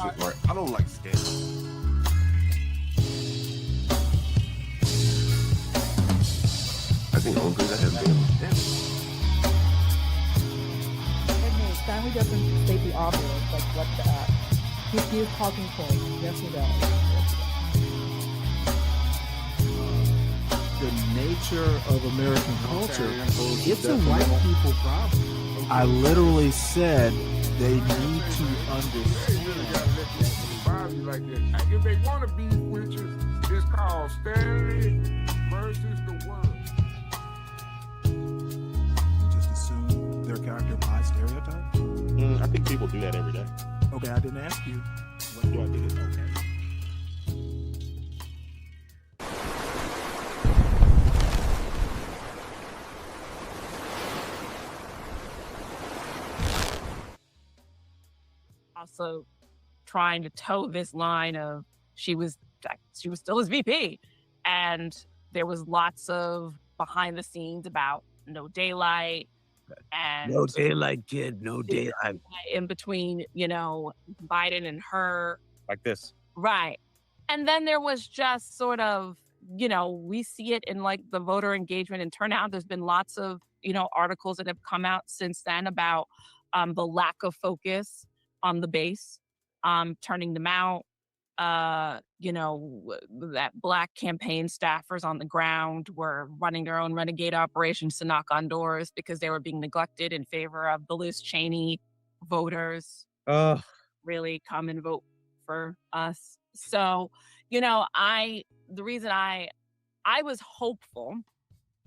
it, right? I don't like Stanley. I think the only thing that has been Stanley. And Stanley doesn't state the obvious, like what he gives talking points. Yes, he does. The nature of American culture, it's a white people problem. I literally said they need to understand. Like this. If they want to be witches, it's called Stanley versus the world. You just assume their character by stereotype? I think people do that every day. Okay, I didn't ask you. What do I think is okay? Also trying to toe this line of she was still his VP, and there was lots of behind the scenes about no daylight and no daylight, kid, no daylight in between, Biden and her, like this, right? And then there was just sort of, we see it in like the voter engagement and turnout. There's been lots of articles that have come out since then about the lack of focus on the base, turning them out, that Black campaign staffers on the ground were running their own renegade operations to knock on doors because they were being neglected in favor of the Liz Cheney voters. Really come and vote for us. So, the reason I was hopeful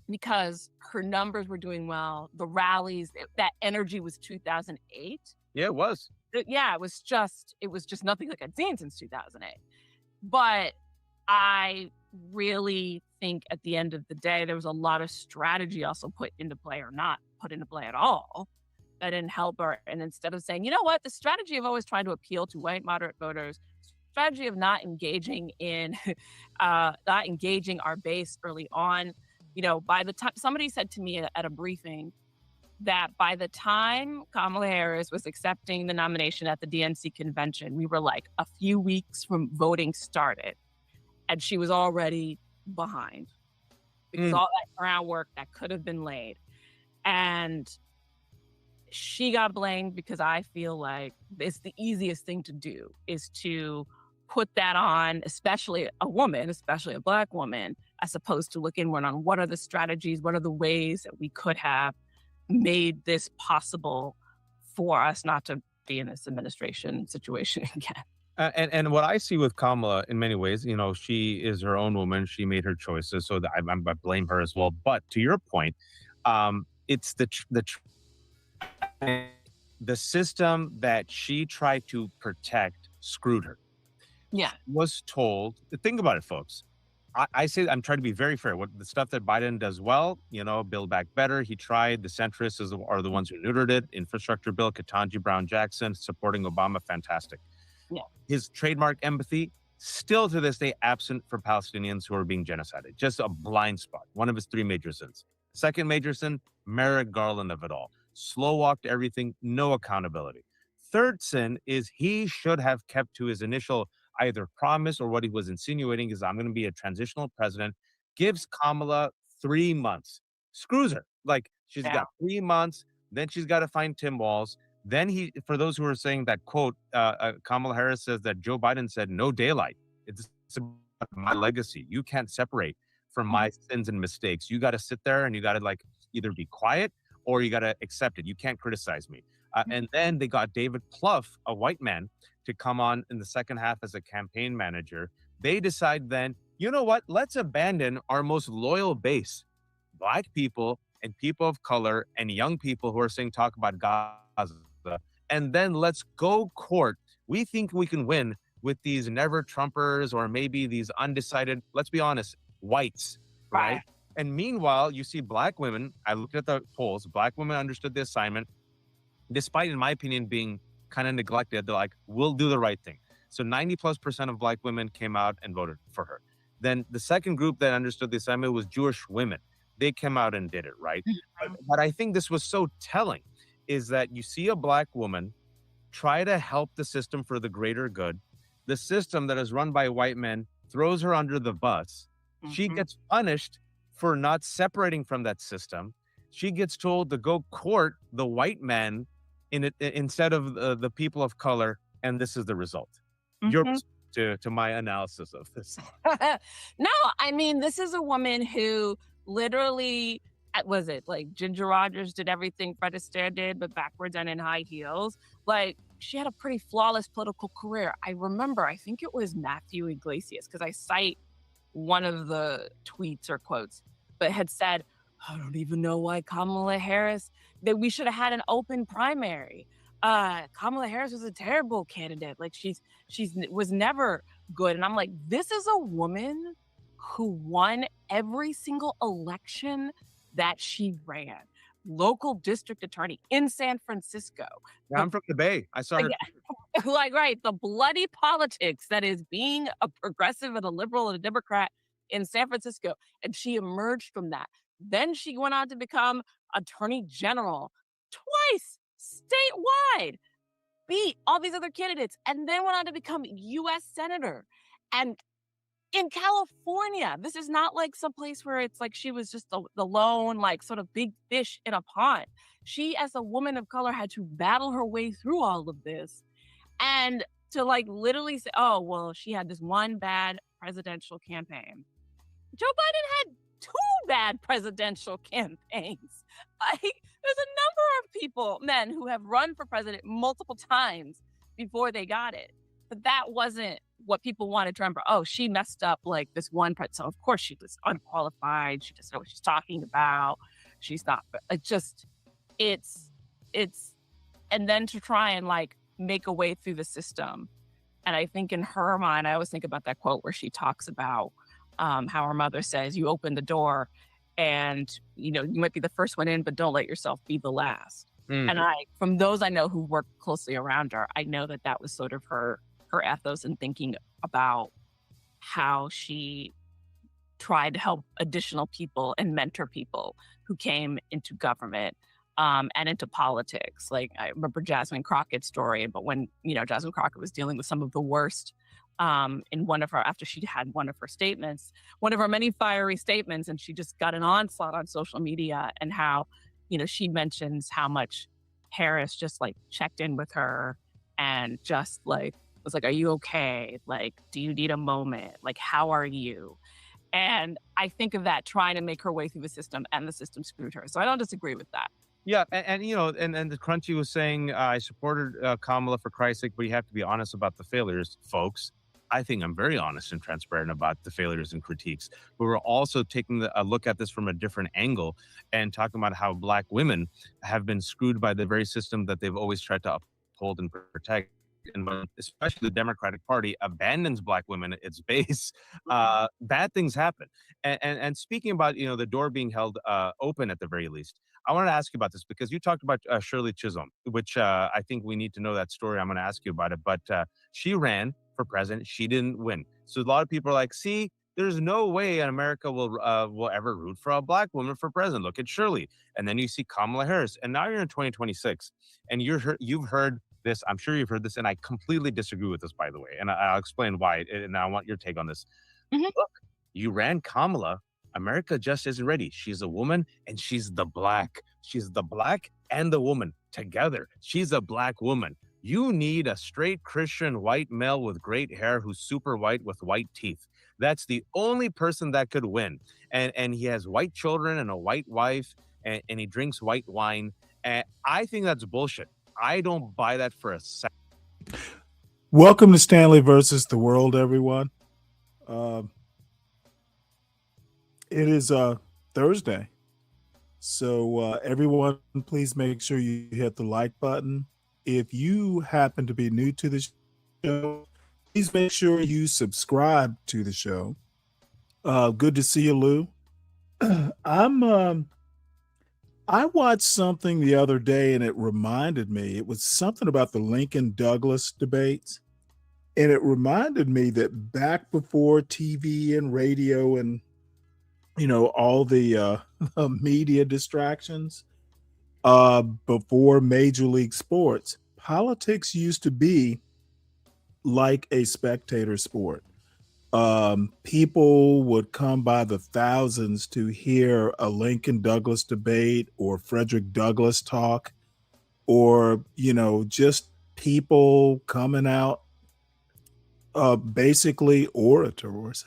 because her numbers were doing well. The rallies, that energy was 2008. Yeah, it was. Yeah, it was just nothing like I'd seen since 2008. But I really think at the end of the day, there was a lot of strategy also put into play or not put into play at all that didn't help her. And instead of saying, you know what, the strategy of always trying to appeal to white moderate voters, strategy of not engaging our base early on, by the time somebody said to me at a briefing, that by the time Kamala Harris was accepting the nomination at the DNC convention, we were like a few weeks from voting started, and she was already behind because all that groundwork that could have been laid. And she got blamed because I feel like it's the easiest thing to do is to put that on, especially a woman, especially a Black woman, as opposed to look inward on what are the strategies, what are the ways that we could have made this possible for us not to be in this administration situation again. And what I see with Kamala in many ways, she is her own woman. She made her choices, so I blame her as well. But to your point, it's the system that she tried to protect screwed her. Yeah, was told. Think about it, folks. I say I'm trying to be very fair. What the stuff that Biden does well, Build Back Better. He tried. The centrists are the ones who neutered it. Infrastructure bill, Ketanji Brown Jackson supporting Obama, fantastic. Yeah. His trademark empathy, still to this day absent for Palestinians who are being genocided. Just a blind spot. One of his three major sins. Second major sin, Merrick Garland of it all. Slow walked everything, no accountability. Third sin is he should have kept to his initial either promise or what he was insinuating is I'm going to be a transitional president, gives Kamala 3 months, screws her. Like she's got 3 months, then she's got to find Tim Walz. Then for those who are saying that quote, Kamala Harris says that Joe Biden said no daylight. It's about my legacy. You can't separate from my sins and mistakes. You got to sit there and you got to like either be quiet or you got to accept it. You can't criticize me. And then they got David Plouffe, a white man, to come on in the second half as a campaign manager. They decide then, you know what? Let's abandon our most loyal base, Black people and people of color and young people who are saying talk about Gaza. And then let's go court. We think we can win with these never Trumpers or maybe these undecided, let's be honest, whites, right? And meanwhile, you see Black women. I looked at the polls. Black women understood the assignment, despite, in my opinion, being kind of neglected. They're like, we'll do the right thing. So 90+% of Black women came out and voted for her. Then the second group that understood the assignment was Jewish women. They came out and did it, right? But I think this was so telling, is that you see a Black woman try to help the system for the greater good. The system that is run by white men throws her under the bus. She gets punished for not separating from that system. She gets told to go court the white men instead of the people of color, and this is the result. Your to my analysis of this. No, I mean, this is a woman who literally, was it like Ginger Rogers did everything Fred Astaire did, but backwards and in high heels? Like, she had a pretty flawless political career. I remember, I think it was Matthew Iglesias, because I cite one of the tweets or quotes, but had said, I don't even know why Kamala Harris, that we should have had an open primary. Kamala Harris was a terrible candidate. Like she's was never good. And I'm like, this is a woman who won every single election that she ran. Local district attorney in San Francisco. Yeah, I'm from the Bay. I saw her. Like, right, the bloody politics that is being a progressive and a liberal and a Democrat in San Francisco. And she emerged from that. Then she went on to become attorney general twice statewide, beat all these other candidates, and then went on to become U.S. senator. And in California, this is not like some place where it's like she was just the lone, like, sort of big fish in a pond. She, as a woman of color, had to battle her way through all of this. And to, like, literally say, oh, well, she had this one bad presidential campaign. Joe Biden had 2 bad presidential campaigns. Like, there's a number of people, men, who have run for president multiple times before they got it. But that wasn't what people wanted to remember. Oh, she messed up like this one. So of course she was unqualified. She doesn't know what she's talking about. She's not. It's, and then to try and like make a way through the system. And I think in her mind, I always think about that quote where she talks about how her mother says, you open the door and, you know, you might be the first one in, but don't let yourself be the last. And from those I know who work closely around her, I know that that was sort of her ethos in thinking about how she tried to help additional people and mentor people who came into government and into politics. Like, I remember Jasmine Crockett's story, but when, you know, Jasmine Crockett was dealing with some of the worst in one of her, after she had one of her statements, one of her many fiery statements, and she just got an onslaught on social media, and how, you know, she mentions how much Harris just like checked in with her and just like was like, are you okay? Like, do you need a moment? Like, how are you? And I think of that trying to make her way through the system, and the system screwed her. So I don't disagree with that. Yeah, and you know, and the Crunchy was saying, I supported Kamala for Christ's sake, but you have to be honest about the failures, folks. I think I'm very honest and transparent about the failures and critiques, but we're also taking a look at this from a different angle and talking about how Black women have been screwed by the very system that they've always tried to uphold and protect. And when especially the Democratic Party abandons Black women at its base, bad things happen. And speaking about, you know, the door being held open at the very least, I wanted to ask you about this because you talked about Shirley Chisholm, which I think we need to know that story. I'm going to ask you about it, but she ran for president. She didn't win. So a lot of people are like, see, there's no way America will ever root for a Black woman for president. Look at Shirley. And then you see Kamala Harris. And now you're in 2026 and you've heard this. I'm sure you've heard this, and I completely disagree with this, by the way. And I'll explain why. And I want your take on this. Look, you ran Kamala. America just isn't ready. She's a woman and she's the Black. She's the Black and the woman together. She's a Black woman. You need a straight Christian white male with great hair who's super white with white teeth. That's the only person that could win. And he has white children and a white wife, and he drinks white wine. And I think that's bullshit. I don't buy that for a second. Welcome to Stanley versus the World, everyone. It is Thursday. So everyone, please make sure you hit the like button. If you happen to be new to the show, please make sure you subscribe to the show. Good to see you, Lou. I watched something the other day and it reminded me, it was something about the Lincoln Douglas debates. And it reminded me that back before TV and radio and, you know, all the media distractions, before Major League Sports, politics used to be like a spectator sport. People would come by the thousands to hear a Lincoln Douglas debate or Frederick Douglass talk, or, just people coming out, basically orators.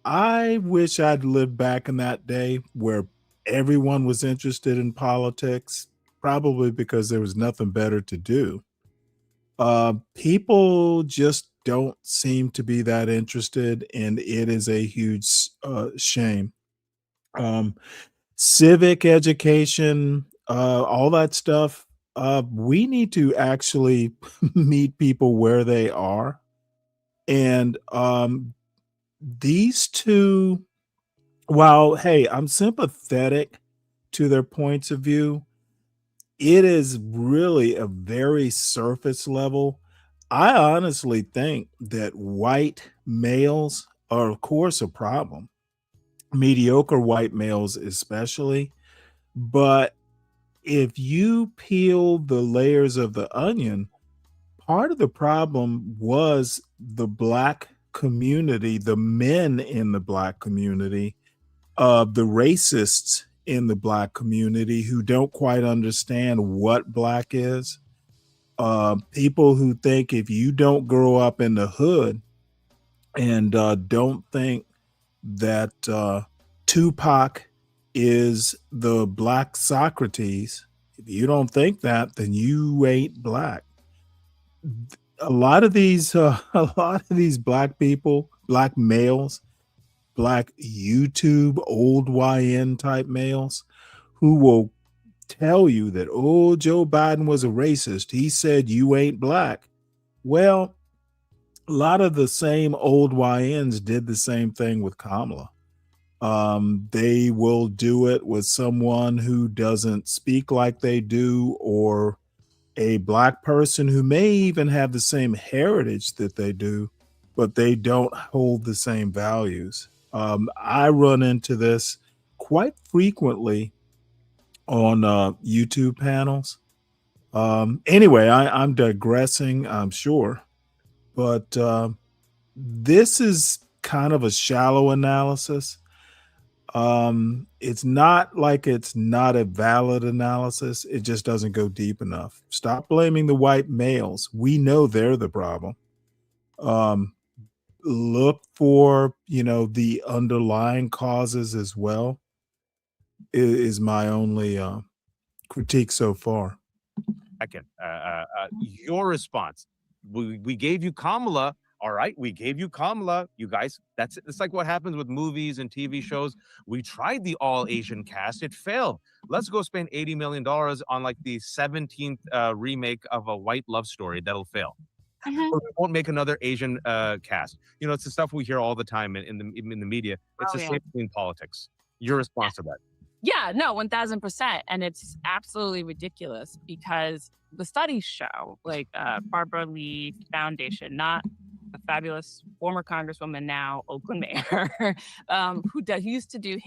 I wish I'd lived back in that day where everyone was interested in politics, probably because there was nothing better to do. People just don't seem to be that interested, and it is a huge shame. Um, Civic education, all that stuff. We need to actually meet people where they are, and these two. While hey, I'm sympathetic to their points of view, it is really a very surface level. I honestly think that white males are, of course, a problem, mediocre white males especially. But if you peel the layers of the onion, part of the problem was the black community, the men in the black community, the racists in the black community who don't quite understand what black is. People who think if you don't grow up in the hood and don't think that Tupac is the black Socrates, if you don't think that, then you ain't black. A lot of these, a lot of these black people, black males, black YouTube old YN type males who will tell you that, oh, Joe Biden was a racist. He said you ain't black. Well, a lot of the same old YNs did the same thing with Kamala. They will do it with someone who doesn't speak like they do, or a black person who may even have the same heritage that they do, but they don't hold the same values. I run into this quite frequently on YouTube panels. Anyway, I'm digressing, I'm sure, but this is kind of a shallow analysis. It's not like it's not a valid analysis. It just doesn't go deep enough. Stop blaming the white males. We know they're the problem. Look for, the underlying causes as well, is my only critique so far. Second, your response. We gave you Kamala. All right, we gave you Kamala. You guys, it's like what happens with movies and TV shows. We tried the all Asian cast. It failed. Let's go spend $80 million on like the 17th remake of a white love story that'll fail. Or we won't make another Asian cast. It's the stuff we hear all the time in the media. It's the same thing in politics. Your response to that? Yeah, no, 1000%. And it's absolutely ridiculous because the studies show, like Barbara Lee Foundation, not a fabulous former congresswoman, now Oakland mayor, who used to do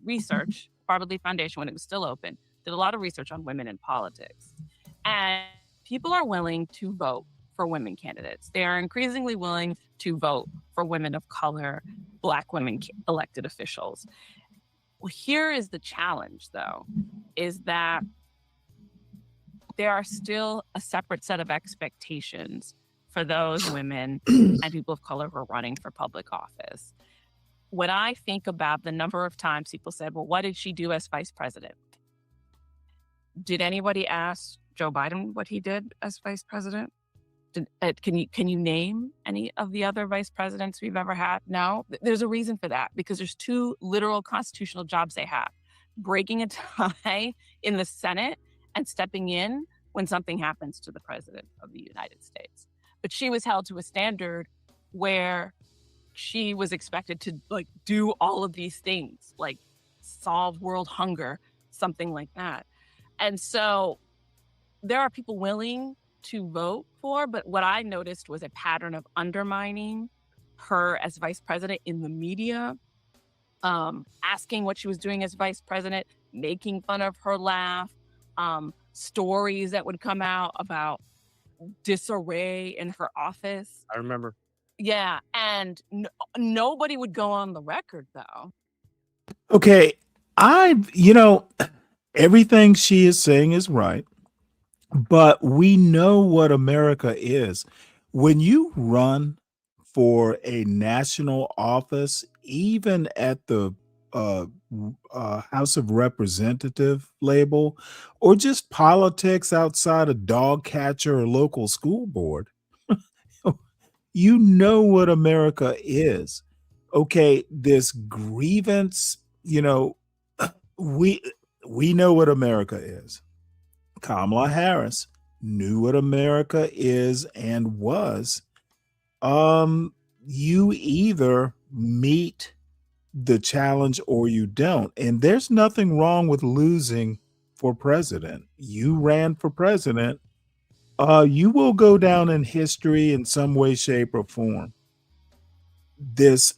research, Barbara Lee Foundation, when it was still open, did a lot of research on women in politics. And people are willing to vote for women candidates. They are increasingly willing to vote for women of color, Black women elected officials. Well, here is the challenge, though, is that there are still a separate set of expectations for those women and people of color who are running for public office. When I think about the number of times people said, well, what did she do as vice president? Did anybody ask Joe Biden what he did as vice president? Can you name any of the other vice presidents we've ever had? No. There's a reason for that, because there's two literal constitutional jobs they have: breaking a tie in the Senate and stepping in when something happens to the president of the United States. But she was held to a standard where she was expected to do all of these things, like solve world hunger, something like that. And so there are people willing to vote for, but what I noticed was a pattern of undermining her as vice president in the media, asking what she was doing as vice president, making fun of her laugh, stories that would come out about disarray in her office. I remember. Yeah, and nobody would go on the record though. Okay, everything she is saying is right, but we know what America is. When you run for a national office, even at the House of Representative label, or just politics outside a dog catcher or local school board, you know what America is. Okay, this grievance, we we know what America is. Kamala Harris knew what America is and was. You either meet the challenge or you don't. And there's nothing wrong with losing for president. You ran for president. You will go down in history in some way, shape, or form. This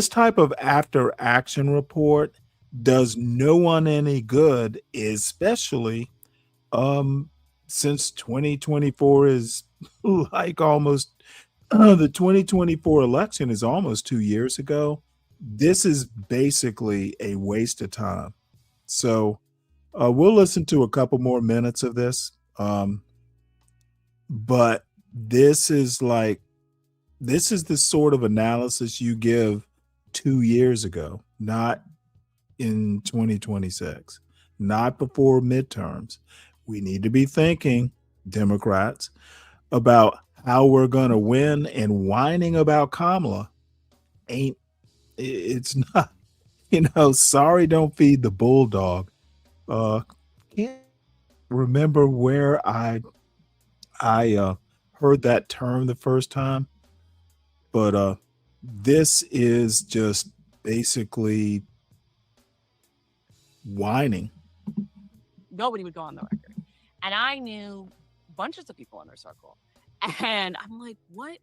type of after action report does no one any good, especially since 2024 is like almost the 2024 election is almost 2 years ago. This is basically a waste of time. So we'll listen to a couple more minutes of this. But this is the sort of analysis you give 2 years ago, not in 2026, not before midterms. We need to be thinking, Democrats, about how we're going to win, and whining about Kamala it's not, sorry, don't feed the bulldog. Can't remember where I heard that term the first time, but this is just basically whining. Nobody would go on the record. And I knew bunches of people in her circle. And I'm like, what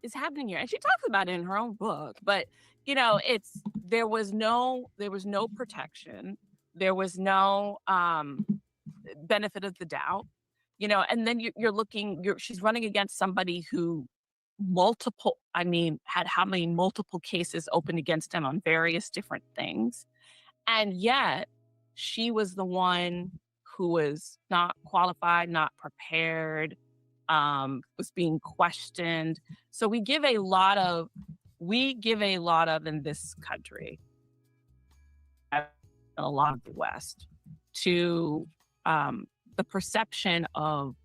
is happening here? And she talks about it in her own book. But, there was no protection. There was no benefit of the doubt, and then she's running against somebody who had how many multiple cases open against him on various different things. And yet she was the one who was not qualified, not prepared, was being questioned. So we give a lot of in this country, a lot of the West, to the perception of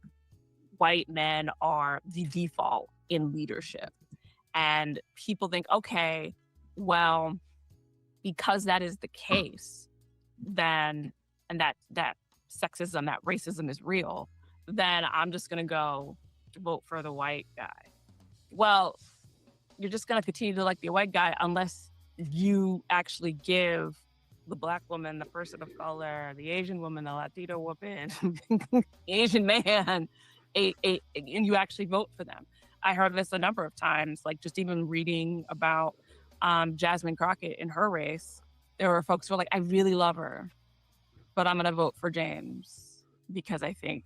white men are the default in leadership. And people think, okay, well, because that is the case, then, and that sexism, that racism is real, then I'm just going to go vote for the white guy. Well, you're just going to continue to like the white guy unless you actually give the Black woman, the person of color, the Asian woman, the Latino woman, the Asian man, and you actually vote for them. I heard this a number of times, like just even reading about Jasmine Crockett in her race. There were folks who were like, I really love her, but I'm going to vote for James because I think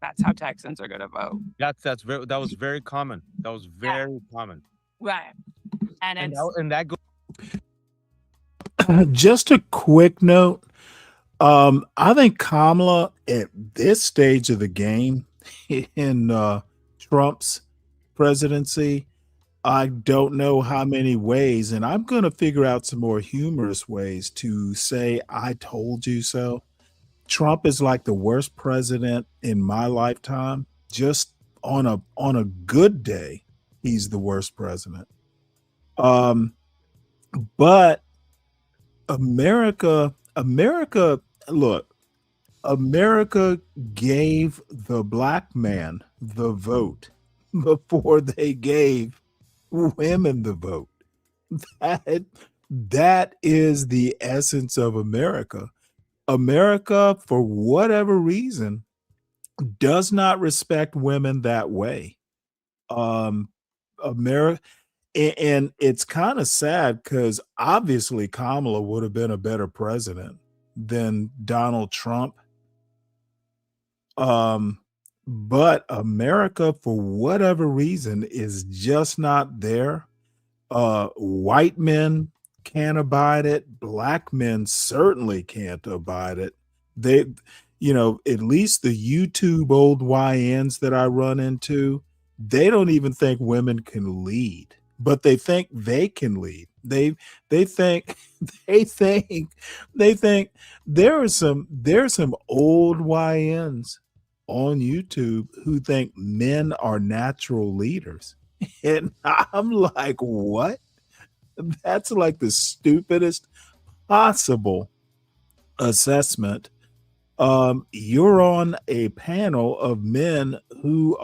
that's how Texans are going to vote. That was very common. That was very common. Right. And that goes. Just a quick note. I think Kamala at this stage of the game in Trump's presidency, I don't know how many ways, and I'm going to figure out some more humorous ways to say, I told you so. Trump is like the worst president in my lifetime. Just on a good day, he's the worst president. But America, look, America gave the Black man the vote before they gave women the vote. That is the essence of America. America, for whatever reason, does not respect women that way. America, and it's kind of sad because obviously Kamala would have been a better president than Donald Trump. But America, for whatever reason, is just not there. White men can't abide it. Black men certainly can't abide it. They, at least the YouTube old YNs that I run into, they don't even think women can lead, but they think they can lead. They think they think they think there's some old YNs on YouTube who think men are natural leaders. And I'm like, what? That's like the stupidest possible assessment. You're on a panel of men who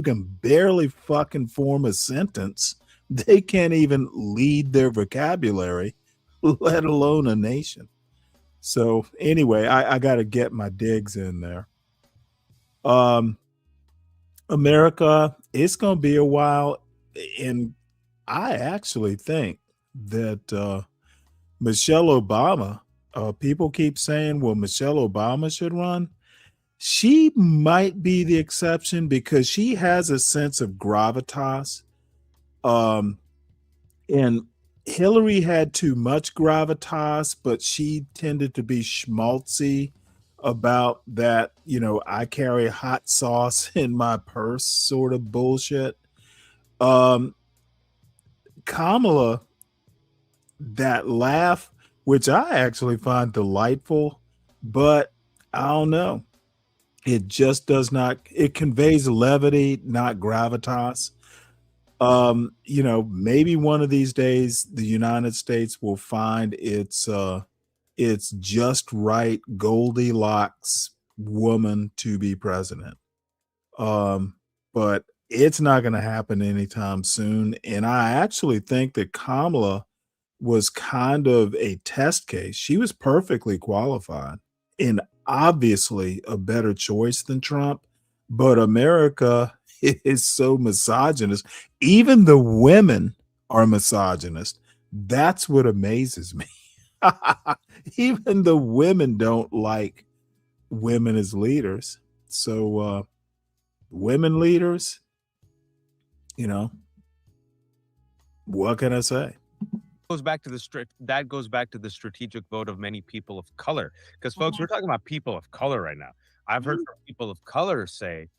can barely fucking form a sentence. They can't even lead their vocabulary, let alone a nation. So anyway, I got to get my digs in there. America, it's going to be a while. And I actually think that Michelle Obama, people keep saying, well, Michelle Obama should run. She might be the exception because she has a sense of gravitas. And Hillary had too much gravitas, but she tended to be schmaltzy about that, I carry hot sauce in my purse sort of bullshit. Kamala, that laugh, which I actually find delightful, but I don't know. It just does not, it conveys levity, not gravitas. Maybe one of these days the United States will find its just right Goldilocks woman to be president. But it's not going to happen anytime soon. And I actually think that Kamala was kind of a test case. She was perfectly qualified and obviously a better choice than Trump. But America is so misogynist. Even the women are misogynist. That's what amazes me. Even the women don't like women as leaders. So women leaders, what can I say? Goes back to the strategic vote of many people of color. Because folks, we're talking about people of color right now. I've heard from people of color say,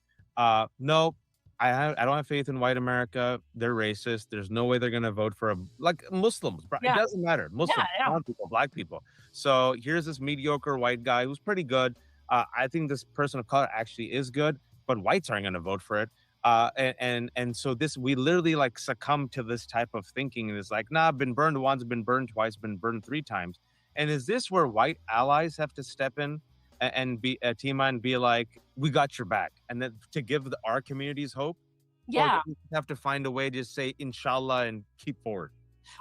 no, I don't have faith in white America. They're racist. There's no way they're going to vote for like Muslims. It doesn't matter. Muslims, brown people, black people. So here's this mediocre white guy who's pretty good. I think this person of color actually is good, but whites aren't going to vote for it. And so we literally like succumb to this type of thinking. And it's like, nah, been burned once, been burned twice, been burned 3 times. And is this where white allies have to step in and be a team and be like, we got your back, and then to give our communities hope? Yeah. Or we have to find a way to say inshallah and keep forward.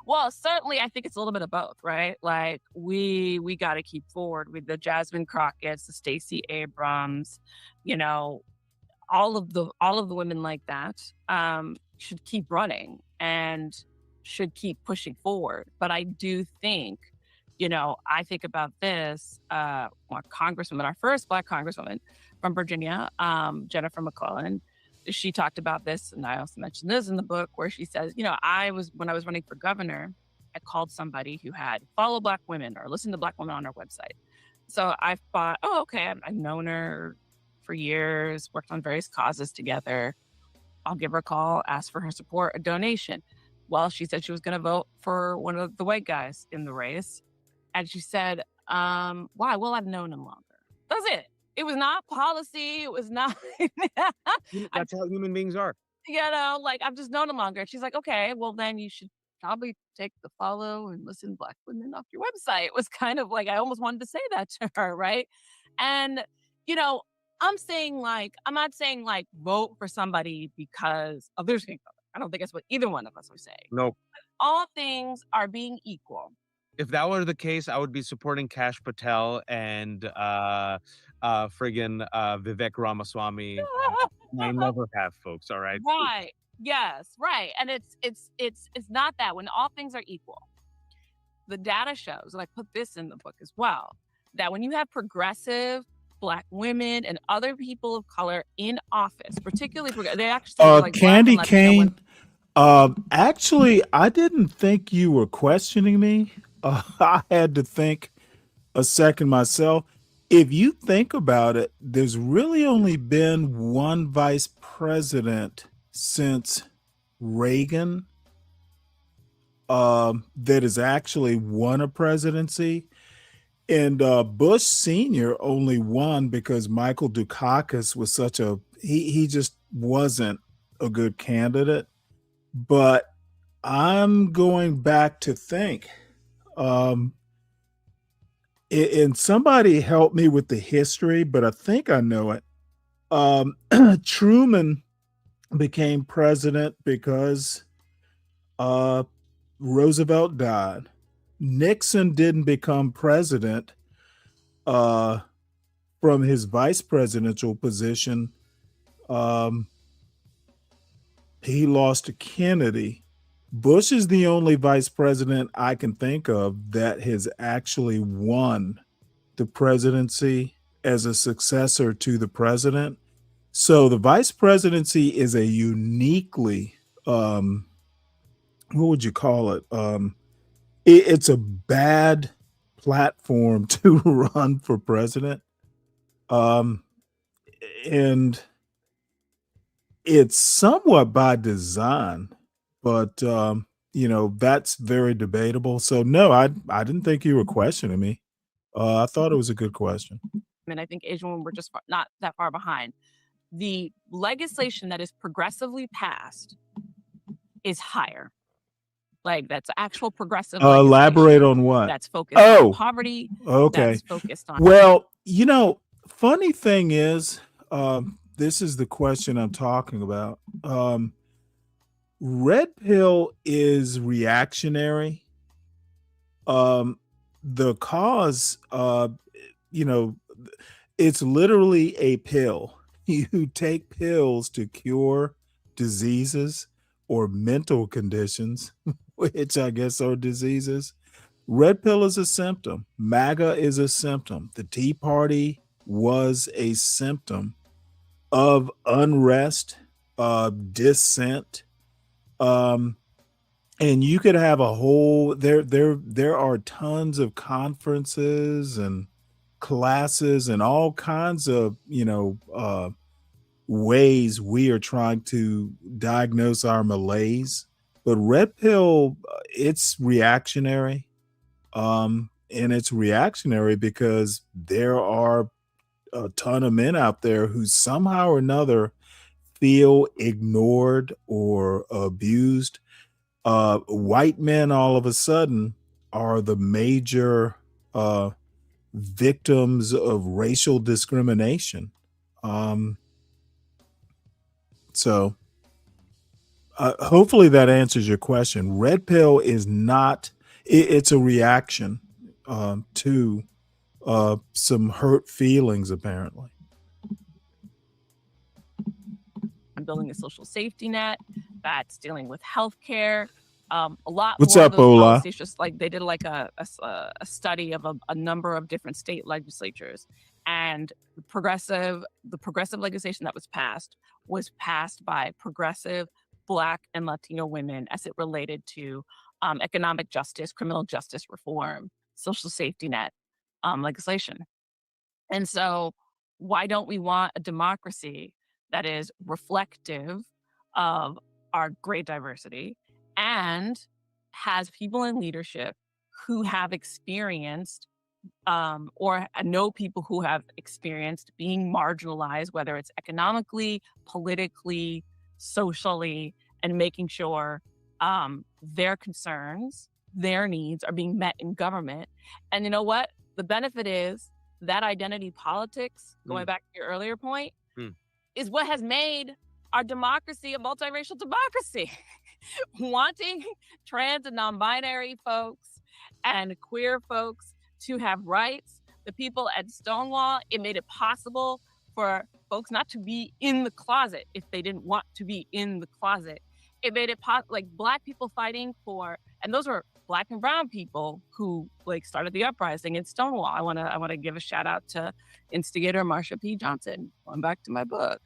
Well, certainly I think it's a little bit of both, right? Like we got to keep forward with the Jasmine Crockett's, the Stacey Abrams, all of the women like that should keep running and should keep pushing forward. But I do think, I think about this, our congresswoman, our first Black congresswoman from Virginia, Jennifer McClellan, she talked about this, and I also mentioned this in the book, where she says, when I was running for governor, I called somebody who had followed Black women or listened to Black women on her website. So I thought, oh, okay, I've known her for years, worked on various causes together. I'll give her a call, ask for her support, a donation. Well, she said she was going to vote for one of the white guys in the race. And she said, why? Well, I've known him longer. That's it. It was not policy. It was not. That's how human beings are. I've just known him longer. And she's like, okay, well, then you should probably take the follow and listen to Black women off your website. It was kind of like, I almost wanted to say that to her. Right. And, I'm not saying vote for somebody because of their skin color. I don't think that's what either one of us are saying. Nope. All things are being equal. If that were the case, I would be supporting Kash Patel and Vivek Ramaswamy. I never have, folks. All right. Right. Yes. Right. And it's not that when all things are equal. The data shows, and I put this in the book as well, that when you have progressive Black women and other people of color in office, particularly they actually were like Black and Candy Latino women. Cane. Actually, I didn't think you were questioning me. I had to think a second myself. If you think about it, there's really only been one vice president since Reagan that has actually won a presidency. And Bush Sr. only won because Michael Dukakis was he just wasn't a good candidate. But I'm going back to think. And somebody helped me with the history, but I think I know it. Truman became president because Roosevelt died. Nixon didn't become president from his vice presidential position. He lost to Kennedy. Bush is the only vice president I can think of that has actually won the presidency as a successor to the president. So the vice presidency is a uniquely, what would you call it? It's a bad platform to run for president. And it's somewhat by design, but that's very debatable. So no, I didn't think you were questioning me. I thought it was a good question. And I think Asian women were just not that far behind. The legislation that is progressively passed is higher. Like that's actual progressive legislation. Elaborate on what? That's focused on poverty. Okay. That's focused on. Well, funny thing is, this is the question I'm talking about. Red pill is reactionary. The cause, it's literally a pill. You take pills to cure diseases or mental conditions, which I guess are diseases. Red pill is a symptom. MAGA is a symptom. The Tea Party was a symptom of unrest, dissent. And you could have a whole there are tons of conferences and classes and all kinds of ways we are trying to diagnose our malaise. But red pill, it's reactionary. And it's reactionary because there are a ton of men out there who somehow or another feel ignored or abused. White men all of a sudden are the major victims of racial discrimination. So hopefully that answers your question. Red pill is not, it's a reaction to some hurt feelings, apparently. I'm building a social safety net that's dealing with healthcare. A lot What's more up, of those Ola? policies, just like they did like a study of a number of different state legislatures, and the progressive legislation that was passed by progressive Black and Latino women as it related to economic justice, criminal justice reform, social safety net legislation. And so why don't we want a democracy that is reflective of our great diversity and has people in leadership who have experienced or know people who have experienced being marginalized, whether it's economically, politically, socially, and making sure their concerns, their needs are being met in government. And you know what? The benefit is that identity politics, going back to your earlier point, is what has made our democracy a multiracial democracy. Wanting trans and non-binary folks and queer folks to have rights, the people at Stonewall, it made it possible for folks not to be in the closet if they didn't want to be in the closet. It made it like Black people fighting for And those were Black and brown people who like started the uprising in Stonewall. I want to give a shout out to instigator Marsha P. Johnson. Going back to my book.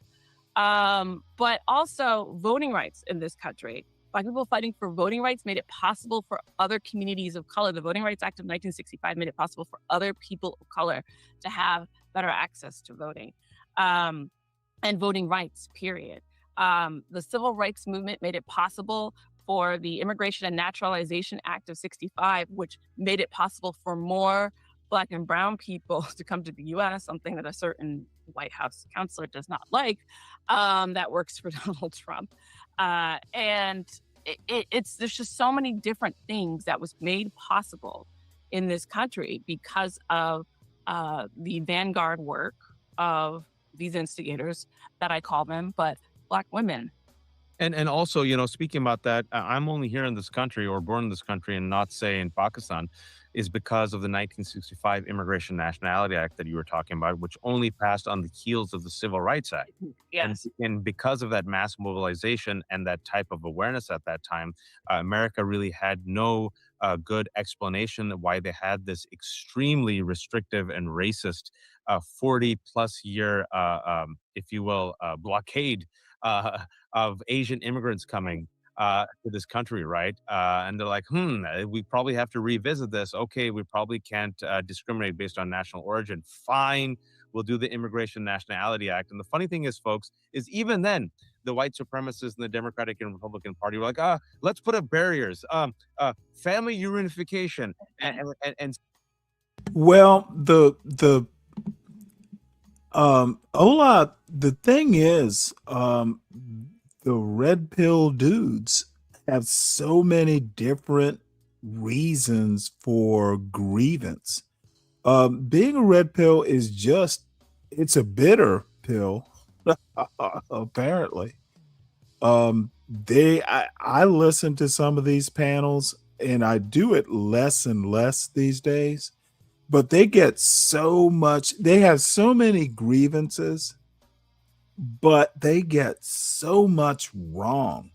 But also voting rights in this country. Black people fighting for voting rights made it possible for other communities of color. The Voting Rights Act of 1965 made it possible for other people of color to have better access to voting and voting rights, period. The Civil Rights Movement made it possible for the Immigration and Naturalization Act of 65, which made it possible for more Black and brown people to come to the U.S., something that a certain White House counselor does not like, that works for Donald Trump. And there's just so many different things that was made possible in this country because of the vanguard work of these instigators that I call them, but Black women. And also, you know, speaking about that, I'm only here in this country or born in this country and not, say, in Pakistan, is because of the 1965 Immigration Nationality Act that you were talking about, which only passed on the heels of the Civil Rights Act. Yes. And because of that mass mobilization and that type of awareness at that time, America really had no good explanation why they had this extremely restrictive and racist 40-plus year, if you will, blockade of Asian immigrants coming to this country, right? And they're like, we probably have to revisit this. Okay, we probably can't discriminate based on national origin. Fine, we'll do the Immigration Nationality Act. And the funny thing is, folks, is even then, the white supremacists in the Democratic and Republican Party were like, let's put up barriers, family reunification, and Well, Ola, the thing is, the red pill dudes have so many different reasons for grievance. Being a red pill is it's a bitter pill, apparently. I listen to some of these panels and I do it less and less these days, but they have so many grievances, but they get so much wrong.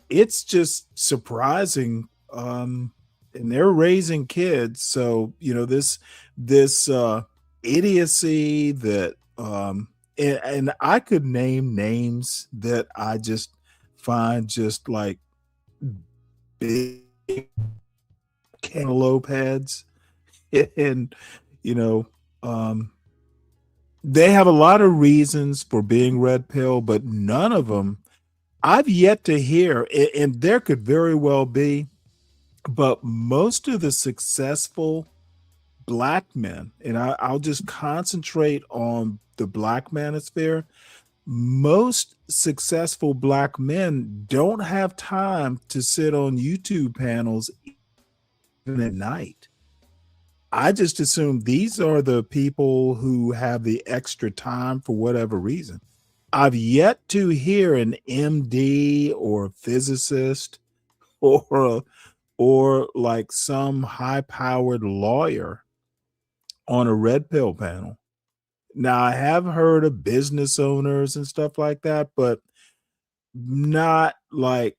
It's just surprising. And they're raising kids. So, you know, this idiocy that, and I could name names that I just find just like big cantaloupe heads. And, you know, they have a lot of reasons for being red pill, but none of them I've yet to hear, and there could very well be, but most of the successful Black men, and I'll just concentrate on the Black manosphere, most successful Black men don't have time to sit on YouTube panels even at night. I just assume these are the people who have the extra time for whatever reason. I've yet to hear an MD or a physicist or like some high-powered lawyer on a red pill panel. Now, I have heard of business owners and stuff like that, but not like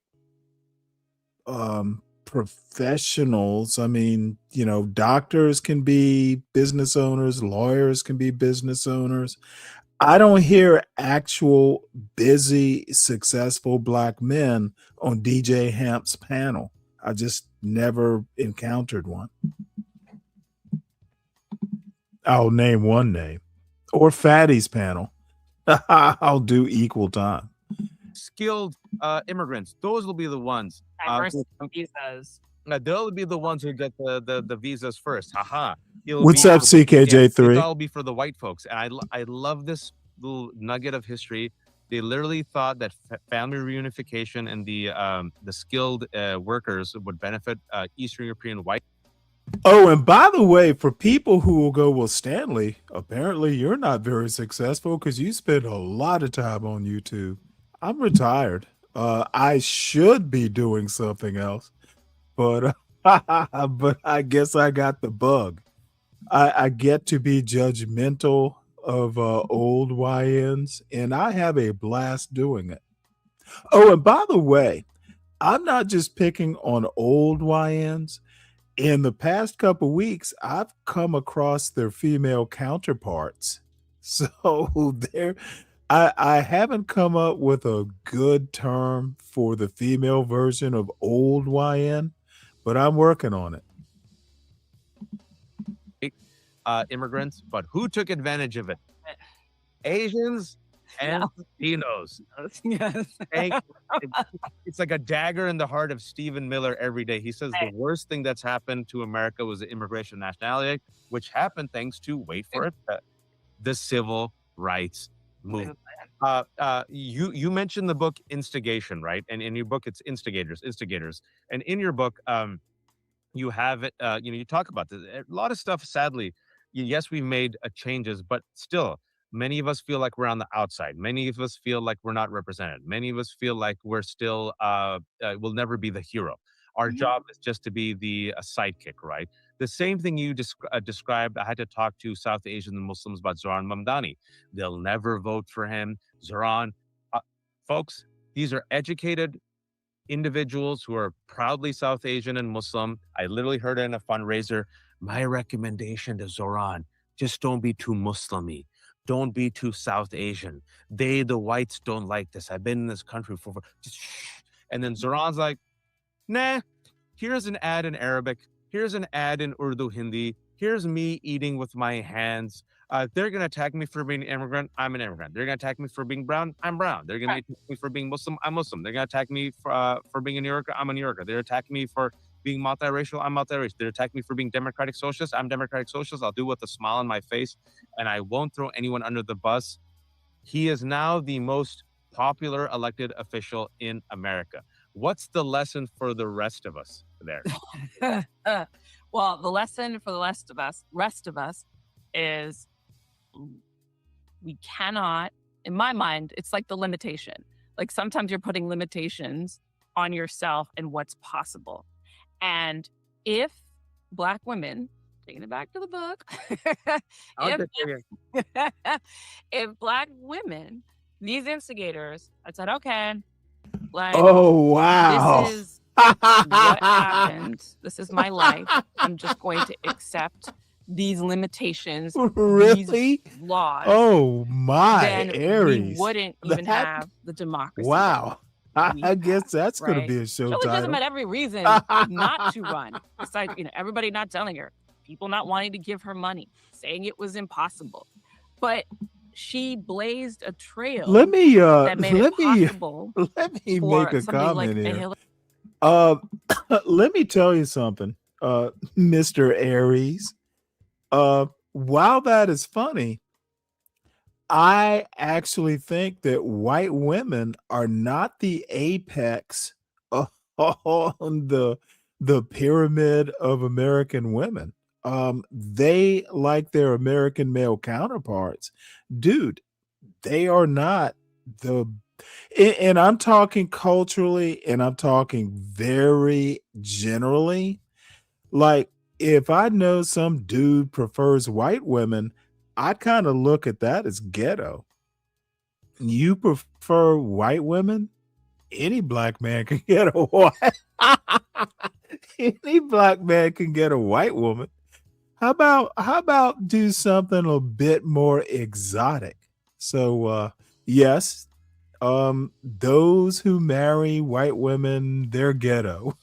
professionals. I mean, you know, doctors can be business owners, lawyers can be business owners. I don't hear actual busy, successful Black men on DJ Hamp's panel. I just never encountered one. I'll name one name. Or Fatty's panel. I'll do equal time. skilled immigrants, those will be the ones. Diverse visas. They'll be the ones who get the visas first. Haha. What's up, CKJ3? It'll be for the white folks. And I love this little nugget of history. They literally thought that family reunification and the skilled workers would benefit Eastern European white. Oh, and by the way, for people who will go, well, Stanley, apparently you're not very successful because you spend a lot of time on YouTube. I'm retired. I should be doing something else, but but I guess I got the bug. I get to be judgmental of old YNs, and I have a blast doing it. Oh, and by the way, I'm not just picking on old YNs. In the past couple weeks, I've come across their female counterparts. So there, I haven't come up with a good term for the female version of old YN, but I'm working on it. Immigrants, but who took advantage of it? Asians and Latinos. Yes. It's like a dagger in the heart of Stephen Miller every day. He says the worst thing that's happened to America was the Immigration Nationality Act, which happened thanks to, wait for it, the Civil Rights Movement. You mentioned the book Instigation, right? And in your book, it's instigators. And in your book, you have it, you talk about this. A lot of stuff, sadly, yes, we've made changes, but still, many of us feel like we're on the outside. Many of us feel like we're not represented. Many of us feel like we're still, will never be the hero. Our job is just to be the sidekick, right? The same thing you described. I had to talk to South Asian Muslims about Zoran Mamdani. They'll never vote for him. Zoran, folks, these are educated individuals who are proudly South Asian and Muslim. I literally heard it in a fundraiser. My recommendation to Zoran, just don't be too Muslim-y. Don't be too South Asian. The whites don't like this. I've been in this country for just shh. And then Zoran's like, nah, here's an ad in Arabic. Here's an ad in Urdu Hindi. Here's me eating with my hands. They're going to attack me for being an immigrant. I'm an immigrant. They're going to attack me for being brown. I'm brown. They're going to attack me for being Muslim. I'm Muslim. They're going to attack me for being a New Yorker. I'm a New Yorker. They're attacking me for being multiracial. I'm multiracial. They're attacking me for being Democratic Socialist. I'm Democratic Socialist. I'll do it with a smile on my face, and I won't throw anyone under the bus. He is now the most popular elected official in America. What's the lesson for the rest of us there? Well, the lesson for the rest of us is we cannot, in my mind, it's like the limitation. Like sometimes you're putting limitations on yourself and what's possible. And if Black women, taking it back to the book, if Black women, these instigators, I said, okay, like, oh, wow. This is what happened. This is my life. I'm just going to accept these limitations, really? these laws. Oh my, then Aries. we wouldn't even have the democracy. Wow. I guess that's going to be a show title. title. Doesn't have every reason not to run. Besides, everybody not telling her, people not wanting to give her money, saying it was impossible. But she blazed a trail. Let me that made it possible let me for make a somebody comment like here. Let me tell you something, Mr. Aries. While that is funny, I actually think that white women are not the apex on the pyramid of American women. They, like their American male counterparts, dude, they are not and I'm talking culturally, and I'm talking very generally. Like, if I know some dude prefers white women, I kind of look at that as ghetto. You prefer white women? Any Black man can get a white. Any Black man can get a white woman. How about do something a bit more exotic? So yes, those who marry white women, they're ghetto.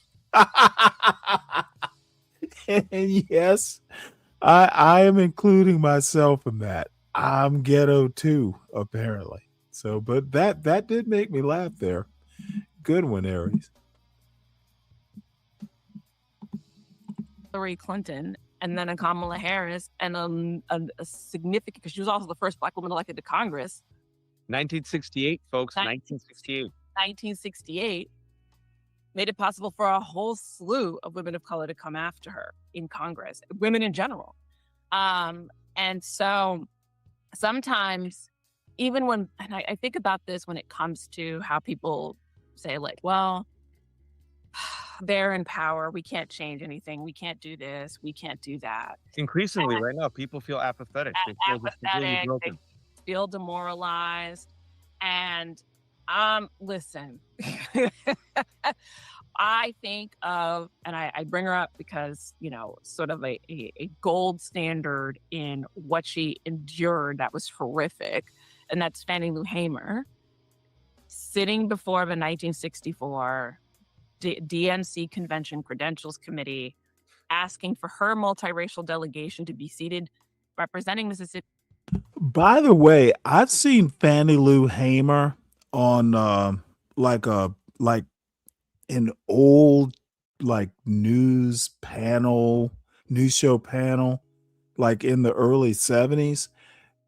And yes, I am including myself in that. I'm ghetto too, apparently. So, but that did make me laugh there. Good one, Aries. Hillary Clinton, and then a Kamala Harris, and a significant, because she was also the first Black woman elected to Congress. 1968, folks. 1968. 1968 made it possible for a whole slew of women of color to come after her in Congress, women in general. And so sometimes, even when, and I think about this when it comes to how people say, like, well, they're in power, we can't change anything, we can't do this, we can't do that. Increasingly, right now, people feel apathetic. They feel They feel demoralized. And Listen, I think of, and I bring her up because, sort of a gold standard in what she endured that was horrific. And that's Fannie Lou Hamer sitting before the 1964 DNC Convention Credentials Committee, asking for her multiracial delegation to be seated representing Mississippi. By the way, I've seen Fannie Lou Hamer on like a like an old like news show panel, like in the early 70s.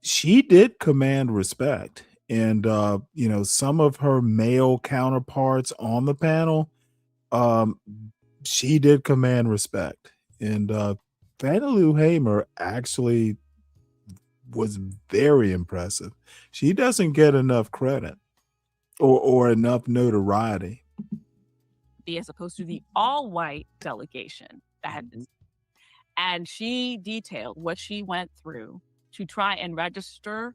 She did command respect. And some of her male counterparts on the panel, she did command respect. And Fannie Lou Hamer actually was very impressive. She doesn't get enough credit or enough notoriety. As opposed to the all-white delegation that had been, and she detailed what she went through to try and register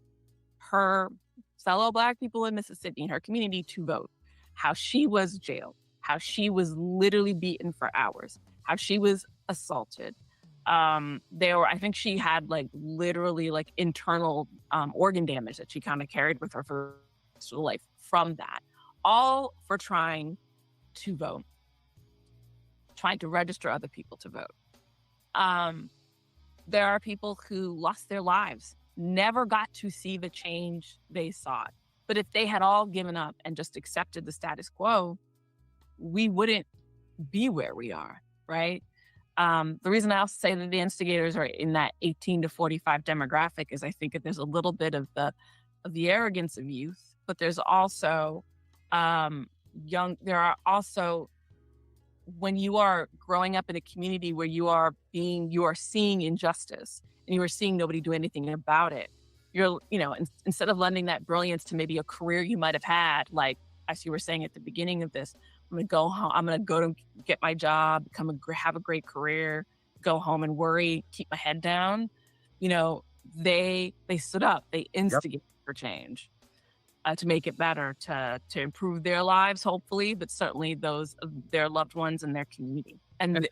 her fellow Black people in Mississippi, in her community, to vote. How she was jailed, how she was literally beaten for hours, how she was assaulted. I think she had literally internal organ damage that she kind of carried with her for life from that, all for trying to vote, trying to register other people to vote. There are people who lost their lives, never got to see the change they sought. But if they had all given up and just accepted the status quo, we wouldn't be where we are, right? The reason I also say that the instigators are in that 18 to 45 demographic is I think that there's a little bit of the arrogance of youth, but there's also there are also, when you are growing up in a community where you are seeing injustice and you are seeing nobody do anything about it, you're, instead of lending that brilliance to maybe a career you might have had, like as you were saying at the beginning of this, I'm going to go home, I'm going to go to get my job, have a great career, go home and worry, keep my head down. They stood up, they instigated for change. To make it better, to improve their lives, hopefully, but certainly those of their loved ones and their community. And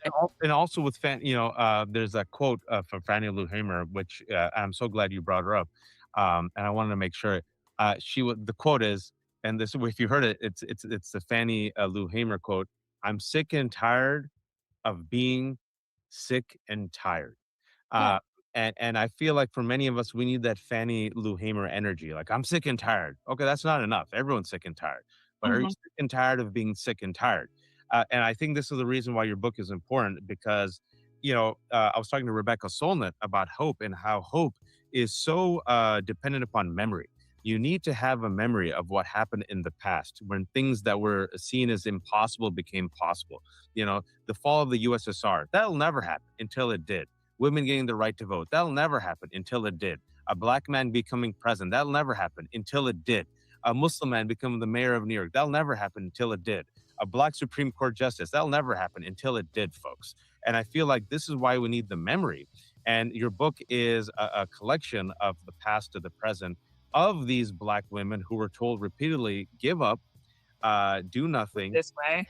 also with there's a quote from Fannie Lou Hamer, which I'm so glad you brought her up, and I wanted to make sure the quote is, and this, if you heard it, it's the Fannie Lou Hamer quote: "I'm sick and tired of being sick and tired." Yeah. And I feel like for many of us, we need that Fannie Lou Hamer energy. Like, I'm sick and tired. Okay, that's not enough. Everyone's sick and tired. But are you sick and tired of being sick and tired? And I think this is the reason why your book is important, because, I was talking to Rebecca Solnit about hope, and how hope is so dependent upon memory. You need to have a memory of what happened in the past, when things that were seen as impossible became possible. The fall of the USSR, that'll never happen until it did. Women getting the right to vote, that'll never happen until it did. A Black man becoming president, that'll never happen until it did. A Muslim man becoming the mayor of New York, that'll never happen until it did. A Black Supreme Court justice, that'll never happen until it did, folks. And I feel like this is why we need the memory. And your book is a collection of the past to the present of these Black women who were told repeatedly, give up, do nothing. This way.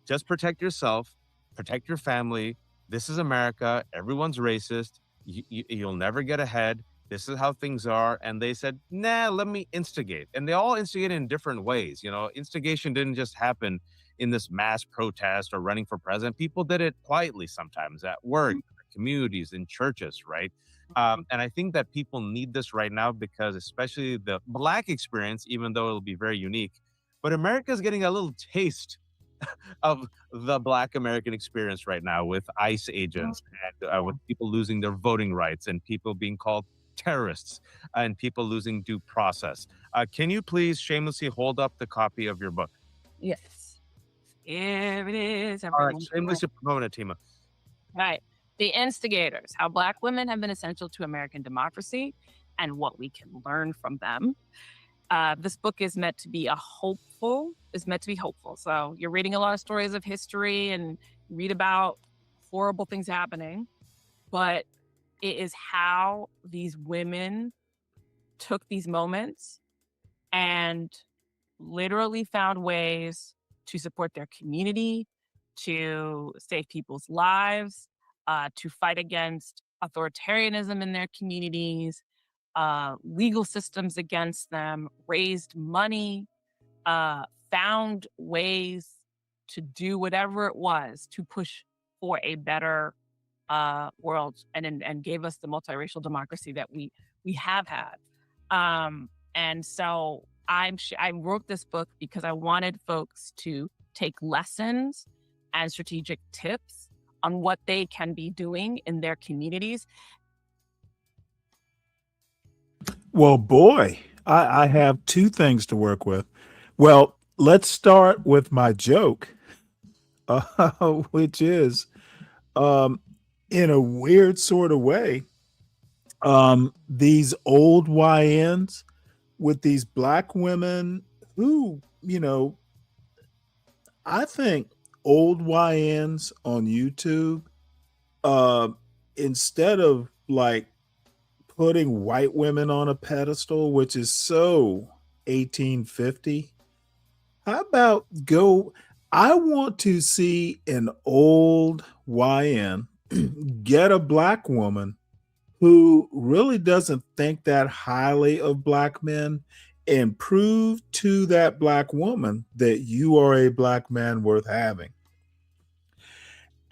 Just protect yourself, protect your family. This is America. Everyone's racist. You'll never get ahead. This is how things are. And they said, nah, let me instigate. And they all instigate in different ways. Instigation didn't just happen in this mass protest or running for president. People did it quietly sometimes at work, communities, in churches, right? And I think that people need this right now, because especially the Black experience, even though it'll be very unique, but America's getting a little taste of the Black American experience right now, with ICE agents and with people losing their voting rights, and people being called terrorists, and people losing due process. Can you please shamelessly hold up the copy of your book? Yes. Here it is. All right, shamelessly promote it, Tima. Right. The Instigators: How Black Women Have Been Essential to American Democracy and What We Can Learn from Them. This book is meant to be hopeful. So you're reading a lot of stories of history and read about horrible things happening, but it is how these women took these moments and literally found ways to support their community, to save people's lives, to fight against authoritarianism in their communities, legal systems against them, raised money, found ways to do whatever it was to push for a better world, and gave us the multiracial democracy that we have had. And so I wrote this book because I wanted folks to take lessons and strategic tips on what they can be doing in their communities. Well, boy, I have two things to work with. Well, let's start with my joke, which is, in a weird sort of way, these old YNs with these black women who, I think old YNs on YouTube, uh, instead of like putting white women on a pedestal, which is so 1850, how about go? I want to see an old YN get a black woman who really doesn't think that highly of black men and prove to that black woman that you are a black man worth having.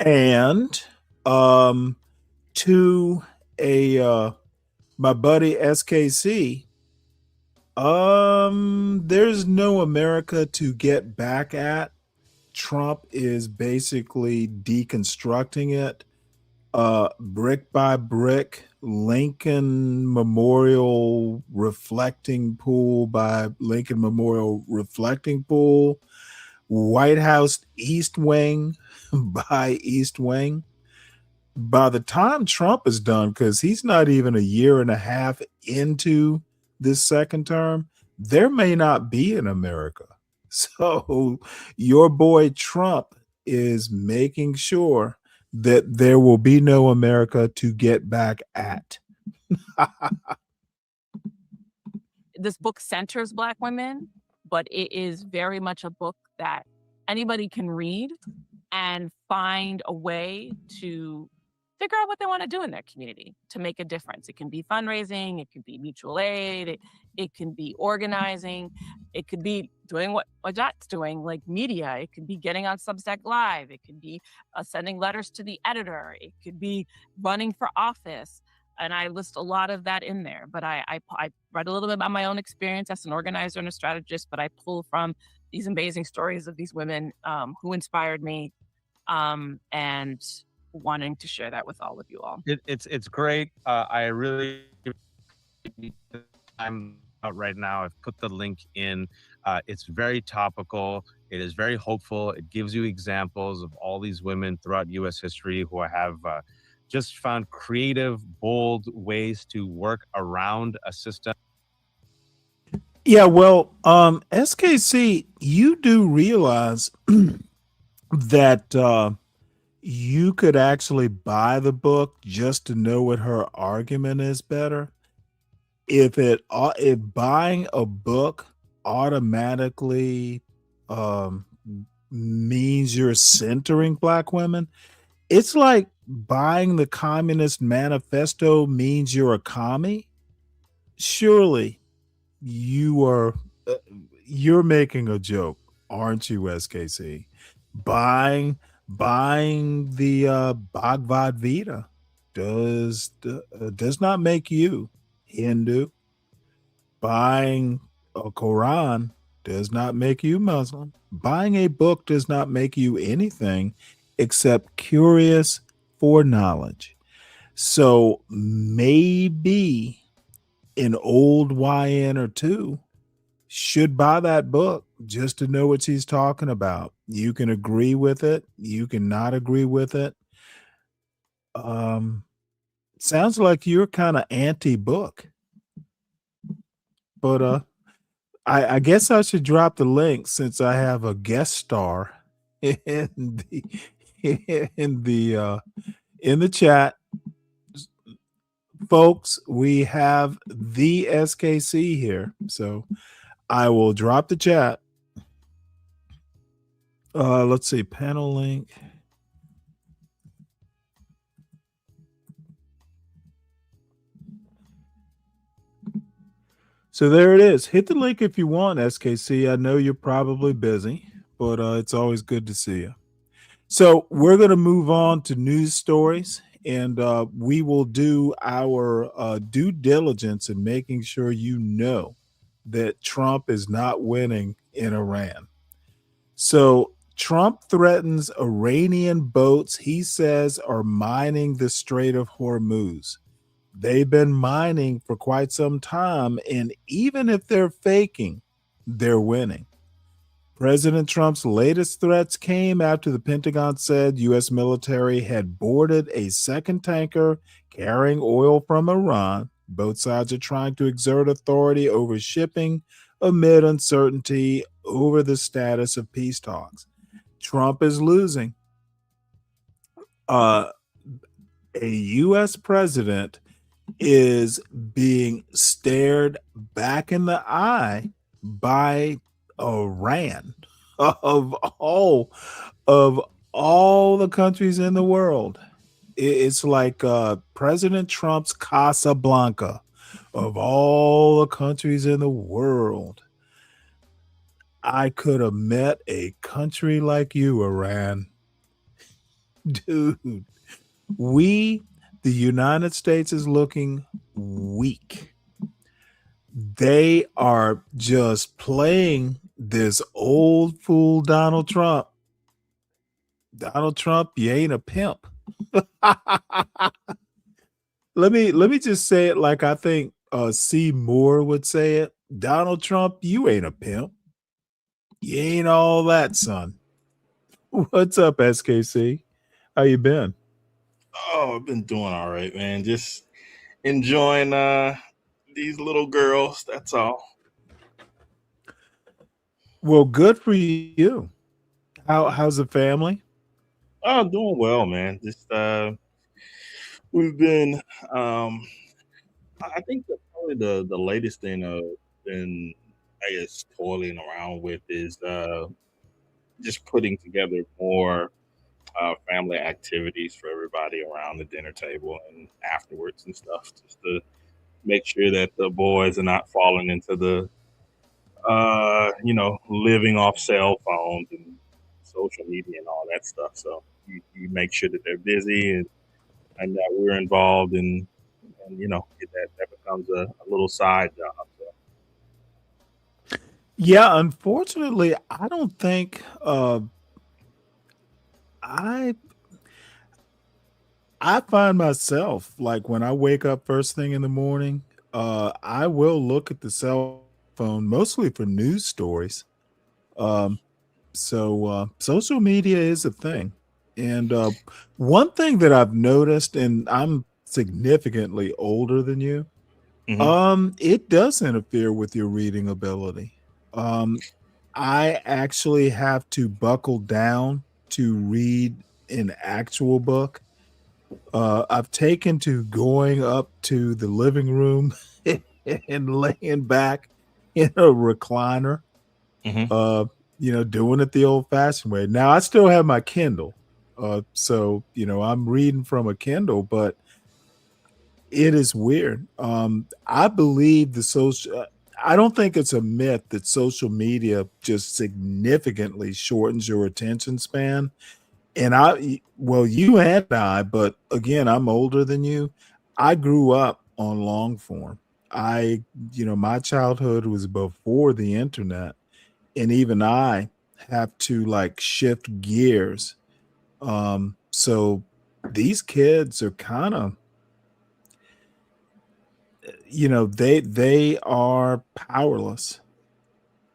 And to a my buddy SKC, there's no America to get back at. Trump is basically deconstructing it, brick by brick. Lincoln Memorial reflecting pool by Lincoln Memorial reflecting pool, White House East Wing by East Wing. By the time Trump is done, because he's not even a year and a half into this second term, there may not be an America. So your boy Trump is making sure that there will be no America to get back at. This book centers Black women, but it is very much a book that anybody can read and find a way to figure out what they want to do in their community to make a difference. It can be fundraising, it could be mutual aid, it can be organizing, it could be doing what Jot's doing, like media, it could be getting on Substack Live, it could be sending letters to the editor, it could be running for office. And I list a lot of that in there, but I write a little bit about my own experience as an organizer and a strategist, but I pull from these amazing stories of these women who inspired me, and wanting to share that with all of you all. It's great. I really, I'm out right now. I've put the link in. It's very topical. It is very hopeful. It gives you examples of all these women throughout U.S. history who have just found creative, bold ways to work around a system. Yeah, well, SKC, you do realize that you could actually buy the book just to know what her argument is better. If buying a book automatically means you're centering black women, it's like buying the Communist Manifesto means you're a commie. Surely you're making a joke, aren't you, SKC? Buying the Bhagavad Gita does not make you Hindu. Buying a Quran does not make you Muslim. Buying a book does not make you anything except curious for knowledge. So maybe an old YN or two should buy that book just to know what she's talking about. You can agree with it. You can not agree with it. Sounds like you're kind of anti-book. But I guess I should drop the link since I have a guest star in the chat. Folks, we have the SKC here. So I will drop the chat. Let's see, panel link. So there it is. Hit the link if you want, SKC. I know you're probably busy, but it's always good to see you. So we're going to move on to news stories, and we will do our due diligence in making sure you know that Trump is not winning in Iran. So Trump threatens Iranian boats he says are mining the Strait of Hormuz. They've been mining for quite some time, and even if they're faking, they're winning. President Trump's latest threats came after the Pentagon said U.S. military had boarded a second tanker carrying oil from Iran. Both sides are trying to exert authority over shipping amid uncertainty over the status of peace talks. Trump is losing. A U.S. president is being stared back in the eye by Iran of all the countries in the world. It's like President Trump's Casablanca of all the countries in the world. I could have met a country like you, Iran. Dude, the United States is looking weak. They are just playing this old fool Donald Trump. Donald Trump, you ain't a pimp. Let me just say it like I think C. Moore would say it. Donald Trump, you ain't a pimp. You ain't all that, son. What's up, SKC? How you been? Oh, I've been doing all right, man. Just enjoying these little girls. That's all. Well, good for you. How's the family? Oh, doing well, man. Just we've been I think probably the latest thing I've been, I guess, toiling around with is just putting together more family activities for everybody around the dinner table and afterwards and stuff, just to make sure that the boys are not falling into the living off cell phones and social media and all that stuff. So you make sure that they're busy and that we're involved and that becomes a little side job. So. Yeah, unfortunately, I don't think I find myself like when I wake up first thing in the morning, I will look at the cell phone mostly for news stories. So social media is a thing. And one thing that I've noticed, and I'm significantly older than you, it does interfere with your reading ability. I actually have to buckle down to read an actual book. I've taken to going up to the living room and laying back in a recliner, doing it the old fashioned way. Now I still have my Kindle. So I'm reading from a Kindle, but it is weird. I believe I don't think it's a myth that social media just significantly shortens your attention span. And you and I, but again, I'm older than you. I grew up on long form. My childhood was before the internet, and even I have to like shift gears. So these kids are kind of, they are powerless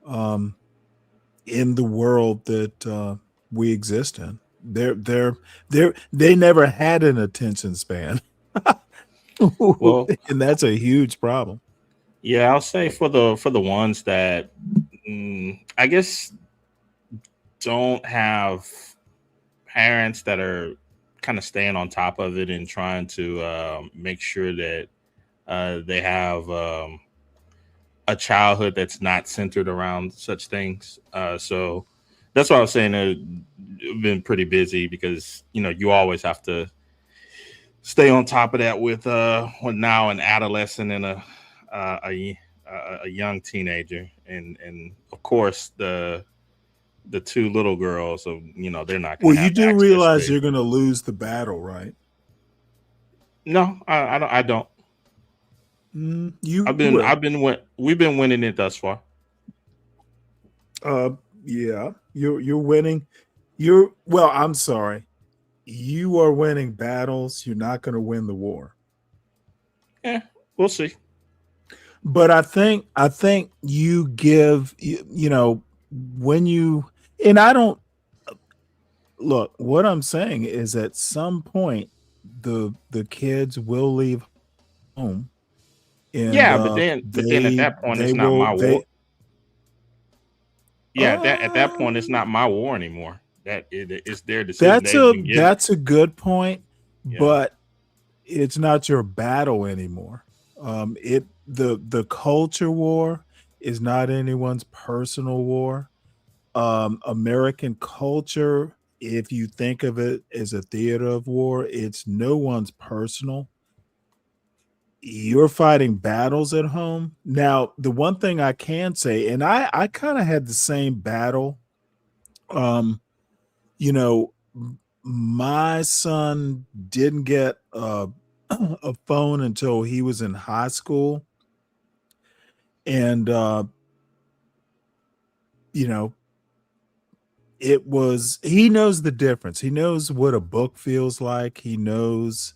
in the world that we exist in. They never had an attention span. Well, and that's a huge problem. yeah, I'll say for the ones that I guess don't have parents that are kind of staying on top of it and trying to make sure that they have a childhood that's not centered around such things. So that's why I was saying I've been pretty busy because you always have to stay on top of that with now an adolescent and a young teenager, and of course the two little girls. So they're not going Well, to you have do access realize to. you're going to lose the battle, right? No, I don't. You will. We've been winning it thus far. Yeah, you're winning. Well, I'm sorry. You are winning battles. You're not going to win the war. Yeah, we'll see. But I think you give when you, and I don't look, what I'm saying is at some point the kids will leave home, and Yeah, but then at that point they it's not will my war. Yeah, at that point it's not my war anymore. It's their decision. They've been given. that's a good point, Yeah. but it's not your battle anymore. The culture war is not anyone's personal war. American culture, if you think of it as a theater of war, it's no one's personal. You're fighting battles at home. Now, the one thing I can say, and I kind of had the same battle. You know, my son didn't get a phone until he was in high school, and you know, he knows the difference. He knows what a book feels like. He knows,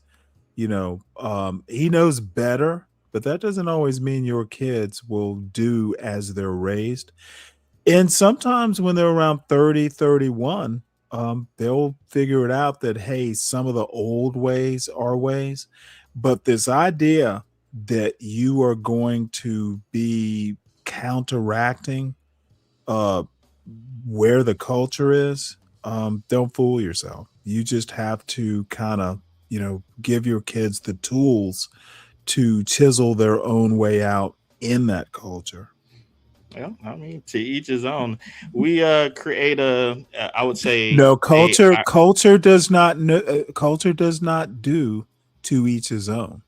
he knows better, but that doesn't always mean your kids will do as they're raised. And sometimes when they're around 30, 31, they'll figure it out that, hey, some of the old ways are ways. But this idea that you are going to be counteracting uh, where the culture is, don't fool yourself. You just have to kind of, give your kids the tools to chisel their own way out in that culture. Well, I mean, to each his own. We create I would say No, culture does not culture does not do to each his own.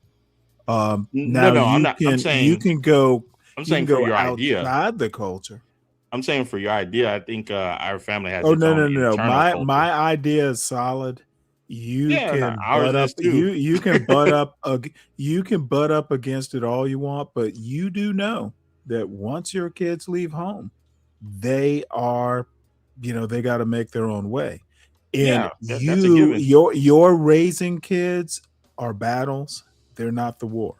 no, Now no. I'm you not. I'm can saying. I'm you can saying for go your idea. outside the culture. I'm saying for your idea. I think our family has Oh, its no, own no, no, no. internal culture. My idea is solid. You Yeah, no, can ours butt is up too. you can butt up against it all you want, but you do know that once your kids leave home, they are, they got to make their own way. And Yeah, that's a given. your raising kids are battles. They're not the war.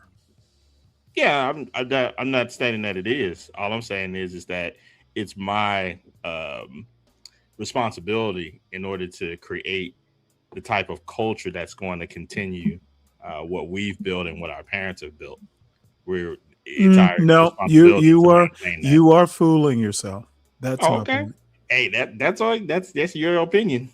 Yeah, I'm not stating that it is. All I'm saying is that it's my responsibility in order to create the type of culture that's going to continue what we've built and what our parents have built. It's our No, responsibility to maintain that. you are fooling yourself. That's Oh, okay. nothing. Hey, that's all. That's your opinion.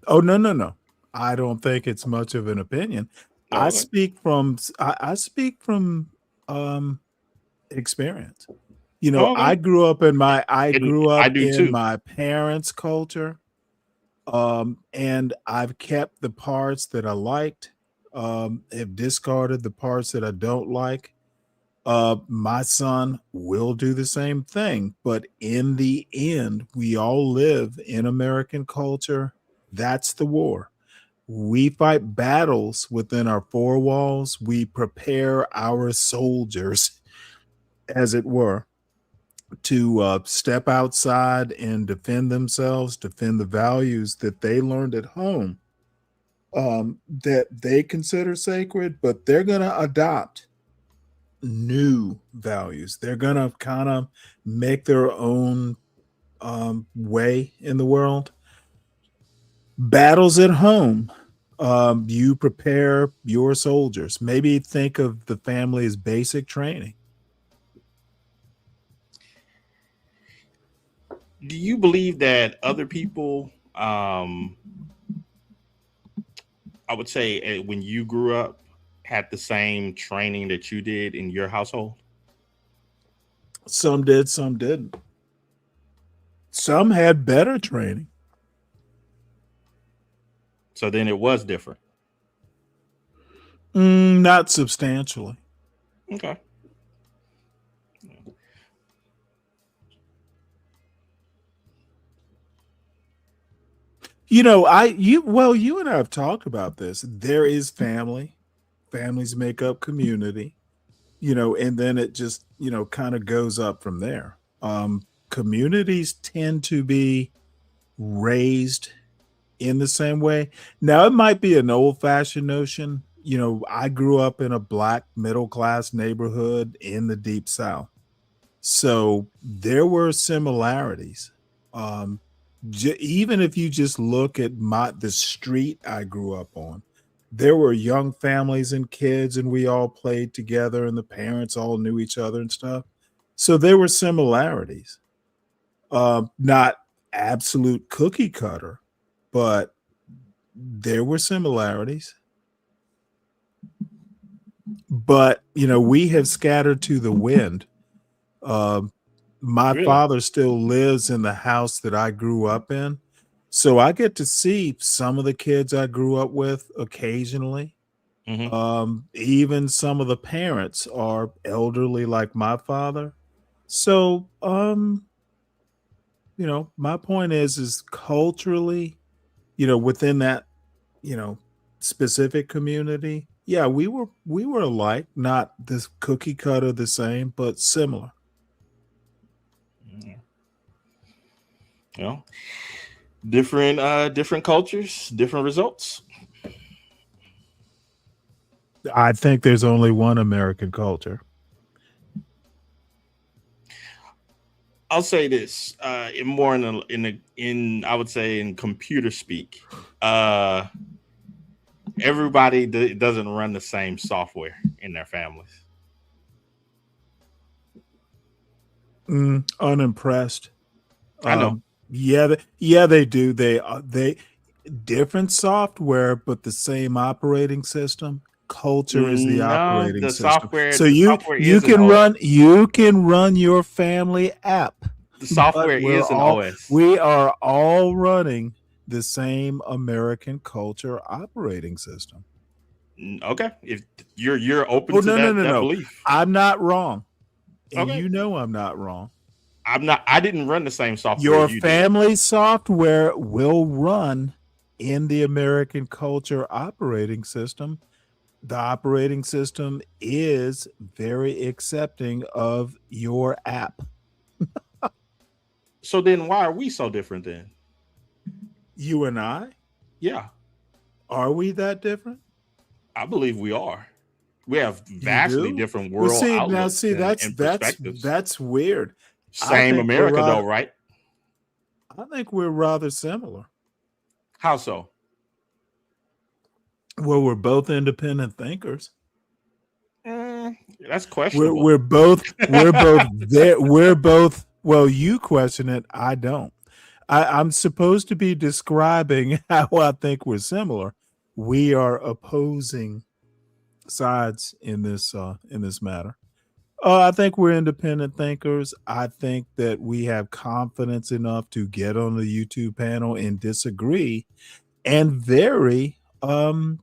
Oh, no, no, no. I don't think it's much of an opinion. I Oh, okay. speak from I speak from um experience. Oh, okay. I And grew I up do in too. my parents' culture. And I've kept the parts that I liked, have discarded the parts that I don't like. My son will do the same thing, but in the end, we all live in American culture. That's the war. We fight battles within our four walls. We prepare our soldiers, as it were, to step outside and defend themselves, defend the values that they learned at home, that they consider sacred, but they're going to adopt new values. They're going to kind of make their own way in the world. Battles at home. You prepare your soldiers. Maybe think of the family as basic training. Do you believe that other people, I would say, when you grew up, had the same training that you did in your household? Some did, some didn't. Some had better training. So then it was different. Not substantially. Okay. You and I have talked about this. There is family. Families make up community, and then it just, kind of goes up from there. Communities tend to be raised in the same way. Now, it might be an old-fashioned notion. I grew up in a black middle-class neighborhood in the Deep South. So there were similarities. Um, Even if you just look at the street I grew up on, there were young families and kids, and we all played together, and the parents all knew each other and stuff. So there were similarities. Not absolute cookie cutter, but there were similarities. But we have scattered to the wind. My Really? father still lives in the house that I grew up in. So I get to see some of the kids I grew up with occasionally. Even some of the parents are elderly like my father. So, my point is culturally, within that, specific community, yeah, we were alike, not this cookie cutter the same, but similar. Different cultures, different results. I think there's only one American culture. I'll say this, in more in I would say in computer speak, everybody doesn't run the same software in their families. Unimpressed. I know. Yeah, they do. They different software, but the same operating system. Culture is the No, operating the system. software. So The you software you is an can OS. run your family app, The software but is an OS. we are all running the same American culture operating system. Okay, if you're open Oh, to no, no, no, that no. belief. I'm not wrong. And Okay, I'm not wrong. I'm not. I didn't run the same software Your you did. family software will run in the American culture operating system. The operating system is very accepting of your app. So then, why are we so different then? You and I, Yeah, are we that different? I believe we are. We have You vastly do? different Well, world see, outlooks that's and perspectives. that's weird. I Same think we're America, though, rather right? I think we're rather similar. How so? Well, we're both independent thinkers. That's We're questionable. we're both we're both there. We're both. Well, you question it. I don't. I'm supposed to be describing how I think we're similar. We are opposing sides in this matter. I think we're independent thinkers. I think that we have confidence enough to get on the YouTube panel and disagree, and very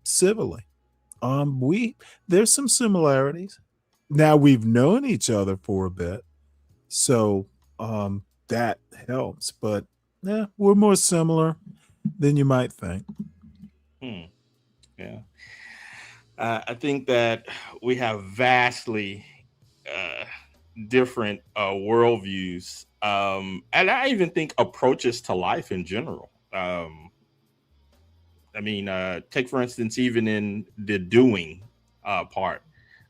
civilly. We There's some similarities. Now we've known each other for a bit, so that helps. But yeah, we're more similar than you might think. Hmm. Yeah. I think that we have vastly uh, different worldviews, and I even think approaches to life in general. I mean, take for instance, even in the doing part.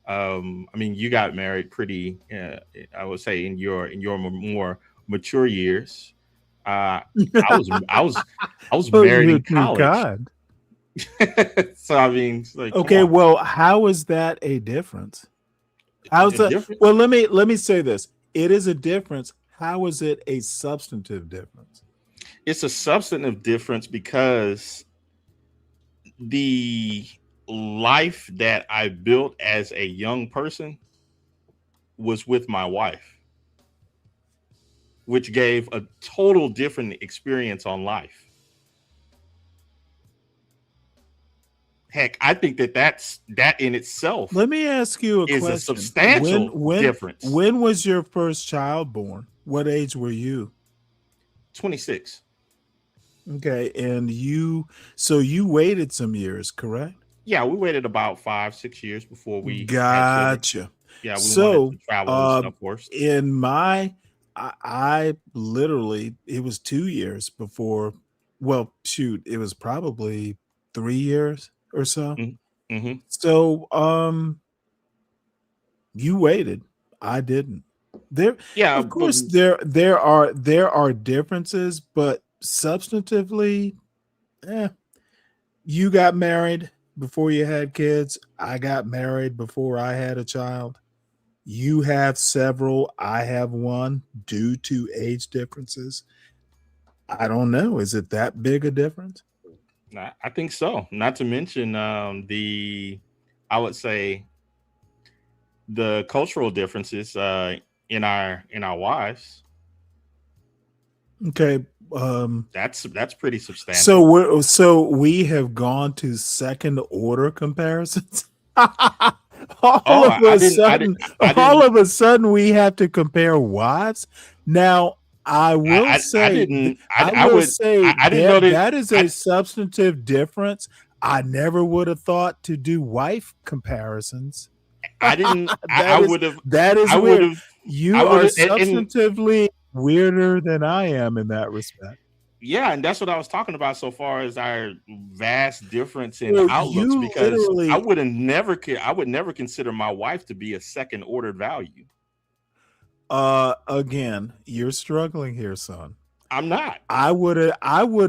I mean, you got married pretty, I would say, in your more mature years. I was Oh, married you're in too college, kind. so I mean, it's like, come Okay, on, well, how is that a difference? How's a that? different. Well, let me say this. It is a difference. How is it a substantive difference? It's a substantive difference because the life that I built as a young person was with my wife. which gave a total different experience on life. Heck, I think that in itself Let me ask you a is question. a substantial difference. When was your first child born? What age were you? 26. Okay, and you waited some years, correct? Yeah, we waited about 5-6 years before we had children. Gotcha. Yeah, we So, wanted to travel and stuff first. in my, I literally, it was 2 years before. Well, shoot, it was probably 3 years or so. Mm-hmm. So, you waited. I didn't. Yeah, Of course, there are differences, but substantively, you got married before you had kids. I got married before I had a child. You have several. I have one due to age differences. I don't know. Is it that big a difference? I think so. Not to mention I would say the cultural differences in our wives. Okay. That's pretty substantial. So we have gone to second order comparisons. all of a sudden we have to compare wives. Now I will say that is a substantive difference. I never would have thought to do wife comparisons. I didn't. That is weird. You are substantively weirder than I am in that respect. Yeah, and that's what I was talking about so far as our vast difference in outlooks, because I would never consider my wife to be a second ordered value. Again, you're struggling here, son. I'm not. I would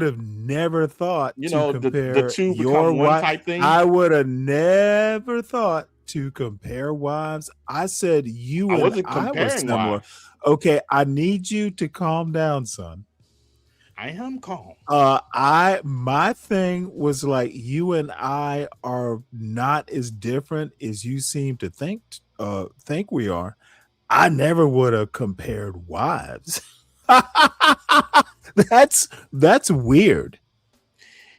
have never thought to compare the two become one type thing. I would have never thought to compare wives. I said you I and wasn't I were comparing similar. wives. Okay, I need you to calm down, son. I am calm. My thing was like you and I are not as different as you seem to think we are. I never would have compared wives. That's weird.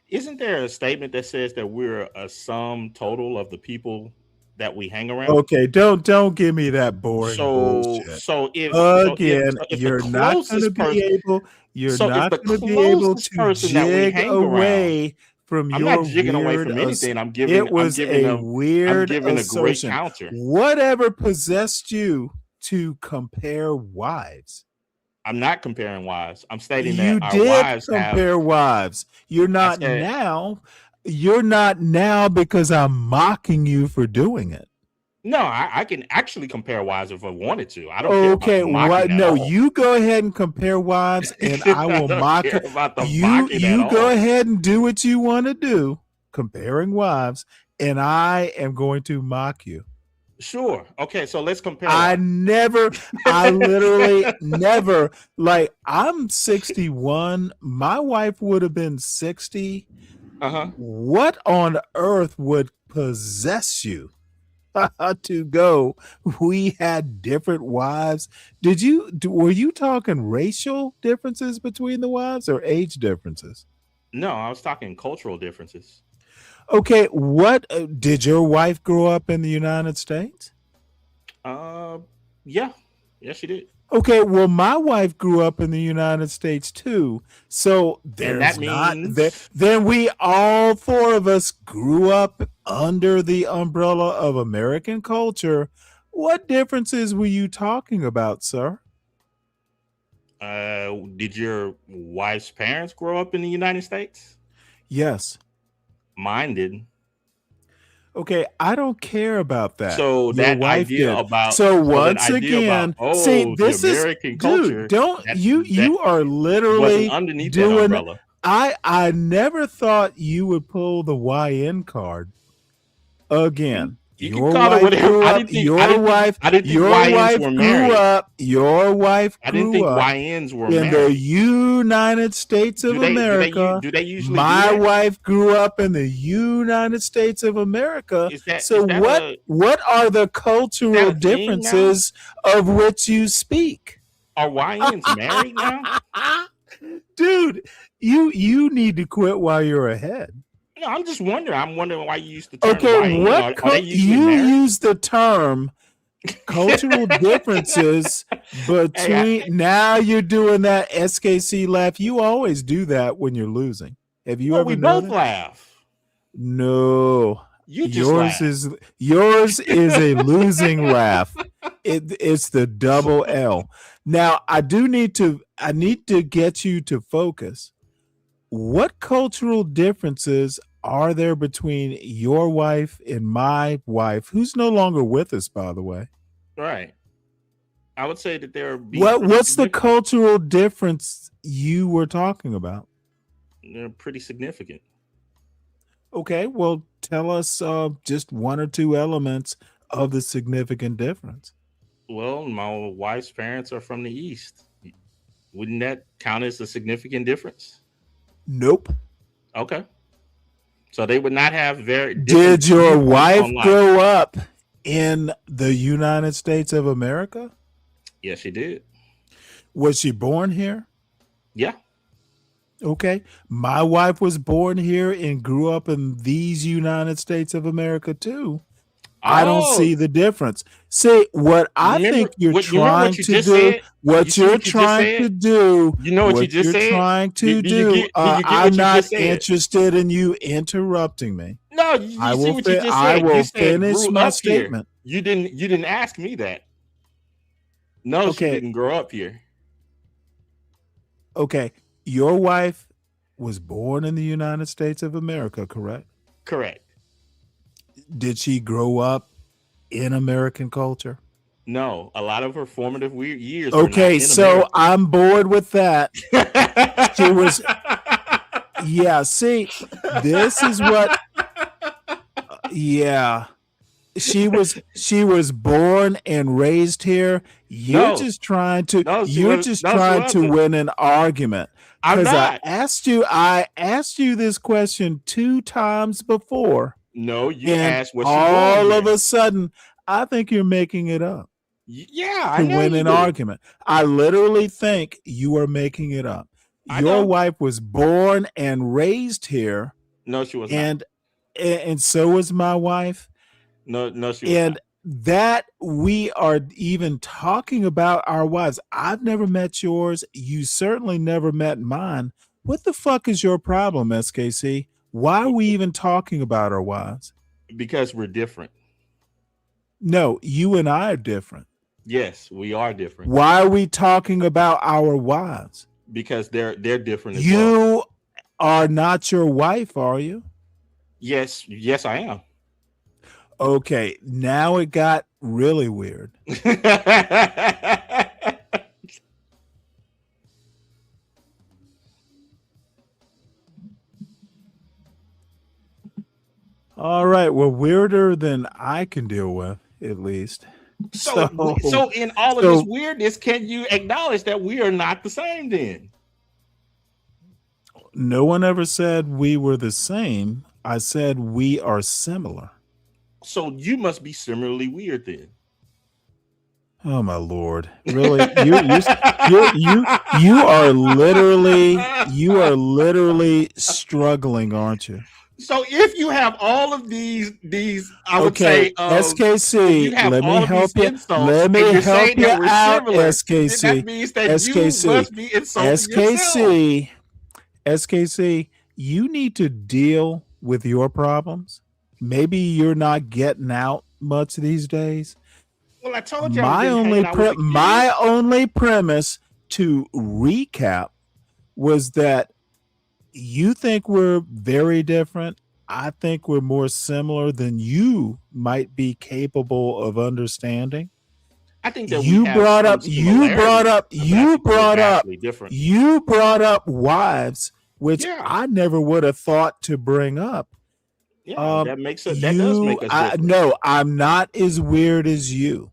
Isn't there a statement that says that we're a sum total of the people that we hang around? Okay, don't give me that boring bullshit. You're not going to be able to jig away from your I'm not jigging away weird from anything. I'm giving it was I'm giving a weird I'm giving a great assertion. counter. Whatever possessed you to compare wives? I'm not comparing wives. I'm stating You that our did wives compare wives. You're not now. You're not now because I'm mocking you for doing it. No, I can actually compare wives if I wanted to. I don't care about what? mocking at No, all. you go ahead and compare wives, and I will mock care it. about the You mocking at go all. ahead and do what you want to do, comparing wives, and I am going to mock you. Sure. Okay, so let's compare. I literally never. Like, I'm 61. My wife would have been 60. What on earth would possess you to go? We had different wives. Were you talking racial differences between the wives or age differences? No, I was talking cultural differences. Okay, what did your wife grow up in the United States? Yeah, she did. Okay, well, my wife grew up in the United States too. So then we all four of us grew up under the umbrella of American culture. What differences were you talking about, sir? Did your wife's parents grow up in the United States? Yes. Mine didn't. Okay, I don't care about that. So Your that wife idea did. about So that once idea again, about, see, this the is American culture. dude. You are wasn't literally underneath that doing. umbrella. I never thought you would pull the YN card again. You can call it whatever. I didn't think YNs were married. Your wife I didn't grew think up YNs were in the married. United States of America. Do they usually My do that? wife grew up in the United States of America. Is that what are the cultural differences of which you speak? Are YNs married now? Dude, you need to quit while you're ahead. No, I'm just wondering. I'm wondering why you used the term Okay, YN. what Are they usually you married? use the term cultural differences between now you're doing that SKC laugh. You always do that when you're losing. Have you Well, ever we both noticed? laugh. No. You just yours laugh. yours is a losing laugh. It's the double L. Now I need to get you to focus. What cultural differences are there between your wife and my wife, who's no longer with us, by the way? Right. I would say that there are. What's the cultural difference you were talking about? They're pretty significant. Okay, well, tell us just one or two elements of the significant difference. Well, my wife's parents are from the East. Wouldn't that count as a significant difference? Nope. Okay. So they would not have very. Did your wife grow up in the United States of America? Yes, she did. Was she born here? Yeah. Okay. My wife was born here and grew up in these United States of America too. I don't see the difference. See, what I think you're trying to do, what you're trying to do, you know what you just said? trying to do, I'm not interested in you interrupting me. No, I will finish my statement. You didn't ask me that. No, okay. She didn't grow up here. Okay. Your wife was born in the United States of America, correct? Correct. Did she grow up in American culture? No, a lot of her formative years. Okay, so I'm bored with that. She was. Yeah, see, this is what. Yeah, she was born and raised here. You're just trying to win an argument. I'm not. I asked you this question 2 times before. No, you asked what she all of a sudden, I think you're making it up. Yeah, to win an argument. I literally think you are making it up. Your wife was born and raised here. No, she was not. And so was my wife. No, she was not. That we are even talking about our wives. I've never met yours. You certainly never met mine. What the fuck is your problem, SKC? Why are we even talking about our wives? Because we're different. No, you and I are different. Yes, we are different. Why are we talking about our wives? Because they're different as you well. Are not your wife, are you? Yes, I am. Okay, now it got really weird. All right, well, weirder than I can deal with, at least. So in all of this weirdness, can you acknowledge that we are not the same then? No one ever said we were the same. I said we are similar. So you must be similarly weird then. Oh my Lord! Really? You are literally struggling, aren't you? So if you have all of these, I would say, SKC, let me help you. Let me help you out, SKC. That means that you must be insulting yourself. SKC, you need to deal with your problems. Maybe you're not getting out much these days. Well, I told you. My only premise to recap was that you think we're very different. I think we're more similar than you might be capable of understanding. I think that you brought up wives, which I never would have thought to bring up. Yeah, that does make us different. No, I'm not as weird as you.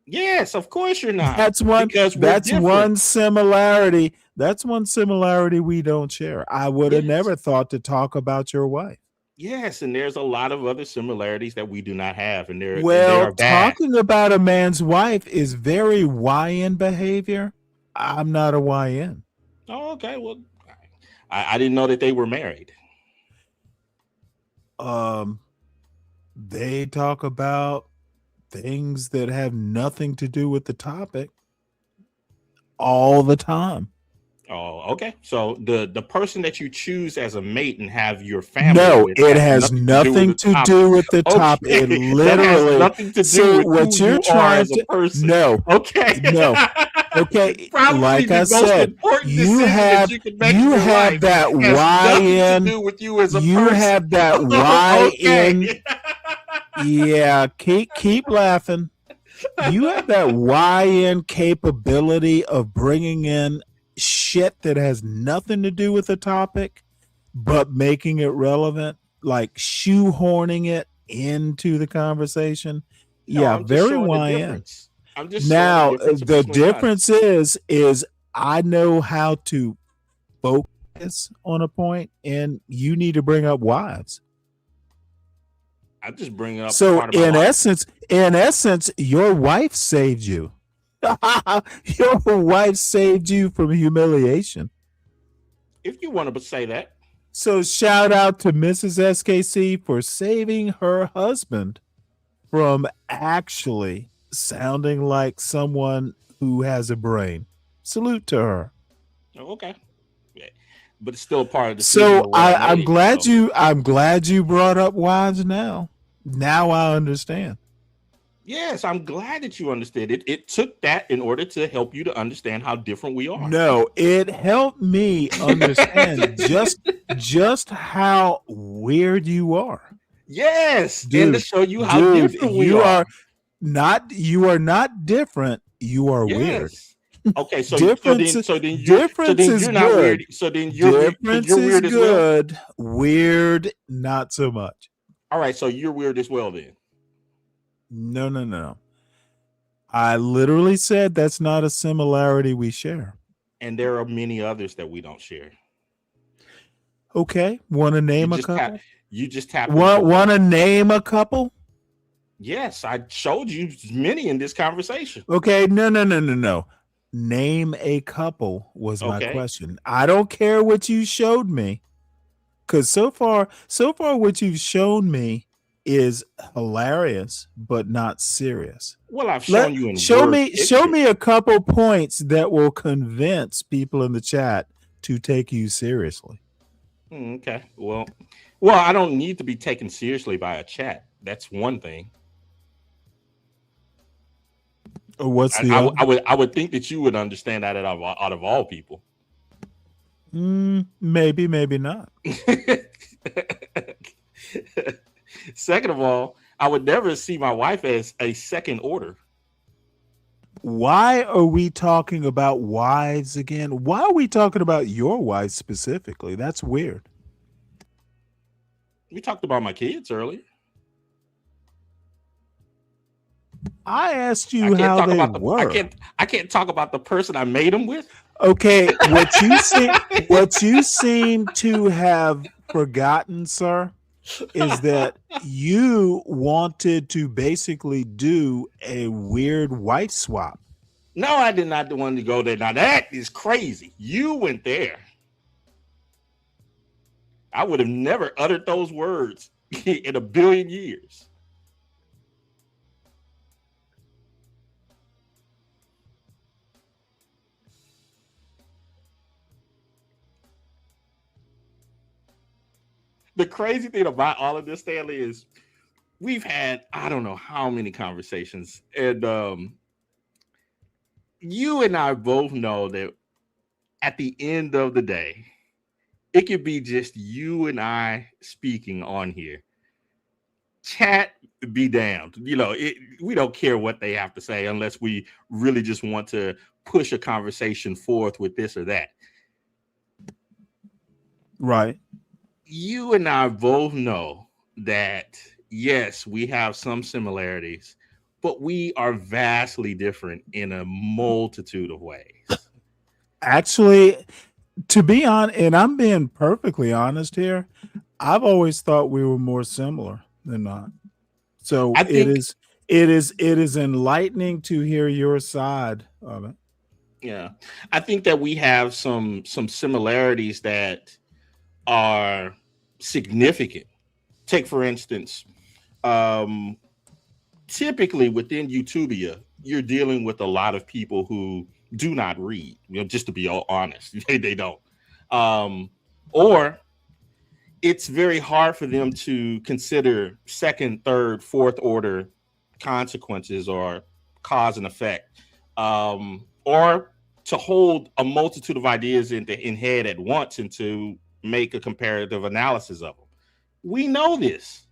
Yes, of course you're not. That's one similarity. That's one similarity we don't share. I would have never thought to talk about your wife. Yes, and there's a lot of other similarities that we do not have, and talking about a man's wife is very YN behavior. I'm not a YN. Oh, okay. Well, I didn't know that they were married. They talk about things that have nothing to do with the topic all the time. Oh, okay. So the person that you choose as a mate and have your family No, with it has nothing to do with the topic. It Okay. That has literally. nothing to do So with what who you're you are trying as a to person. no, Okay. no. Okay, Probably like the I most said, important you decision have that you can make in your life that has nothing to YN. do with you as a You person. have that YN. Okay. Yeah, keep laughing. You have that YN capability of bringing in shit that has nothing to do with the topic, but making it relevant, like shoehorning it into the conversation. No, Yeah, I'm just very showing the YN. difference. I'm just showing Now, the difference the between us. difference is I know how to focus on a point, and you need to bring up wives. I just bring up So part of my life. in essence, your wife saved you. Your wife saved you from humiliation. If you want to say that. So shout out to Mrs. SKC for saving her husband from actually sounding like someone who has a brain. Salute to her. Oh, okay. Yeah. But it's still part of the So I'm glad you brought up wives now. Now I understand. Yes, I'm glad that you understood it. It took that in order to help you to understand how different we are. No, it helped me understand just how weird you are. Yes, Dude, and to show you how different we are. You are not different. You are weird. Okay, so difference you're is not good. weird. So then you're difference you're weird is as well. good. Weird, not so much. All right, so you're weird as well then. No. I literally said that's not a similarity we share. And there are many others that we don't share. Okay, want to name a couple? You just tapped. Want to name a couple? Yes, I showed you many in this conversation. Okay, no. Name a couple was my question. I don't care what you showed me, because so far what you've shown me is hilarious but not serious. Well, I've shown you in show me a couple points that will convince people in the chat to take you seriously. Okay. Well, I don't need to be taken seriously by a chat. That's one thing. What's the I would think that you would understand that out of all people. Maybe not. Second of all, I would never see my wife as a second order. Why are we talking about wives again? Why are we talking about your wife specifically? That's weird. We talked about my kids earlier. I asked you how they were. I can't talk about the person I made them with. Okay, what you seem to have forgotten, sir, is that you wanted to basically do a weird wife swap. No, I did not want to go there. Now that is crazy. You went there. I would have never uttered those words in a billion years. The crazy thing about all of this, Stanley, is we've had I don't know how many conversations, and you and I both know that at the end of the day, it could be just you and I speaking on here. Chat be damned. We don't care what they have to say unless we really just want to push a conversation forth with this or that. Right. You and I both know that, yes, we have some similarities, but we are vastly different in a multitude of ways. Actually, to be honest, and I'm being perfectly honest here, I've always thought we were more similar than not. So it is enlightening to hear your side of it. Yeah, I think that we have some similarities that are significant. Take for instance, um, typically within Utubia, you're dealing with a lot of people who do not read. Just to be all honest, they don't. Um, or it's very hard for them to consider second, third, fourth order consequences or cause and effect, or to hold a multitude of ideas in head at once and to make a comparative analysis of them. We know this.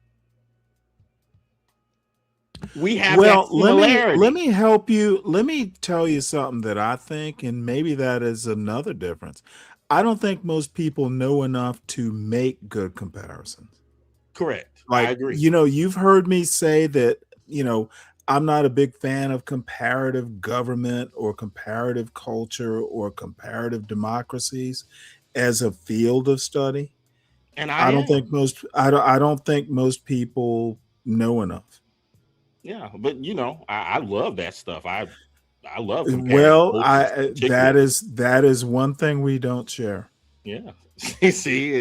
We have that Well, similarity. let me help you. Let me tell you something that I think, and maybe that is another difference. I don't think most people know enough to make good comparisons. Correct. I Like, agree. you've heard me say that, I'm not a big fan of comparative government or comparative culture or comparative democracies as a field of study. And I am. I don't think most people know enough. Yeah, but I love that stuff. I love comparing Well, cultures, particularly. that is one thing we don't share. Yeah. See,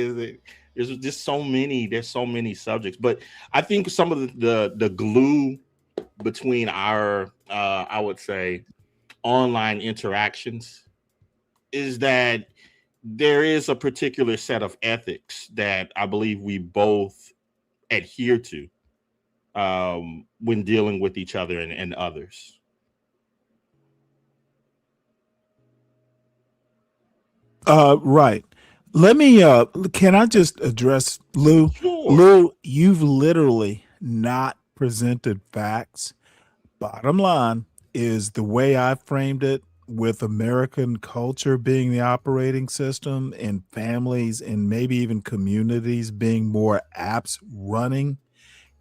there's just so many. There's so many subjects, but I think some of the glue between our I would say online interactions is that there is a particular set of ethics that I believe we both adhere to when dealing with each other and others. Right. Let me can I just address Lou? Sure. Lou, you've literally not presented facts. Bottom line is the way I framed it, with American culture being the operating system and families and maybe even communities being more apps running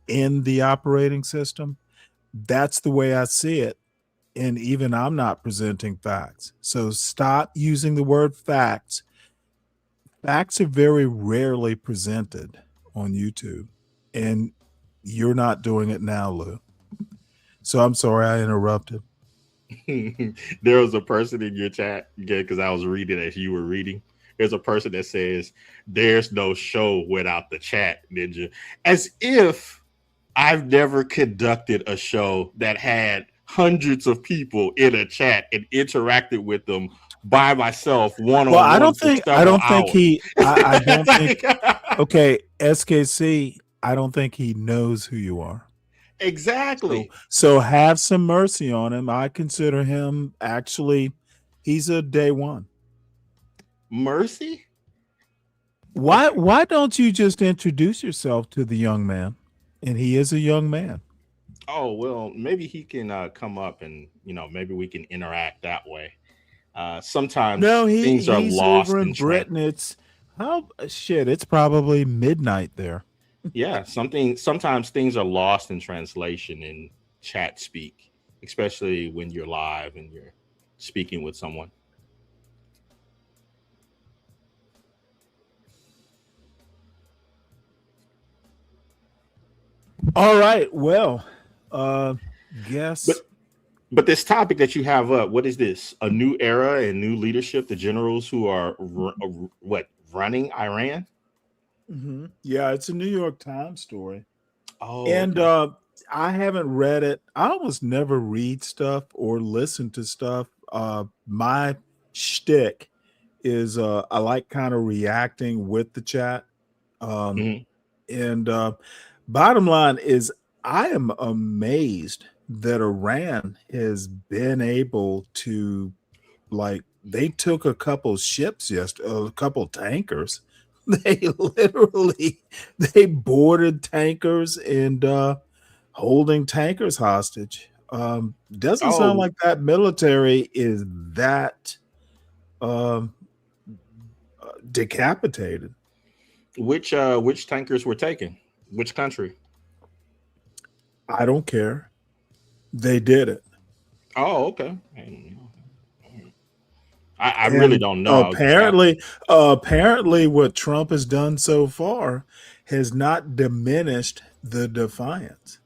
in the operating system. That's the way I see it. And even I'm not presenting facts. So stop using the word facts. Facts are very rarely presented on YouTube. And you're not doing it now, Lou. So I'm sorry I interrupted. There was a person in your chat, again, because I was reading as you were reading. There's a person that says, "There's no show without the chat, Ninja." As if I've never conducted a show that had hundreds of people in a chat and interacted with them by myself one Well, on one for I several don't think hours. I don't think, Like, okay, SKC, I don't think he knows who you are. exactly. So have some mercy on him. I consider him actually, he's a day one. Mercy? Why don't you just introduce yourself to the young man? And he is a young man. Oh, well, maybe he can come up and, maybe we can interact that way. No, Sometimes things are he's over lost in in trend. Britain. It's how shit, it's probably midnight there. Yeah, sometimes things are lost in translation in chat speak, especially when you're live and you're speaking with someone. All right. Well, uh guess But this topic that you have up, what is this? A new era and new leadership? The generals who are running Iran? yeah, it's a New York Times story. Oh, And okay. I haven't read it. I almost never read stuff or listen to stuff. My shtick is I like kind of reacting with the chat. Um, Mhm. and bottom line is, I am amazed that Iran has been able to, like, they took a couple ships a couple tankers. They literally they boarded tankers and holding tankers hostage. Doesn't sound Oh, like that military is that um, decapitated. which tankers were taken? Which country? I don't care. They did it. Oh, okay. I really And don't know. I was just asking. apparently what Trump has done so far has not diminished the defiance.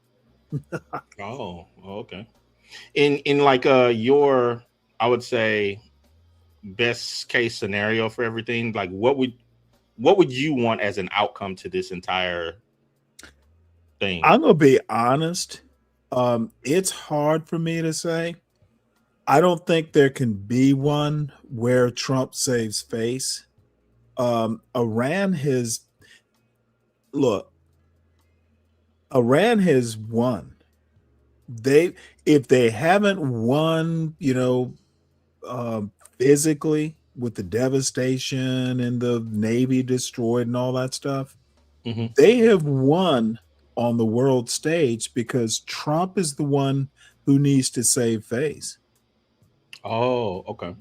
Oh, okay. In like your, I would say, best case scenario for everything, like what would you want as an outcome to this entire thing? I'm gonna be honest. It's hard for me to say. I don't think there can be one where Trump saves face. Iran has won. If they haven't won, physically with the devastation and the Navy destroyed and all that stuff, they have won on the world stage because Trump is the one who needs to save face. Oh, okay.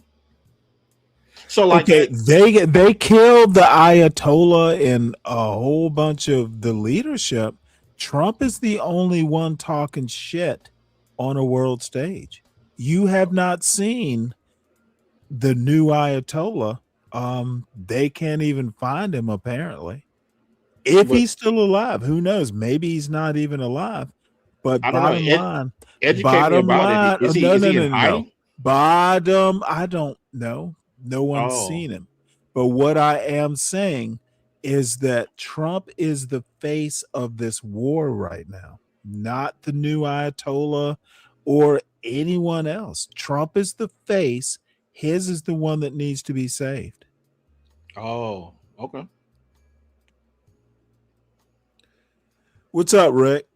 So like they killed the Ayatollah and a whole bunch of the leadership. Trump is the only one talking shit on a world stage. You have not seen the new Ayatollah. They can't even find him apparently. If he's still alive, who knows? Maybe he's not even alive. But bottom line, educate me about it. Is he in hiding? Bottom, I don't know. No one's seen him. But what I am saying is that Trump is the face of this war right now, not the new Ayatollah or anyone else. Trump is the face. His is the one that needs to be saved. Oh, okay. What's up, Rick?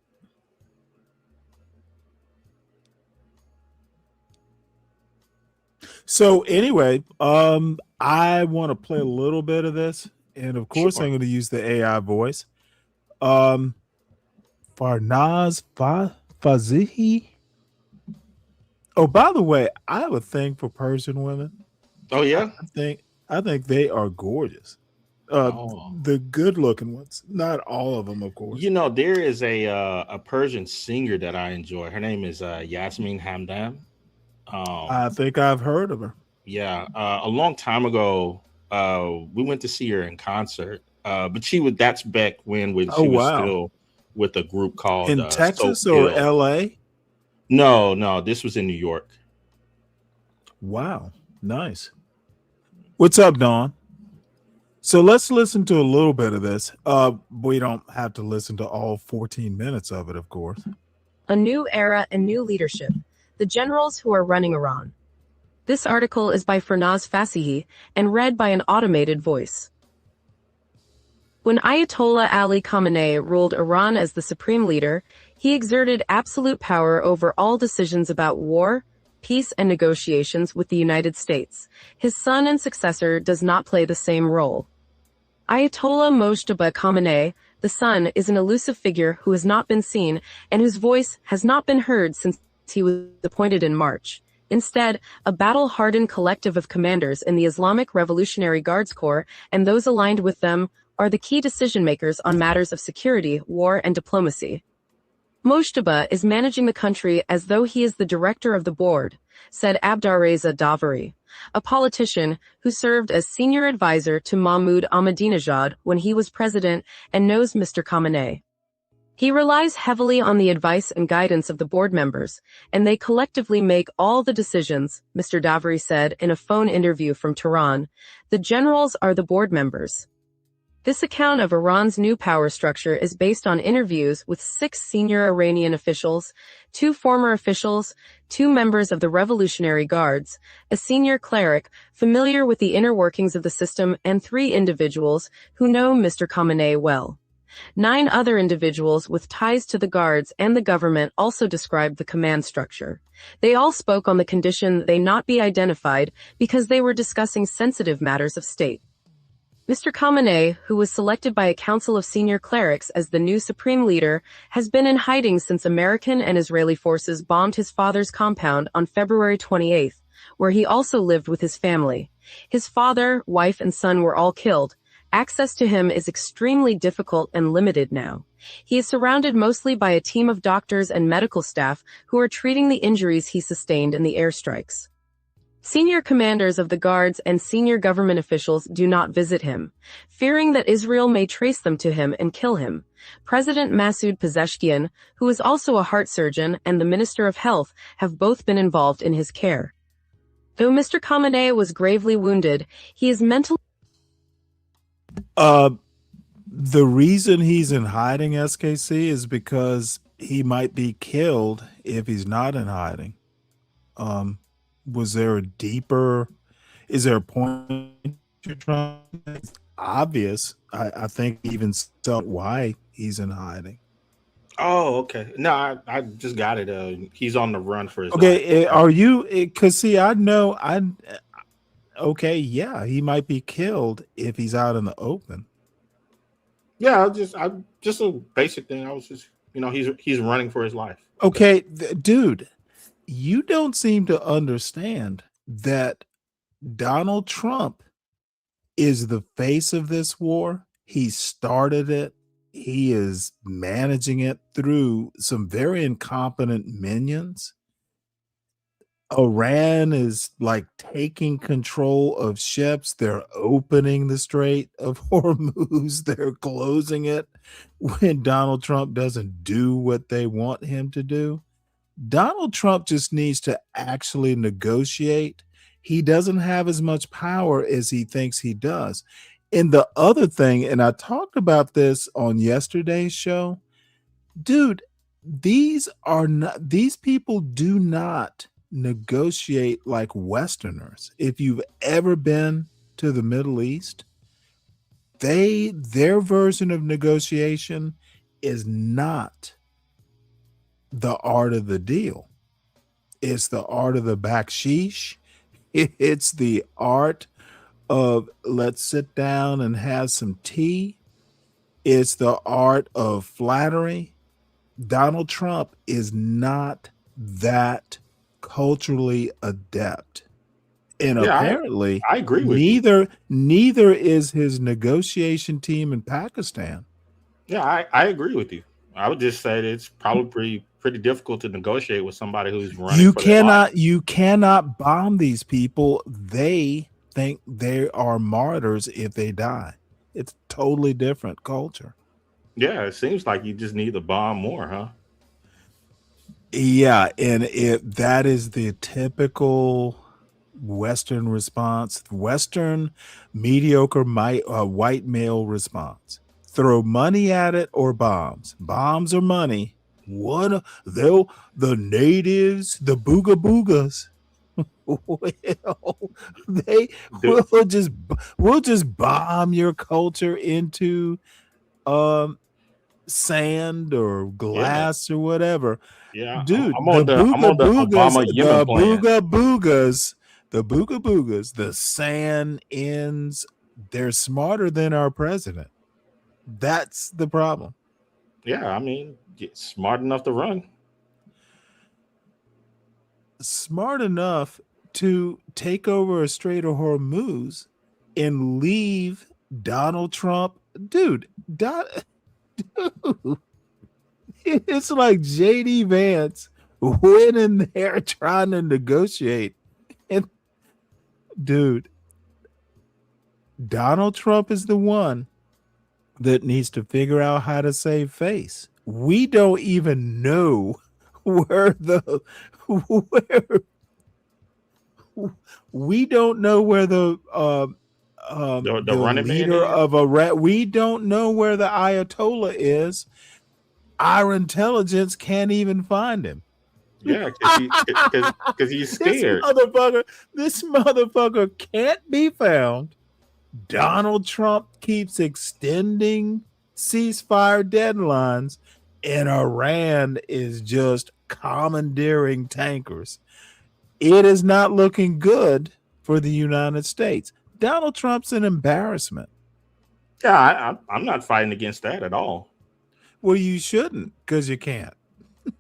So anyway, I want to play a little bit of this, and of course I'm going to use the AI voice. Farnaz Fazihi. Oh, by the way, I have a thing for Persian women. Oh yeah, I think they are gorgeous. The good-looking ones, not all of them, of course. There is a Persian singer that I enjoy. Her name is Yasmin Hamdan. I think I've heard of her. Yeah, a long time ago, we went to see her in concert. But that's back when she was still with a group called in Texas or LA. No, this was in New York. Wow, nice. What's up, Dawn? So let's listen to a little bit of this. We don't have to listen to all 14 minutes of it, of course. A new era and new leadership. The generals who are running Iran. This article is by Farnaz Fazihi and read by an automated voice. When Ayatollah Ali Khamenei ruled Iran as the supreme leader, he exerted absolute power over all decisions about war, peace, and negotiations with the United States. His son and successor does not play the same role. Ayatollah Mojtaba Khamenei, the son, is an elusive figure who has not been seen and whose voice has not been heard since he was appointed in March. Instead, a battle-hardened collective of commanders in the Islamic Revolutionary Guards Corps and those aligned with them are the key decision-makers on matters of security, war, and diplomacy. Mojtaba is managing the country as though he is the director of the board, said Abdarreza Davari, a politician who served as senior advisor to Mahmoud Ahmadinejad when he was president and knows Mr. Khamenei. He relies heavily on the advice and guidance of the board members, and they collectively make all the decisions, Mr. Davari said in a phone interview from Tehran. The generals are the board members. This account of Iran's new power structure is based on interviews with 6 senior Iranian officials, 2 former officials, 2 members of the Revolutionary Guards, a senior cleric familiar with the inner workings of the system, and 3 individuals who know Mr. Khamenei well. 9 other individuals with ties to the guards and the government also described the command structure. They all spoke on the condition they not be identified because they were discussing sensitive matters of state. Mr. Khamenei, who was selected by a council of senior clerics as the new supreme leader, has been in hiding since American and Israeli forces bombed his father's compound on February 28th, where he also lived with his family. His father, wife, and son were all killed. Access to him is extremely difficult and limited now. He is surrounded mostly by a team of doctors and medical staff who are treating the injuries he sustained in the airstrikes. Senior commanders of the guards and senior government officials do not visit him, fearing that Israel may trace them to him and kill him. President Masoud Pezeshkian, who is also a heart surgeon, and the Minister of Health have both been involved in his care. Though Mr. Khamenei was gravely wounded, he is mentally. The reason he's in hiding, SKC, is because he might be killed if he's not in hiding. Was there a deeper? Is there a point you're trying? It's obvious. I think even so why he's in hiding. Oh, okay. No, I just got it. He's on the run for his life. Okay, are you? Because see, I know I. Okay, yeah, he might be killed if he's out in the open. Yeah, I just a basic thing. I was just, he's running for his life. Okay, dude, you don't seem to understand that Donald Trump is the face of this war. He started it. He is managing it through some very incompetent minions. Iran is like taking control of ships. They're opening the Strait of Hormuz. They're closing it when Donald Trump doesn't do what they want him to do. Donald Trump just needs to actually negotiate. He doesn't have as much power as he thinks he does. And the other thing, and I talked about this on yesterday's show, dude, these people do not negotiate like Westerners. If you've ever been to the Middle East, their version of negotiation is not the art of the deal. It's the art of the baksheesh. It's the art of let's sit down and have some tea. It's the art of flattery. Donald Trump is not that culturally adept. And apparently I agree with neither is his negotiation team in Pakistan. Yeah, I agree with you. I would just say that it's probably pretty difficult to negotiate with somebody who's running. You cannot bomb these people. They think they are martyrs if they die. It's totally different culture. Yeah, it seems like you just need to bomb more, huh? Yeah, and that is the typical Western response, Western mediocre white male response. Throw money at it or bombs. Bombs or money. The natives, the booga boogas. We'll just bomb your culture into sand or glass or whatever. Yeah, dude, I'm on the Obama Yemen plan. The booga boogas, the sand ends, they're smarter than our president. That's the problem. Yeah, I mean, smart enough to run. Smart enough to take over a Strait of Hormuz and leave Donald Trump. Dude, it's like JD Vance went in there trying to negotiate. And dude, Donald Trump is the one that needs to figure out how to save face. We don't even know where the running leader of Iran. We don't know where the Ayatollah is. Our intelligence can't even find him. Yeah, because he's scared. This motherfucker can't be found. Donald Trump keeps extending ceasefire deadlines, and Iran is just commandeering tankers. It is not looking good for the United States. Donald Trump's an embarrassment. Yeah, I'm not fighting against that at all. Well, you shouldn't, because you can't.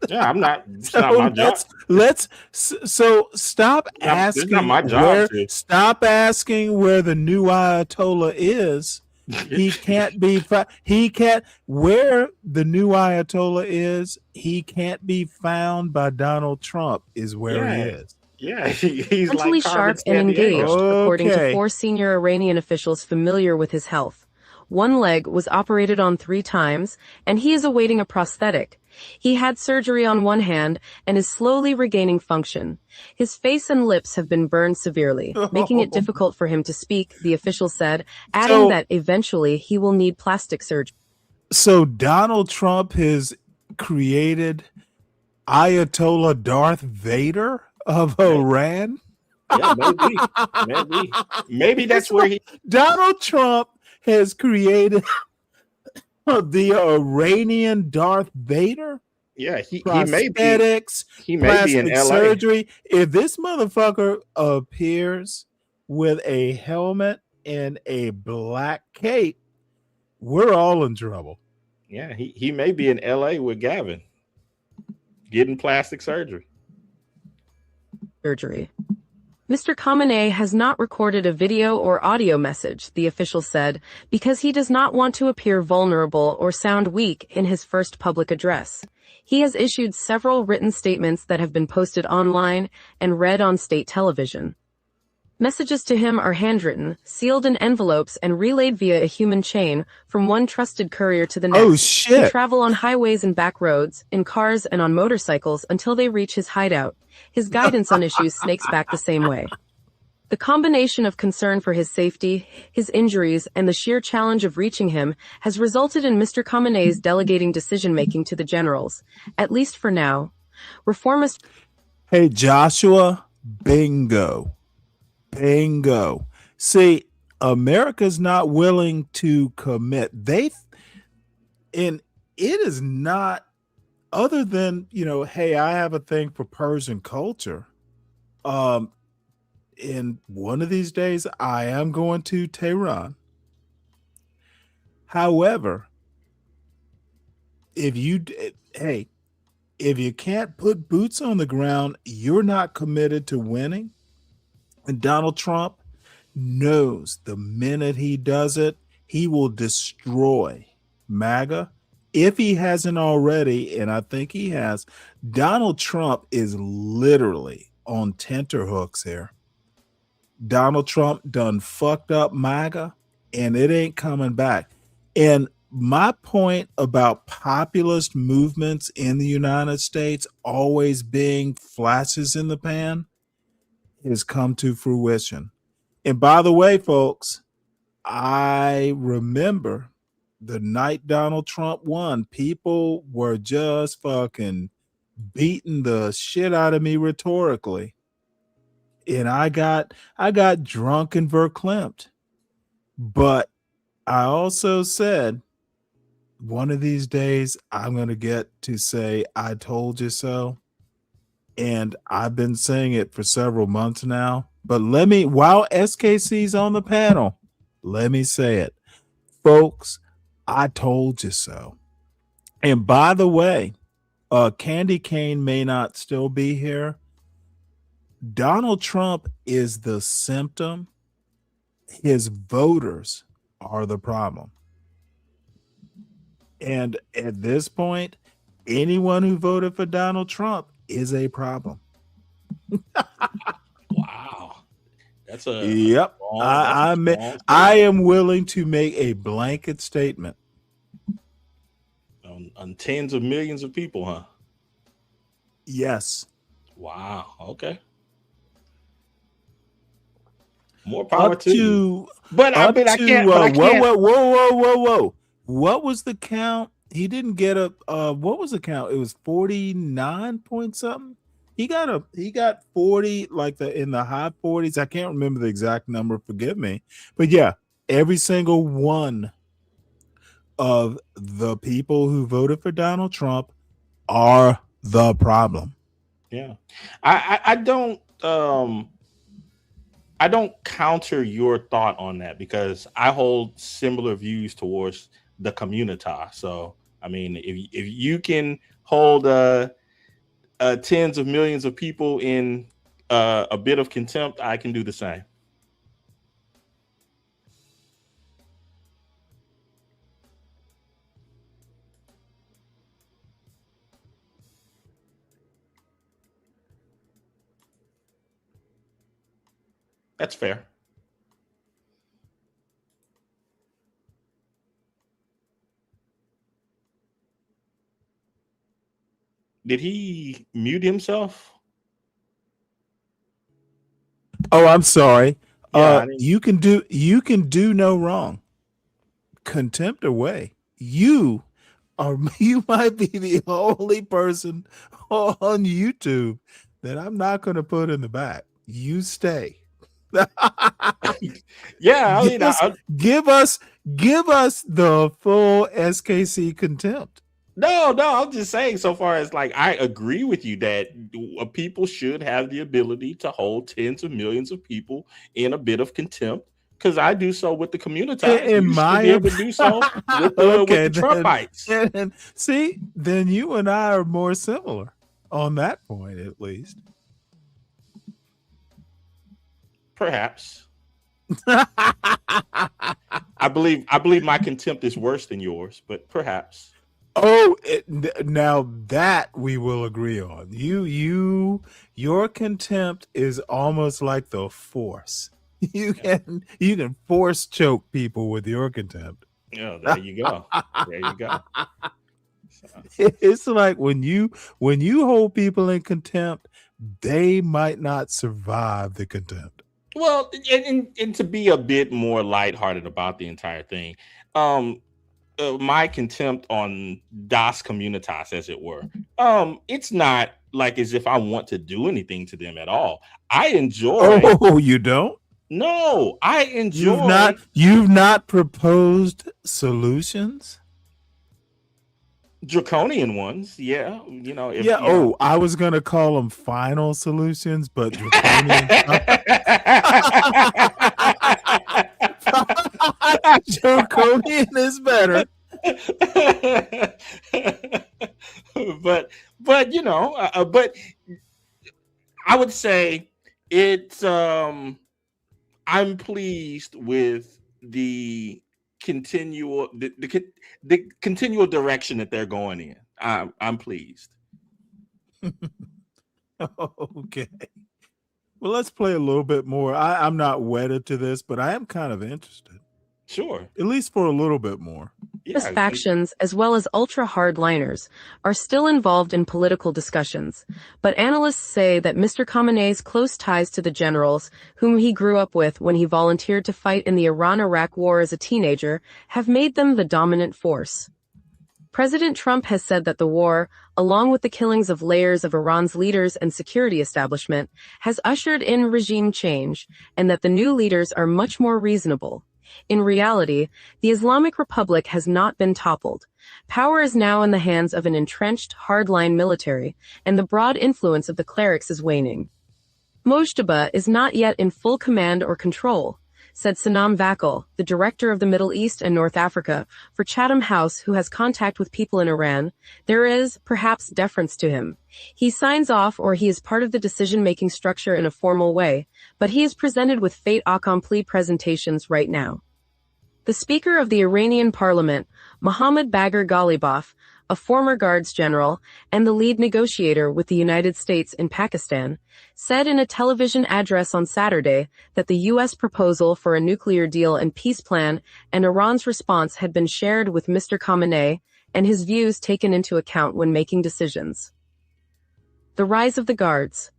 Yeah, I'm not. It's not my job. Stop asking. It's not my job. Stop asking where the new Ayatollah is. He can't be. Where the new Ayatollah is, he can't be found by Donald Trump. Is where he is. Yeah, he's mentally like sharp and engaged, according to 4 senior Iranian officials familiar with his health. One leg was operated on 3 times, and he is awaiting a prosthetic. He had surgery on one hand and is slowly regaining function. His face and lips have been burned severely, making it difficult for him to speak, the official said, adding that eventually he will need plastic surgery. So Donald Trump has created Ayatollah Darth Vader of Iran? Yeah, maybe that's where he. Donald Trump has created the Iranian Darth Vader. Yeah, he prosthetics, he may be in plastic LA. surgery. If this motherfucker appears with a helmet and a black cape, we're all in trouble. Yeah, he may be in LA with Gavin getting plastic surgery. Mr. Khamenei has not recorded a video or audio message, the official said, because he does not want to appear vulnerable or sound weak in his first public address. He has issued several written statements that have been posted online and read on state television. Messages to him are handwritten, sealed in envelopes, and relayed via a human chain from one trusted courier to the next. Oh, shit. They travel on highways and back roads, in cars and on motorcycles until they reach his hideout. His guidance on issues snakes back the same way. The combination of concern for his safety, his injuries, and the sheer challenge of reaching him has resulted in Mr. Khamenei's delegating decision-making to the generals, at least for now. Reformist... Hey, Joshua, bingo. Bingo. See, America's not willing to commit. And it is not, other than, hey, I have a thing for Persian culture. In one of these days, I am going to Tehran. However, if you can't put boots on the ground, you're not committed to winning. And Donald Trump knows the minute he does it, he will destroy MAGA. If he hasn't already, and I think he has, Donald Trump is literally on tenterhooks here. Donald Trump done fucked up MAGA, and it ain't coming back. And my point about populist movements in the United States always being flashes in the pan has come to fruition. And by the way, folks, I remember the night Donald Trump won, people were just fucking beating the shit out of me rhetorically. And I got drunk and verklempt. But I also said, one of these days I'm going to get to say, I told you so. And I've been saying it for several months now. But while SKC's on the panel, let me say it. Folks, I told you so. And by the way, Candy Cane may not still be here. Donald Trump is the symptom. His voters are the problem. And at this point, anyone who voted for Donald Trump is a problem. Wow. That's a yep. I am willing to make a blanket statement on tens of millions of people, huh? Yes. Wow. Okay. More power to you. But I can't. Whoa. What was the count? He didn't get what was the count? It was 49 point something. He got 40, like in the high 40s. I can't remember the exact number, forgive me. But yeah, every single one of the people who voted for Donald Trump are the problem. Yeah. I don't counter your thought on that because I hold similar views towards the community. So, I mean, if you can hold tens of millions of people in a bit of contempt, I can do the same. That's fair. Did he mute himself? Oh, I'm sorry. Yeah, I didn't. You can do no wrong. Contempt away. You might be the only person on YouTube that I'm not going to put in the back. You stay. Yeah, I mean, give us the full SKC contempt. no, I'm just saying. So far as like, I agree with you that people should have the ability to hold tens of millions of people in a bit of contempt. Because I do so with the community. In You my should be able to do so with the Trumpites. See, then you and I are more similar on that point, at least. Perhaps. I believe my contempt is worse than yours, but perhaps. Oh, now that we will agree on. Your contempt is almost like the Force. You can force choke people with your contempt. Yeah, there you go. There you go. It's like when you hold people in contempt, they might not survive the contempt. Well, and to be a bit more lighthearted about the entire thing, my contempt on Das Communitas, as it were, it's not like as if I want to do anything to them at all. I enjoy. Oh, you don't? No, I enjoy. You've not proposed solutions? Draconian ones, yeah. I was gonna call them final solutions, but draconian. Draconian is better. but but I would say it's I'm pleased with the continual continual direction that they're going in. I'm pleased. Okay. Well, let's play a little bit more. I'm not wedded to this, but I am kind of interested. Sure. At least for a little bit more. Yeah, factions, as well as ultra-hardliners, are still involved in political discussions, but analysts say that Mr. Khamenei's close ties to the generals, whom he grew up with when he volunteered to fight in the Iran-Iraq War as a teenager, have made them the dominant force. President Trump has said that the war, along with the killings of layers of Iran's leaders and security establishment, has ushered in regime change, and that the new leaders are much more reasonable. In reality, the Islamic Republic has not been toppled. Power is now in the hands of an entrenched, hardline military, and the broad influence of the clerics is waning. Mojtaba is not yet in full command or control, said Sanam Vakil, the director of the Middle East and North Africa for Chatham House, who has contact with people in Iran. There is, perhaps, deference to him. He signs off or he is part of the decision-making structure in a formal way, but he is presented with fait accompli presentations right now. The Speaker of the Iranian Parliament, Mohammad Bagher Ghalibaf, a former Guards General and the lead negotiator with the United States in Pakistan, said in a television address on Saturday that the U.S. proposal for a nuclear deal and peace plan and Iran's response had been shared with Mr. Khamenei and his views taken into account when making decisions. The rise of the Guards.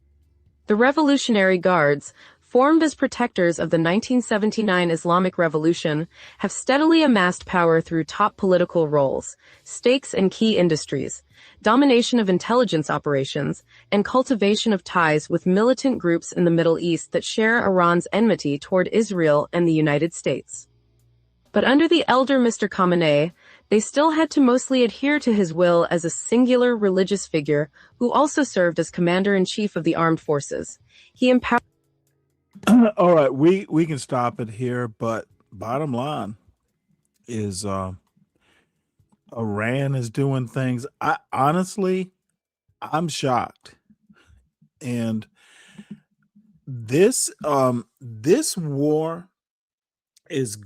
The Revolutionary Guards, formed as protectors of the 1979 Islamic Revolution, have steadily amassed power through top political roles, stakes in key industries, domination of intelligence operations, and cultivation of ties with militant groups in the Middle East that share Iran's enmity toward Israel and the United States. But under the elder Mr. Khamenei, they still had to mostly adhere to his will as a singular religious figure who also served as commander-in-chief of the armed forces. He empowered. All right, we can stop it here, but bottom line is Iran is doing things. I'm shocked. And this war is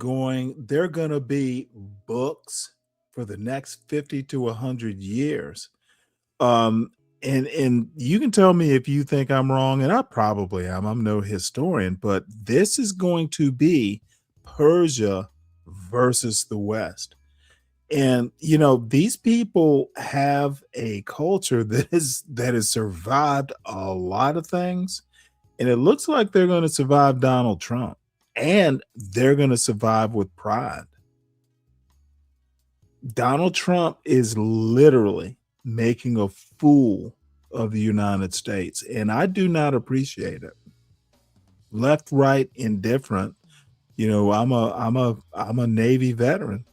they're going to be books for the next 50 to 100 years. And you can tell me if you think I'm wrong, and I probably am. I'm no historian, but this is going to be Persia versus the West. And you know, these people have a culture that has survived a lot of things, and it looks like they're going to survive Donald Trump, and they're going to survive with pride. Donald Trump is literally making a fool of the United States, and I do not appreciate it. Left, right, indifferent. You know, I'm a Navy veteran.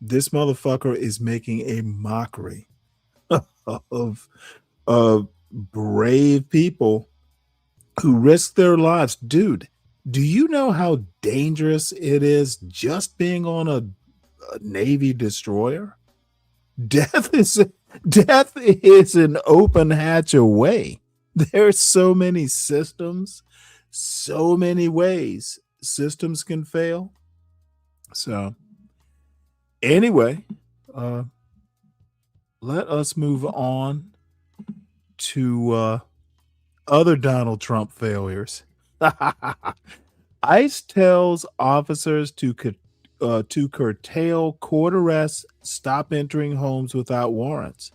This motherfucker is making a mockery of brave people who risk their lives. Dude, do you know how dangerous it is just being on a Navy destroyer? Death is death is an open hatch away. There's so many systems, so many ways systems can fail. So anyway, let us move on to other Donald Trump failures. ICE tells officers to curtail court arrests, stop entering homes without warrants.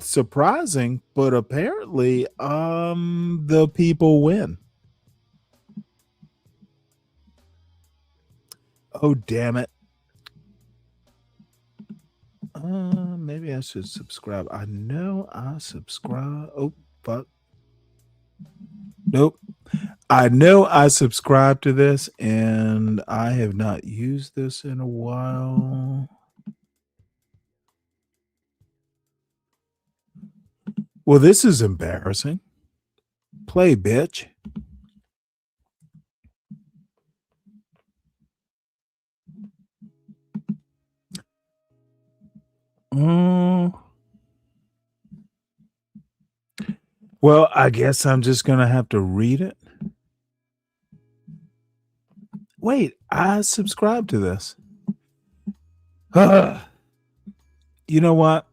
Surprising, but apparently, the people win. Oh, damn it. Maybe I should subscribe. I know I subscribe. Oh, fuck. Nope. I know I subscribed to this and I have not used this in a while. Well, this is embarrassing. Play, bitch. Well, I guess I'm just going to have to read it. Wait, I subscribed to this. You know what?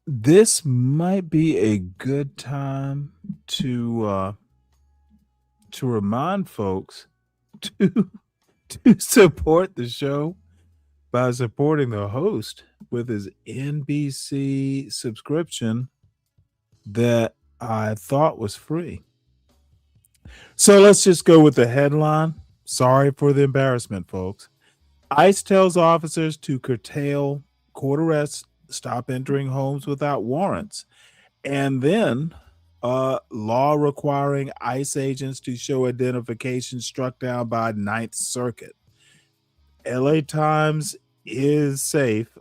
This might be a good time to remind folks to support the show by supporting the host with his NBC subscription that I thought was free. So let's just go with the headline. Sorry for the embarrassment, folks. ICE tells officers to curtail court arrests, stop entering homes without warrants, and then law requiring ICE agents to show identification struck down by Ninth Circuit. LA Times is safe.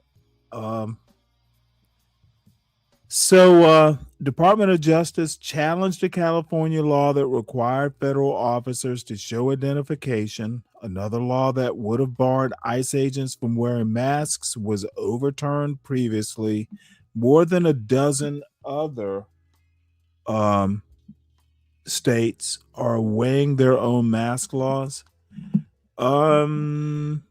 Department of Justice challenged a California law that required federal officers to show identification. Another law that would have barred ICE agents from wearing masks was overturned previously. More than a dozen other states are weighing their own mask laws. I'm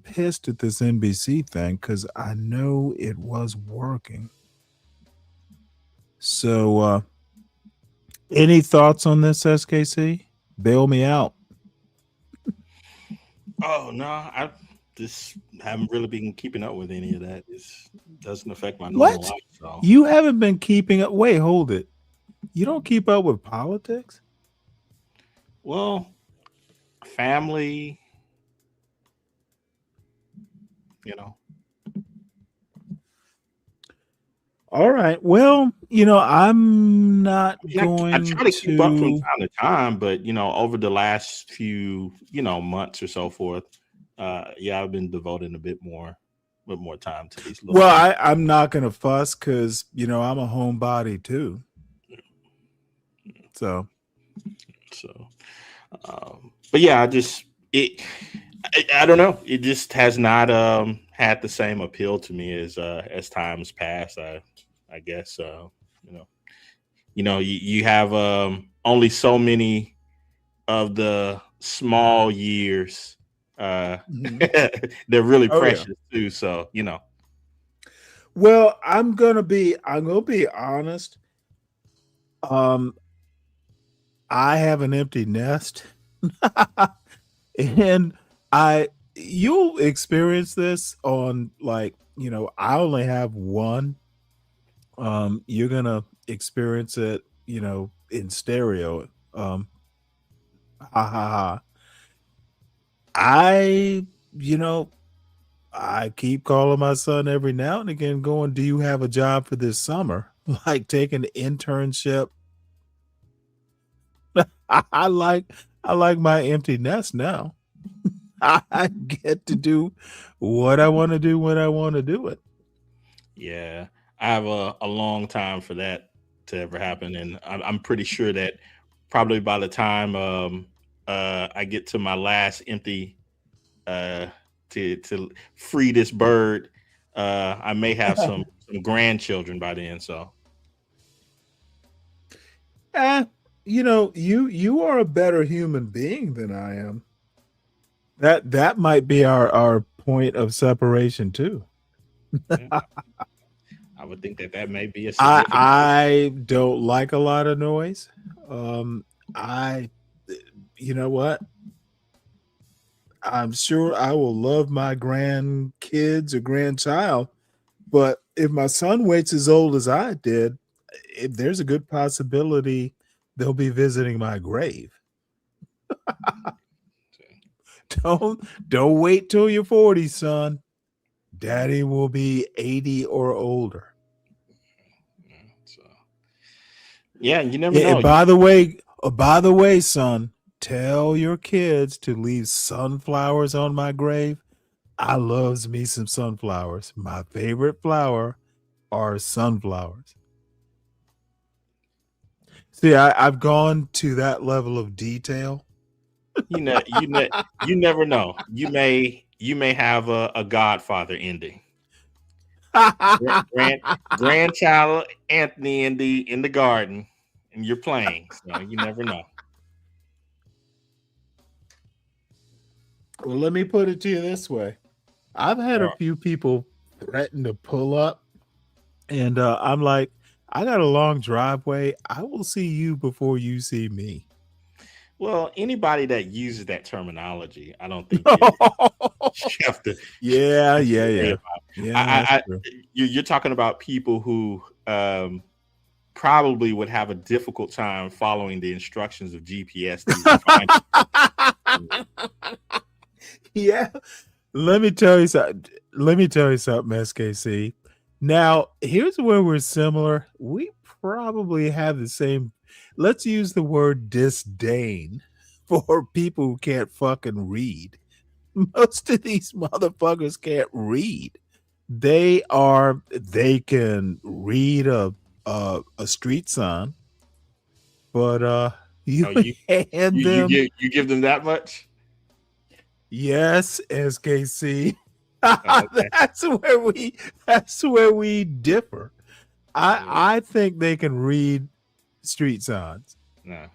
pissed at this NBC thing because I know it was working. So any thoughts on this, SKC? Bail me out. Oh no, I just haven't really been keeping up with any of that. It doesn't affect my normal life. So. You haven't been keeping up? Wait, hold it. You don't keep up with politics? Well, family, you know. All right. Well, you know, I'm not going I try to keep up from time to time, but you know, over the last few, months or so forth, I've been devoting a bit more time to these little things. I'm not gonna fuss because I'm a homebody too. So but yeah, I don't know. It just has not had the same appeal to me as times past. I guess you have only so many of the small years they're really precious too. So Well, I'm gonna be honest. I have an empty nest, and I you'll experience this on like, I only have one. You're gonna experience it, in stereo. Ha ha ha. I, you know, I keep calling my son every now and again, going, "Do you have a job for this summer?" Like taking an internship. I like I like my empty nest now. I get to do what I want to do when I want to do it. Yeah, I have a long time for that to ever happen, and I'm pretty sure that probably by the time I get to my last empty uh, to free this bird, I may have some grandchildren by then. So Eh, you are a better human being than I am. That might be our point of separation too. yeah, I would think that that may be a I significant. I don't like a lot of noise. I you know what? I'm sure I will love my grandkids or grandchild, but if my son waits as old as I did, there's a good possibility they'll be visiting my grave. Don't wait till you're 40, son. Daddy will be 80 or older. So yeah, you never Yeah, know. and by the way, son, tell your kids to leave sunflowers on my grave. I loves me some sunflowers. My favorite flower are sunflowers. See, I've gone to that level of detail. You never know. You may have a Godfather ending. Grandchild Anthony in the garden, and you're playing. So you never know. Well, let me put it to you this way. I've had a Or few people threaten to pull up, and I'm like, I got a long driveway. I will see you before you see me. well, anybody that uses that terminology, I don't think you have to Yeah, yeah, worry yeah. about. Yeah, that's true. You're talking about people who probably would have a difficult time following the instructions of GPS to even find it. Yeah. Let me tell you something, SKC. Now, here's where we're similar. We probably have the same, let's use the word disdain for people who can't fucking read. Most of these motherfuckers can't read. They can read a street sign, but you Oh, hand them, you give them that much? yes, SKC. Oh, okay. That's where we differ. Yeah. I think they can read street signs. No,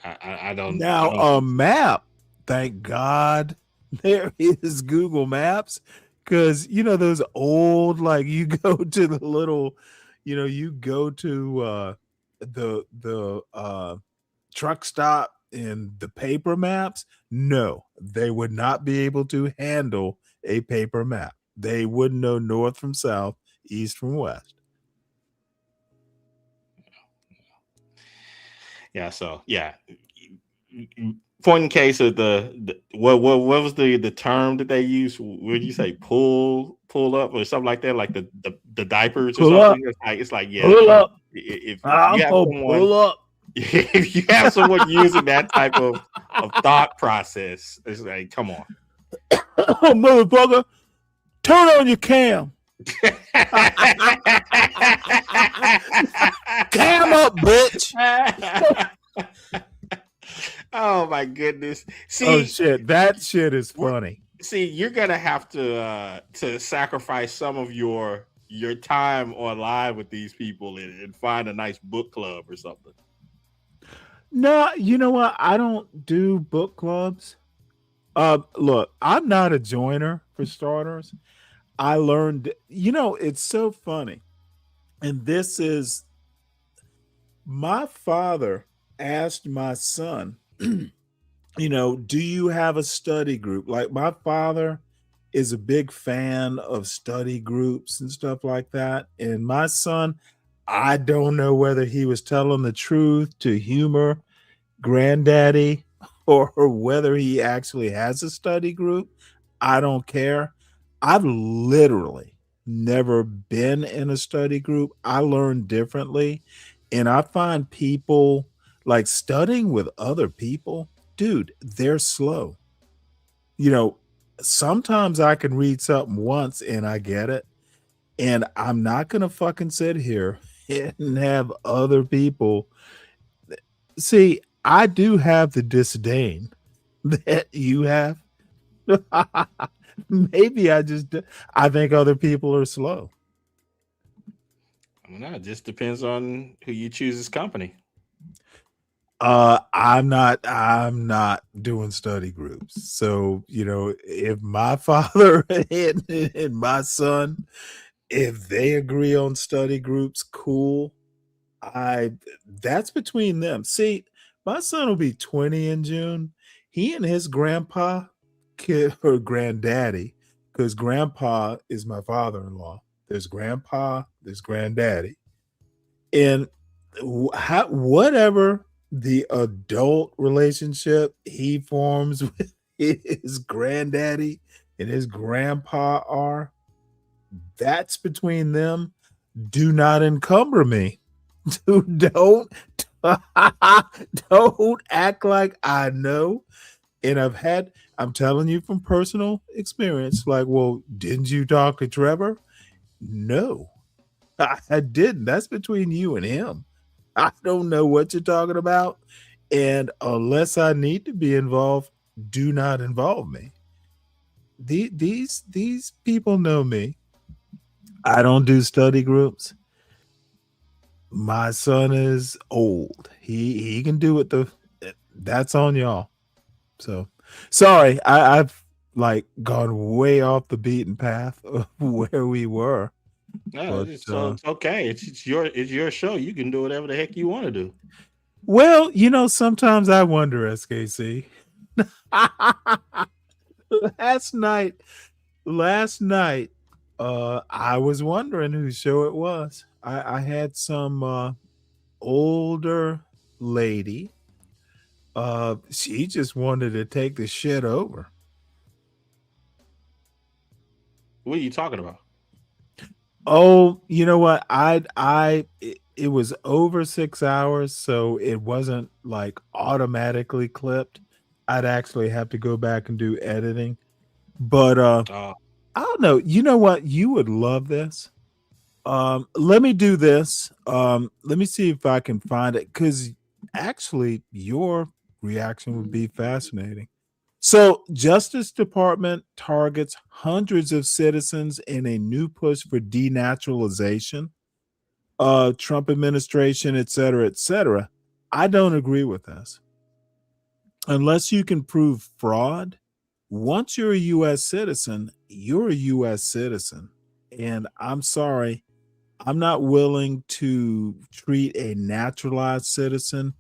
I don't. I Now don't a think so. map, thank God there is Google Maps, because those old, like, you go to the little, you go to the truck stop and the paper maps. No, they would not be able to handle a paper map. They wouldn't know north from south, east from west. Yeah. So yeah. Point in case of what was the term that they used? Would you say pull up or something like that? Like the diapers or Pull up, something? It's like yeah. pull Come on. up. If I'm you have gonna someone pull up. if you have someone using that type of thought process, it's like come on. Oh, motherfucker, turn on your cam. Cam up, bitch. Oh my goodness. Oh See, shit, that shit is funny. see, you're gonna have to sacrifice some of your time online with these people and find a nice book club or something. No, you know what? I don't do book clubs. Look, I'm not a joiner for starters. I learned, it's so funny. And this is my father asked my son Do you have a study group? Like my father is a big fan of study groups and stuff like that. And my son, I don't know whether he was telling the truth to humor granddaddy or whether he actually has a study group. I don't care. I've literally never been in a study group. I learn differently. And I find people like studying with other people, dude, they're slow. You know, Sometimes I can read something once and I get it. And I'm not going to fucking sit here and have other people see. I do have the disdain that you have. Maybe I think other people are slow. I mean, it just depends on who you choose as company. I'm not doing study groups. So, if my father and my son, if they agree on study groups, cool. I That's between them. See, my son will be 20 in June. He and his grandpa or granddaddy, because grandpa is my father-in-law. There's grandpa, there's granddaddy. And whatever the adult relationship he forms with his granddaddy and his grandpa are, that's between them. Do not encumber me. Don't don't act like I know. And I'm telling you from personal experience, like, well, didn't you talk to Trevor? No, I didn't. That's between you and him. I don't know what you're talking about. And unless I need to be involved, do not involve me. These people know me. I don't do study groups. My son is old. He can do it. That's on y'all. So sorry, I've like gone way off the beaten path of where we were. No, But it's okay. It's your show. You can do whatever the heck you want to do. well, sometimes I wonder, SKC. last night, last night, I was wondering whose show it was. I had some older lady. She just wanted to take the shit over. What are you talking about? Oh, you know what? It was over 6 hours, so it wasn't like automatically clipped. I'd actually have to go back and do editing. But Uh, I don't know. You know what? You would love this. Let me do this. Let me see if I can find it because actually your reaction would be fascinating. So, Justice Department targets hundreds of citizens in a new push for denaturalization. Trump administration, et cetera, et cetera. I don't agree with this. Unless you can prove fraud, once you're a U.S. citizen, you're a U.S. citizen. And I'm sorry, I'm not willing to treat a naturalized citizen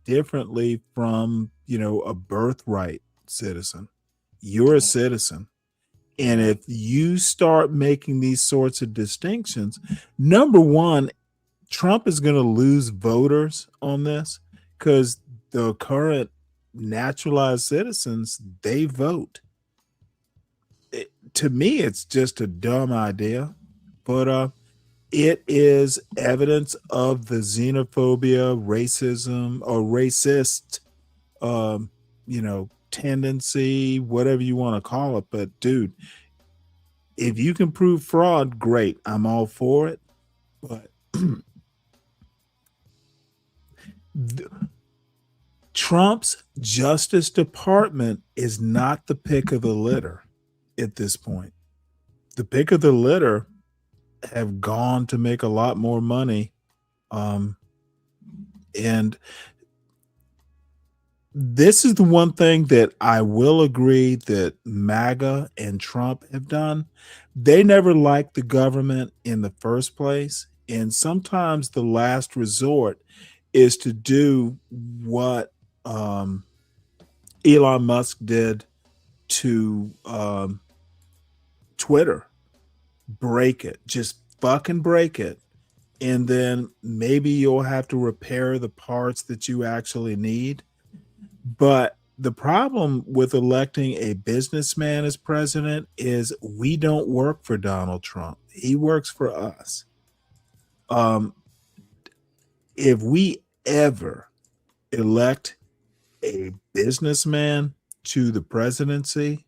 differently from, a birthright citizen. You're a citizen. And if you start making these sorts of distinctions, number one, Trump is going to lose voters on this because the current naturalized citizens, they vote. To me, it's just a dumb idea, but it is evidence of the xenophobia, racism, or racist, tendency, whatever you want to call it. But dude, if you can prove fraud, great. I'm all for it. But Trump's Justice Department is not the pick of the litter at this point. The pick of the litter have gone to make a lot more money. And this is the one thing that I will agree that MAGA and Trump have done. They never liked the government in the first place. And sometimes the last resort is to do what Elon Musk did to Twitter. Break it. Just fucking break it. And then maybe you'll have to repair the parts that you actually need. But the problem with electing a businessman as president is we don't work for Donald Trump. He works for us. If we ever elect a businessman to the presidency,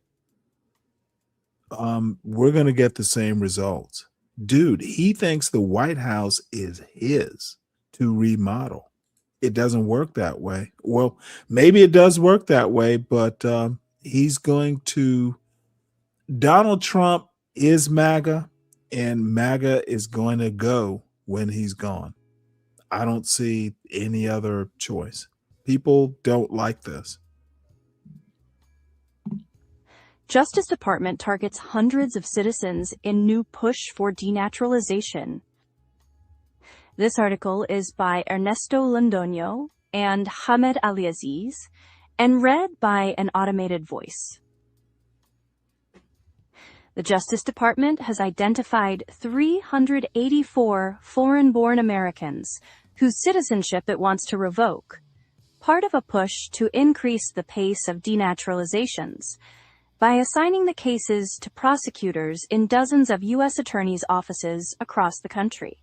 we're going to get the same results. Dude, he thinks the White House is his to remodel. It doesn't work that way. Well, maybe it does work that way, but he's going to. Donald Trump is MAGA, and MAGA is going to go when he's gone. I don't see any other choice. People don't like this. Justice Department targets hundreds of citizens in new push for denaturalization. This article is by Ernesto Londoño and Hamed Aliaziz and read by an automated voice. The Justice Department has identified 384 foreign-born Americans whose citizenship it wants to revoke, part of a push to increase the pace of denaturalizations by assigning the cases to prosecutors in dozens of U.S. attorneys' offices across the country.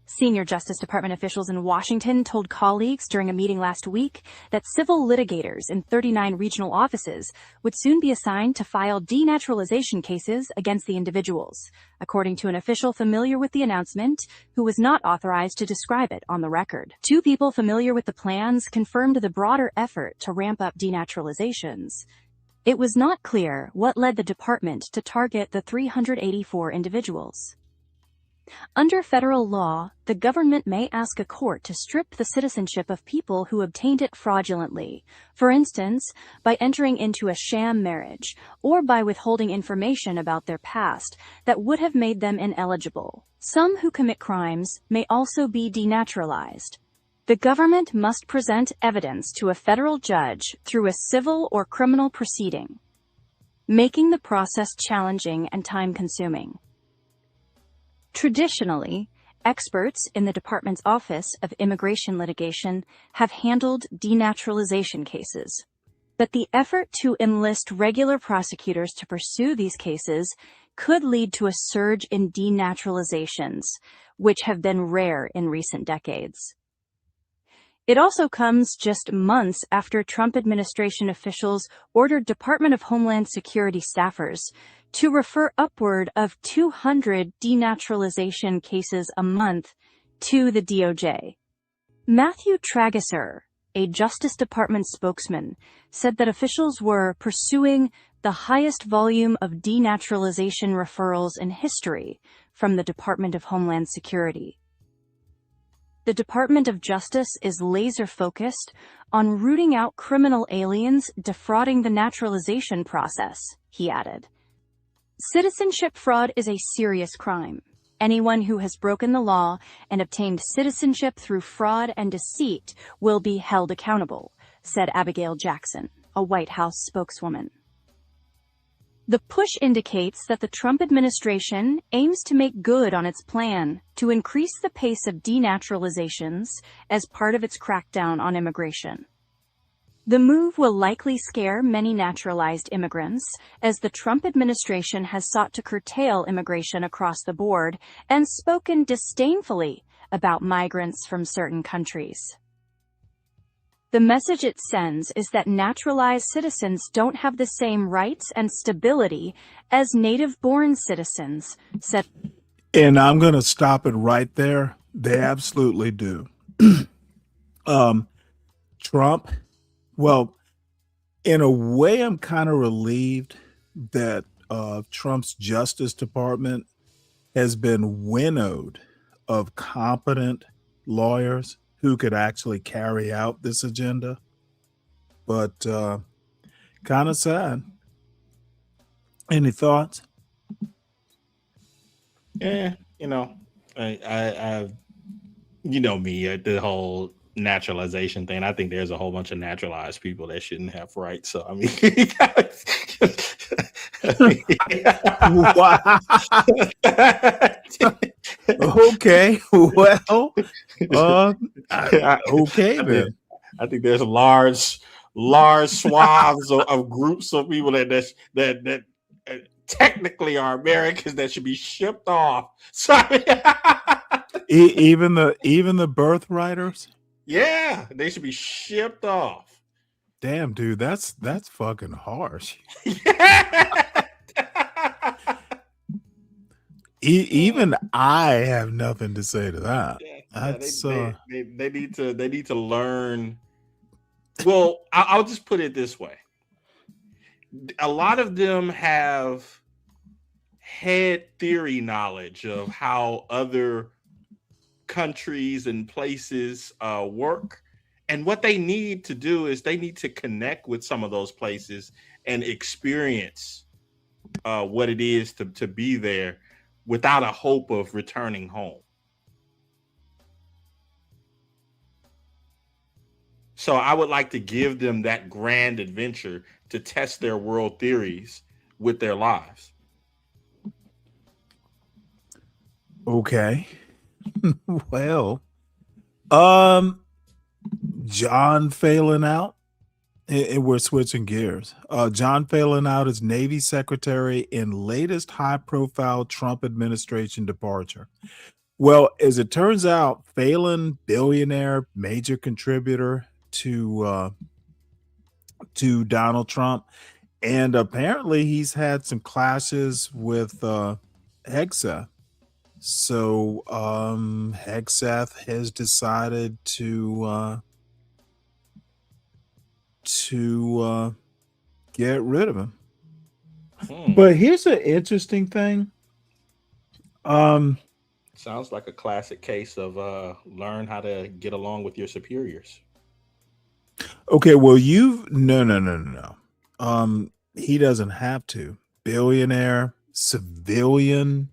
Senior Justice Department officials in Washington told colleagues during a meeting last week that civil litigators in 39 regional offices would soon be assigned to file denaturalization cases against the individuals, according to an official familiar with the announcement who was not authorized to describe it on the record. Two people familiar with the plans confirmed the broader effort to ramp up denaturalizations. It was not clear what led the department to target the 384 individuals. Under federal law, the government may ask a court to strip the citizenship of people who obtained it fraudulently, for instance, by entering into a sham marriage or by withholding information about their past that would have made them ineligible. Some who commit crimes may also be denaturalized. The government must present evidence to a federal judge through a civil or criminal proceeding, making the process challenging and time-consuming. Traditionally, experts in the Department's Office of Immigration Litigation have handled denaturalization cases. But the effort to enlist regular prosecutors to pursue these cases could lead to a surge in denaturalizations, which have been rare in recent decades. It also comes just months after Trump administration officials ordered Department of Homeland Security staffers to refer upward of 200 denaturalization cases a month to the DOJ. Matthew Trageser, a Justice Department spokesman, said that officials were pursuing the highest volume of denaturalization referrals in history from the Department of Homeland Security. The Department of Justice is laser-focused on rooting out criminal aliens defrauding the naturalization process, he added. Citizenship fraud is a serious crime. Anyone who has broken the law and obtained citizenship through fraud and deceit will be held accountable, said Abigail Jackson, a White House spokeswoman. The push indicates that the Trump administration aims to make good on its plan to increase the pace of denaturalizations as part of its crackdown on immigration. The move will likely scare many naturalized immigrants, as the Trump administration has sought to curtail immigration across the board and spoken disdainfully about migrants from certain countries. The message it sends is that naturalized citizens don't have the same rights and stability as native-born citizens, said. And I'm going to stop it right there. They absolutely do. Trump, well, in a way, I'm kind of relieved that Trump's Justice Department has been winnowed of competent lawyers who could actually carry out this agenda. But kind of sad. Any thoughts? Yeah, I you know me, the whole naturalization thing. I think there's a whole bunch of naturalized people that shouldn't have rights. So I mean, Okay, well, okay then. I think there's large swaths of groups of people that technically are Americans that should be shipped off. So Even the birthwriters. yeah, they should be shipped off. Damn, dude, that's fucking harsh. Even I have nothing to say to that. That's they need to learn. Well, I'll just put it this way: a lot of them have head theory knowledge of how other countries and places work, and what they need to do is they need to connect with some of those places and experience what it is to be there without a hope of returning home. So I would like to give them that grand adventure to test their world theories with their lives. okay. Well, John Phelan out. And we're switching gears. John Phelan out as Navy Secretary in latest high-profile Trump administration departure. Well, as it turns out, Phelan, billionaire, major contributor to Donald Trump, and apparently he's had some clashes with Hegseth. So Hegseth has decided to get rid of him. But here's an interesting thing. Sounds like a classic case of learn how to get along with your superiors. Okay, well, no. He doesn't have to. Billionaire, civilian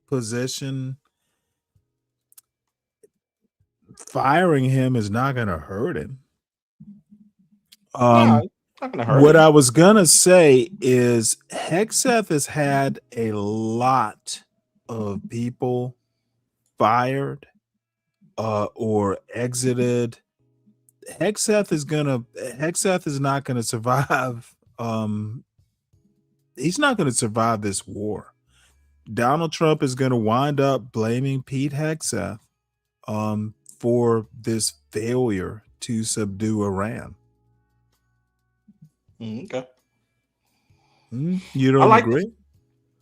position. Firing him is not going to hurt him. Not gonna hurt What him. I was gonna say is Hegseth has had a lot of people fired or exited. Hegseth is not gonna survive. He's not gonna survive this war. Donald Trump is gonna wind up blaming Pete Hegseth for this failure to subdue Iran. Okay. You don't agree?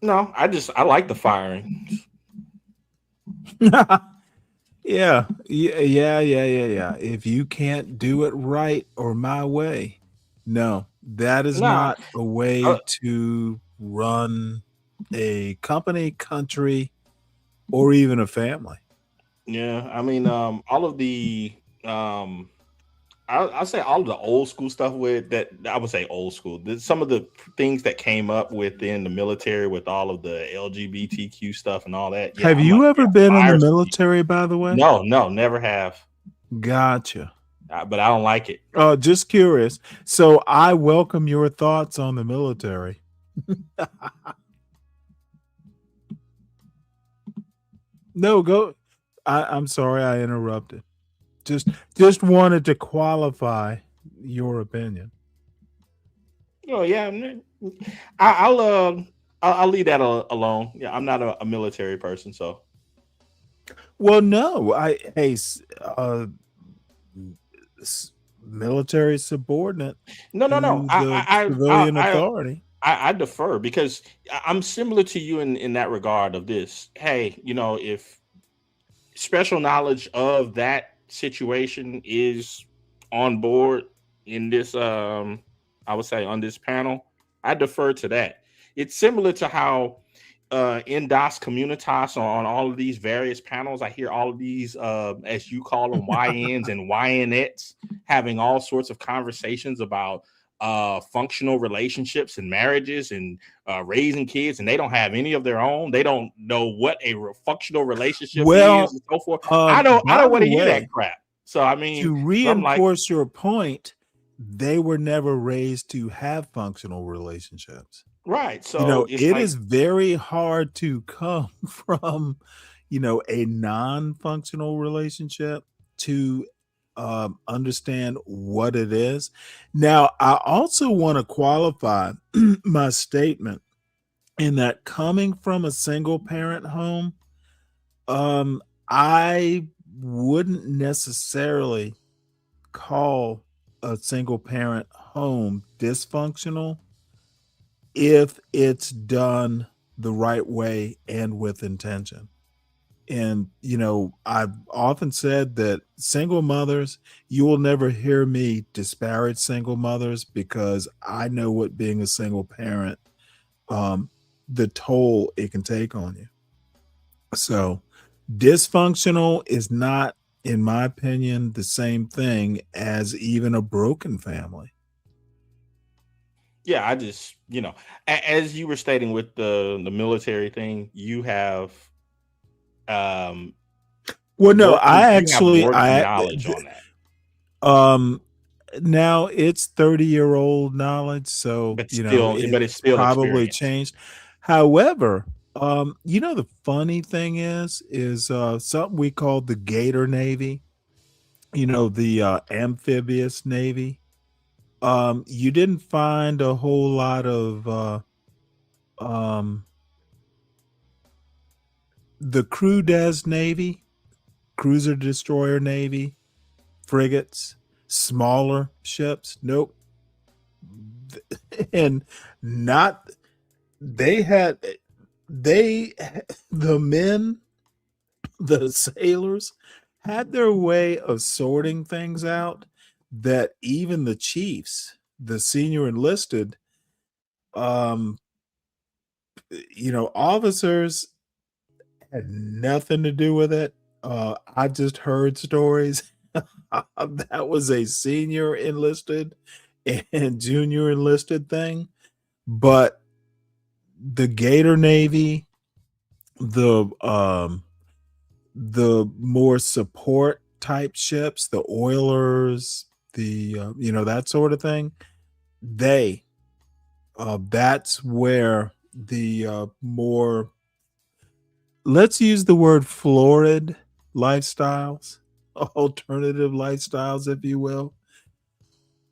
No, I like the firing. Yeah. If you can't do it right or my way, no, that is not a way to run a company, country, or even a family. Yeah, I mean, all of the I'll say all of the old school stuff with that. I would say old school. Some of the things that came up within the military with all of the LGBTQ stuff and all that. Have you ever been in the military, by the way? No, never have. Gotcha. But I don't like it. Just curious. So I welcome your thoughts on the military. No, go. I'm sorry I interrupted. Just wanted to qualify your opinion. Oh yeah, I'll leave that alone. Yeah, I'm not a military person, so. Well, no, military subordinate. No. Civilian authority. I defer because I'm similar to you in that regard of this. Hey, if special knowledge of that situation is on board in this I would say on this panel, I defer to that. It's similar to how in Das Communitas on all of these various panels, I hear all of these as you call them YNs and YNettes having all sorts of conversations about functional relationships and marriages and raising kids, and they don't have any of their own. They don't know what a functional relationship is and so forth. I don't want to hear that crap. So I mean, to reinforce your point, they were never raised to have functional relationships. Right. So you know, it is very hard to come from, you know, a non-functional relationship to understand what it is. Now, I also want to qualify my statement in that coming from a single parent home, I wouldn't necessarily call a single parent home dysfunctional if it's done the right way and with intention. And, you know, I've often said that single mothers, you will never hear me disparage single mothers because I know what being a single parent, the toll it can take on you. So dysfunctional is not, in my opinion, the same thing as even a broken family. Yeah, I just, you know, as you were stating with the military thing, you have well, no, I actually knowledge on that. Now it's 30-year-old knowledge, so but you still, know but it's still probably experience. changed. However, you know, the funny thing is something we call the Gator Navy, you know, the amphibious Navy. You didn't find a whole lot of the Crew Des Navy, cruiser destroyer Navy, frigates, smaller ships. Nope. And not the men, the sailors had their way of sorting things out that even the chiefs, the senior enlisted, you know, officers had nothing to do with it. I just heard stories. That was a senior enlisted and junior enlisted thing. But the Gator Navy, the more support type ships, the oilers, the you know, that sort of thing, they that's where the more, let's use the word florid lifestyles, alternative lifestyles, if you will,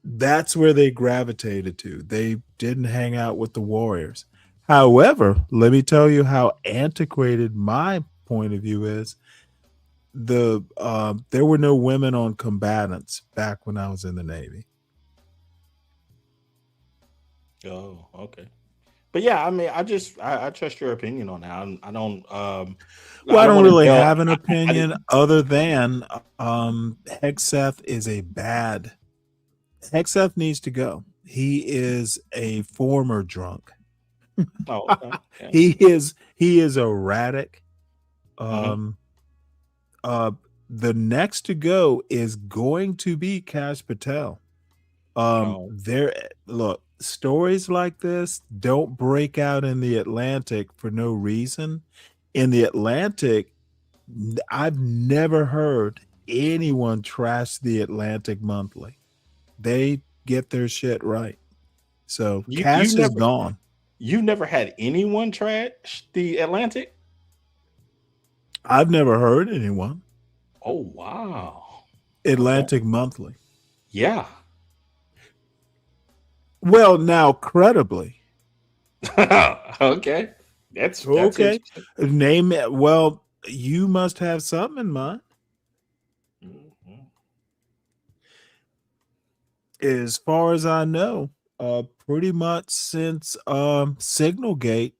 that's where they gravitated to. They didn't hang out with the warriors. However, let me tell you how antiquated my point of view is. There were no women on combatants back when I was in the Navy. Oh, okay. But yeah, I mean, I trust your opinion on that. I don't. Well, I don't really have an opinion other than Hegseth is a bad. Hegseth needs to go. He is a former drunk. Oh, okay. Yeah. He is erratic. The next to go is going to be Kash Patel. Look, stories like this don't break out in the Atlantic for no reason. In the Atlantic, I've never heard anyone trash the Atlantic Monthly. They get their shit right. So Kash is gone. You've never had anyone trash the Atlantic? I've never heard anyone. Oh, wow. Atlantic Monthly. Yeah. Well, now credibly. Okay. That's okay. Name it. Well, you must have something in mind. As far as I know, pretty much since Signalgate,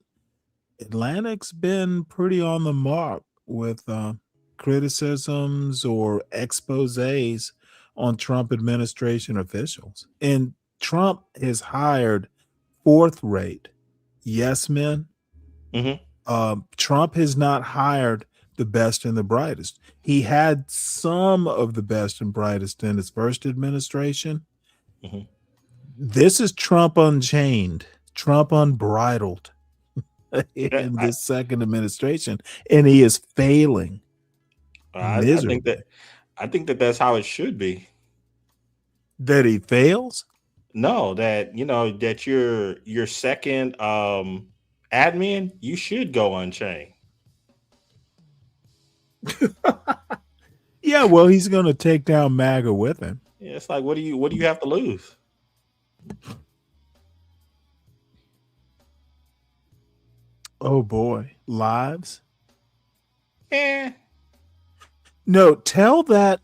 Atlantic's been pretty on the mark with criticisms or exposés on Trump administration officials. And Trump has hired fourth-rate yes men. Trump has not hired the best and the brightest. He had some of the best and brightest in his first administration. This is Trump unchained, Trump unbridled Yeah, in this second administration, and he is failing I miserably. I think that that's how it should be. That he fails? No, that that your second admin, you should go unchained. Yeah, well, he's going to take down MAGA with him. Yeah, it's like what do you have to lose? Oh boy, lives? Eh. No, tell that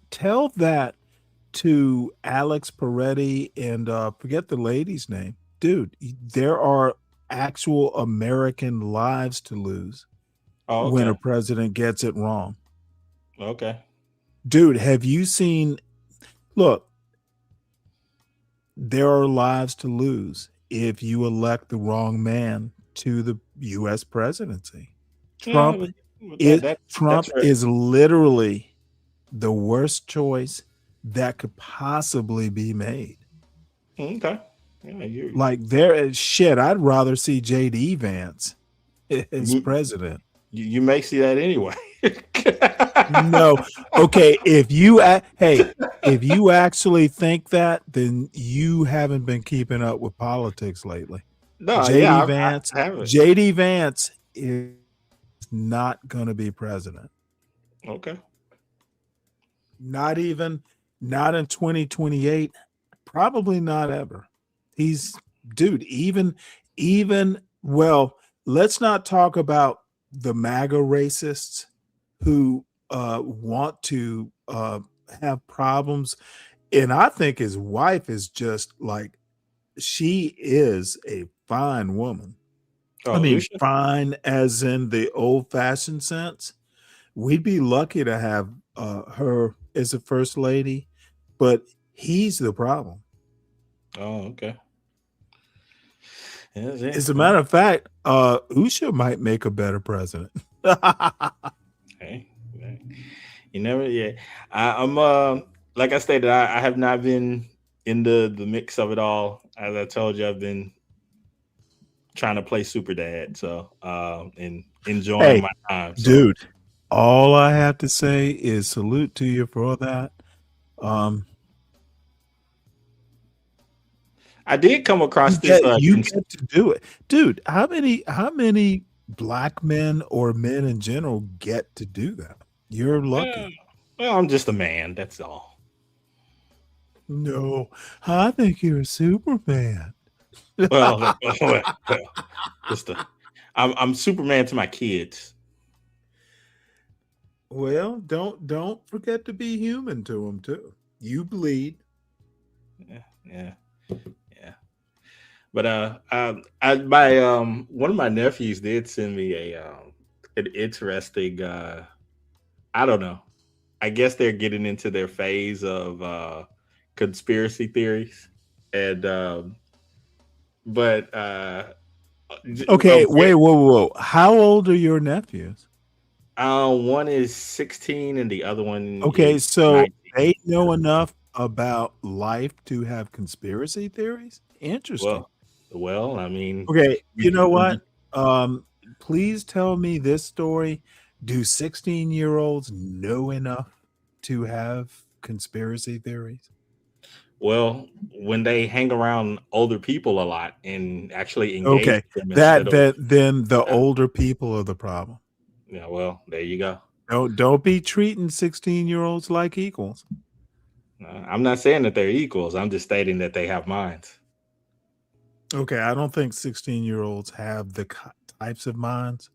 to Alex Peretti and forget the lady's name. Dude, there are actual American lives to lose Oh, when a okay. president gets it wrong. Okay. Dude, have you seen look, there are lives to lose if you elect the wrong man to the US presidency. Yeah, Trump that's right. is literally the worst choice that could possibly be made. Okay. Yeah, Like there is shit, I'd rather see JD Vance as you, president. you may see that anyway. No. Okay, if you actually think that, then you haven't been keeping up with politics lately. No, JD I Vance, haven't. JD Vance is not going to be president. Okay. Not in 2028, probably not ever. He's dude, even well, let's not talk about the MAGA racists who want to have problems. And I think his wife is just like, she is a fine woman. Oh, I mean, Lucia? fine as in the old-fashioned sense. We'd be lucky to have her as a first lady, but he's the problem. Oh, okay. As a matter of fact, Usha might make a better president. Hey, you never. Yeah, I'm. Like I stated, I have not been in the mix of it all. As I told you, I've been trying to play super dad, so and enjoying my time. So. Dude, all I have to say is salute to you for that. I did come across this. You get to do it, dude. How many black men or men in general get to do that? You're lucky. Well, I'm just a man. That's all. No, I think you're a Superman. Well, just I'm Superman to my kids. Well, don't forget to be human to them too. You bleed. Yeah. But my one of my nephews did send me an interesting. I don't know. I guess they're getting into their phase of conspiracy theories, and but okay, wait, whoa! How old are your nephews? One is 16, and the other one. Okay, is so 19. they know enough about life to have conspiracy theories. Interesting. Well, I mean, okay, you know what? Please tell me this story. Do 16-year-olds know enough to have conspiracy theories? Well, when they hang around older people a lot and actually engage with them then the older people are the problem. Yeah, well, there you go. Don't be treating 16-year-olds like equals. I'm not saying that they're equals. I'm just stating that they have minds. Okay, I don't think 16-year-olds have the types of minds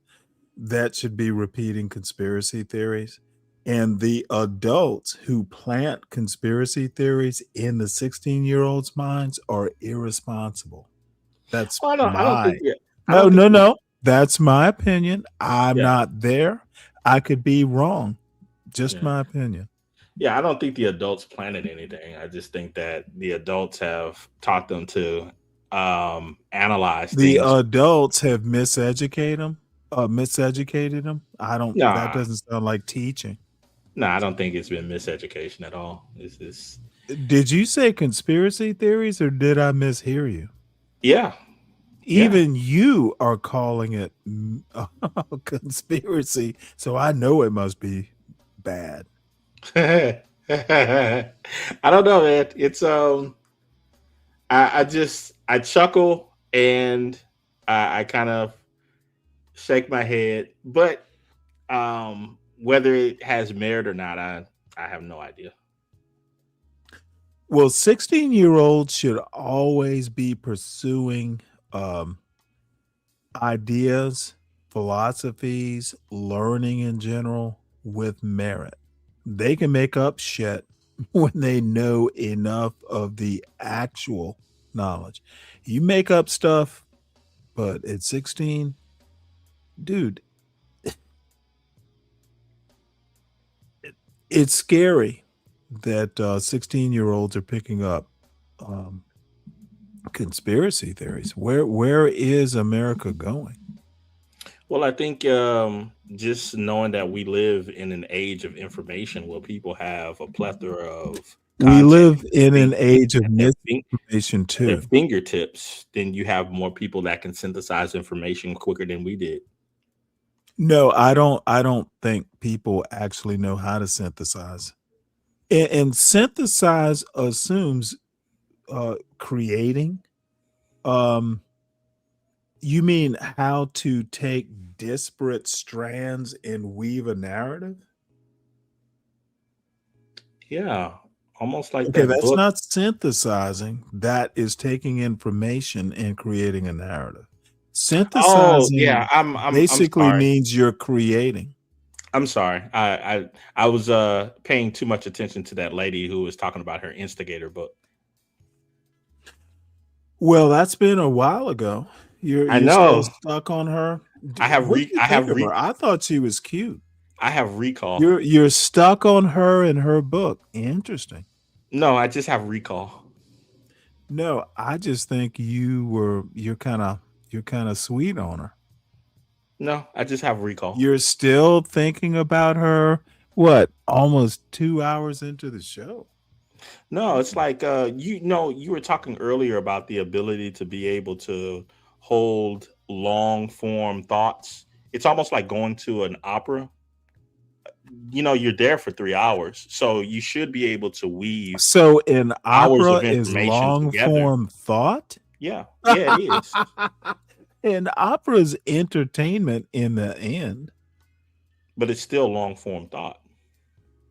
that should be repeating conspiracy theories. And the adults who plant conspiracy theories in the 16-year-olds' minds are irresponsible. That's no. That's my opinion. I'm not there. I could be wrong. Just my opinion. Yeah, I don't think the adults planted anything. I just think that the adults have taught them to analyze the things. Adults have miseducated them. That doesn't sound like teaching. No, I don't think it's been miseducation at all. It's Did you say conspiracy theories or did I mishear you? Yeah. Even you are calling it conspiracy, so I know it must be bad. I don't know, man. It's I chuckle and I kind of shake my head, but whether it has merit or not, I have no idea. Well, 16-year-olds should always be pursuing ideas, philosophies, learning in general with merit. They can make up shit when they know enough of the actual knowledge. You make up stuff, but at 16, dude, it's scary that 16-year-olds are picking up conspiracy theories. Where is America going? Well, I think just knowing that we live in an age of information where people have a plethora of We content live in an things age of at their, misinformation at their too. fingertips, then you have more people that can synthesize information quicker than we did. No, I don't think people actually know how to synthesize. And synthesize assumes creating. You mean how to take disparate strands and weave a narrative? Yeah, almost like Okay, that that's book. not synthesizing. That is taking information and creating a narrative. Oh, yeah, Synthesizing I'm basically sorry. means you're creating. I'm sorry. I was paying too much attention to that lady who was talking about her instigator book. Well, that's been a while ago. I You're still know. stuck on her. I have What do re you I think have of her? re I thought she was cute. I have recall. You're stuck on her and her book. Interesting. No, I just have recall. No, I just think you're kind of sweet on her. No, I just have recall. You're still thinking about her. What? Almost 2 hours into the show. No, it's like you were talking earlier about the ability to be able to hold long form thoughts. It's almost like going to an opera. You're there for 3 hours, so you should be able to weave So an hours opera of is information long together. form thought? Yeah, yeah, it is. An opera is entertainment in the end. But it's still long form thought.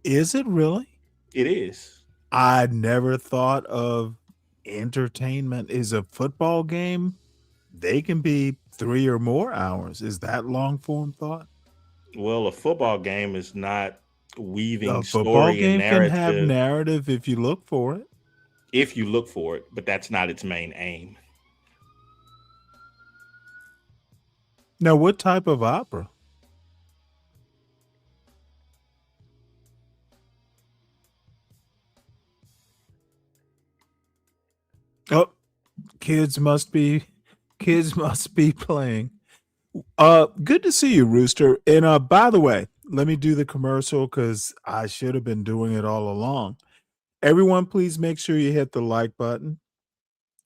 Is it really? It is. I never thought of entertainment. Is a football game, they can be 3 or more hours. Is that long form thought? Well, a football game is not weaving A football story and game can have narrative narrative if you look for it. if you look for it, but that's not its main aim. Now, what type of opera? Oh, kids must be playing. Good to see you, Rooster. And by the way, let me do the commercial because I should have been doing it all along. Everyone, please make sure you hit the like button.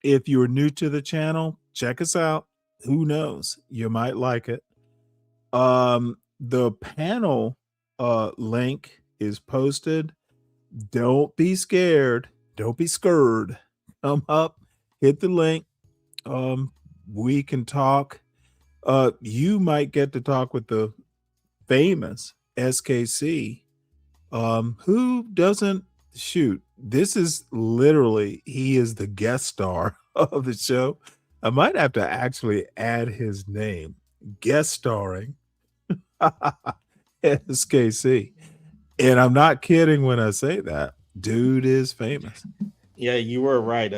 If you're new to the channel, check us out. Who knows? You might like it. The panel link is posted. Don't be scared. Don't be scared. Come up, hit the link. We can talk. You might get to talk with the famous SKC. Who doesn't shoot? This is literally, he is the guest star of the show. I might have to actually add his name. Guest starring SKC. And I'm not kidding when I say that. Dude is famous. Yeah, you were right.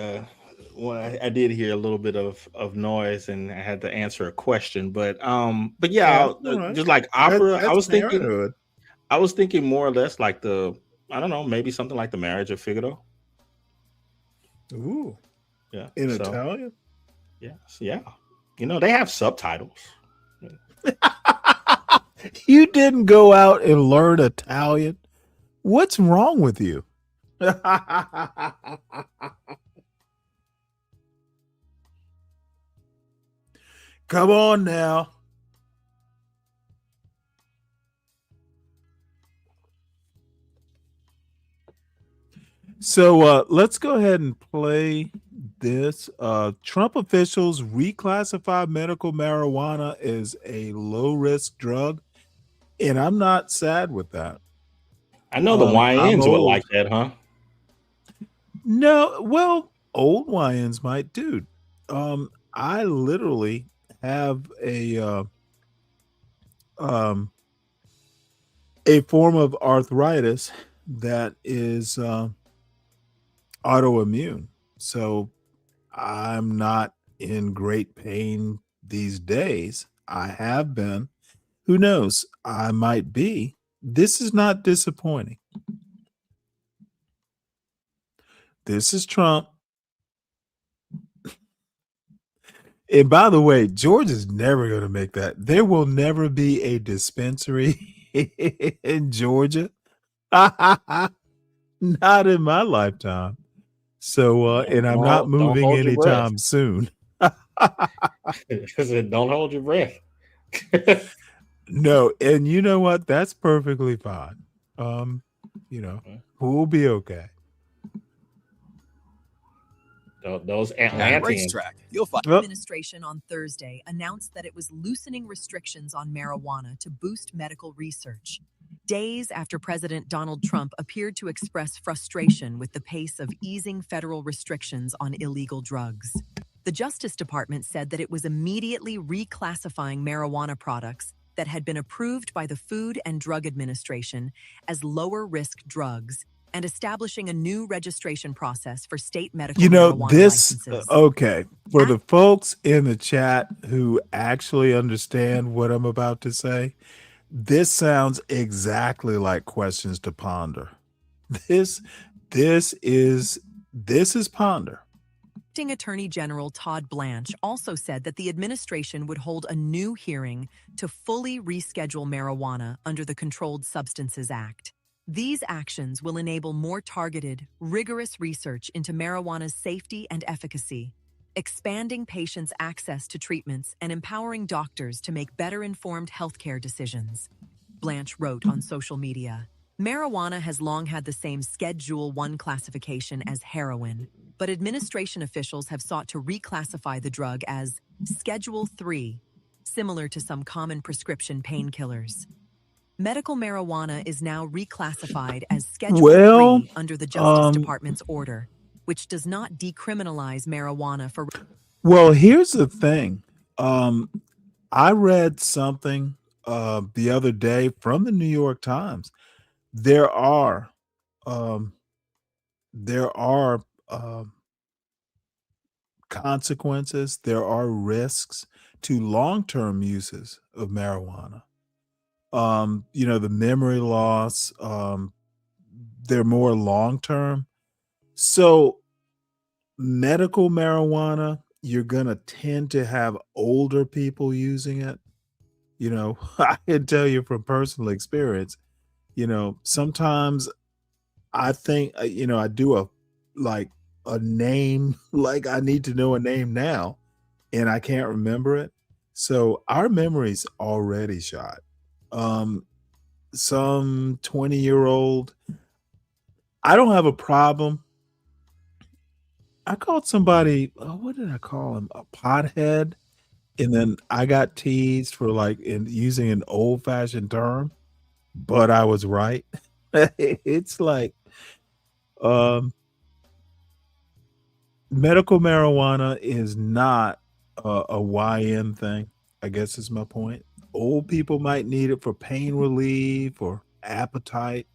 Well, I did hear a little bit of noise, and I had to answer a question. But yeah, All right. just like opera, That's parenthood. I was thinking more or less like I don't know, maybe something like the Marriage of Figaro. Ooh. Yeah, In so Italian? yes, yeah. They have subtitles. You didn't go out and learn Italian. What's wrong with you? Come on now. So let's go ahead and play this. Trump officials reclassify medical marijuana as a low risk drug. And I'm not sad with that. I know the I'm YNs would old. like that, huh? No, well, old YNs might, dude. I literally have a form of arthritis that is autoimmune. So I'm not in great pain these days. I have been. Who knows? I might be. This is not disappointing. This is Trump. And by the way, Georgia's never going to make that. There will never be a dispensary in Georgia. Not in my lifetime. So, and I'm not Don't moving hold your breath. anytime soon. I said, don't hold your breath. No, and you know what? That's perfectly fine. We'll be okay. Those At Atlanteans. Racetrack, you'll find Administration on Thursday announced that it was loosening restrictions on marijuana to boost medical research, days after President Donald Trump appeared to express frustration with the pace of easing federal restrictions on illegal drugs. The Justice Department said that it was immediately reclassifying marijuana products that had been approved by the Food and Drug Administration as lower-risk drugs and establishing a new registration process for state medical marijuana licenses. Okay, for the folks in the chat who actually understand what I'm about to say, this sounds exactly like questions to ponder. This is ponder. Acting Attorney General Todd Blanche also said that the administration would hold a new hearing to fully reschedule marijuana under the Controlled Substances Act. These actions will enable more targeted, rigorous research into marijuana's safety and efficacy, expanding patients' access to treatments and empowering doctors to make better-informed healthcare decisions. Blanche wrote on social media, "Marijuana has long had the same Schedule I classification as heroin, but administration officials have sought to reclassify the drug as Schedule III, similar to some common prescription painkillers. Medical marijuana is now reclassified as Schedule III under the Justice Department's order, which does not decriminalize marijuana for..." Well, here's the thing. I read something the other day from the New York Times. There are consequences, there are risks to long-term uses of marijuana. The memory loss, they're more long-term. So medical marijuana, you're going to tend to have older people using it. I can tell you from personal experience, sometimes I think, I do a name, like I need to know a name now and I can't remember it. So our memory's already shot. Some 20-year-old, I don't have a problem. I called somebody, what did I call him? A pothead. And then I got teased for using an old-fashioned term, but I was right. It's like, medical marijuana is not a YN thing, I guess is my point. Old people might need it for pain relief or appetite.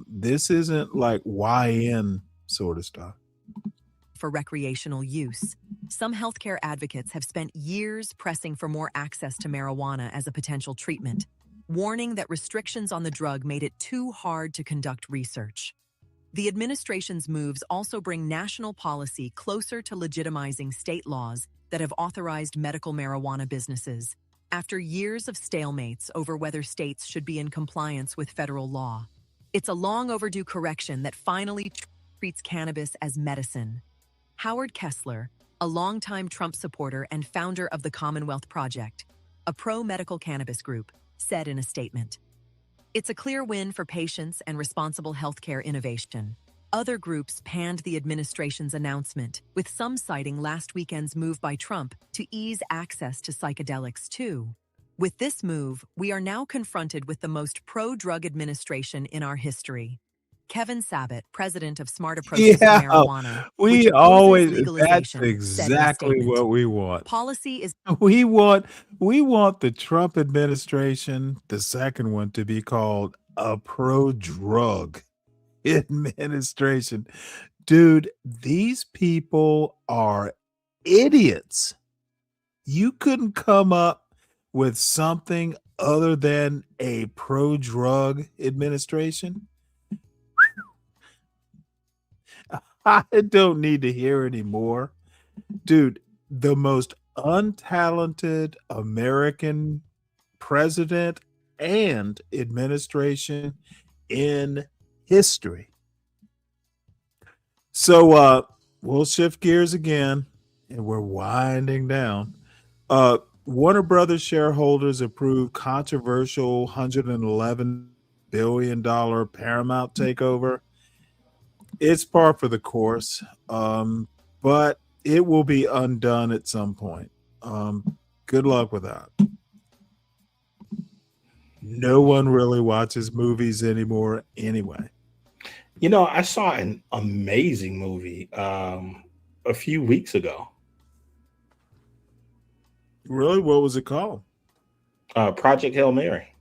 This isn't like YN sort of stuff. For recreational use. Some healthcare advocates have spent years pressing for more access to marijuana as a potential treatment, warning that restrictions on the drug made it too hard to conduct research. The administration's moves also bring national policy closer to legitimizing state laws that have authorized medical marijuana businesses, after years of stalemates over whether states should be in compliance with federal law. It's a long overdue correction that finally treats cannabis as medicine. Howard Kessler, a longtime Trump supporter and founder of the Commonwealth Project, a pro-medical cannabis group, said in a statement, "It's a clear win for patients and responsible healthcare innovation." Other groups panned the administration's announcement, with some citing last weekend's move by Trump to ease access to psychedelics too. With this move, we are now confronted with the most pro-drug administration in our history. Kevin Sabet, president of Smart Approaches to Yeah, Marijuana, which we opposes always, that's legalization, said in a exactly statement, what we want. "Policy is We want the Trump administration, the second one, to be called a pro-drug administration. Dude, these people are idiots. You couldn't come up with something other than a pro-drug administration? I don't need to hear anymore. Dude, the most untalented American president and administration in history. So we'll shift gears again, and we're winding down. Warner Brothers shareholders approved controversial $111 billion Paramount takeover. It's par for the course, but it will be undone at some point. Good luck with that. No one really watches movies anymore anyway. You know, I saw an amazing movie a few weeks ago. Really? What was it called? Project Hail Mary.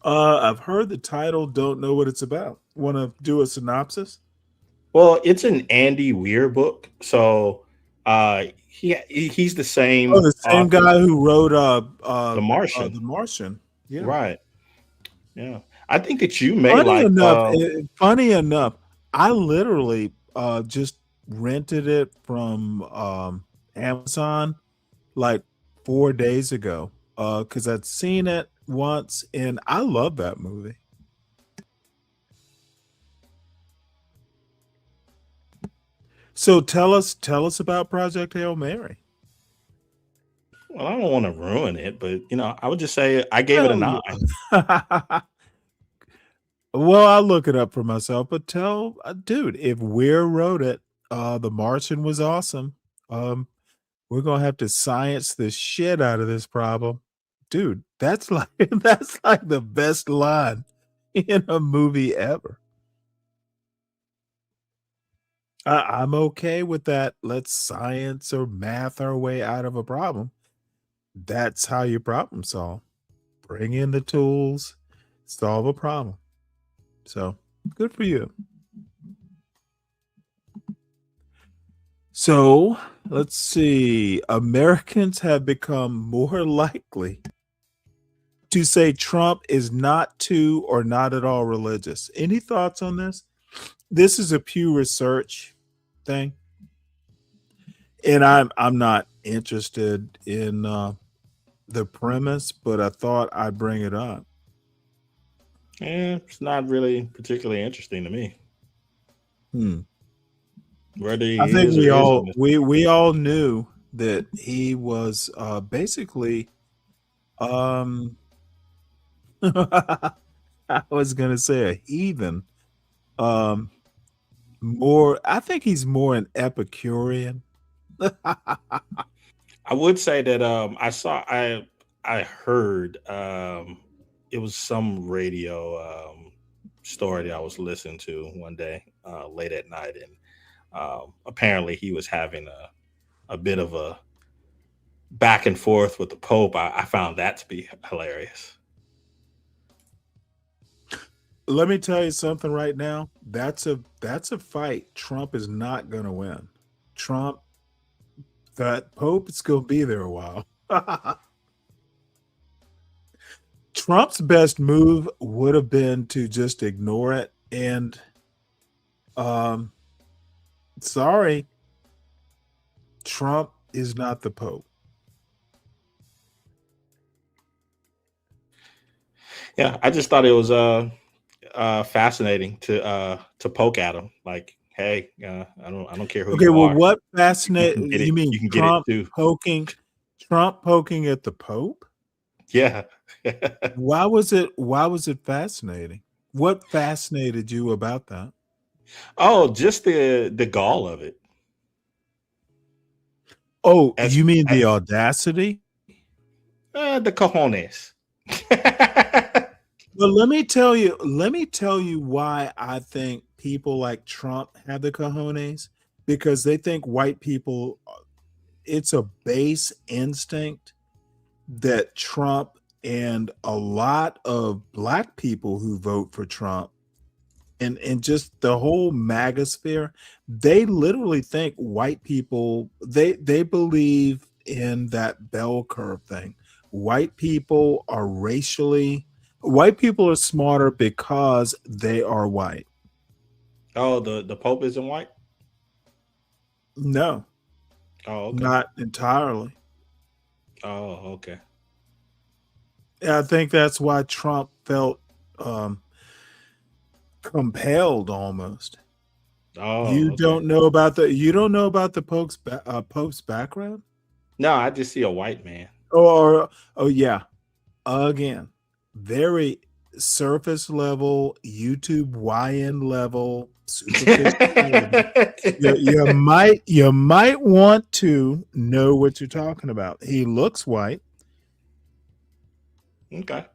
I've heard the title, don't know what it's about. Want to do a synopsis? Well, it's an Andy Weir book. So he's the same. Oh, the same author. guy who wrote The Martian. The Martian. Yeah. Right. Yeah. I think that you may funny enough, I literally just rented it from Amazon like 4 days ago because I'd seen it once and I love that movie. So tell us about Project Hail Mary. Well, I don't want to ruin it, but I would just say I gave it a 9. Well, I'll look it up for myself, but dude, if Weir wrote it, The Martian was awesome. We're gonna have to science the shit out of this problem. Dude, that's like the best line in a movie ever. I'm okay with that. Let's science or math our way out of a problem. That's how you problem solve. Bring in the tools, solve a problem. So good for you. So let's see. Americans have become more likely to say Trump is not too or not at all religious. Any thoughts on this? This is a Pew Research thing. And I'm not interested in the premise, but I thought I'd bring it up. It's not really particularly interesting to me. Whether he I think is we or all isn't. we all knew that he was basically I was gonna say a heathen. More I think he's more an Epicurean. I would say that I heard it was some radio story that I was listening to one day late at night, and apparently he was having a bit of a back and forth with the Pope. I found that to be hilarious. Let me tell you something right now. That's a fight Trump is not gonna win. That Pope is gonna be there a while. Trump's best move would have been to just ignore it and sorry, Trump is not the Pope. Yeah, I just thought it was fascinating to poke at him. Like, hey, I don't care who Okay, you well, are. what You can fascinate get you it. mean You can get it too. Trump poking at the Pope? Yeah. Why was it fascinating? What fascinated you about that? Oh, just the gall of it. Oh, As, you mean as the audacity? the cojones. Well, let me tell you why I think people like Trump have the cojones, because they think white people, it's a base instinct that Trump and a lot of black people who vote for Trump and just the whole MAGA sphere, they literally think white people, they believe in that bell curve thing. White people are smarter because they are white. Oh, the Pope isn't white. No, Oh, okay. not entirely. Oh, okay. And I think that's why Trump felt um, compelled almost. Oh, okay. You don't know about the Pope's background? No, I just see a white man. Oh yeah, again, very surface level, YouTube YN level, superficial level. You might want to know what you're talking about. He looks white, Okay.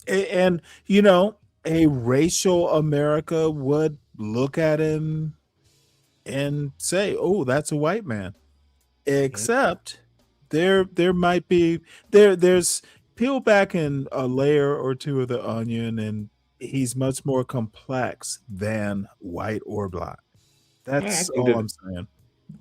and a racial America would look at him and say, "Oh, that's a white man." Mm. Except there might be there's peel back in a layer or two of the onion, and he's much more complex than white or black. Yeah, That's all I'm saying.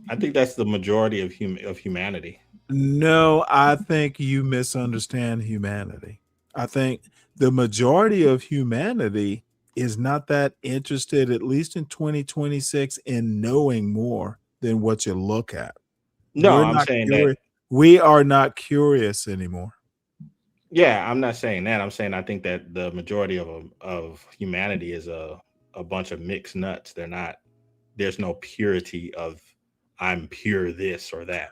I think that's the majority of humanity. No, I think you misunderstand humanity. I think the majority of humanity is not that interested, at least in 2026, in knowing more than what you look at. No, We're I'm not saying that. curious. We are not curious anymore. Yeah, I'm not saying that. I'm saying I think that the majority of humanity is a bunch of mixed nuts. They're not. There's no purity of I'm pure this or that.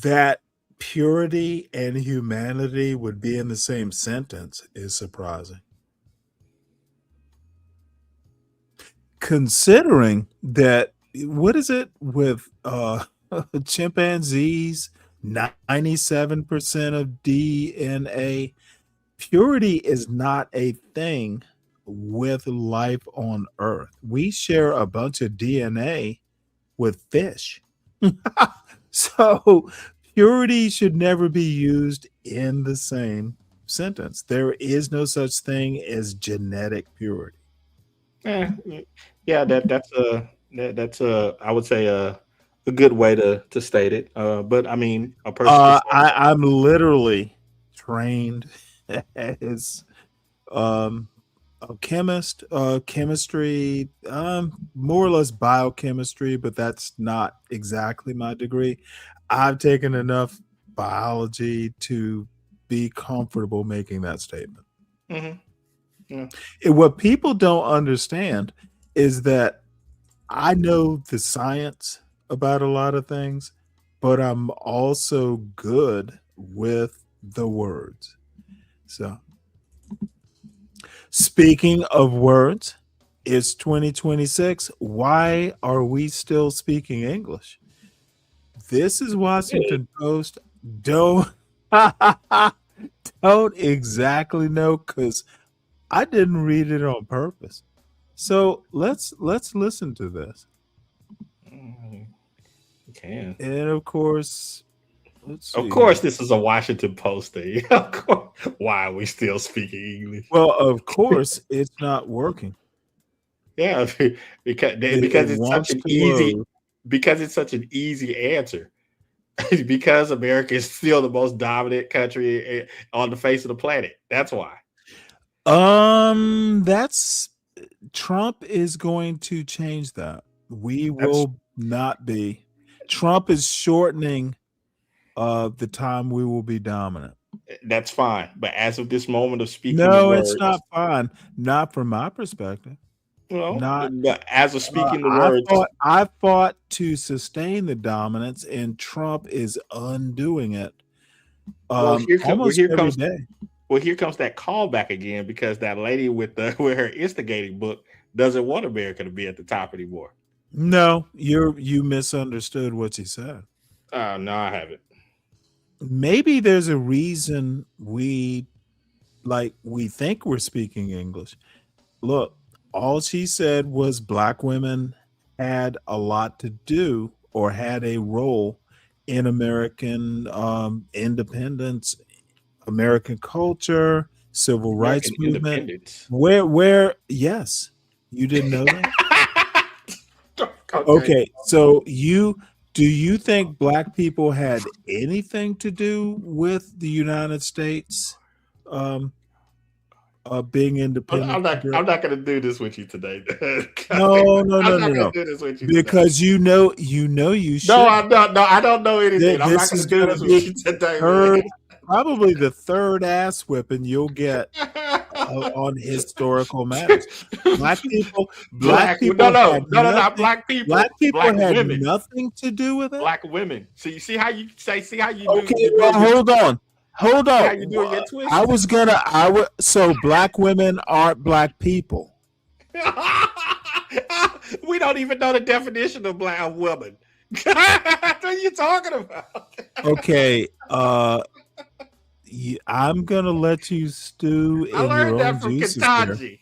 That purity and humanity would be in the same sentence is surprising. Considering that, what is it with chimpanzees, 97% of DNA, purity is not a thing with life on Earth. We share a bunch of DNA with fish. So purity should never be used in the same sentence. There is no such thing as genetic purity. Eh, yeah, that's a I would say a good way to state it. But I mean, a person could say, I'm literally trained as um, a chemist, chemistry, more or less biochemistry, but that's not exactly my degree. I've taken enough biology to be comfortable making that statement. mhm, yeah. And what people don't understand is that I know the science about a lot of things, but I'm also good with the words. So, speaking of words, it's 2026. Why are we still speaking English? This is Washington Post. Don't don't exactly know, because I didn't read it on purpose. So let's listen to this. Mm, you can. And of course, let's Of see course, here. this is a Washington Post thing. Of course. Why are we still speaking English? Well, of course, it's not working. Yeah, It because it's such wants an to easy load. answer. Because America is still the most dominant country on the face of the planet. That's why. That's Trump is going to change that. We That's will not be. Trump is shortening the time we will be dominant. That's fine. But as of this moment of speaking the No, words, it's not fine. Not from my perspective. Not. but as of speaking the words, I fought to sustain the dominance, and Trump is undoing it. Almost every day. Well, here comes that callback again, because that lady with her instigating book doesn't want America to be at the top anymore. No, you misunderstood what she said. No, I haven't. Maybe there's a reason we think we're speaking English. Look, all she said was black women had a lot to do, or had a role in American independence, American culture, civil rights movement. Where yes, you didn't know that? Okay, so do you think black people had anything to do with the United States being independent? I'm not going to do this with you today. No. I'm not going to do this with you because today. you should. No, I don't know anything. I'm not going to do this with you today. Probably the third ass whipping you'll get on historical matters. Black people Black people had women. Nothing to do with it. Black women. So you see how you okay, well, hold on. How you doing your twist? So black women aren't black people. We don't even know the definition of black woman. What are you talking about? Okay, I'm gonna let you stew in your own juices here.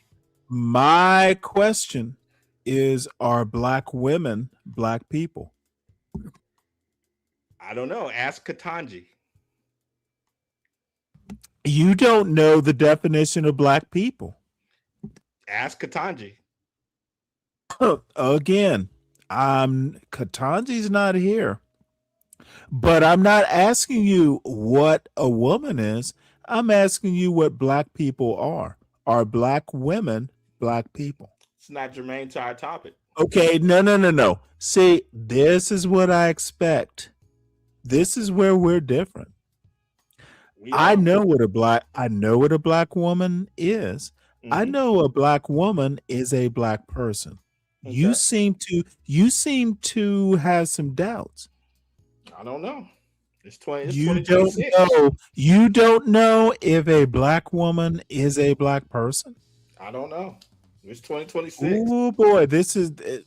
My question is: are black women black people? I don't know. Ask Katanji. You don't know the definition of black people. Ask Katanji. Again, Katanji's not here. But I'm not asking you what a woman is. I'm asking you what black people are. Are black women black people? It's not germane to our topic. Okay, no. See, this is what I expect. This is where we're different. I know what a black woman is. Mm-hmm. I know a black woman is a black person. Okay. You seem to have some doubts. I don't know. It's You don't know if a black woman is a black person? I don't know. It's 2026. Oh boy, this is the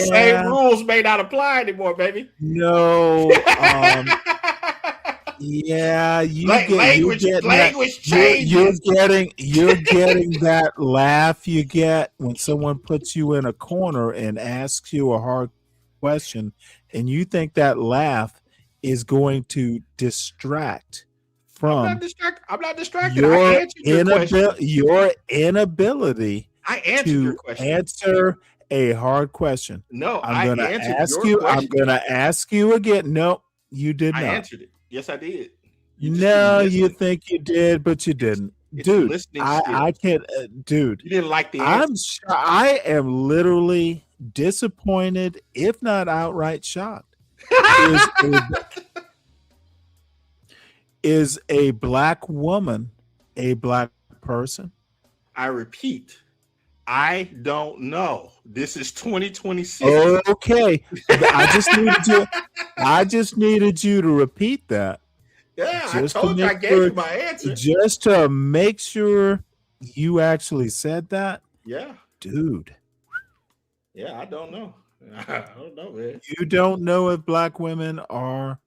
same rules may not apply anymore, baby. No. Yeah, language changes. You're getting that laugh you get when someone puts you in a corner and asks you a hard question, and you think that laugh is going to distract from. I'm not distracted. I answered your question. Your inability I answered to your question. Answer a hard question. No, I'm going to ask you. I'm going to ask you again. No, you did not. I answered it. Yes, I did. You think you did, but you didn't. Dude, I can't. Dude, you didn't like the answer. I am literally disappointed, if not outright shocked. Is a black woman a black person? I repeat, I don't know. This is 2026. Okay, I just needed you to repeat that. Yeah, I told you I gave you my answer. Just to make sure you actually said that. Yeah. Dude. Yeah, I don't know. I don't know, man. You don't know if black women are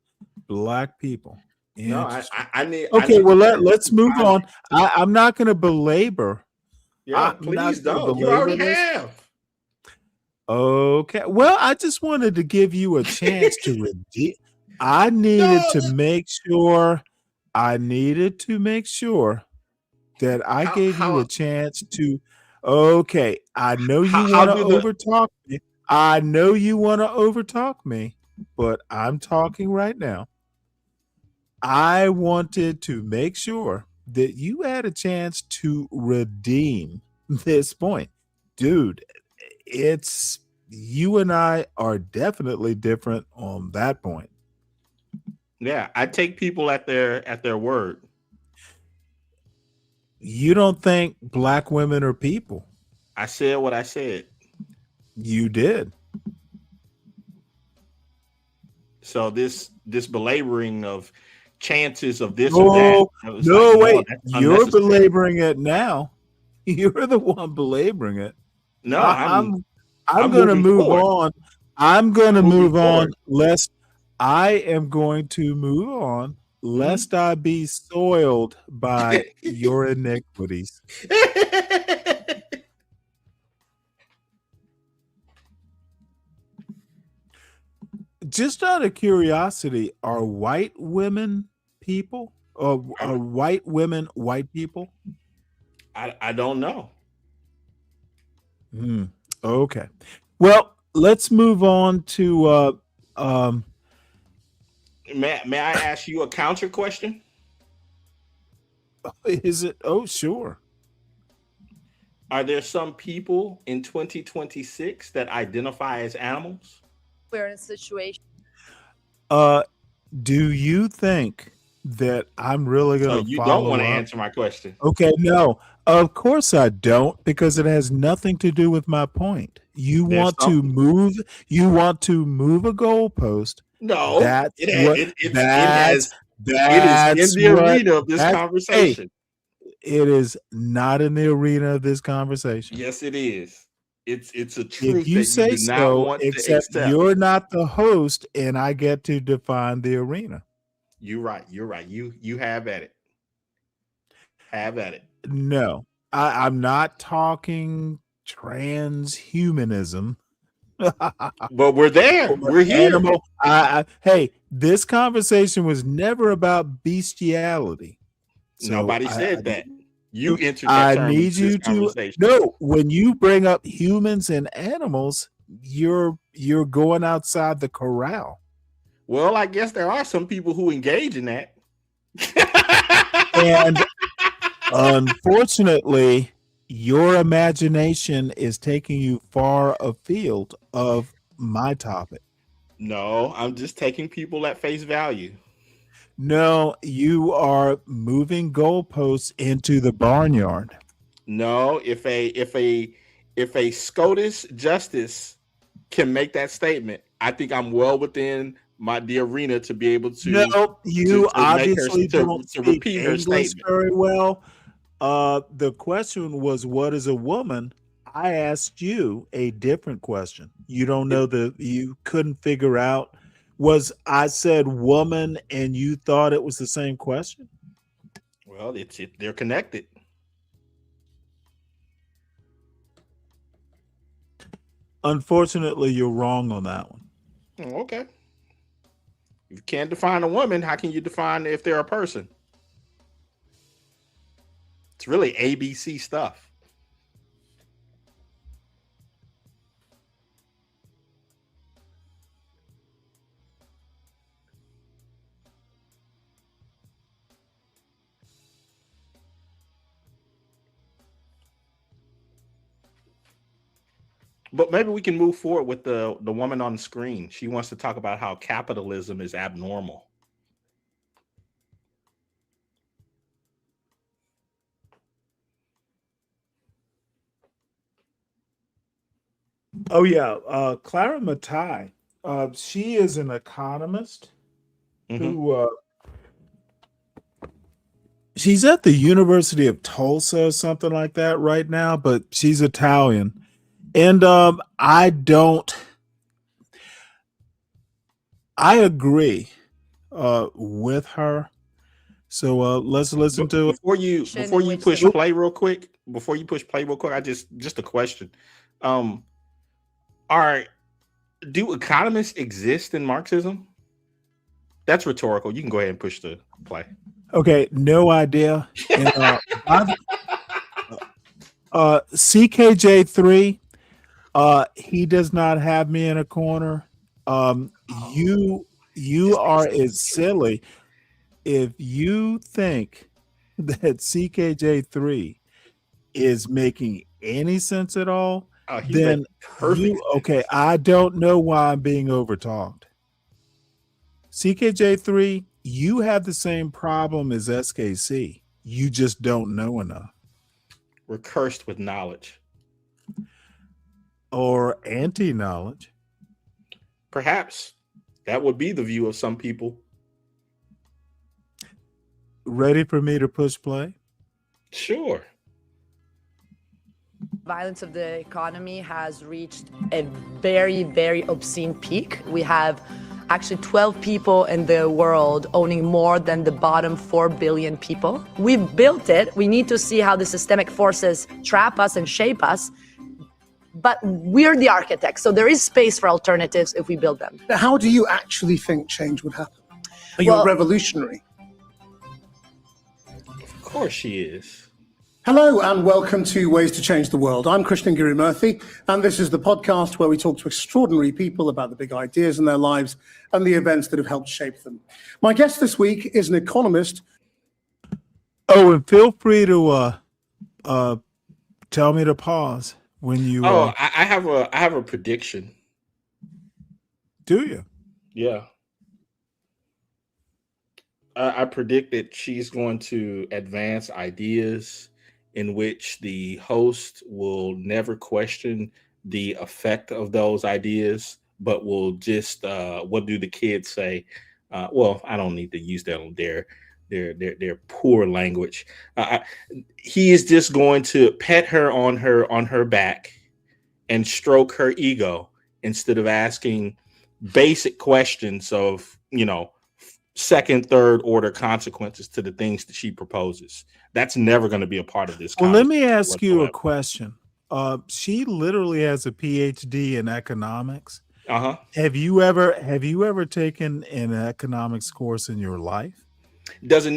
black people. No, I need. Okay, let's move on. I'm not going to belabor. Yeah, please don't. You already have. Okay. Well, I just wanted to give you a chance to redeem. I needed to make sure that I gave you a chance to. Okay, I know you want to overtalk me. I know you want to overtalk me, but I'm talking right now. I wanted to make sure that you had a chance to redeem this point. Dude, you and I are definitely different on that point. Yeah, I take people at their word. You don't think black women are people? I said what I said. You did. So this belaboring of chances of this or that, No, it was like, no, no, wait. that's You're unnecessary. belaboring it now. You're the one belaboring it. No, I'm I'm going to moving move forward. on. I'm going to Moving move on. forward. Lest I am going to move on, lest I be soiled by your iniquities. Just out of curiosity, are white women people? Or are white women white people? I don't know. Okay. Well, let's move on to May I ask you a counter question? is it? Oh, sure. Are there some people in 2026 that identify as animals? We're in a situation. Do you think that I'm really So going to you don't want follow to up? answer my question. Okay, no. Of course I don't, because it has nothing to do with my point. You There's want to something. move a goalpost. No, That's it what it it's that's it is in that's the what arena of this that's hey, conversation. it is not in the arena of this conversation. Yes, it is. It's a If truth you that you say do not so, want to except accept. you're not the host and I get to define the arena. You're right. You're right. You have at it. Have at it. No, I'm not talking transhumanism. But we're there. Or We're here. animal. Hey, this conversation was never about bestiality. So Nobody said that. You entered that I term need into this you to conversation. no. When you bring up humans and animals, you're going outside the corral. Well, I guess there are some people who engage in that. And unfortunately, your imagination is taking you far afield of my topic. No, I'm just taking people at face value. No, you are moving goalposts into the barnyard. No, if a SCOTUS justice can make that statement, I think I'm well within the arena to be able to No, you make her obviously don't to speak repeat her English statement. very well. The question was, what is a woman? I asked you a different question. You don't know you couldn't figure out. Was I said woman and you thought it was the same question? Well, they're connected. Unfortunately, you're wrong on that one. Okay. If you can't define a woman, how can you define if they're a person? It's really ABC stuff. But maybe we can move forward with the woman on the screen. She wants to talk about how capitalism is abnormal. Oh yeah, Clara Matai. She is an economist who she's at the University of Tulsa or something like that right now, but she's Italian. And I agree with her. So let's listen to before you push play real quick. Before you push play real quick, I just a question. Do economists exist in Marxism? That's rhetorical. You can go ahead and push the play. Okay, no idea. And, CKJ3, he does not have me in a corner. You are as silly if you think that CKJ3 is making any sense at all. Then okay, I don't know why I'm being overtalked. CKJ3, you have the same problem as SKC. You just don't know enough. We're cursed with knowledge. Or anti-knowledge. Perhaps that would be the view of some people. Ready for me to push play? Sure. Violence of the economy has reached a very, very obscene peak. We have actually 12 people in the world owning more than the bottom 4 billion people. We've built it. We need to see how the systemic forces trap us and shape us. But we're the architects, so there is space for alternatives if we build them. How do you actually think change would happen? Are you a revolutionary? Of course she is. Hello and welcome to Ways to Change the World. I'm Krishnan Giri-Murthy, and this is the podcast where we talk to extraordinary people about the big ideas in their lives and the events that have helped shape them. My guest this week is an economist. Oh, and feel free to tell me to pause when you. I have a prediction. Do you? Yeah. I predict that she's going to advance ideas in which the host will never question the effect of those ideas, but will just what do the kids say? Well, I don't need to use their poor language. He is just going to pet her on her back and stroke her ego instead of asking basic questions of, second, third order consequences to the things that she proposes. That's never going to be a part of this. Well, let me ask you a question. She literally has a PhD in economics. Uh-huh. Have you ever taken an economics course in your life? Don't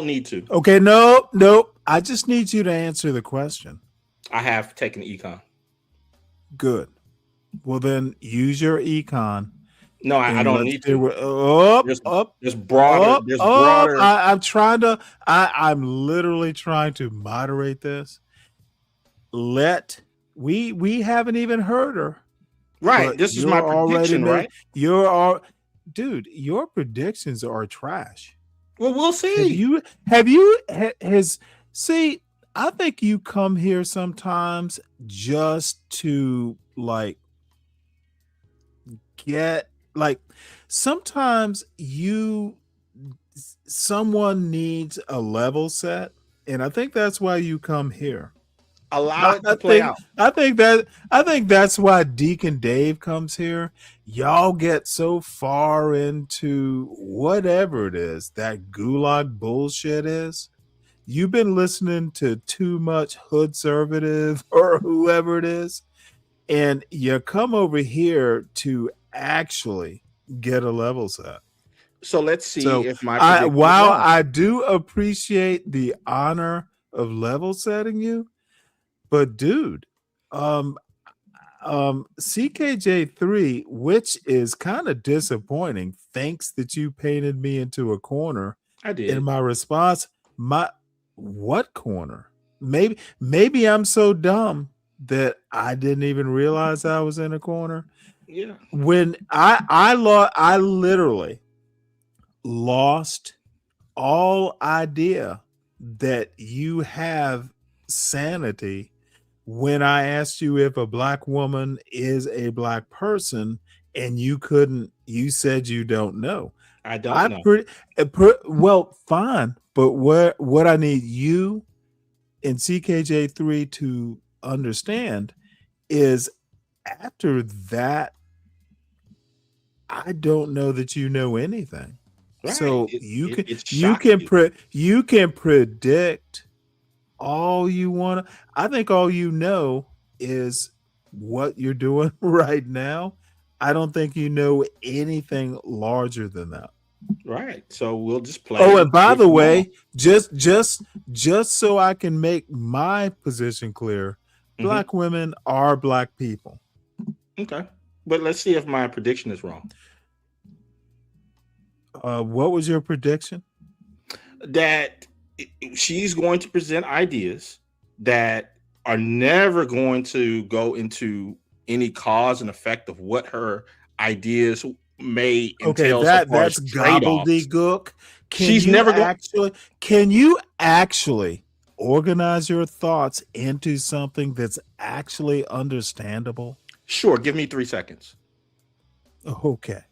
need to. Okay, no. I just need you to answer the question. I have taken econ. Good. Well, then use your econ. No, I don't need to. There's broader. I'm literally trying to moderate this. We haven't even heard her. Right. This is my prediction, right? Dude, your predictions are trash. Well, we'll see. See, I think you come here sometimes just to sometimes someone needs a level set, and I think that's why you come here. Allow it to play out. I think that's why Deacon Dave comes here. Y'all get so far into whatever it is that gulag bullshit is. You've been listening to too much hood conservative or whoever it is, and you come over here to actually get a level set. So let's see if my while I do appreciate the honor of level setting you, but dude, CKJ3, which is kind of disappointing, thinks that you painted me into a corner. I did. In my response, what corner? Maybe I'm so dumb that I didn't even realize I was in a corner. Yeah. When I literally lost all idea that you have sanity when I asked you if a black woman is a black person, and you said you don't know. I don't know. Well, fine. But what I need you and CKJ3 to understand is after that, I don't know that you know anything. Right. So you can predict all you want to. I think all you know is what you're doing right now. I don't think you know anything larger than that. Right. So we'll just play. Oh, and by the way, just so I can make my position clear, black women are black people. Okay. But let's see if my prediction is wrong. What was your prediction? That she's going to present ideas that are never going to go into any cause and effect of what her ideas may Okay, entail so far as that's trade-offs. gobbledygook. She's never going. Can you actually organize your thoughts into something that's actually understandable? Sure, give me 3 seconds. Okay.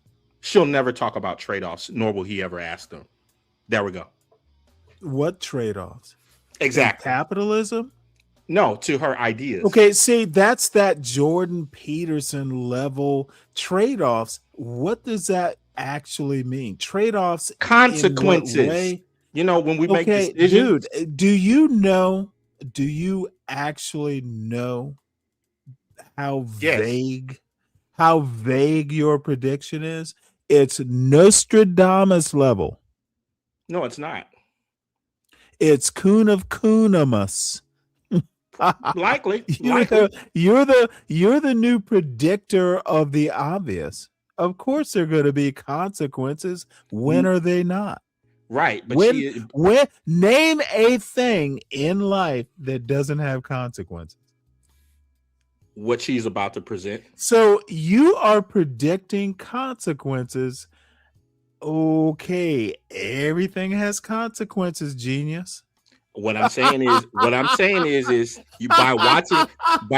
She'll never talk about trade-offs, nor will he ever ask them. There we go. What trade-offs? Exactly. In capitalism? No, to her ideas. Okay, see, that's that Jordan Peterson level trade-offs. What does that actually mean? Trade-offs, Consequences. in what way? You know, when we make Okay, decisions. dude, do you actually know how vague your prediction is? It's Nostradamus level. No, it's not. It's Coon of Coonimus. Likely. You're the new predictor of the obvious. Of course there are going to be consequences. When are they not? Right. But when name a thing in life that doesn't have consequences. What she's about to present. So you are predicting consequences. Okay, everything has consequences, genius. What I'm saying is you by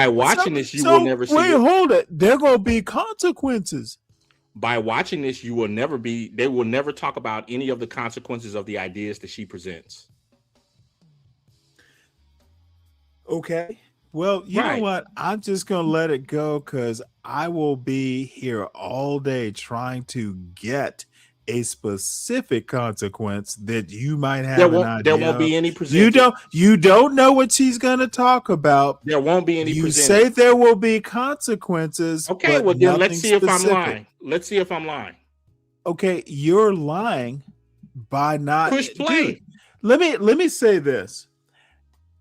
watching this, you will never see. Wait, hold it. There gonna be consequences. By watching this, they will never talk about any of the consequences of the ideas that she presents. Okay. Well, you know what? I'm just gonna let it go because I will be here all day trying to get a specific consequence that you might have an idea. There won't be any presented. You don't know what she's going to talk about. There won't be any. You say there will be consequences. Okay, well then let's see if I'm lying. Let's see if I'm lying. Okay, you're lying by not push play. Dude, let me say this.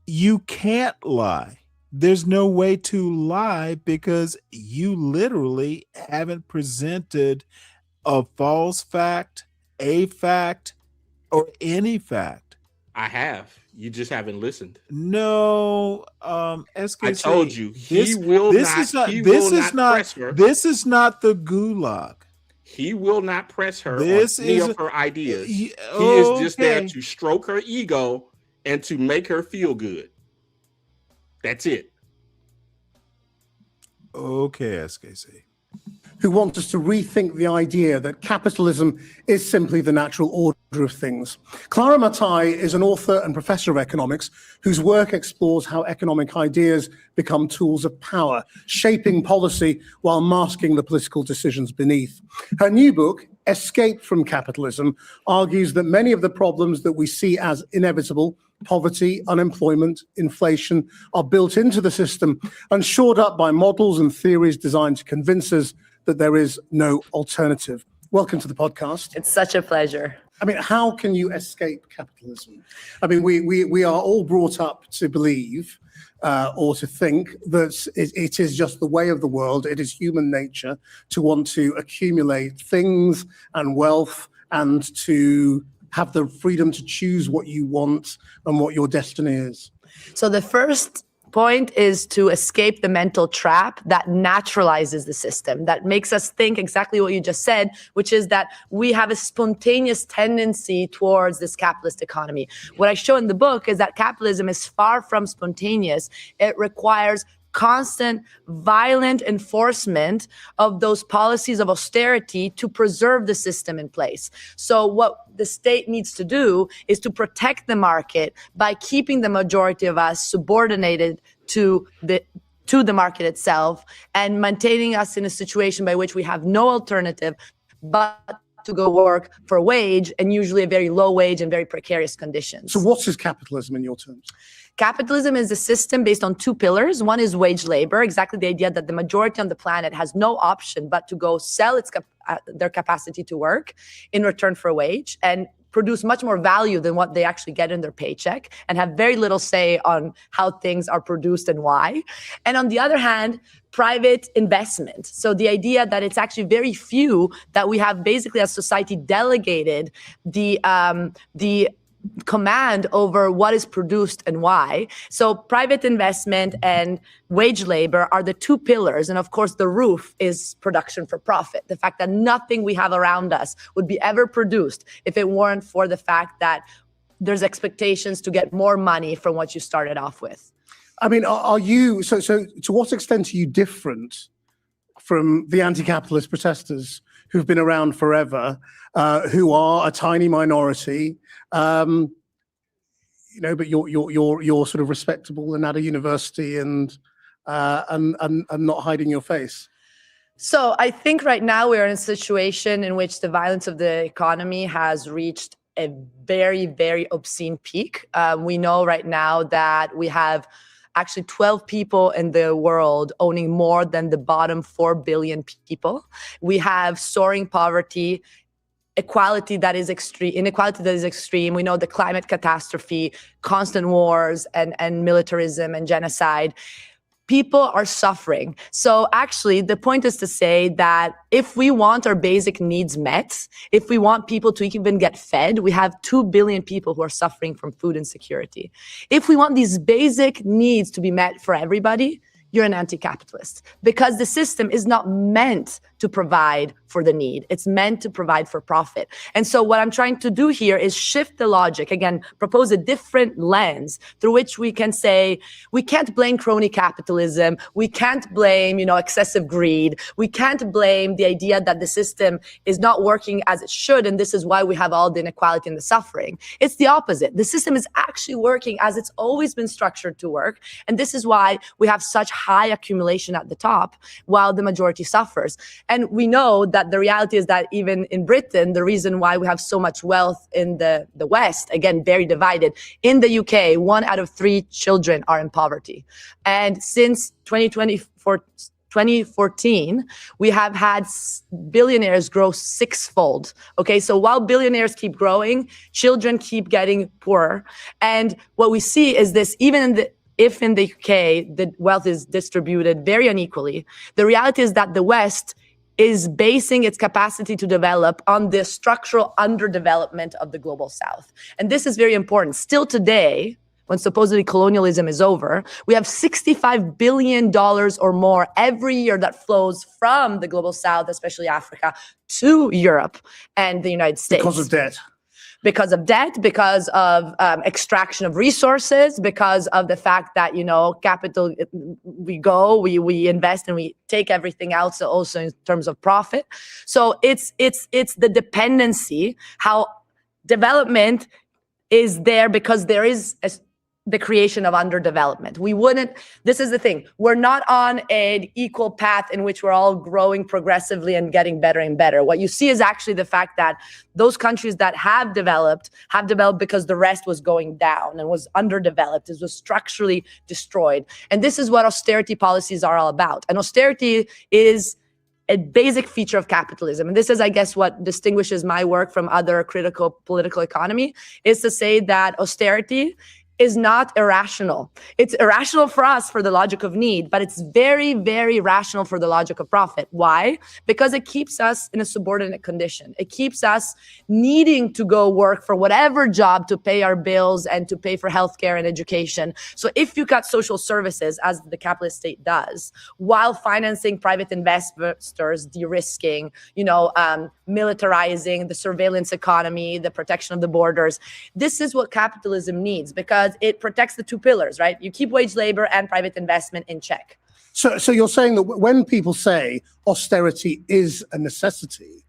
You can't lie. There's no way to lie because you literally haven't presented a false fact, a fact, or any fact. I have. You just haven't listened. No, SKC, I told you this is not the gulag. He will not press her on any of her ideas. He is just there to stroke her ego and to make her feel good. That's it. Okay, SKC. Who wants us to rethink the idea that capitalism is simply the natural order of things. Clara Matai is an author and professor of economics whose work explores how economic ideas become tools of power, shaping policy while masking the political decisions beneath. Her new book, Escape from Capitalism, argues that many of the problems that we see as inevitable, poverty, unemployment, inflation, are built into the system and shored up by models and theories designed to convince us that there is no alternative. Welcome to the podcast. It's such a pleasure. I mean, how can you escape capitalism? I mean, we are all brought up to believe or to think that it is just the way of the world. It is human nature to want to accumulate things and wealth and to have the freedom to choose what you want and what your destiny is. So the first point is to escape the mental trap that naturalizes the system, that makes us think exactly what you just said, which is that we have a spontaneous tendency towards this capitalist economy. What I show in the book is that capitalism is far from spontaneous. It requires constant, violent enforcement of those policies of austerity to preserve the system in place. So what the state needs to do is to protect the market by keeping the majority of us subordinated to the market itself and maintaining us in a situation by which we have no alternative but to go work for a wage, and usually a very low wage and very precarious conditions. So what is capitalism in your terms? Capitalism is a system based on two pillars. One is wage labor, exactly the idea that the majority on the planet has no option but to go sell their capacity to work in return for a wage and produce much more value than what they actually get in their paycheck and have very little say on how things are produced and why. And on the other hand, private investment. So the idea that it's actually very few that we have basically as society delegated the command over what is produced and why. So private investment and wage labor are the two pillars. And of course, the roof is production for profit. The fact that nothing we have around us would be ever produced if it weren't for the fact that there's expectations to get more money from what you started off with. I mean, are you, so to what extent are you different from the anti-capitalist protesters who've been around forever, who are a tiny minority, but you're sort of respectable and at a university and not hiding your face? So I think right now we're in a situation in which the violence of the economy has reached a very, very obscene peak. We know right now that we have actually 12 people in the world owning more than the bottom 4 billion people. We have soaring poverty, inequality that is extreme. We know the climate catastrophe, constant wars and militarism and genocide. People are suffering. So actually, the point is to say that if we want our basic needs met, if we want people to even get fed, we have 2 billion people who are suffering from food insecurity. If we want these basic needs to be met for everybody, you're an anti-capitalist, because the system is not meant to provide for the need. It's meant to provide for profit. And so what I'm trying to do here is shift the logic, again, propose a different lens through which we can say, we can't blame crony capitalism. We can't blame, excessive greed. We can't blame the idea that the system is not working as it should. And this is why we have all the inequality and the suffering. It's the opposite. The system is actually working as it's always been structured to work. And this is why we have such high accumulation at the top while the majority suffers. And we know that the reality is that even in Britain, the reason why we have so much wealth in the West, again, very divided. In the UK, 1 out of 3 children are in poverty. And since 2014, we have had billionaires grow 6-fold. Okay, so while billionaires keep growing, children keep getting poorer. And what we see is this, if in the UK, the wealth is distributed very unequally, the reality is that the West is basing its capacity to develop on the structural underdevelopment of the global South. And this is very important. Still today, when supposedly colonialism is over, we have $65 billion or more every year that flows from the global South, especially Africa, to Europe and the United States. Because of debt. Because of debt, because of extraction of resources, because of the fact that, capital, we invest and we take everything else also in terms of profit. So it's the dependency, how development is there because there is the creation of underdevelopment. This is the thing, we're not on an equal path in which we're all growing progressively and getting better and better. What you see is actually the fact that those countries that have developed because the rest was going down and was underdeveloped, it was structurally destroyed. And this is what austerity policies are all about. And austerity is a basic feature of capitalism. And this is, I guess, what distinguishes my work from other critical political economy, is to say that austerity is not irrational. It's irrational for us for the logic of need, but it's very, very rational for the logic of profit. Why? Because it keeps us in a subordinate condition. It keeps us needing to go work for whatever job to pay our bills and to pay for healthcare and education. So if you cut social services, as the capitalist state does, while financing private investors, de-risking, militarizing the surveillance economy, the protection of the borders, this is what capitalism needs, because it protects the two pillars, right? You keep wage labor and private investment in check. So you're saying that when people say austerity is a necessity,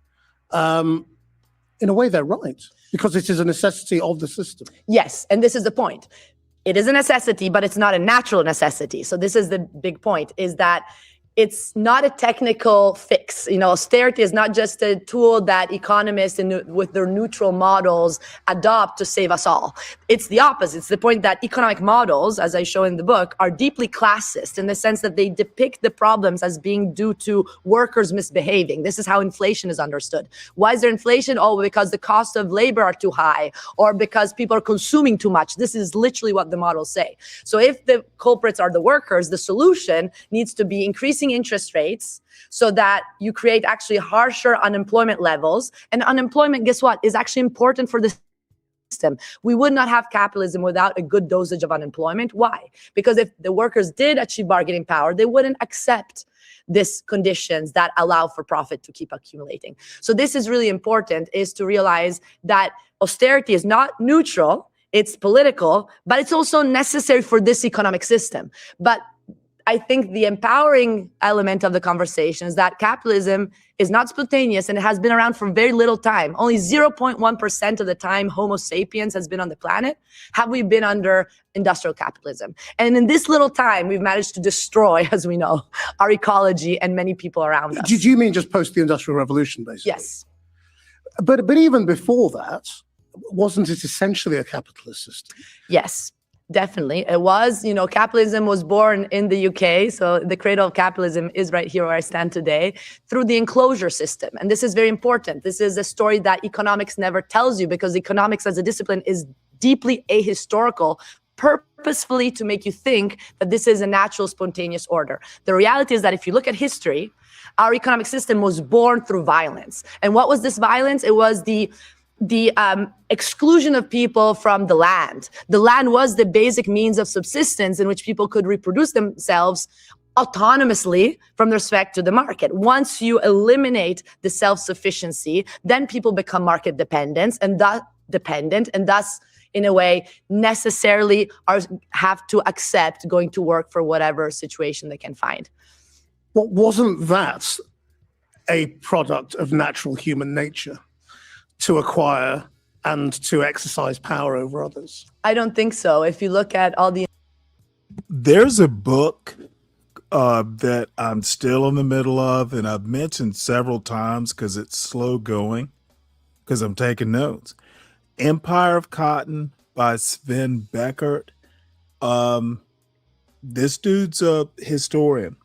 in a way they're right, because it is a necessity of the system. Yes, and this is the point. It is a necessity, but it's not a natural necessity. So this is the big point, is that it's not a technical fix. Austerity is not just a tool that economists with their neutral models adopt to save us all. It's the opposite. It's the point that economic models, as I show in the book, are deeply classist in the sense that they depict the problems as being due to workers misbehaving. This is how inflation is understood. Why is there inflation? Oh, because the cost of labor are too high, or because people are consuming too much. This is literally what the models say. So if the culprits are the workers, the solution needs to be increasing interest rates so that you create actually harsher unemployment levels. And unemployment, guess what, is actually important for the system. We would not have capitalism without a good dosage of unemployment. Why? Because if the workers did achieve bargaining power, they wouldn't accept these conditions that allow for profit to keep accumulating. So this is really important, is to realize that austerity is not neutral, it's political, but it's also necessary for this economic system. But I think the empowering element of the conversation is that capitalism is not spontaneous and it has been around for very little time. Only 0.1% of the time Homo sapiens has been on the planet have we been under industrial capitalism. And in this little time, we've managed to destroy, as we know, our ecology and many people around us. Do you mean just post the Industrial Revolution, basically? Yes. But even before that, wasn't it essentially a capitalist system? Yes. Definitely. It was, capitalism was born in the UK. So the cradle of capitalism is right here where I stand today through the enclosure system. And this is very important. This is a story that economics never tells you, because economics as a discipline is deeply ahistorical, purposefully to make you think that this is a natural, spontaneous order. The reality is that if you look at history, our economic system was born through violence. And what was this violence? It was the exclusion of people from the land. The land was the basic means of subsistence in which people could reproduce themselves autonomously from respect to the market. Once you eliminate the self-sufficiency, then people become market dependent, and thus, in a way, necessarily have to accept going to work for whatever situation they can find. Well, wasn't that a product of natural human nature? To acquire and to exercise power over others? I don't think so. If you look at all the... There's a book that I'm still in the middle of, and I've mentioned several times because it's slow going, because I'm taking notes. Empire of Cotton by Sven Beckert. This dude's a historian.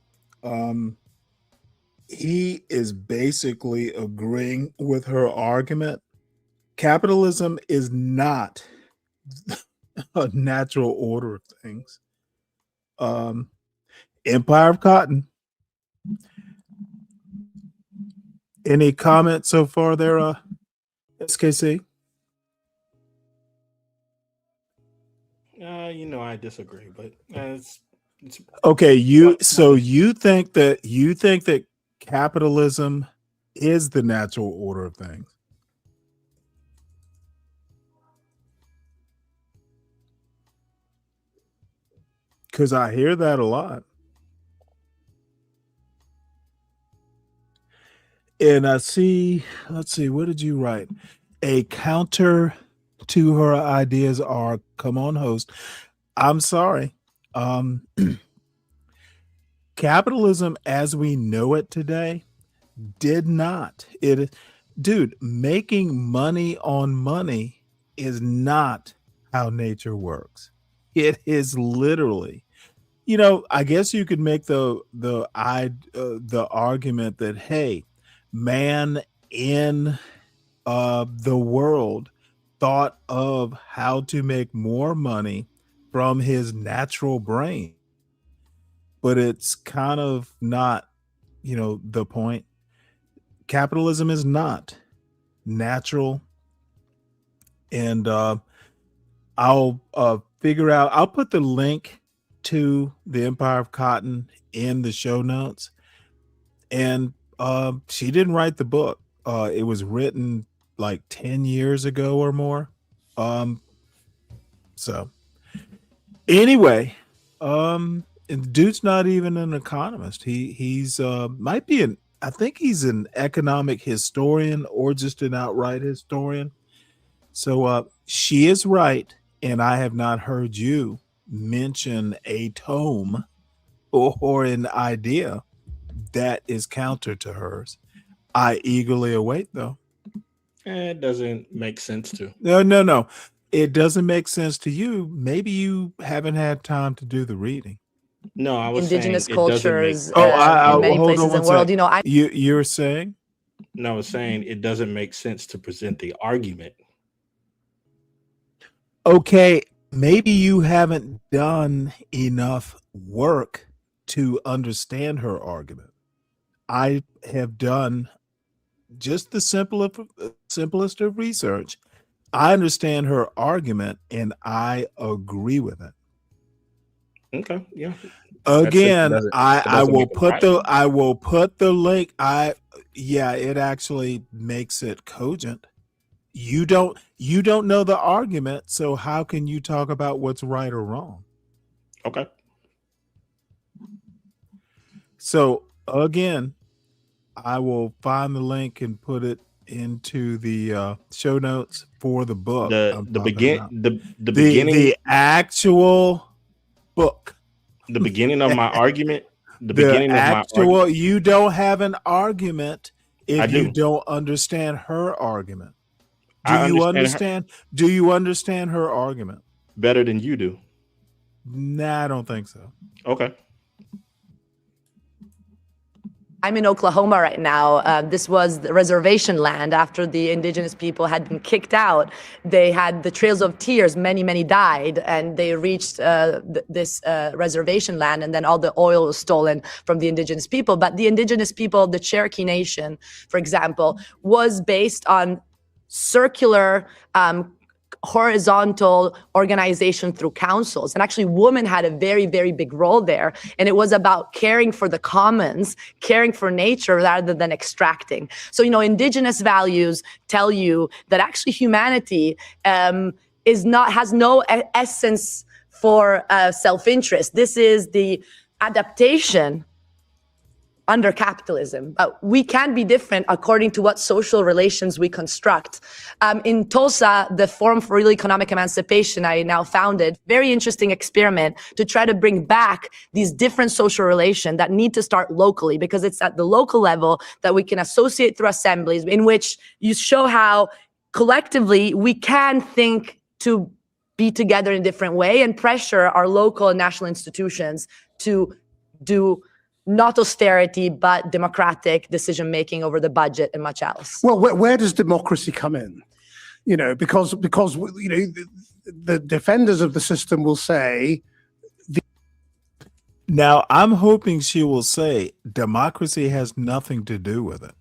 He is basically agreeing with her argument. Capitalism is not a natural order of things. Empire of Cotton. Any comments so far there, SKC? I disagree, but it's okay. You think that capitalism is the natural order of things? Because I hear that a lot. And I see, let's see, what did you write? A counter to her ideas are, come on, host. I'm sorry. Capitalism as we know it today did not. Dude, making money on money is not how nature works. It is literally, I guess you could make the argument that, hey, man in the world thought of how to make more money from his natural brain, but it's kind of not, the point. Capitalism is not natural, and I'll figure out. I'll put the link to the Empire of Cotton in the show notes. And she didn't write the book. It was written like 10 years ago or more. So anyway, and the dude's not even an economist. He's might be I think he's an economic historian or just an outright historian. So she is right, and I have not heard you mention a tome or an idea that is counter to hers. I eagerly await, though. It doesn't make sense to. No. It doesn't make sense to you. Maybe you haven't had time to do the reading. No, I was indigenous saying cultures it doesn't make, in many places in the world. You're saying? No, I was saying it doesn't make sense to present the argument. Okay, maybe you haven't done enough work to understand her argument. I have done just the simplest of research. I understand her argument and I agree with it. Okay, yeah. Again, That I doesn't will make it put right. the link. Yeah, it actually makes it cogent. You don't know the argument, so how can you talk about what's right or wrong? Okay. So again, I will find the link and put it into the show notes for the book. The actual book. The beginning of my argument. You don't have an argument if you don't understand her argument. Do you understand her argument? Better than you do. Nah, I don't think so. Okay. I'm in Oklahoma right now. This was the reservation land after the indigenous people had been kicked out. They had the trails of tears. Many died, and they reached this reservation land, and then all the oil was stolen from the indigenous people. But the indigenous people, the Cherokee Nation, for example, was based on circular horizontal organization through councils. And actually, women had a very big role there. And it was about caring for the commons, caring for nature rather than extracting. So, indigenous values tell you that actually humanity has no essence for self-interest. This is the adaptation under capitalism. We can be different according to what social relations we construct. In Tulsa, the Forum for Real Economic Emancipation I now founded, very interesting experiment to try to bring back these different social relations that need to start locally, because it's at the local level that we can associate through assemblies in which you show how collectively we can think to be together in a different way and pressure our local and national institutions to do not austerity, but democratic decision-making over the budget and much else. Well, where does democracy come in? Because the defenders of the system will say. Now, I'm hoping she will say democracy has nothing to do with it.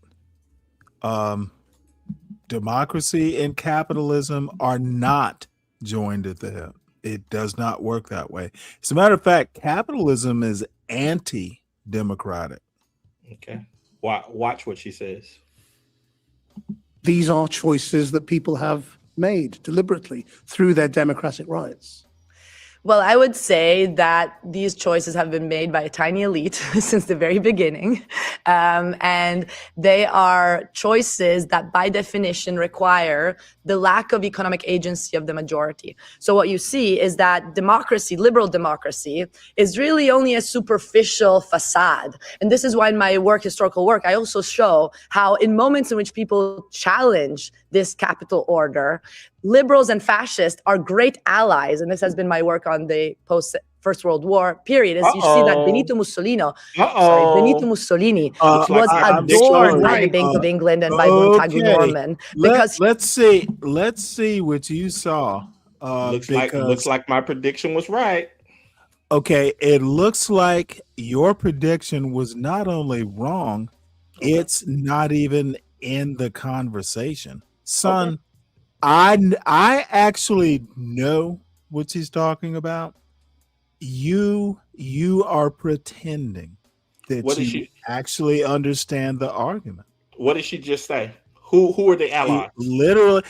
Democracy and capitalism are not joined at the hip. It does not work that way. As a matter of fact, capitalism is anti-democratic. Okay. Watch what she says. These are choices that people have made deliberately through their democratic rights. Well, I would say that these choices have been made by a tiny elite since the very beginning. And they are choices that by definition require the lack of economic agency of the majority. So what you see is that democracy, liberal democracy, is really only a superficial facade. And this is why in my work, historical work, I also show how in moments in which people challenge this capital order, liberals and fascists are great allies. And this has been my work on the post-First World War period. Is you see that Benito Mussolini was adored by the Bank of England and by Montagu Norman. Because let's see what you saw. Looks like my prediction was right. Okay, it looks like your prediction was not only wrong, it's not even in the conversation. Son, I actually know what she's talking about. You are pretending that you actually understand the argument. What did she just say? Who are the allies?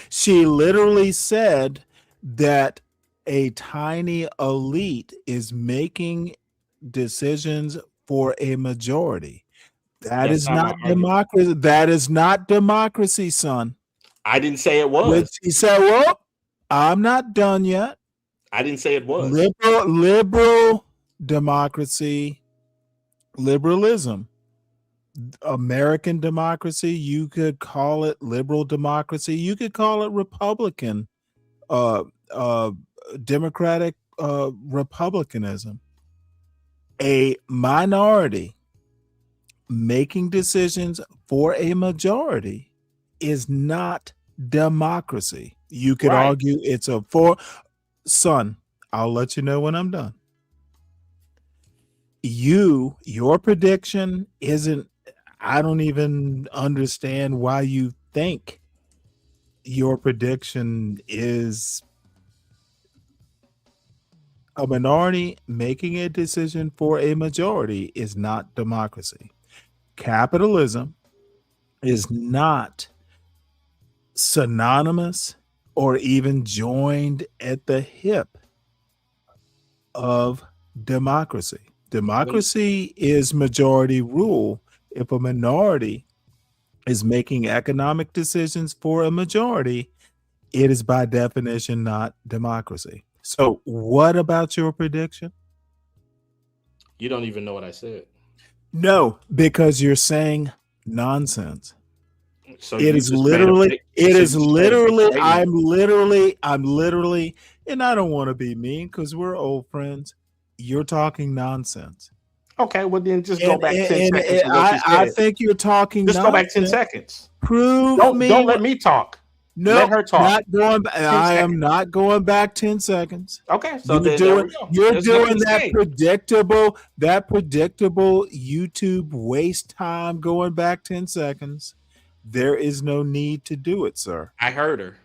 She literally said that a tiny elite is making decisions for a majority. That's not democracy. That is not democracy, son. I didn't say it was. He said, well, I'm not done yet. I didn't say it was. Liberal democracy, liberalism, American democracy, you could call it liberal democracy. You could call it Republican, democratic republicanism. A minority making decisions for a majority is not democracy. You could argue it's son, I'll let you know when I'm done. Your prediction isn't, I don't even understand why you think your prediction is a minority making a decision for a majority is not democracy. Capitalism is not synonymous or even joined at the hip of democracy. Democracy is majority rule. If a minority is making economic decisions for a majority, it is by definition not democracy. So, what about your prediction? You don't even know what I said. No, because you're saying nonsense. So It you is just literally, I'm I'm literally, and I don't want to be mean because we're old friends. You're talking nonsense. okay. Well, then just go back 10 seconds. And to what you I said. think you're talking Just go back 10 nonsense. seconds. Prove me. Don't let me talk. No, Let her talk. not going. 10 I am seconds. not going back 10 seconds. Okay, so You're then there doing, we go. you're There's doing nothing to that say. predictable YouTube waste time going back 10 seconds. There is no need to do it, sir. I heard her.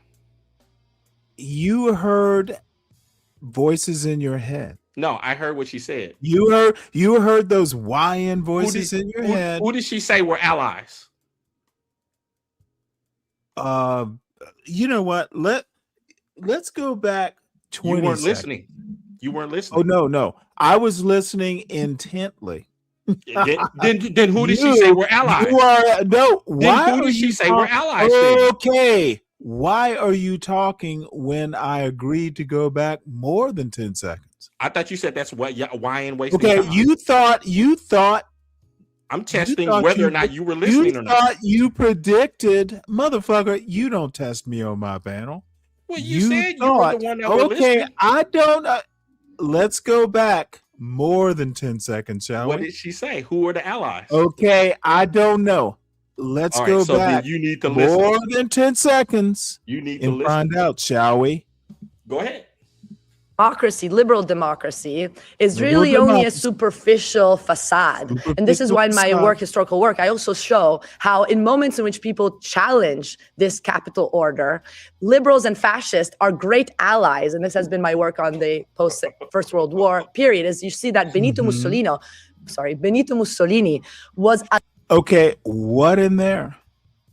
You heard voices in your head. No, I heard what she said. You heard those YN voices in your head. Who did she say were allies? You know what? Let's go back 20 You weren't seconds. listening. You weren't listening. Oh no. I was listening intently. Then who did she say were allies? You are no. Then Why who are did she you say were talk- allies then? Okay. Why are you talking when I agreed to go back more than 10 seconds? I thought you said that's what why and wasting Okay, time. you thought I'm testing thought whether you- or not you were listening you or not. thought you predicted, motherfucker. You don't test me on my panel. Well, you said you were the one that were okay, listening. I don't. Let's go back more than 10 seconds, shall What we? did she say? Who are the allies? Okay, I don't know. Let's All right, go so then back you need to listen. more than 10 seconds You need to and listen. find out, shall we? Go ahead. Democracy, liberal democracy, is Liberal really only a democracy. superficial facade. And this is why in my historical work, I also show how in moments in which people challenge this capital order, liberals and fascists are great allies. And this has been my work on the post-First World War period, as you see that Benito Mussolini was a Okay, what in there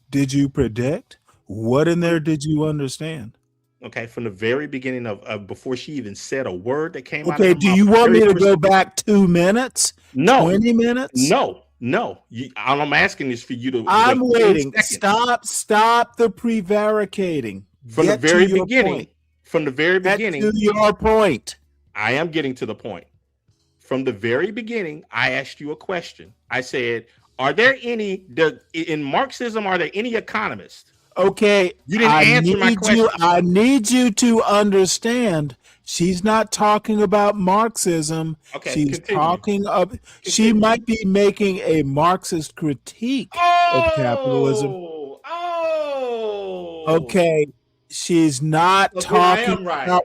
did you predict? What in there did you understand? Okay, from the very beginning of before she even said a word that came out Okay, of her do mouth, you want me very to first- go back 2 minutes? No. 20 minutes? No. All I'm asking is for you to I'm wait 10 waiting. seconds. Stop the prevaricating. From Get the very to your beginning. point. From the very Get beginning. to your point. I am getting to the point. From the very beginning, I asked you a question. I said, are there any in Marxism, are there any economists? Okay, You didn't answer my question. I need you to understand. She's not talking about Marxism. Okay, She's continue. talking of. She might be making a Marxist critique of capitalism. Oh. Okay, she's not So then I talking am right. about.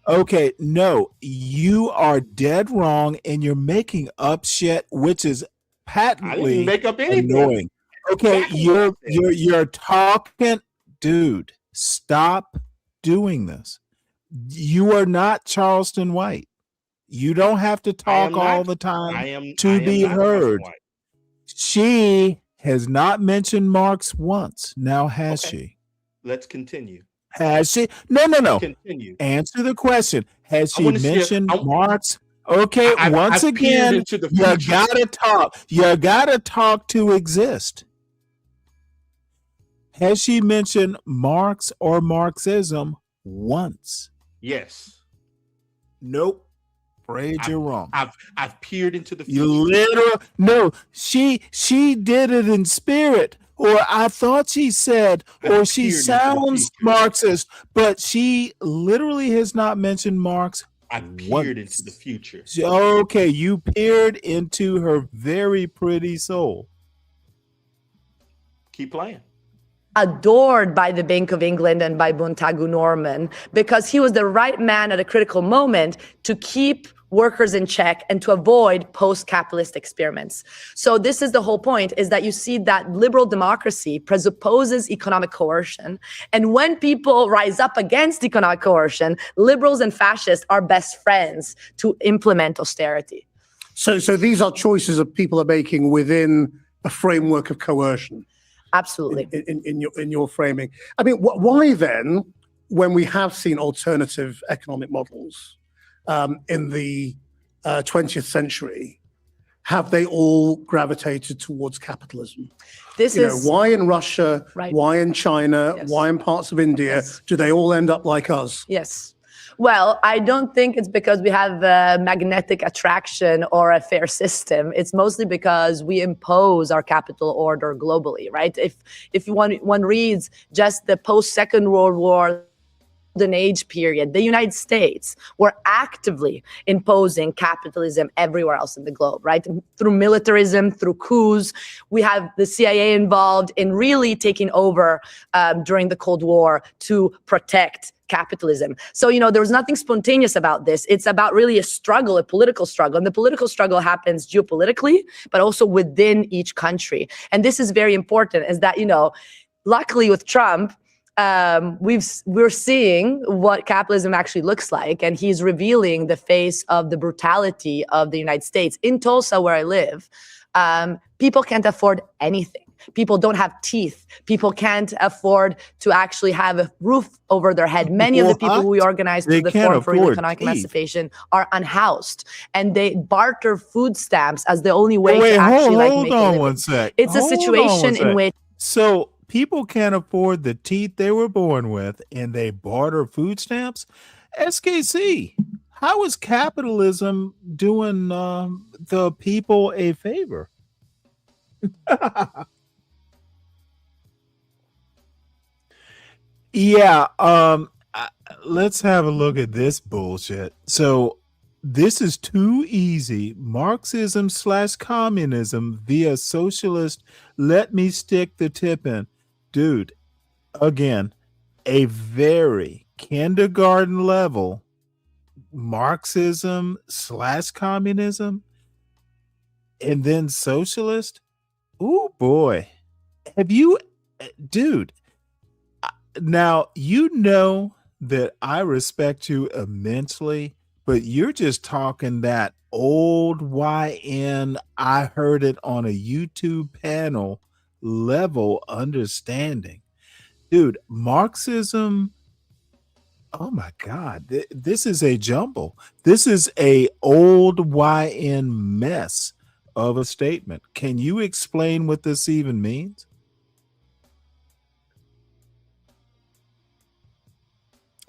Okay, no, you are dead wrong, and you're making up shit, which is patently I didn't make up anything. annoying. Okay, Exactly. you're talking, dude. Stop doing this. You are not Charleston White. You don't have to talk all the time to be heard. She has not mentioned Marx once. Now has she? Let's continue. Has she? No. Continue. Answer the question. Has I she wanna see mentioned if- Marx? Okay, once I've peered again, into the you future. gotta talk. You gotta talk to exist. Has she mentioned Marx or Marxism once? Yes. Nope. Afraid you're wrong. I've peered into the future. You literal no. She did it in spirit, or I thought she said, or she peered into the sounds Marxist, but she literally has not mentioned Marx. I've peered into the future. Okay, you peered into her very pretty soul. Keep playing. adored by the Bank of England and by Montagu Norman because he was the right man at a critical moment to keep workers in check and to avoid post-capitalist experiments. So this is the whole point, is that you see that liberal democracy presupposes economic coercion. And when people rise up against economic coercion, liberals and fascists are best friends to implement austerity. So these are choices that people are making within a framework of coercion. Absolutely. In your framing. I mean, why then, when we have seen alternative economic models in the 20th century, have they all gravitated towards capitalism? Why in Russia, why in China, why in parts of India, do they all end up like us? Yes. Well, I don't think it's because we have a magnetic attraction or a fair system. It's mostly because we impose our capital order globally, right? If one reads just the post-Second World War Golden Age period, the United States were actively imposing capitalism everywhere else in the globe, right? Through militarism, through coups. We have the CIA involved in really taking over during the Cold War to protect capitalism. So, there was nothing spontaneous about this. It's about really a struggle, a political struggle. And the political struggle happens geopolitically, but also within each country. And this is very important, is that, luckily with Trump, we're seeing what capitalism actually looks like, and he's revealing the face of the brutality of the United States. In Tulsa, where I live, people can't afford anything. People don't have teeth. People can't afford to actually have a roof over their head. Many of the people who we organized through the Forum for Economic Emancipation are unhoused, and they barter food stamps as the only way to actually make a living. Hold on one sec. It's a situation in which people can't afford the teeth they were born with, and they barter food stamps. SKC, how is capitalism doing the people a favor? Yeah, let's have a look at this bullshit. So this is too easy. Marxism/communism via socialist. Let me stick the tip in. Dude, again, a very kindergarten level Marxism/communism and then socialist. Oh boy. Have you, dude, now, that I respect you immensely, but you're just talking that old YN, I heard it on a YouTube panel level understanding. Dude, Marxism, oh my God, this is a jumble. This is a old YN mess of a statement. Can you explain what this even means?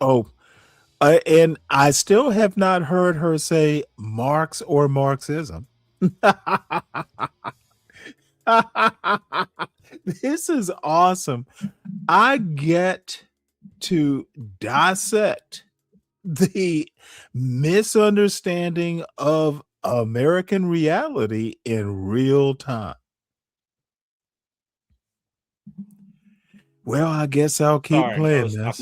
Oh, and I still have not heard her say Marx or Marxism. This is awesome. I get to dissect the misunderstanding of American reality in real time. Well, I guess I'll keep playing I was this.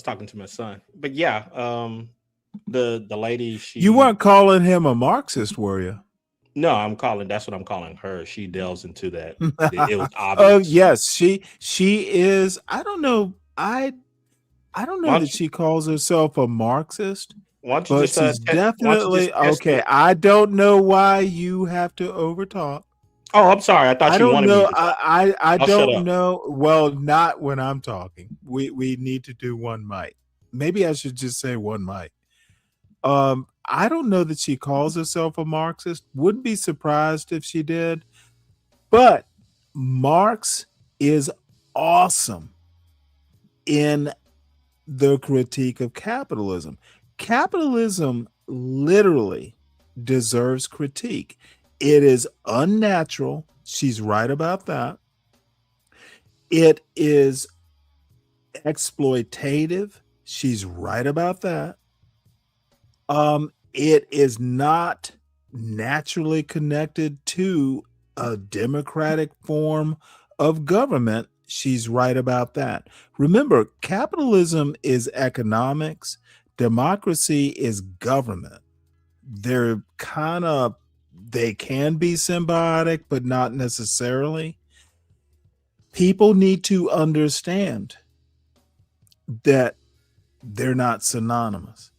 talking to my son. But yeah, the lady, You weren't calling him a Marxist, were you? No, that's what I'm calling her. She delves into that. It was obvious. Oh yes, she is. I don't know. I don't know that she calls herself a Marxist. Why don't you But just she's definitely okay. I don't know why you have to overtalk. Oh, I'm sorry. I thought I you don't wanted know. me to talk. I I'll shut don't up. know. Well, not when I'm talking. We need to do one mic. Maybe I should just say one mic. I don't know that she calls herself a Marxist. Wouldn't be surprised if she did. But Marx is awesome in the critique of capitalism. Capitalism literally deserves critique. It is unnatural. She's right about that. It is exploitative. She's right about that. It is not naturally connected to a democratic form of government. She's right about that. Remember, capitalism is economics. Democracy is government. they're kind of, they can be symbiotic, but not necessarily. People need to understand that they're not synonymous.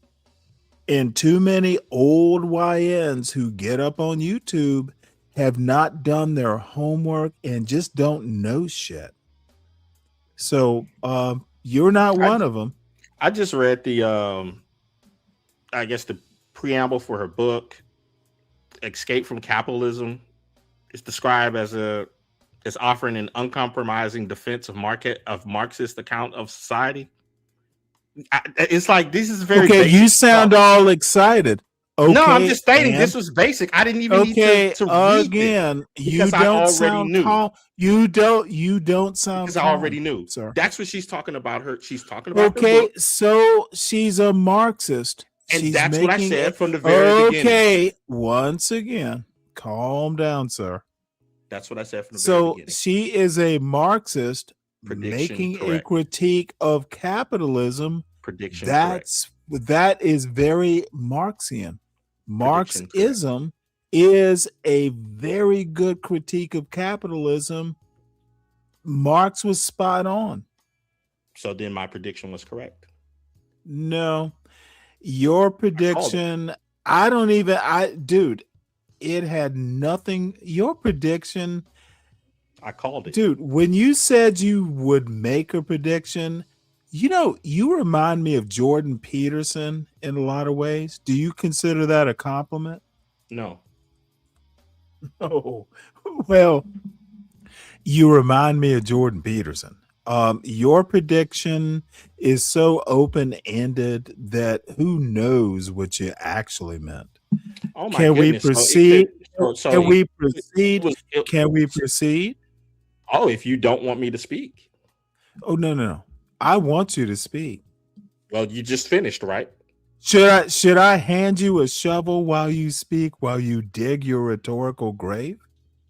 And too many old YNs who get up on YouTube have not done their homework and just don't know shit. So you're not one of them. I just read the I guess the preamble for her book, Escape from Capitalism. It's described as offering an uncompromising defense of Marxist account of society. It's like, this is very okay. basic You sound stuff. all excited. Okay, No, I'm just stating and- this was basic. I didn't even need to read again. it You because I don't already sound knew. calm. You don't sound Because I calm, already knew. sir. That's what she's talking about. She's talking about her Okay, book. so she's a Marxist. And She's that's what I making said it- from the very beginning. Okay, once again, calm down, sir. That's what I said from the very So beginning. she is a Marxist Prediction making a correct. critique of capitalism. Prediction correct. That is very Marxian. Prediction Marxism is a very good critique of capitalism. Marx was spot on. So then my prediction was correct. No, your prediction, dude, it had nothing. Your prediction, I called it. dude, when you said you would make a prediction, you remind me of Jordan Peterson in a lot of ways. Do you consider that a compliment? No. Oh, well, you remind me of Jordan Peterson. Your prediction is so open-ended that who knows what you actually meant. Oh my Can we goodness. So it proceed? could- so Can it- we it proceed? was- it- Can we proceed? Oh, if you don't want me to speak. Oh, no. I want you to speak. Well, you just finished, right? Should I hand you a shovel while you speak, while you dig your rhetorical grave?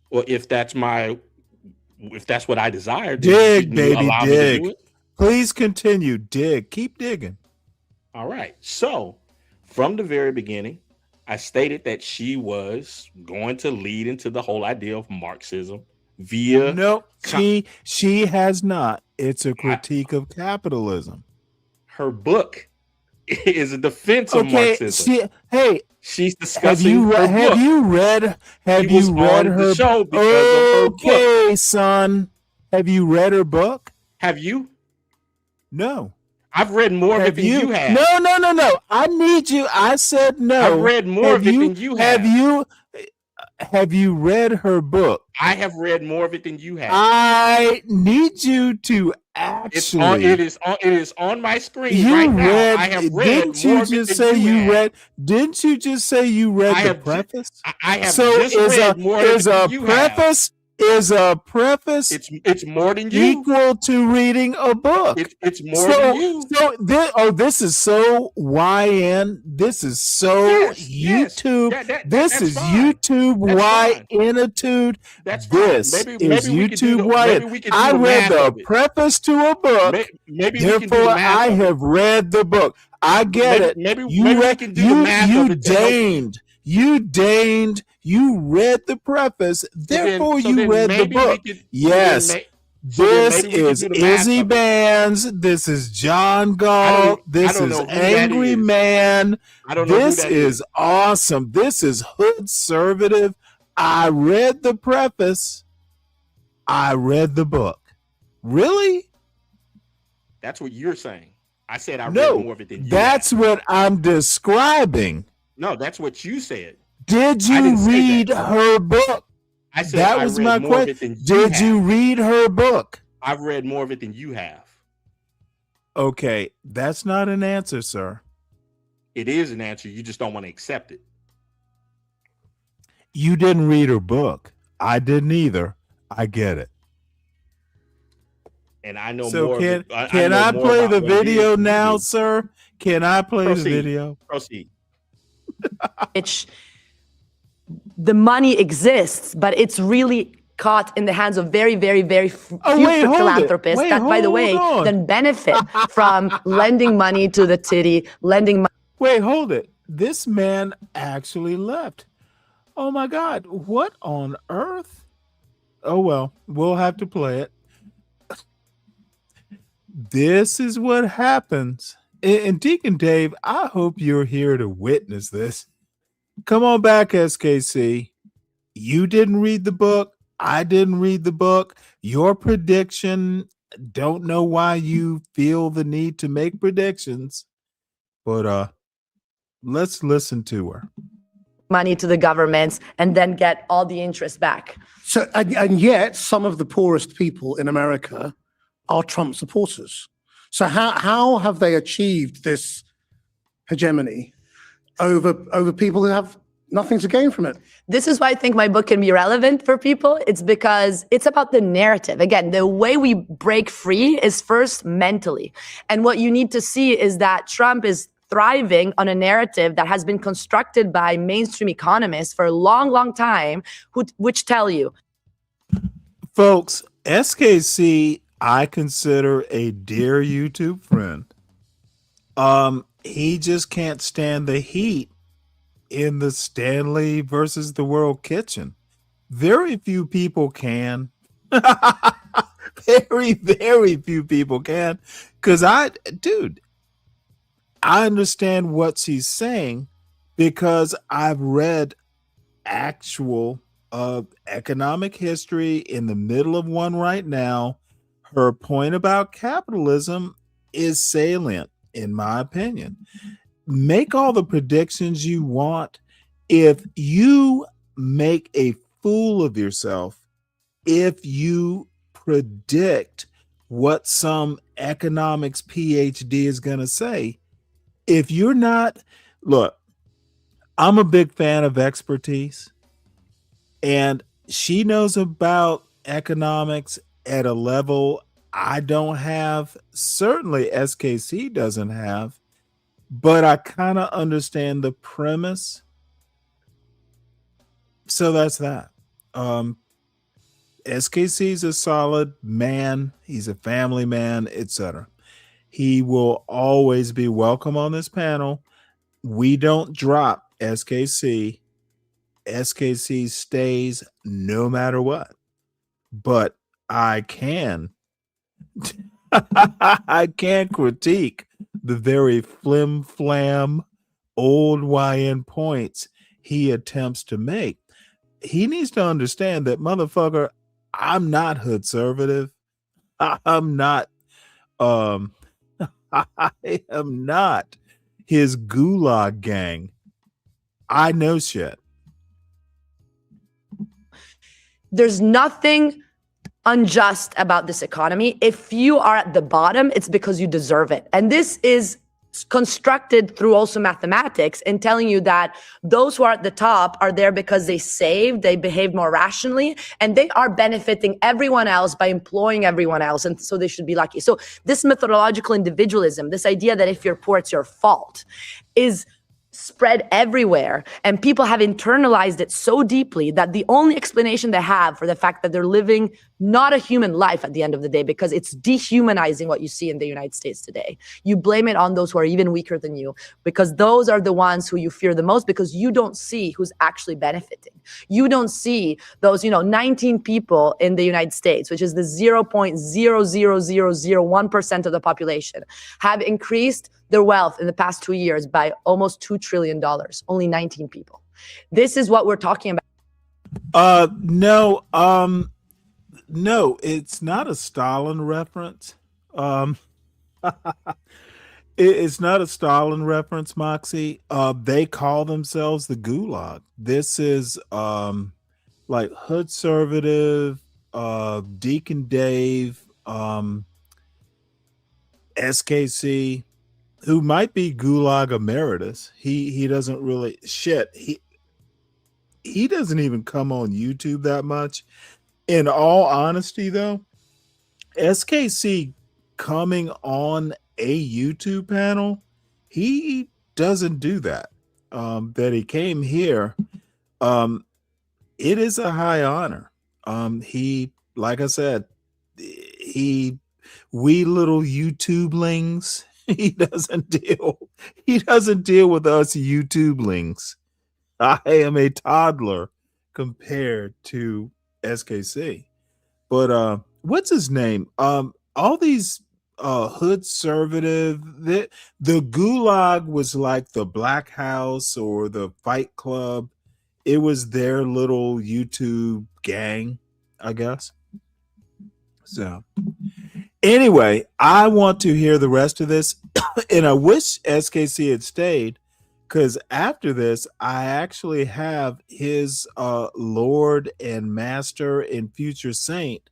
Well, if that's what I desire, then Dig, shouldn't you baby, allow me to do dig. it? Please continue. Dig. Keep digging. All right. So, from the very beginning, I stated that she was going to lead into the whole idea of Marxism via No, she has not. It's a critique of capitalism. her book is a defense of Okay, Marxism. She's have discussing you her have book. you read have He was you read on her the show because of her book. Okay, son. Have you read her book? Have you? No. I've read more of it than you have. No. I need you. I said no. I've read more of it than you have. Have you read her book? I have read more of it than you have. I need you to actually. It is on my screen You right now. read. I have read Didn't more you of it just than say you have. read? Didn't you just say you read I the have ju- preface? I have So just is read a more of it is a than you have. preface is a preface It's more than you. equal to reading a book? It's more than you. This is so YN. This is so Yes. YouTube. This That's is fine. YouTube That's fine. YNitude. That's fine. This Maybe is we could do YouTube the- YN. maybe we could do I the read math the of it. preface to a book. Maybe we can do the Therefore, math I of it. have read the book. I get it. Maybe You we read. can do the math of it to help you. You read the preface. Therefore, you read the book. Yes. This maybe we can is do the math Izzy of it. Bands. This is John Galt. This don't is know who that Angry is. Man. I don't know who This that is awesome. This is Hoodservative. I read the preface. I read the book. Really? That's what you're saying. I said I read No, more of it than you. that's what I'm describing. No, that's what you said. Did I you didn't say read that. her book? I said That I was read my more of it question. than you Did have. you read her book? I've read more of it than you have. Okay, that's not an answer, sir. It is an answer. You just don't want to accept it. You didn't read her book. I didn't either. I get it. And I know So more. can I know more play about the what it is video than you now, do. sir? Can I play Proceed. the video? Proceed. The money exists, but it's really caught in the hands of very, very, very few hold it. philanthropists Wait, that, by the way, hold on. then benefit from lending money to the city, lending money. Wait, hold it. This man actually left. Oh my God, what on earth? Oh well, we'll have to play it. This is what happens. And Deacon Dave, I hope you're here to witness this. Come on back, SKC. You didn't read the book. I didn't read the book. Your prediction, don't know why you feel the need to make predictions, but let's listen to her. Money to the governments and then get all the interest back. So, and yet, some of the poorest people in America are Trump supporters. So, how have they achieved this hegemony over people who have nothing to gain from it? This is why I think my book can be relevant for people. It's because it's about the narrative. Again, the way we break free is first mentally. And what you need to see is that Trump is thriving on a narrative that has been constructed by mainstream economists for a long, long time, which tell you. Folks, SKC, I consider a dear YouTube friend. He just can't stand the heat in the Stanley versus the World kitchen. Very few people can. Very few people can. Because I understand what she's saying because I've read actual economic history in the middle of one right now. Her point about capitalism is salient, in my opinion. Make all the predictions you want. If you make a fool of yourself, if you predict what some economics PhD is going to say, if you're not, look, I'm a big fan of expertise, and she knows about economics at a level I don't have. Certainly SKC doesn't have. But I kind of understand the premise. So that's that. SKC's a solid man. He's a family man, etc. He will always be welcome on this panel. We don't drop SKC. SKC stays no matter what. But I can I can critique the very flim-flam old YN points he attempts to make. He needs to understand that, motherfucker, I'm not hood-servative. I'm not I am not his gulag gang. I know shit. There's nothing unjust about this economy. If you are at the bottom, it's because you deserve it. And this is constructed through also mathematics and telling you that those who are at the top are there because they saved, they behaved more rationally, and they are benefiting everyone else by employing everyone else. And so they should be lucky. So this methodological individualism, this idea that if you're poor, it's your fault, is spread everywhere, and people have internalized it so deeply that the only explanation they have for the fact that they're living not a human life at the end of the day, because it's dehumanizing what you see in the United States today. You blame it on those who are even weaker than you, because those are the ones who you fear the most, because you don't see who's actually benefiting. You don't see those, 19 people in the United States, which is the 0.00001% of the population, have increased their wealth in the past 2 years by almost $2 trillion. Only 19 people. This is what we're talking about. No, it's not a Stalin reference. It's not a Stalin reference, Moxie. They call themselves the Gulag. This is like hood conservative, Deacon Dave, SKC, who might be Gulag emeritus. He doesn't really he doesn't even come on YouTube that much. In all honesty, though, SKC coming on a YouTube panel, he doesn't do that. That he came here, it is a high honor. He, like I said, we little YouTubelings He doesn't deal. He doesn't deal with us YouTubelings. I am a toddler compared to SKC. But what's his name? All these hood conservative, the Gulag was like the Black House or the Fight Club. It was their little YouTube gang, I guess. So anyway, I want to hear the rest of this, and I wish SKC had stayed, because after this, I actually have his Lord and Master and future saint.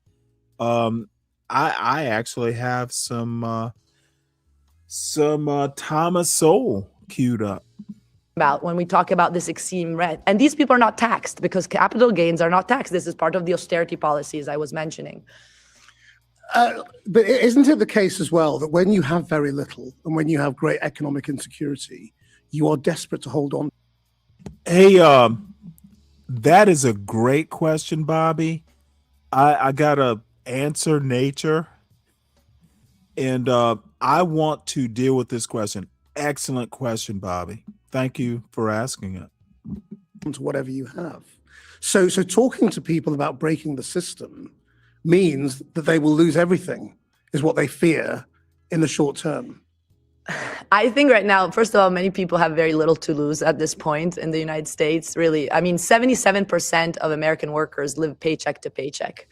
I actually have some Thomas Sowell queued up. About when we talk about this extreme rent, and these people are not taxed because capital gains are not taxed. This is part of the austerity policies I was mentioning. But isn't it the case as well that when you have very little and when you have great economic insecurity, you are desperate to hold on? Hey, that is a great question, Bobby. I gotta answer nature, and I want to deal with this question. Excellent question, Bobby. Thank you for asking it. To whatever you have. So talking to people about breaking the system means that they will lose everything, is what they fear in the short term. I think right now, first of all, many people have very little to lose at this point in the United States. Really, I mean, 77% of American workers live paycheck to paycheck.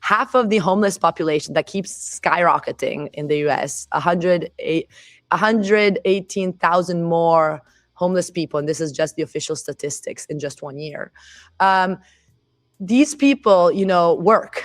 Half of the homeless population that keeps skyrocketing in the US, 118,000 more homeless people, and this is just the official statistics in just 1 year. These people, work.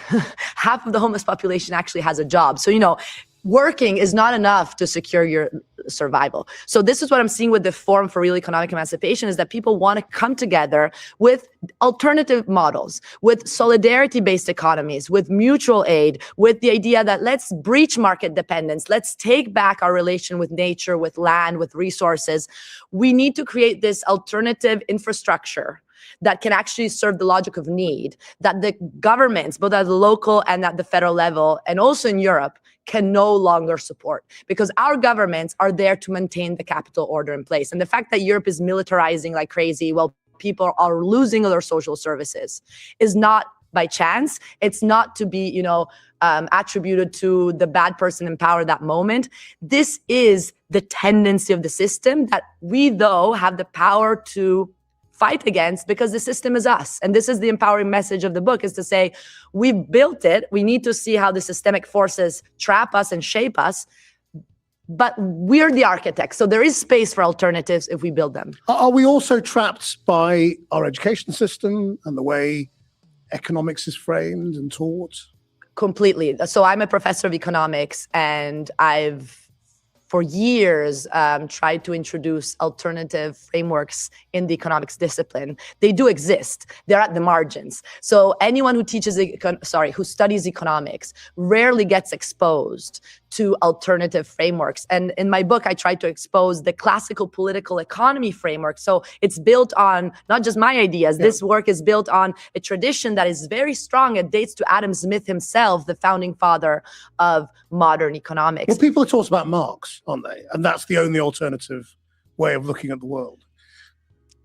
Half of the homeless population actually has a job. So, working is not enough to secure your survival. So this is what I'm seeing with the Forum for Real Economic Emancipation, is that people want to come together with alternative models, with solidarity-based economies, with mutual aid, with the idea that let's breach market dependence, let's take back our relation with nature, with land, with resources. We need to create this alternative infrastructure that can actually serve the logic of need, that the governments, both at the local and at the federal level, and also in Europe, can no longer support, because our governments are there to maintain the capital order in place. And the fact that Europe is militarizing like crazy while people are losing their social services is not by chance. It's not to be, attributed to the bad person in power at that moment. This is the tendency of the system that we, though, have the power to fight against, because the system is us. And this is the empowering message of the book, is to say, we've built it. We need to see how the systemic forces trap us and shape us, but we're the architects. So there is space for alternatives if we build them. Are we also trapped by our education system and the way economics is framed and taught? Completely. So I'm a professor of economics, and I've for years tried to introduce alternative frameworks in the economics discipline. They do exist. They're at the margins. So anyone who who studies economics rarely gets exposed to alternative frameworks. And in my book, I try to expose the classical political economy framework. So it's built on not just my ideas. Yeah. This work is built on a tradition that is very strong. It dates to Adam Smith himself, the founding father of modern economics. Well, people are taught about Marx, aren't they? And that's the only alternative way of looking at the world.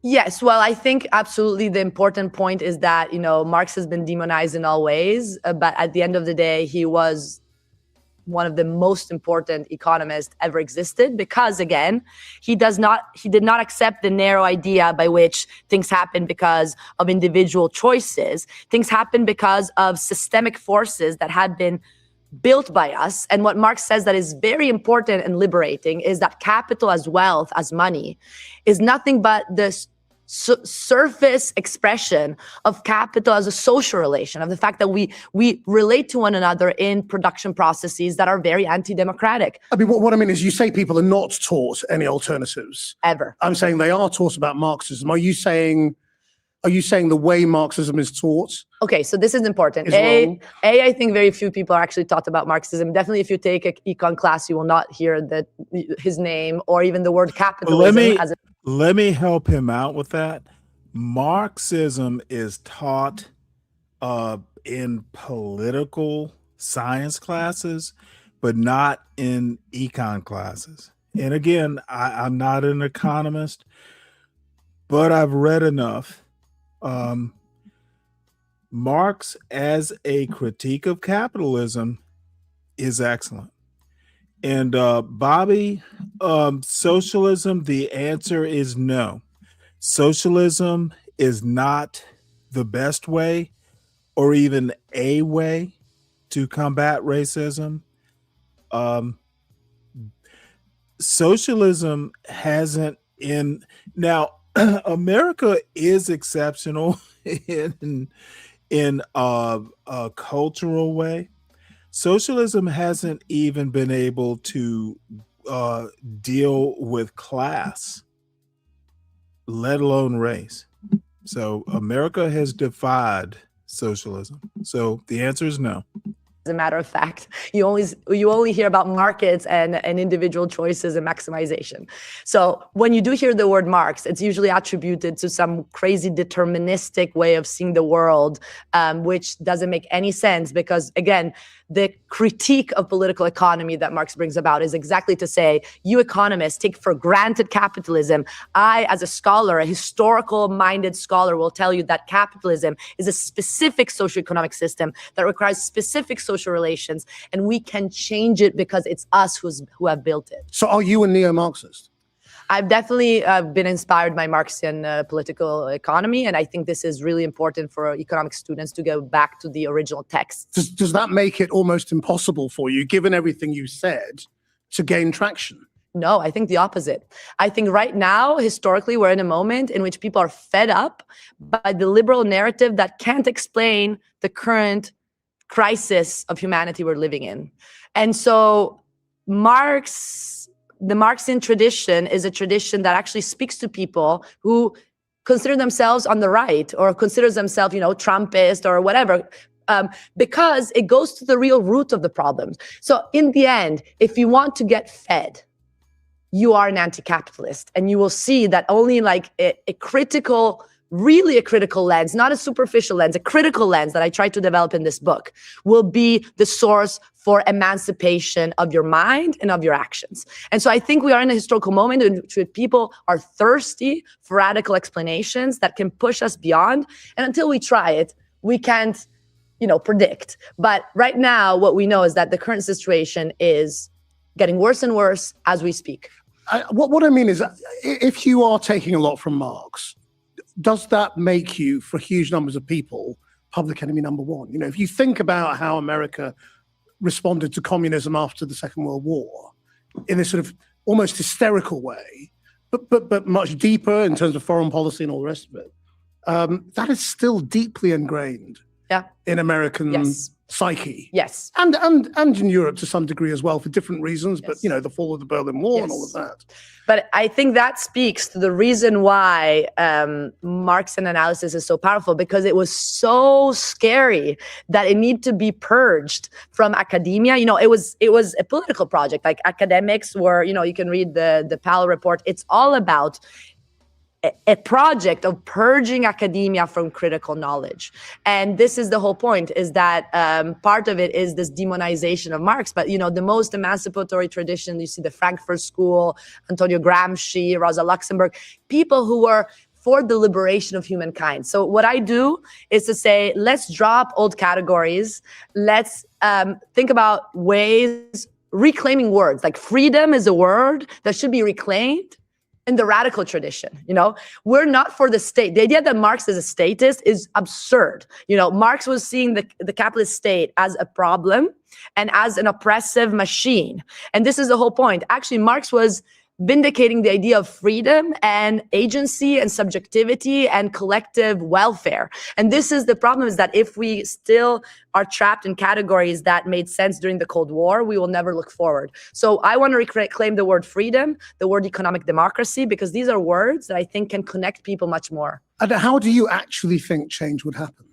Yes, well, I think absolutely the important point is that, Marx has been demonized in all ways, but at the end of the day, he was one of the most important economists ever existed, because again, he did not accept the narrow idea by which things happen because of individual choices. Things happen because of systemic forces that had been built by us. And what Marx says that is very important and liberating is that capital as wealth, as money, is nothing but this surface expression of capital as a social relation, of the fact that we relate to one another in production processes that are very anti-democratic. I mean, what I mean is, you say people are not taught any alternatives. Ever. I'm saying they are taught about Marxism. Are you saying the way Marxism is taught? Okay, so this is important. I think very few people are actually taught about Marxism. Definitely, if you take an econ class, you will not hear his name or even the word capitalism. Let me help him out with that. Marxism is taught in political science classes, but not in econ classes. and again, I'm not an economist, but I've read enough. Marx, as a critique of capitalism, is excellent. And Bobby, socialism, the answer is no. Socialism is not the best way or even a way to combat racism. Socialism hasn't now America is exceptional in a cultural way. Socialism hasn't even been able to deal with class, let alone race. So America has defied socialism. So the answer is no. As a matter of fact, you only hear about markets and individual choices and maximization. So when you do hear the word Marx, it's usually attributed to some crazy deterministic way of seeing the world, which doesn't make any sense because, again, the critique of political economy that Marx brings about is exactly to say, you economists take for granted capitalism. I, as a scholar, a historical-minded scholar, will tell you that capitalism is a specific socioeconomic system that requires specific social relations, and we can change it because it's us who have built it. So are you a neo-Marxist? I've definitely been inspired by Marxian political economy, and I think this is really important for economic students to go back to the original texts. Does that make it almost impossible for you, given everything you said, to gain traction? No, I think the opposite. I think right now, historically, we're in a moment in which people are fed up by the liberal narrative that can't explain the current crisis of humanity we're living in. And so the Marxian tradition is a tradition that actually speaks to people who consider themselves on the right or considers themselves, Trumpist or whatever, because it goes to the real root of the problems. So in the end, if you want to get fed, you are an anti-capitalist, and you will see that only like a critical lens, not a superficial lens, a critical lens that I try to develop in this book will be the source for emancipation of your mind and of your actions. And so I think we are in a historical moment in which people are thirsty for radical explanations that can push us beyond. And until we try it, we can't, predict. But right now, what we know is that the current situation is getting worse and worse as we speak. What I mean is, if you are taking a lot from Marx, does that make you, for huge numbers of people, public enemy number one? If you think about how America responded to communism after the Second World War in this sort of almost hysterical way, but much deeper in terms of foreign policy and all the rest of it, that is still deeply ingrained in American psyche. Yes. And in Europe to some degree as well for different reasons, but the fall of the Berlin Wall and all of that. But I think that speaks to the reason why Marxian analysis is so powerful, because it was so scary that it needed to be purged from academia. It was a political project. Like academics were, you can read the Powell report. It's all about a project of purging academia from critical knowledge. And this is the whole point, is that part of it is this demonization of Marx. But, the most emancipatory tradition, you see the Frankfurt School, Antonio Gramsci, Rosa Luxemburg, people who were for the liberation of humankind. So what I do is to say, let's drop old categories. Let's think about ways, reclaiming words. Like freedom is a word that should be reclaimed in the radical tradition. We're not for the state. The idea that Marx is a statist is absurd. Marx was seeing the capitalist state as a problem and as an oppressive machine. And this is the whole point. Actually, Marx was vindicating the idea of freedom and agency and subjectivity and collective welfare. And this is the problem, is that if we still are trapped in categories that made sense during the Cold War, we will never look forward. So I want to reclaim the word freedom, the word economic democracy, because these are words that I think can connect people much more. And how do you actually think change would happen?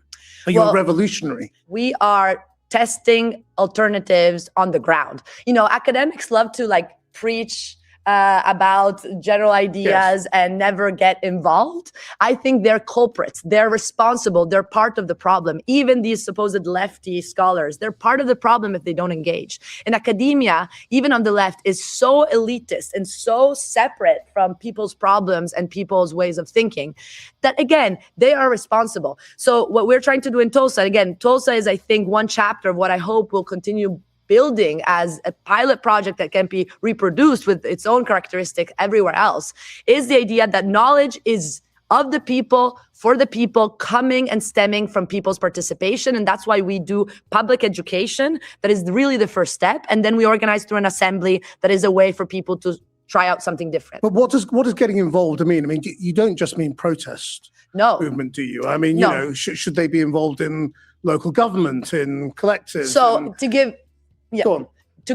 Are you revolutionary? We are testing alternatives on the ground. Academics love to preach about general ideas and never get involved, I think they're culprits. They're responsible. They're part of the problem. Even these supposed lefty scholars, they're part of the problem if they don't engage. And academia, even on the left, is so elitist and so separate from people's problems and people's ways of thinking that, again, they are responsible. So what we're trying to do in Tulsa, again, Tulsa is, I think, one chapter of what I hope will continue building as a pilot project that can be reproduced with its own characteristic everywhere else, is the idea that knowledge is of the people, for the people, coming and stemming from people's participation. And that's why we do public education. That is really the first step. And then we organize through an assembly that is a way for people to try out something different. But what does getting involved mean? I mean, you don't just mean protest movement, do you? I mean, you know, should they be involved in local government, in collectives? So to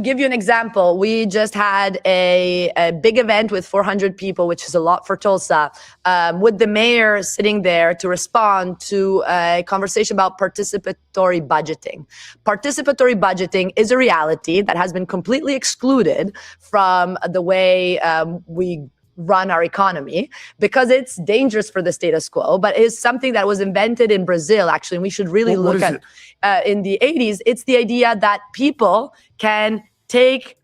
give you an example, we just had a big event with 400 people, which is a lot for Tulsa, with the mayor sitting there to respond to a conversation about participatory budgeting. Participatory budgeting is a reality that has been completely excluded from the way we run our economy because it's dangerous for the status quo, but it's something that was invented in Brazil, actually, and we should really look at in the 80s. It's the idea that people can take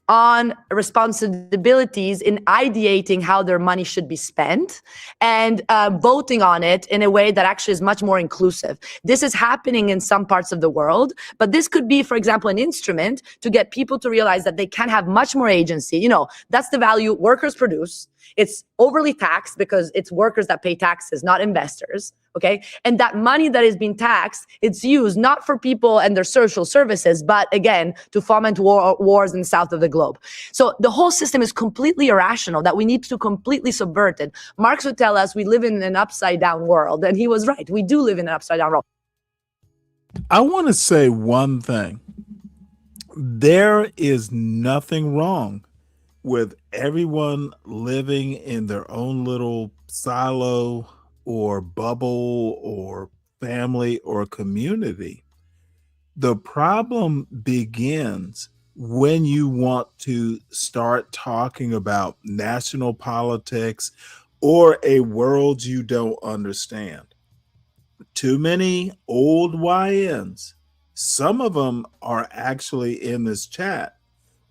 on responsibilities in ideating how their money should be spent and voting on it in a way that actually is much more inclusive. This is happening in some parts of the world, but this could be, for example, an instrument to get people to realize that they can have much more agency. You know, that's the value workers produce. It's overly taxed because it's workers that pay taxes, not investors. Okay. And that money that is being taxed, it's used not for people and their social services, but again, to foment wars in the south of the globe. So the whole system is completely irrational that we need to completely subvert it. Marx would tell us we live in an upside down world. And he was right. We do live in an upside down world. I want to say one thing. There is nothing wrong with everyone living in their own little silo or bubble or family or community. The problem begins when you want to start talking about national politics or a world you don't understand. Too many old YNs, some of them are actually in this chat,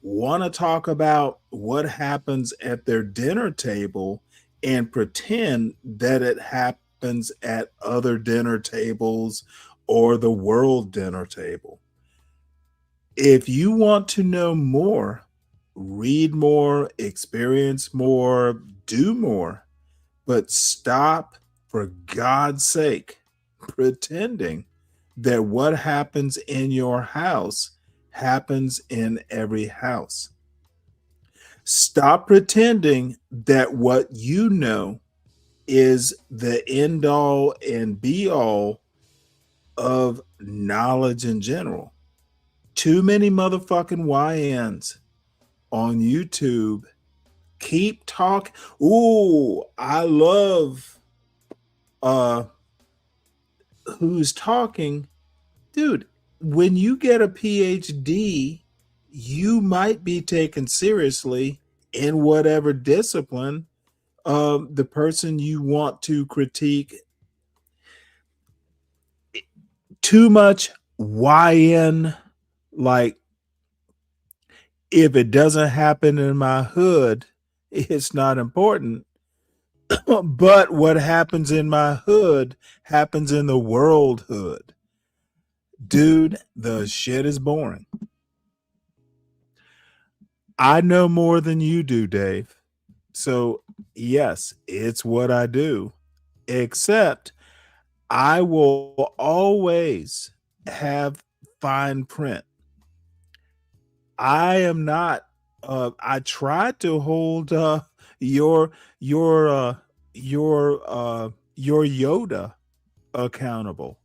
want to talk about what happens at their dinner table and pretend that it happens at other dinner tables or the world dinner table. If you want to know more, read more, experience more, do more, but stop, for God's sake, pretending that what happens in your house happens in every house. Stop pretending that what you know is the end all and be all of knowledge in general. Too many motherfucking YNs on YouTube keep talking. Ooh, I love who's talking. Dude, when you get a PhD, you might be taken seriously in whatever discipline the person you want to critique. Too much YN, like, if it doesn't happen in my hood, it's not important. But what happens in my hood happens in the world hood. Dude, the shit is boring. I know more than you do, Dave. So, yes, it's what I do. Except I will always have fine print. I am not I try to hold your Yoda accountable.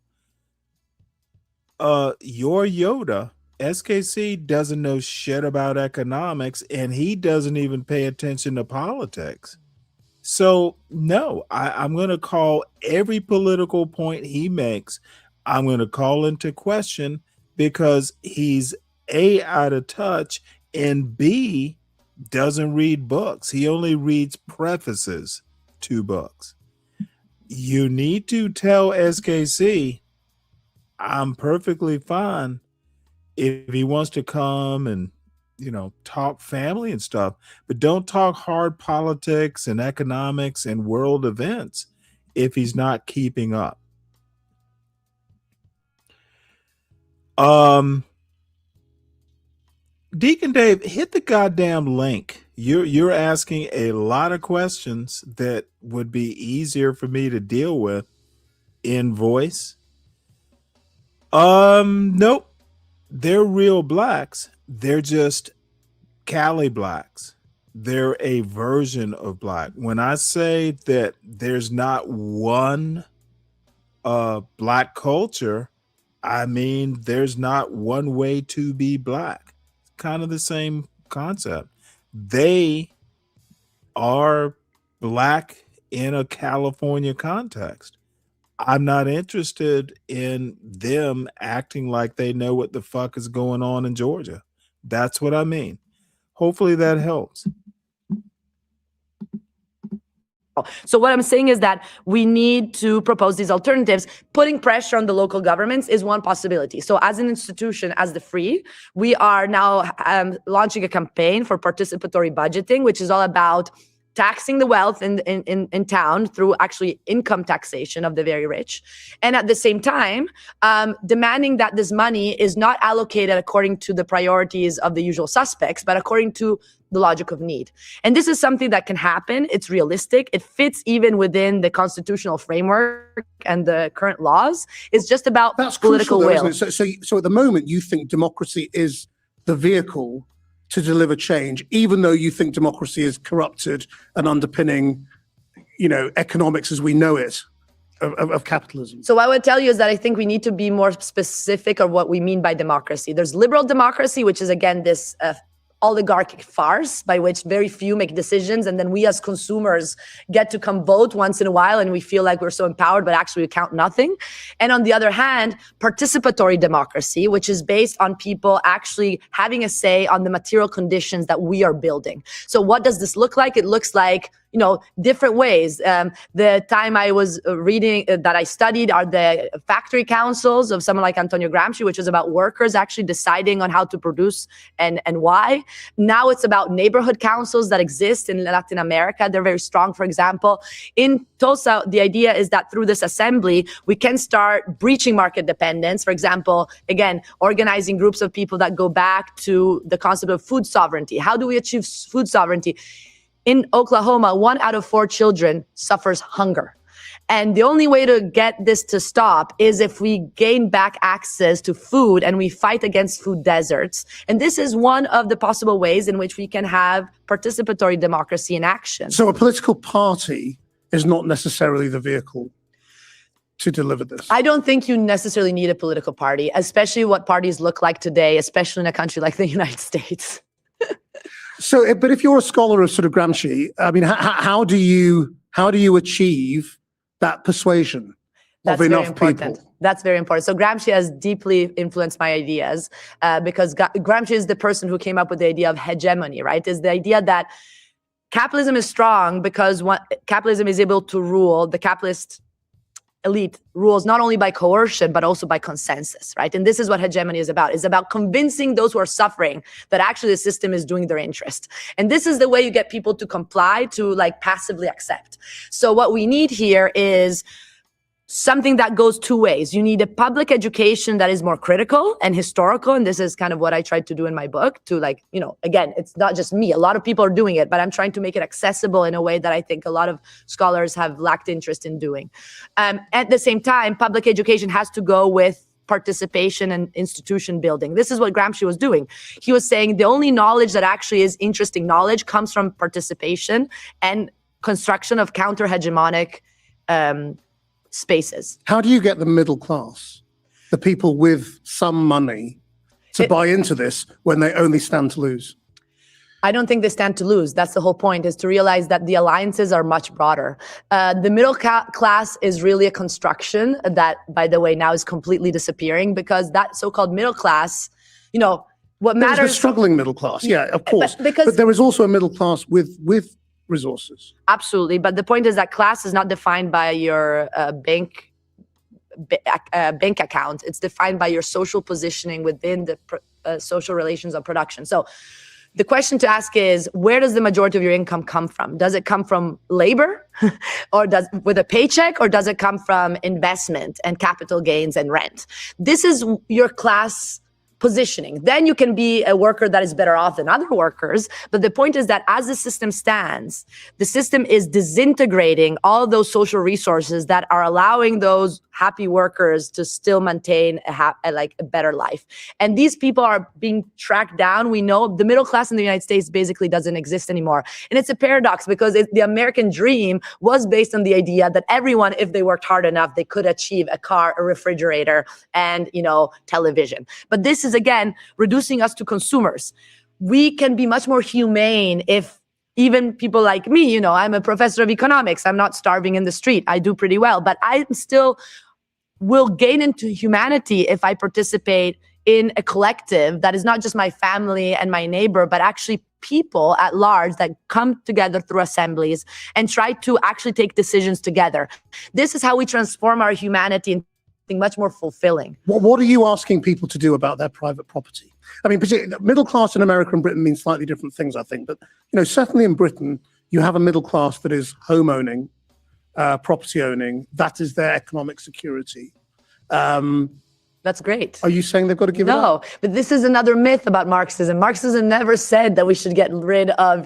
Your Yoda, SKC, doesn't know shit about economics, and he doesn't even pay attention to politics. So no, I'm going to call every political point he makes, I'm going to call into question, because he's A, out of touch, and B, doesn't read books. He only reads prefaces to books. You need to tell SKC, I'm perfectly fine if he wants to come and, talk family and stuff, but don't talk hard politics and economics and world events if he's not keeping up. Deacon Dave, hit the goddamn link. You're asking a lot of questions that would be easier for me to deal with in voice. Nope. They're real blacks. They're just Cali blacks. They're a version of black. When I say that there's not one black culture, I mean there's not one way to be black. Kind of the same concept. They are black in a California context. I'm not interested in them acting like they know what the fuck is going on in Georgia. That's what I mean. Hopefully that helps. So what I'm saying is that we need to propose these alternatives. Putting pressure on the local governments is one possibility. So as an institution, as the Free, we are now launching a campaign for participatory budgeting, which is all about taxing the wealth in town through actually income taxation of the very rich. And at the same time, demanding that this money is not allocated according to the priorities of the usual suspects, but according to the logic of need. And this is something that can happen. It's realistic. It fits even within the constitutional framework and the current laws. It's just about political will. Isn't it? So at the moment, you think democracy is the vehicle to deliver change, even though you think democracy is corrupted and underpinning, economics as we know it of capitalism. So what I would tell you is that I think we need to be more specific of what we mean by democracy. There's liberal democracy, which is again this oligarchic farce by which very few make decisions, and then we as consumers get to come vote once in a while and we feel like we're so empowered, but actually we count nothing. And on the other hand, participatory democracy, which is based on people actually having a say on the material conditions that we are building. So what does this look like? It looks like different ways. The time I was reading that I studied are the factory councils of someone like Antonio Gramsci, which is about workers actually deciding on how to produce and why. Now it's about neighborhood councils that exist in Latin America. They're very strong. For example, in Tulsa, the idea is that through this assembly, we can start breaching market dependence. For example, again, organizing groups of people that go back to the concept of food sovereignty. How do we achieve food sovereignty? In Oklahoma, 1 out of 4 children suffers hunger. And the only way to get this to stop is if we gain back access to food and we fight against food deserts. And this is one of the possible ways in which we can have participatory democracy in action. So a political party is not necessarily the vehicle to deliver this. I don't think you necessarily need a political party, especially what parties look like today, especially in a country like the United States. So, but if you're a scholar of sort of Gramsci, I mean, how do you achieve that persuasion of enough people? That's very important. So Gramsci has deeply influenced my ideas because Gramsci is the person who came up with the idea of hegemony, right? Is the idea that capitalism is strong because capitalism is able to rule, the capitalist elite rules not only by coercion, but also by consensus, right? And this is what hegemony is about. It's about convincing those who are suffering that actually the system is doing their interest. And this is the way you get people to comply, to passively accept. So what we need here is something that goes two ways. You need a public education that is more critical and historical. And this is kind of what I tried to do in my book to again, it's not just me. A lot of people are doing it, but I'm trying to make it accessible in a way that I think a lot of scholars have lacked interest in doing. At the same time, public education has to go with participation and institution building. This is what Gramsci was doing. He was saying the only knowledge that actually is interesting knowledge comes from participation and construction of counter-hegemonic spaces. How do you get the middle class, the people with some money, to buy into this when they only stand to lose? I don't think they stand to lose. That's the whole point, is to realize that the alliances are much broader. The middle class is really a construction that, by the way, now is completely disappearing because that so-called middle class, What There's matters, the struggling middle class, yeah, of course. because But there is also a middle class with resources. absolutely. But the point is that class is not defined by your bank account. It's defined by your social positioning within the social relations of production. So the question to ask is, where does the majority of your income come from? Does it come from labor or with a paycheck, or does it come from investment and capital gains and rent? This is your class positioning. Then you can be a worker that is better off than other workers. But the point is that as the system stands, the system is disintegrating all those social resources that are allowing those happy workers to still maintain a better life. And these people are being tracked down. We know the middle class in the United States basically doesn't exist anymore. And it's a paradox because the American dream was based on the idea that everyone, if they worked hard enough, they could achieve a car, a refrigerator, and, television. But this is, again, reducing us to consumers. We can be much more humane if even people like me, I'm a professor of economics. I'm not starving in the street. I do pretty well, but I still will gain into humanity if I participate in a collective that is not just my family and my neighbor, but actually people at large that come together through assemblies and try to actually take decisions together. This is how we transform our humanity into something much more fulfilling. What are you asking people to do about their private property? I mean, particularly middle class in America and Britain means slightly different things, I think. But, certainly in Britain, you have a middle class that is home owning, property owning. That is their economic security. That's great. Are you saying they've got to give it up? No, but this is another myth about Marxism. Marxism never said that we should get rid of,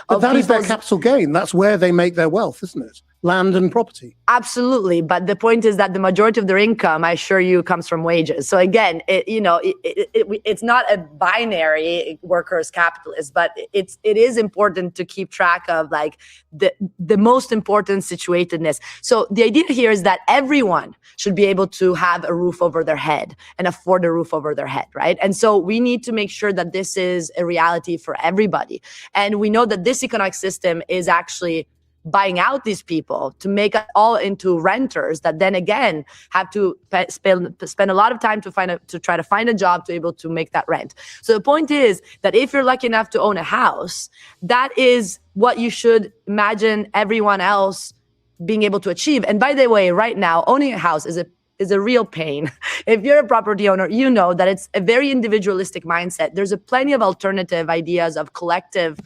But that is their capital gain. That's where they make their wealth, isn't it? Land and property. Absolutely. But the point is that the majority of their income, I assure you, comes from wages. So again, it's not a binary workers capitalist, but it is important to keep track of the most important situatedness. So the idea here is that everyone should be able to have a roof over their head and afford a roof over their head, right? And so we need to make sure that this is a reality for everybody. And we know that this economic system is actually buying out these people to make us all into renters that then again have to spend a lot of time to try to find a job to be able to make that rent. So the point is that if you're lucky enough to own a house, that is what you should imagine everyone else being able to achieve. And by the way, right now, owning a house is a real pain. If you're a property owner, you know that it's a very individualistic mindset. There's plenty of alternative ideas of collective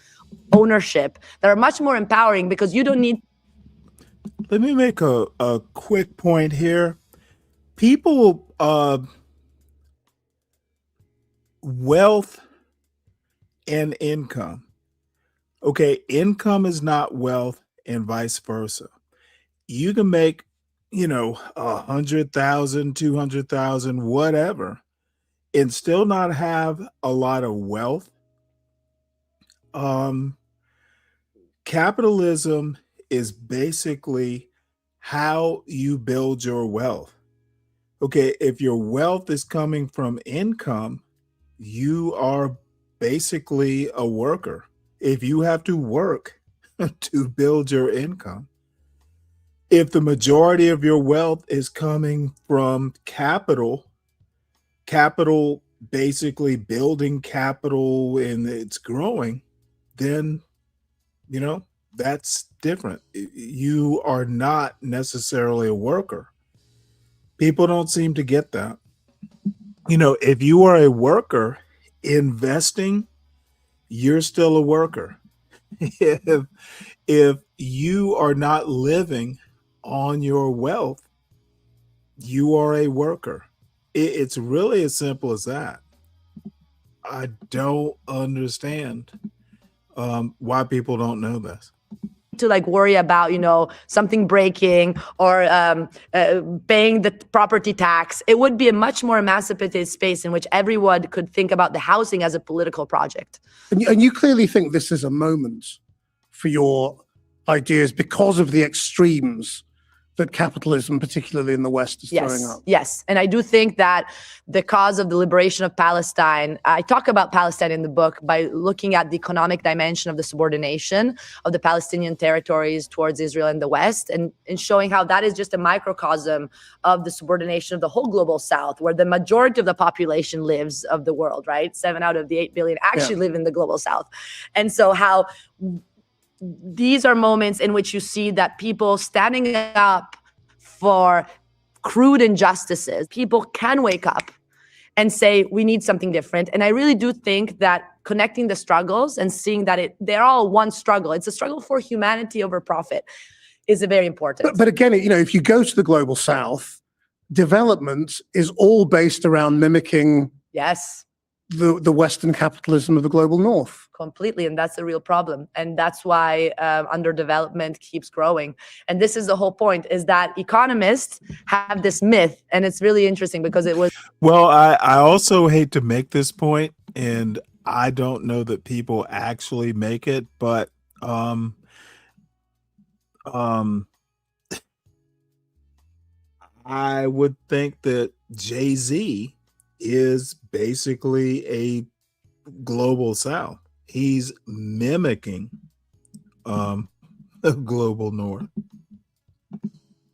ownership that are much more empowering because you don't need. Let me make a quick point here. People, wealth and income. Okay, income is not wealth and vice versa. You can make, 100,000, 200,000, whatever, and still not have a lot of wealth. Capitalism is basically how you build your wealth. Okay, if your wealth is coming from income, you are basically a worker. If you have to work to build your income, if the majority of your wealth is coming from capital basically building capital and it's growing, then, that's different. You are not necessarily a worker. People don't seem to get that. If you are a worker investing, you're still a worker. If you are not living on your wealth, you are a worker. It's really as simple as that. I don't understand why people don't know this. To worry about, something breaking or paying the property tax. It would be a much more emancipated space in which everyone could think about the housing as a political project. And you clearly think this is a moment for your ideas because of the extremes that capitalism, particularly in the West, is throwing up. Yes. And I do think that the cause of the liberation of Palestine, I talk about Palestine in the book by looking at the economic dimension of the subordination of the Palestinian territories towards Israel and the West, and showing how that is just a microcosm of the subordination of the whole global South, where the majority of the population lives of the world, right? 7 out of the 8 billion actually live in the global South. And so how these are moments in which you see that people standing up for crude injustices, people can wake up and say, we need something different. And I really do think that connecting the struggles and seeing that they're all one struggle, it's a struggle for humanity over profit, is very important. But again, if you go to the global South, development is all based around mimicking the Western capitalism of the global North. Completely. And that's the real problem. And that's why underdevelopment keeps growing. And this is the whole point, is that economists have this myth. And it's really interesting because it was. Well, I also hate to make this point, and I don't know that people actually make it, but I would think that Jay-Z is basically a global South. He's mimicking the global North.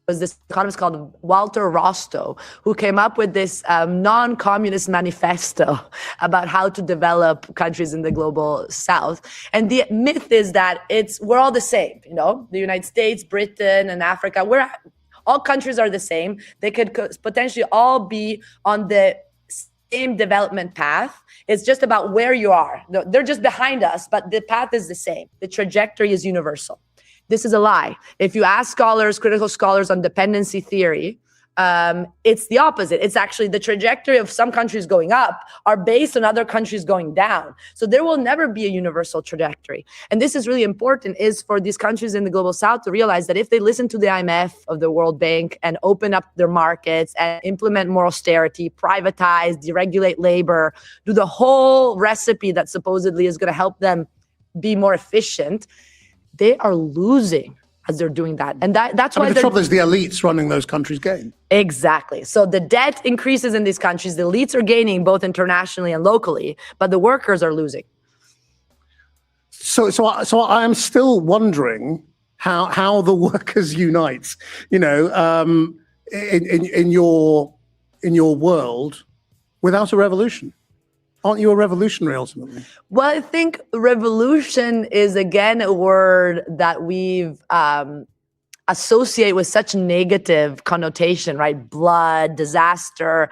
Was this economist called Walter Rostow, who came up with this non-communist manifesto about how to develop countries in the global South. And the myth is that we're all the same, the United States, Britain, and Africa. All countries are the same. They could potentially all be on the same development path. It's just about where you are. They're just behind us, but the path is the same. The trajectory is universal. This is a lie. If you ask scholars, critical scholars on dependency theory, it's the opposite. It's actually the trajectory of some countries going up are based on other countries going down. So there will never be a universal trajectory. And this is really important, is for these countries in the global South to realize that if they listen to the IMF of the World Bank and open up their markets and implement more austerity, privatize, deregulate labor, do the whole recipe that supposedly is going to help them be more efficient, they are losing as they're doing that. And that's why the trouble is the elites running those countries gain. Exactly. So the debt increases in these countries. The elites are gaining both internationally and locally, but the workers are losing. So I am still wondering how the workers unite, in your world without a revolution. Aren't you a revolutionary ultimately? Well, I think revolution is, again, a word that we've associate with such negative connotation, right? Blood, disaster.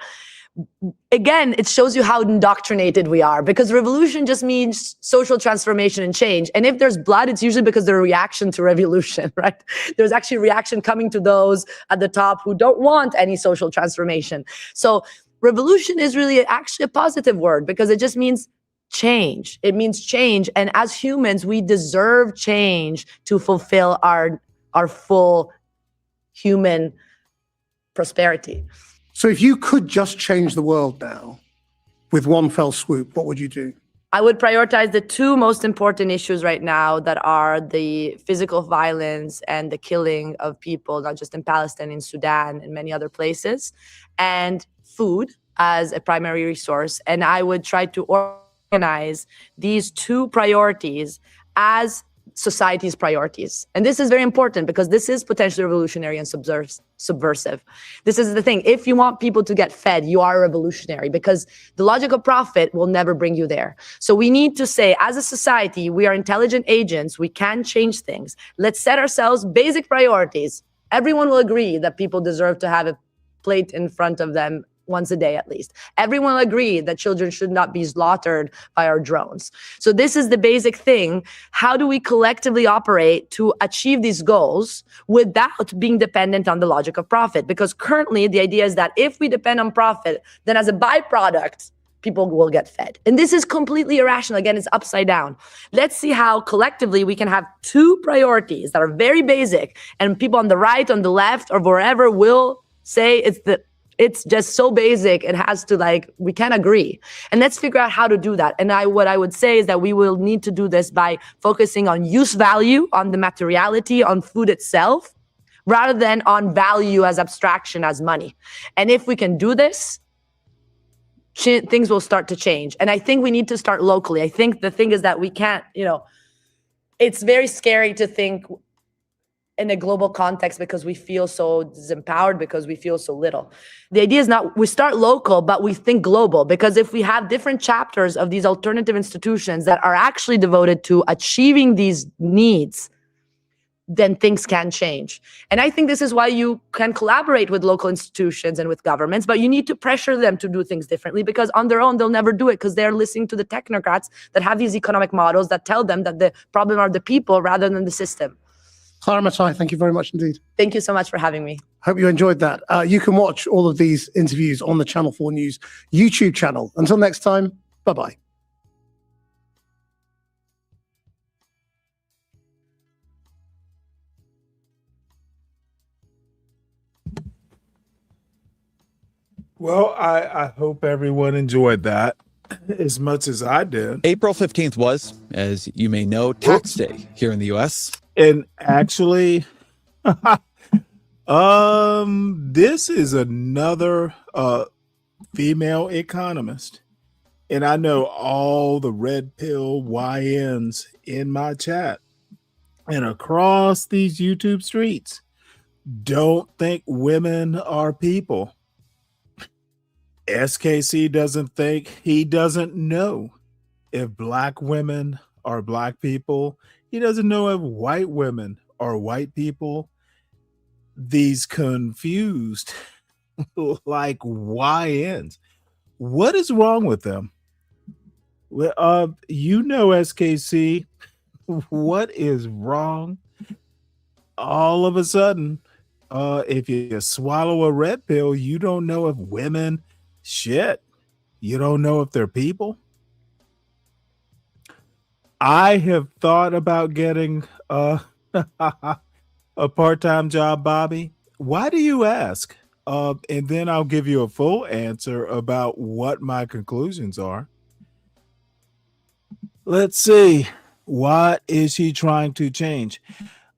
Again, it shows you how indoctrinated we are, because revolution just means social transformation and change. And if there's blood, it's usually because there's a reaction to revolution, right? There's actually a reaction coming to those at the top who don't want any social transformation. So revolution is really actually a positive word, because it just means change. It means change. And as humans, we deserve change to fulfill our full human prosperity. So if you could just change the world now with one fell swoop, what would you do? I would prioritize the two most important issues right now, that are the physical violence and the killing of people, not just in Palestine, in Sudan, and many other places, and food as a primary resource. And I would try to organize these two priorities as society's priorities. And this is very important, because this is potentially revolutionary and subversive. This is the thing. If you want people to get fed, you are a revolutionary, because the logic of profit will never bring you there. So we need to say, as a society, we are intelligent agents. We can change things. Let's set ourselves basic priorities. Everyone will agree that people deserve to have a plate in front of them once a day at least. Everyone will agree that children should not be slaughtered by our drones. So this is the basic thing. How do we collectively operate to achieve these goals without being dependent on the logic of profit? Because currently the idea is that if we depend on profit, then as a byproduct, people will get fed. And this is completely irrational. Again, it's upside down. Let's see how collectively we can have two priorities that are very basic, and people on the right, on the left, or wherever will say it's just so basic, it has to, we can't agree. And let's figure out how to do that. And what I would say is that we will need to do this by focusing on use value, on the materiality, on food itself, rather than on value as abstraction, as money. And if we can do this, things will start to change. And I think we need to start locally. I think the thing is that we can't, it's very scary to think in a global context because we feel so disempowered, because we feel so little. The idea is not we start local, but we think global, because if we have different chapters of these alternative institutions that are actually devoted to achieving these needs, then things can change. And I think this is why you can collaborate with local institutions and with governments, but you need to pressure them to do things differently, because on their own, they'll never do it, because they're listening to the technocrats that have these economic models that tell them that the problem are the people rather than the system. Clara Matai, thank you very much indeed. Thank you so much for having me. Hope you enjoyed that. You can watch all of these interviews on the Channel 4 News YouTube channel. Until next time, bye-bye. Well, I hope everyone enjoyed that as much as I did. April 15th was, as you may know, tax day here in the U.S. And actually, this is another female economist. And I know all the red pill YNs in my chat and across these YouTube streets don't think women are people. SKC doesn't think, he doesn't know if black women are black people. He doesn't know if white women are white people. These confused like YNs. What is wrong with them? SKC, what is wrong? All of a sudden, if you swallow a red pill, you don't know if women, shit, you don't know if they're people. I have thought about getting a part-time job, Bobby. Why do you ask? And then I'll give you a full answer about what my conclusions are. Let's see. What is she trying to change?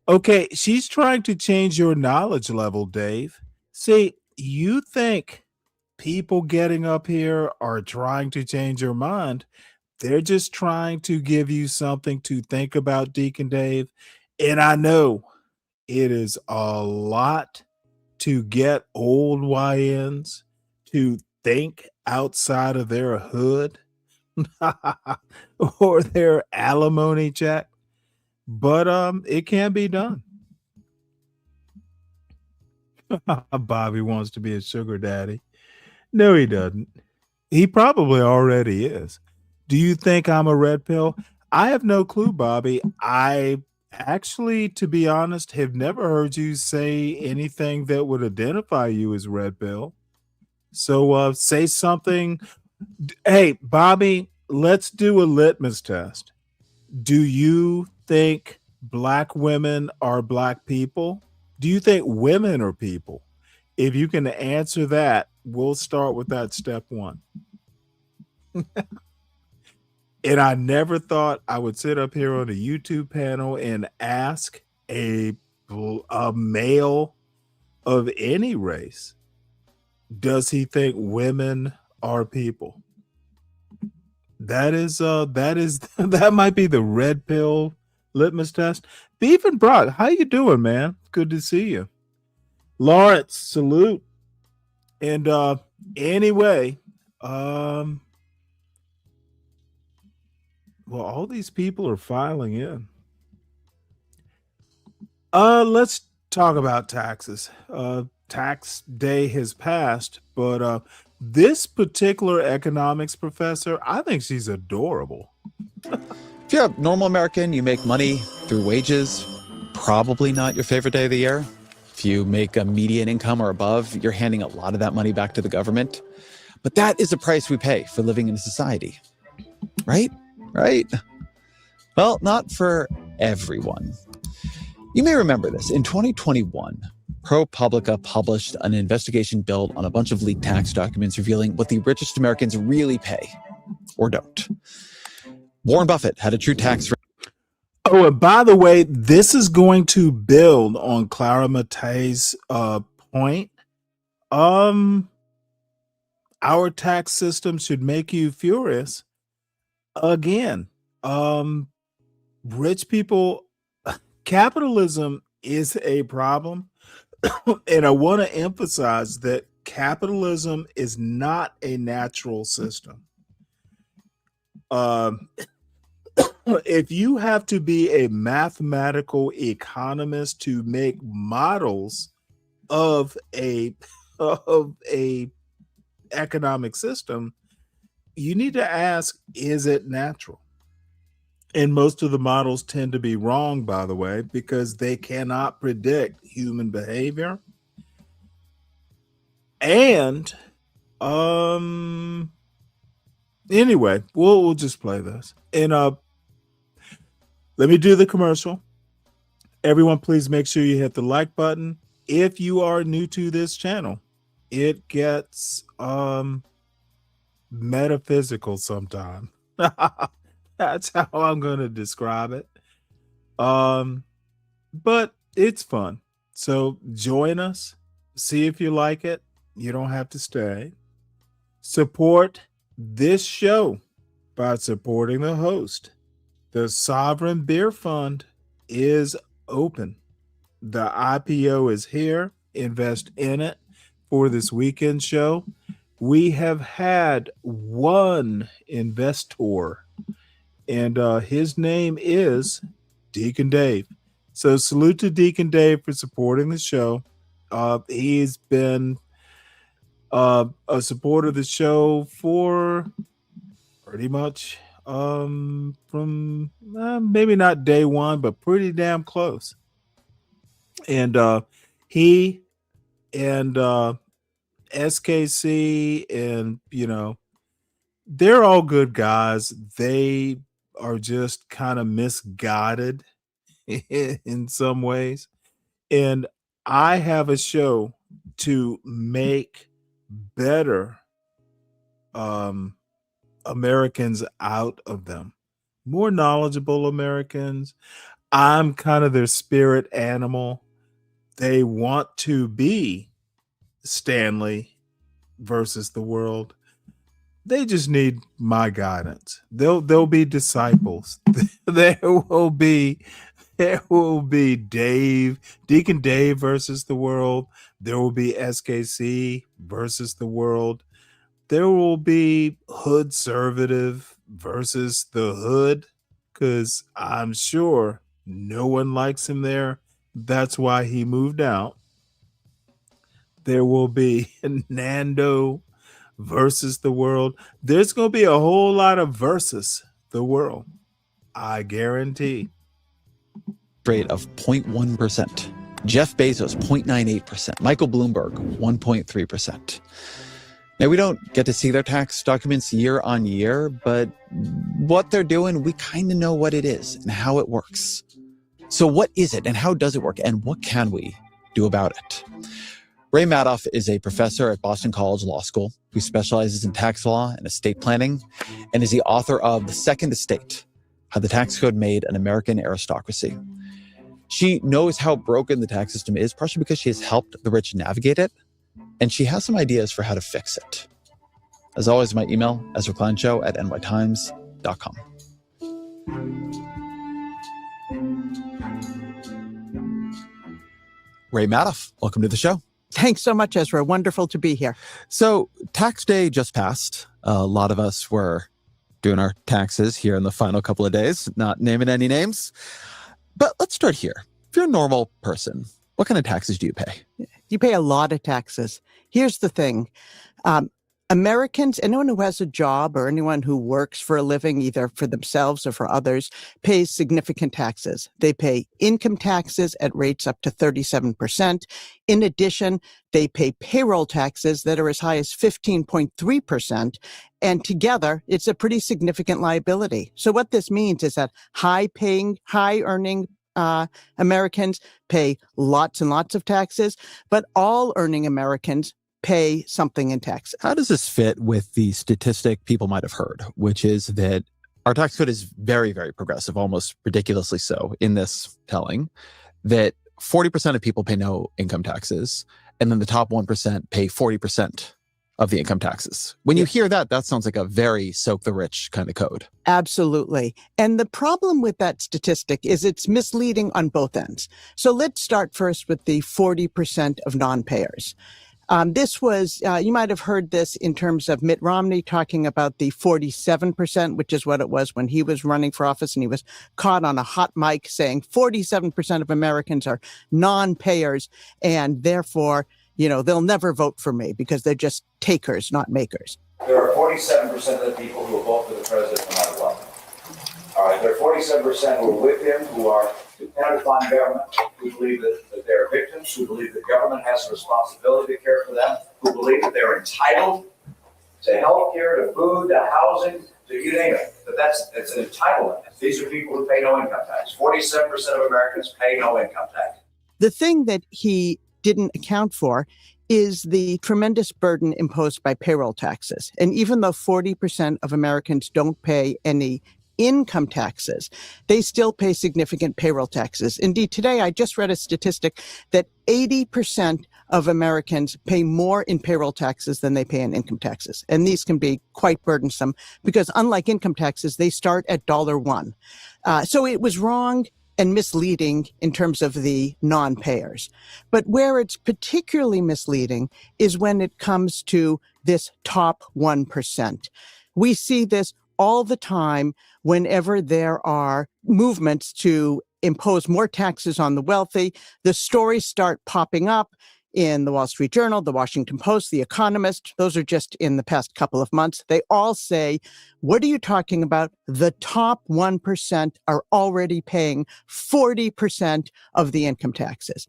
Okay, she's trying to change your knowledge level, Dave. See, you think people getting up here are trying to change your mind. They're just trying to give you something to think about, Deacon Dave. And I know it is a lot to get old YNs to think outside of their hood or their alimony check, but it can be done. Bobby wants to be a sugar daddy. No, he doesn't. He probably already is. Do you think I'm a red pill? I have no clue, Bobby. I actually, to be honest, have never heard you say anything that would identify you as red pill. So say something. Hey, Bobby, let's do a litmus test. Do you think black women are black people? Do you think women are people? If you can answer that, we'll start with that step one. And I never thought I would sit up here on a YouTube panel and ask a male of any race, does he think women are people? That might be the red pill litmus test. Beef and Brock, how you doing, man? Good to see you. Lawrence, salute. And anyway, well, all these people are filing in. Let's talk about taxes. Tax day has passed, but this particular economics professor, I think she's adorable. If you're a normal American, you make money through wages, probably not your favorite day of the year. If you make a median income or above, you're handing a lot of that money back to the government. But that is the price we pay for living in a society, right? Right? Well, not for everyone. You may remember this. In 2021, ProPublica published an investigation built on a bunch of leaked tax documents revealing what the richest Americans really pay or don't. Warren Buffett had a true tax rate. Oh, and by the way, this is going to build on Clara Matei's point. Our tax system should make you furious. Again, rich people, capitalism is a problem. And I want to emphasize that capitalism is not a natural system. If you have to be a mathematical economist to make models of a economic system, you need to ask, is it natural? And most of the models tend to be wrong, by the way, because they cannot predict human behavior. And anyway, we'll just play this. And let me do the commercial. Everyone, please make sure you hit the like button. If you are new to this channel, it gets metaphysical sometime. That's how I'm going to describe it. But it's fun. So join us. See if you like it. You don't have to stay. Support this show by supporting the host. The Sovereign Beer Fund is open. The IPO is here. Invest in it for this weekend show. We have had one investor, and his name is Deacon Dave. So salute to Deacon Dave for supporting the show. He's been a supporter of the show for pretty much from maybe not day one, but pretty damn close. And he and SKC and, they're all good guys. They are just kind of misguided in some ways. And I have a show to make better Americans out of them, more knowledgeable Americans. I'm kind of their spirit animal. They want to be Stanley versus the world. They just need my guidance. They'll be disciples. There will be Deacon Dave versus the world. There will be SKC versus the world. There will be Hood Conservative versus the Hood, because I'm sure no one likes him there. That's why he moved out. There will be Nando versus the world. There's going to be a whole lot of versus the world. I guarantee. Rate of 0.1%. Jeff Bezos, 0.98%. Michael Bloomberg, 1.3%. Now, we don't get to see their tax documents year on year, but what they're doing, we kind of know what it is and how it works. So what is it and how does it work and what can we do about it? Ray Madoff is a professor at Boston College Law School who specializes in tax law and estate planning and is the author of The Second Estate, How the Tax Code Made an American Aristocracy. She knows how broken the tax system is, partially because she has helped the rich navigate it, and she has some ideas for how to fix it. As always, my email, ezrakleinshow@nytimes.com. Ray Madoff, welcome to the show. Thanks so much, Ezra. Wonderful to be here. So tax day just passed. A lot of us were doing our taxes here in the final couple of days, not naming any names. But let's start here. If you're a normal person, what kind of taxes do you pay? You pay a lot of taxes. Here's the thing. Americans, anyone who has a job or anyone who works for a living, either for themselves or for others, pays significant taxes. They pay income taxes at rates up to 37%. In addition, they pay payroll taxes that are as high as 15.3%. And together, it's a pretty significant liability. So what this means is that high-earning Americans pay lots and lots of taxes, but all earning Americans pay something in taxes. How does this fit with the statistic people might have heard, which is that Our tax code is very, very progressive, almost ridiculously so in this telling, that 40% of people pay no income taxes, and then the top 1% pay 40% of the income taxes. When you hear that, that sounds like a very soak the rich kind of code. Absolutely. And the problem with that statistic is it's misleading on both ends. So let's start first with the 40% of non-payers. This was, you might have heard this in terms of Mitt Romney talking about the 47%, which is what it was when he was running for office, and he was caught on a hot mic saying 47% of Americans are non-payers, and therefore, they'll never vote for me because they're just takers, not makers. There are 47% of the people who will vote for the president no matter what. All right, there are 47% who are with him, who are dependent upon government, who believe that they're victims, who believe that government has a responsibility to care for them, who believe that they're entitled to health care, to food, to housing, to you name it. It's an entitlement. These are people who pay no income tax. 47% of Americans pay no income tax. The thing that he didn't account for is the tremendous burden imposed by payroll taxes. And even though 40% of Americans don't pay any income taxes, they still pay significant payroll taxes. Indeed, today I just read a statistic that 80% of Americans pay more in payroll taxes than they pay in income taxes. And these can be quite burdensome because unlike income taxes, they start at $1. So it was wrong and misleading in terms of the non-payers. But where it's particularly misleading is when it comes to this top 1%. We see this all the time whenever there are movements to impose more taxes on the wealthy. The stories start popping up in the Wall Street Journal, the Washington Post, the Economist. Those are just in the past couple of months. They all say, what are you talking about? The top 1% are already paying 40% of the income taxes.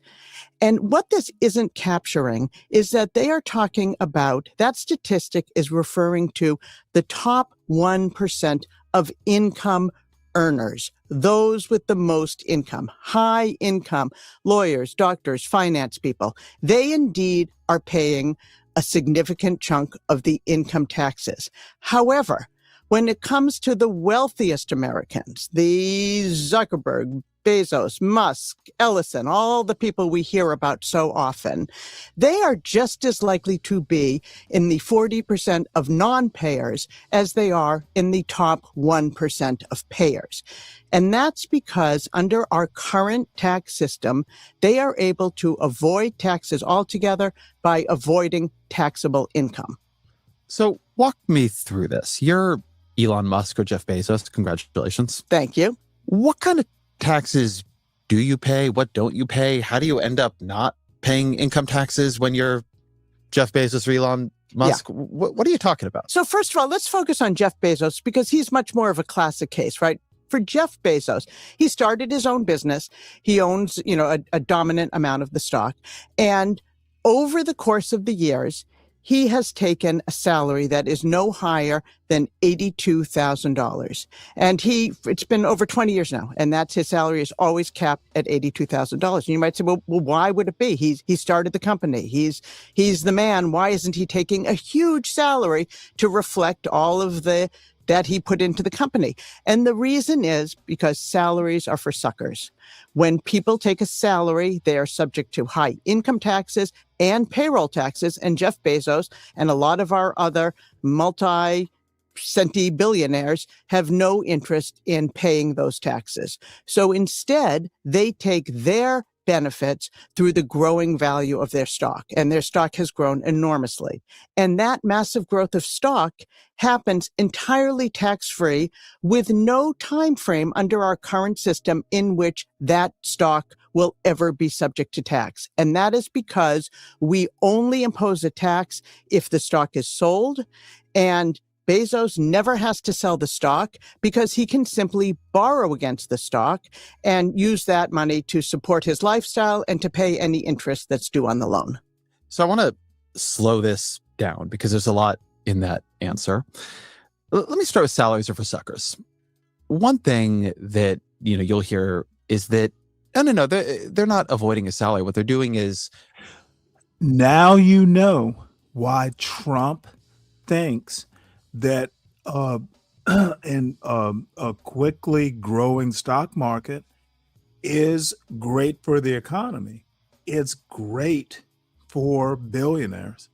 And what this isn't capturing is that they are talking about, that statistic is referring to the top 1% of income earners, those with the most income, high income, lawyers, doctors, finance people. They indeed are paying a significant chunk of the income taxes. However, when it comes to the wealthiest Americans, the Zuckerberg, Bezos, Musk, Ellison, all the people we hear about so often, they are just as likely to be in the 40% of non-payers as they are in the top 1% of payers. And that's because under our current tax system, they are able to avoid taxes altogether by avoiding taxable income. So walk me through this. You're Elon Musk or Jeff Bezos. Congratulations. Thank you. What kind of taxes do you pay? What don't you pay? How do you end up not paying income taxes when you're Jeff Bezos or Elon Musk? Yeah. What are you talking about? So first of all, let's focus on Jeff Bezos because he's much more of a classic case, right? For Jeff Bezos, he started his own business. He owns, a dominant amount of the stock. And over the course of the years, he has taken a salary that is no higher than $82,000. And it's been over 20 years now, and that's his salary is always capped at $82,000. And you might say, well, why would it be? He started the company. He's the man. Why isn't he taking a huge salary to reflect all of that he put into the company? And the reason is because salaries are for suckers. When people take a salary, they are subject to high income taxes and payroll taxes. And Jeff Bezos and a lot of our other multi-centy billionaires have no interest in paying those taxes. So instead, they take their benefits through the growing value of their stock. And their stock has grown enormously. And that massive growth of stock happens entirely tax-free with no time frame under our current system in which that stock will ever be subject to tax. And that is because we only impose a tax if the stock is sold, and Bezos never has to sell the stock because he can simply borrow against the stock and use that money to support his lifestyle and to pay any interest that's due on the loan. So I want to slow this down because there's a lot in that answer. Let me start with salaries are for suckers. One thing that you'll hear is that no, they're not avoiding a salary. What they're doing is, now you know why Trump thinks that and a quickly growing stock market is great for the economy. It's great for billionaires.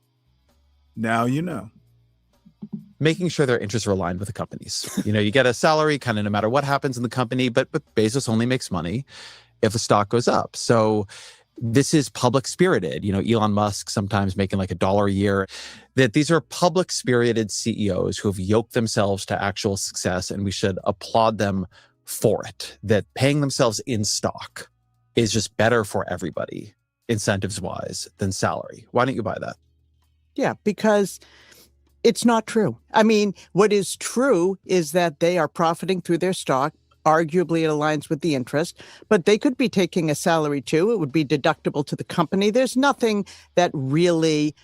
Now you know. Making sure their interests are aligned with the companies. You get a salary kind of no matter what happens in the company, but Bezos only makes money if the stock goes up. So this is public spirited. Elon Musk sometimes making like $1 a year. That these are public spirited CEOs who have yoked themselves to actual success, and we should applaud them for it. That paying themselves in stock is just better for everybody, incentives wise, than salary. Why don't you buy that? Yeah, because it's not true. I mean, what is true is that they are profiting through their stock. Arguably, it aligns with the interest, but they could be taking a salary too. It would be deductible to the company. There's nothing that really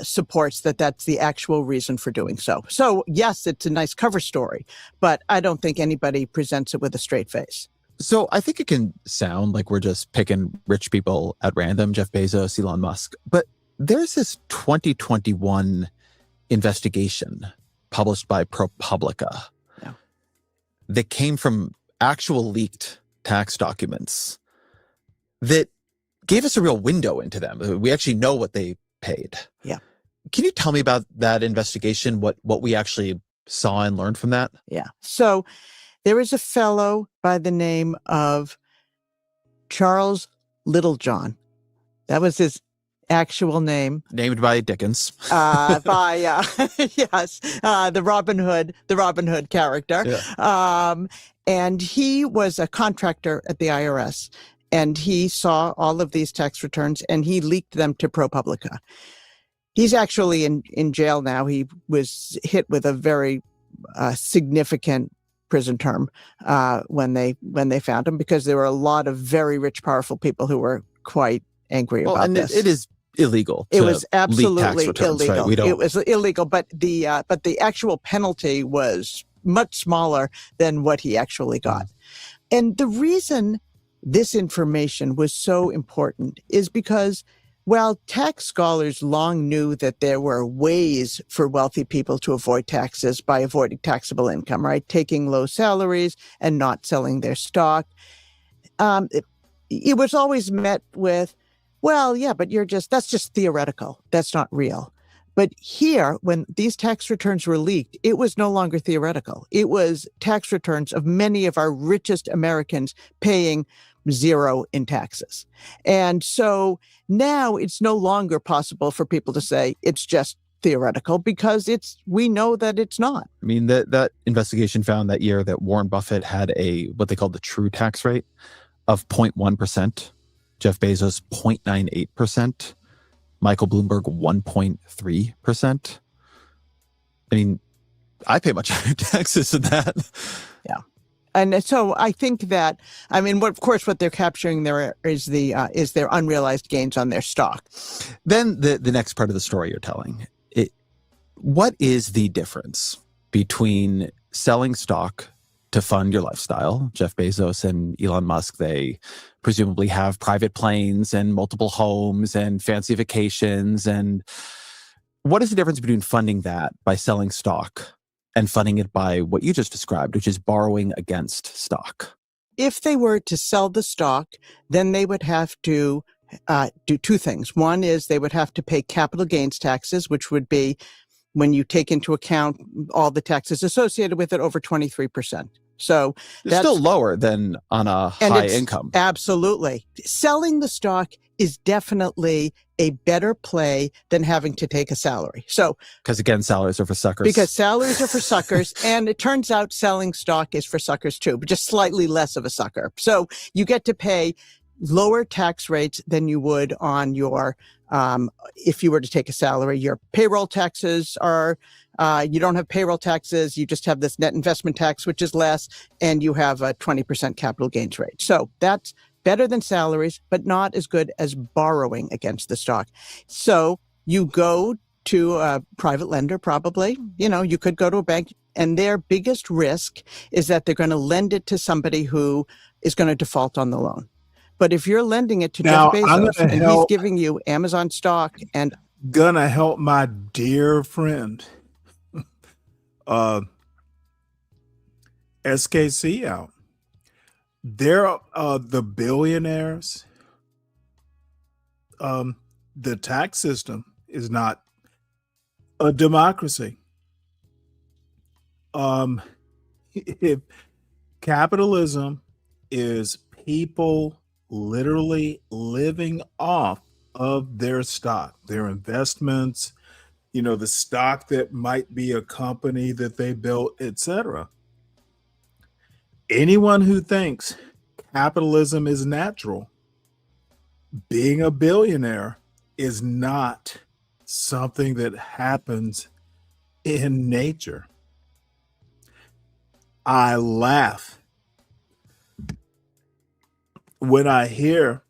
supports that that's the actual reason for doing so. So, yes, it's a nice cover story, but I don't think anybody presents it with a straight face. So I think it can sound like we're just picking rich people at random, Jeff Bezos, Elon Musk, but there's this 2021 investigation published by ProPublica that came from actual leaked tax documents that gave us a real window into them. We actually know what they paid. Yeah. Can you tell me about that investigation, what we actually saw and learned from that? Yeah. So there is a fellow by the name of Charles Littlejohn. That was his actual name, named by Dickens. Yes, the Robin Hood character. Yeah. And he was a contractor at the IRS, and he saw all of these tax returns and he leaked them to ProPublica. He's actually in jail now. He was hit with a very significant prison term when they found him, because there were a lot of very rich, powerful people who were quite angry about this. It is illegal. It was absolutely tax returns, illegal. Right? It was illegal, but the actual penalty was much smaller than what he actually got. And the reason this information was so important is because while tax scholars long knew that there were ways for wealthy people to avoid taxes by avoiding taxable income, right? Taking low salaries and not selling their stock. It was always met with, well, yeah, but that's just theoretical. That's not real. But here, when these tax returns were leaked, it was no longer theoretical. It was tax returns of many of our richest Americans paying zero in taxes. And so now it's no longer possible for people to say it's just theoretical, because we know that it's not. I mean, that investigation found that year that Warren Buffett had what they called the true tax rate of 0.1%. Jeff Bezos, 0.98%. Michael Bloomberg, 1.3%. I mean, I pay much higher taxes than that. Yeah. And so I think that, I mean, of course, what they're capturing there is their unrealized gains on their stock. Then the next part of the story you're telling, what is the difference between selling stock to fund your lifestyle? Jeff Bezos and Elon Musk, they presumably have private planes and multiple homes and fancy vacations. And what is the difference between funding that by selling stock and funding it by what you just described, which is borrowing against stock? If they were to sell the stock, then they would have to do two things. One is they would have to pay capital gains taxes, which would be, when you take into account all the taxes associated with it, over 23%. So it's still lower than on a high income. Absolutely. Selling the stock is definitely a better play than having to take a salary. So, because again, salaries are for suckers. Because salaries are for suckers. And it turns out selling stock is for suckers too, but just slightly less of a sucker. So you get to pay lower tax rates than you would on your, if you were to take a salary. Your payroll taxes are, you don't have payroll taxes. You just have this net investment tax, which is less, and you have a 20% capital gains rate. So that's better than salaries, but not as good as borrowing against the stock. So you go to a private lender, probably. You could go to a bank, and their biggest risk is that they're going to lend it to somebody who is going to default on the loan. But if you're lending it to Jeff Bezos and he's giving you Amazon stock and gonna help my dear friend SKC out. They're the billionaires. The tax system is not a democracy. If capitalism is people literally living off of their stock, their investments, the stock that might be a company that they built, etc. Anyone who thinks capitalism is natural, being a billionaire is not something that happens in nature. I laugh when I hear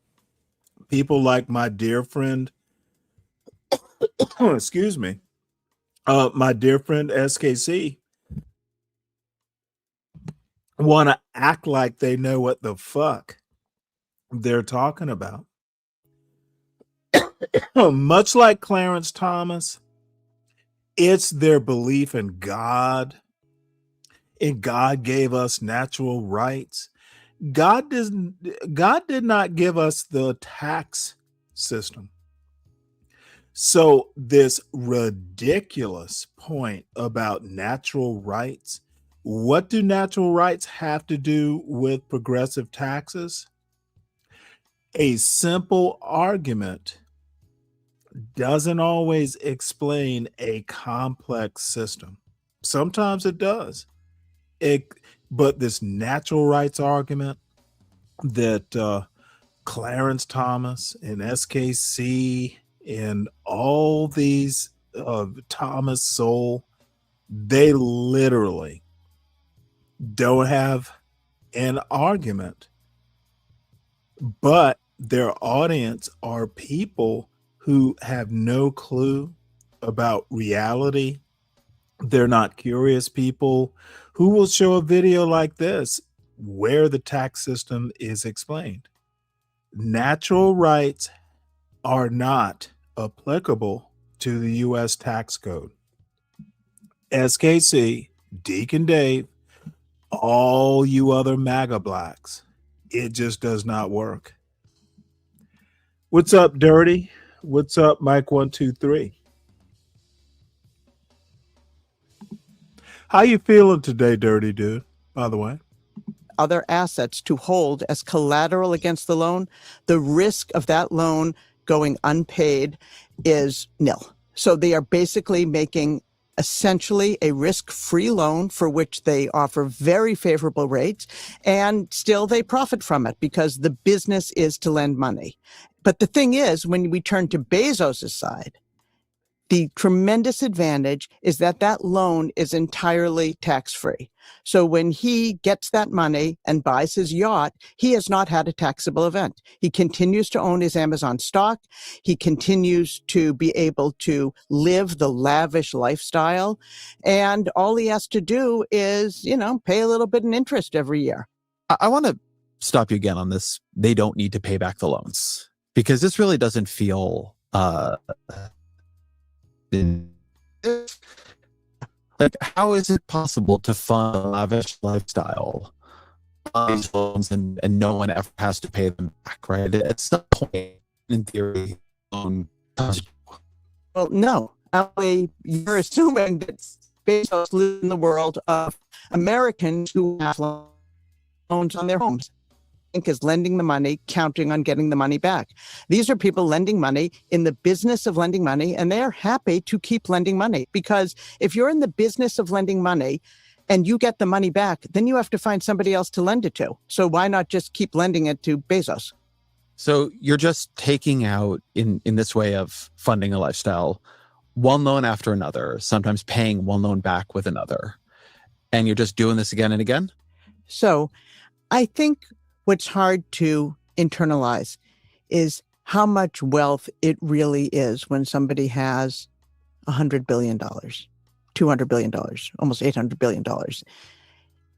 people like my dear friend, excuse me, my dear friend SKC want to act like they know what the fuck they're talking about. Much like Clarence Thomas, it's their belief in God, and God gave us natural rights. God did not give us the tax system. So this ridiculous point about natural rights, what do natural rights have to do with progressive taxes? A simple argument doesn't always explain a complex system. Sometimes it does. But this natural rights argument that Clarence Thomas and SKC and all these Thomas Sowell, they literally don't have an argument, but their audience are people who have no clue about reality. They're not curious people who will show a video like this where the tax system is explained. Natural rights are not applicable to the U.S. tax code. SKC, Deacon Dave, all you other MAGA blacks, it just does not work. What's up, Dirty? What's up, Mike 123? How you feeling today, Dirty Dude, by the way? Other assets to hold as collateral against the loan, the risk of that loan going unpaid is nil. So they are basically making essentially a risk-free loan for which they offer very favorable rates, and still they profit from it because the business is to lend money. But the thing is, when we turn to Bezos' side, the tremendous advantage is that that loan is entirely tax-free. So when he gets that money and buys his yacht, he has not had a taxable event. He continues to own his Amazon stock. He continues to be able to live the lavish lifestyle. And all he has to do is, pay a little bit in interest every year. I want to stop you again on this. They don't need to pay back the loans, because this really doesn't feel like, how is it possible to fund a lavish lifestyle on these loans and no one ever has to pay them back, right? At some point, in theory, well, no. You're assuming that Bezos lives in the world of Americans who have loans on their homes. Is lending the money, counting on getting the money back. These are people lending money in the business of lending money, and they're happy to keep lending money, because if you're in the business of lending money and you get the money back, then you have to find somebody else to lend it to. So why not just keep lending it to Bezos? So you're just taking out, in this way of funding a lifestyle, one loan after another, sometimes paying one loan back with another, and you're just doing this again and again? So I think what's hard to internalize is how much wealth it really is when somebody has $100 billion, $200 billion, almost $800 billion.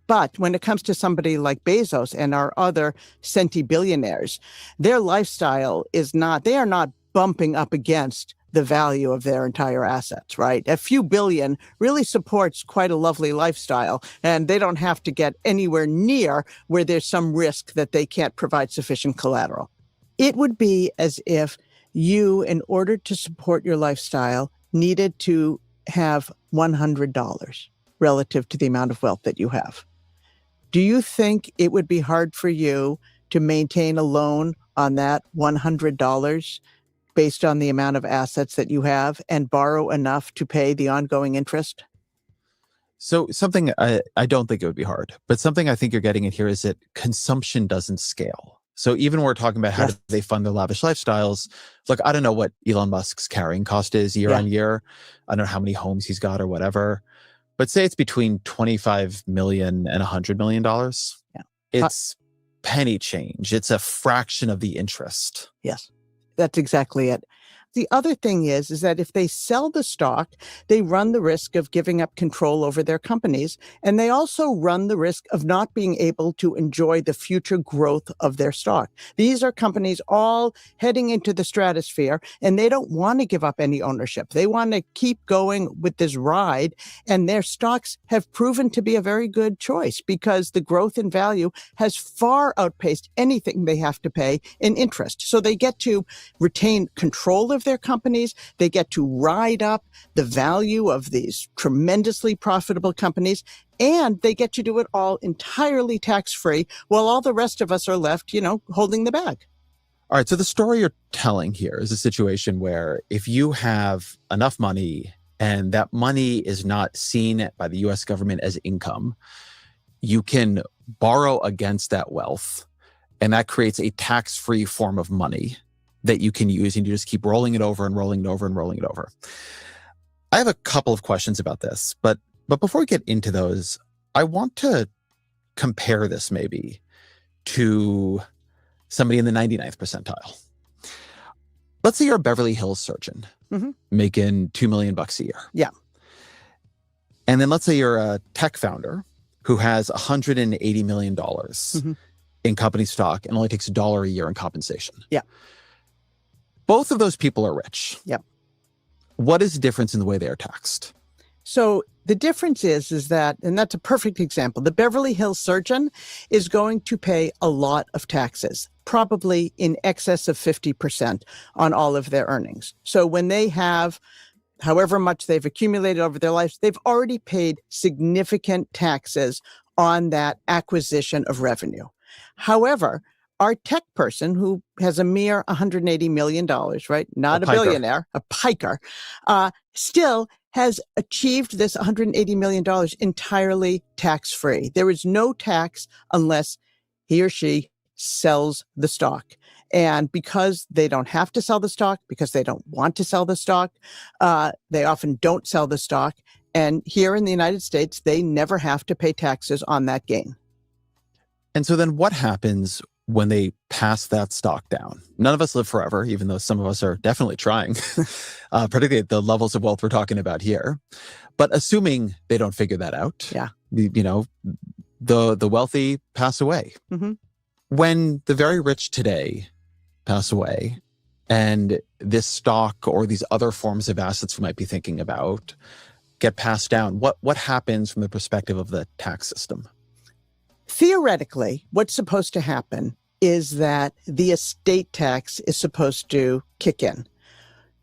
But when it comes to somebody like Bezos and our other centibillionaires, their lifestyle is not, they are not bumping up against the value of their entire assets, right? A few billion really supports quite a lovely lifestyle, and they don't have to get anywhere near where there's some risk that they can't provide sufficient collateral. It would be as if you, in order to support your lifestyle, needed to have $100 relative to the amount of wealth that you have. Do you think it would be hard for you to maintain a loan on that $100 based on the amount of assets that you have and borrow enough to pay the ongoing interest? So something I don't think it would be hard, but something I think you're getting at here is that consumption doesn't scale. So even when we're talking about how do they fund their lavish lifestyles, look, I don't know what Elon Musk's carrying cost is year on year. I don't know how many homes he's got or whatever, but say it's between $25 million and $100 million. Yeah. It's penny change. It's a fraction of the interest. Yes, that's exactly it. The other thing is that if they sell the stock, they run the risk of giving up control over their companies. And they also run the risk of not being able to enjoy the future growth of their stock. These are companies all heading into the stratosphere, and they don't want to give up any ownership. They want to keep going with this ride. And their stocks have proven to be a very good choice because the growth in value has far outpaced anything they have to pay in interest. So they get to retain control of their companies. They get to ride up the value of these tremendously profitable companies, and they get to do it all entirely tax-free while all the rest of us are left, holding the bag. All right. So the story you're telling here is a situation where if you have enough money and that money is not seen by the US government as income, you can borrow against that wealth, and that creates a tax-free form of money that you can use, and you just keep rolling it over and rolling it over and rolling it over. I have a couple of questions about this, but before we get into those, I want to compare this maybe to somebody in the 99th percentile. Let's say you're a Beverly Hills surgeon making $2 million a year. Yeah. And then let's say you're a tech founder who has $180 million in company stock and only takes $1 a year in compensation. Yeah. Both of those people are rich. Yep. What is the difference in the way they are taxed? So the difference is that, and that's a perfect example, the Beverly Hills surgeon is going to pay a lot of taxes, probably in excess of 50% on all of their earnings. So when they have however much they've accumulated over their lives, they've already paid significant taxes on that acquisition of revenue. However, our tech person who has a mere $180 million, right? Not a billionaire, a piker, still has achieved this $180 million entirely tax-free. There is no tax unless he or she sells the stock. And because they don't have to sell the stock, because they don't want to sell the stock, they often don't sell the stock. And here in the United States, they never have to pay taxes on that gain. And so then what happens when they pass that stock down? None of us live forever, even though some of us are definitely trying, particularly at the levels of wealth we're talking about here. But assuming they don't figure that out, the wealthy pass away. When the very rich today pass away, and this stock or these other forms of assets we might be thinking about get passed down, what happens from the perspective of the tax system? Theoretically, what's supposed to happen is that the estate tax is supposed to kick in.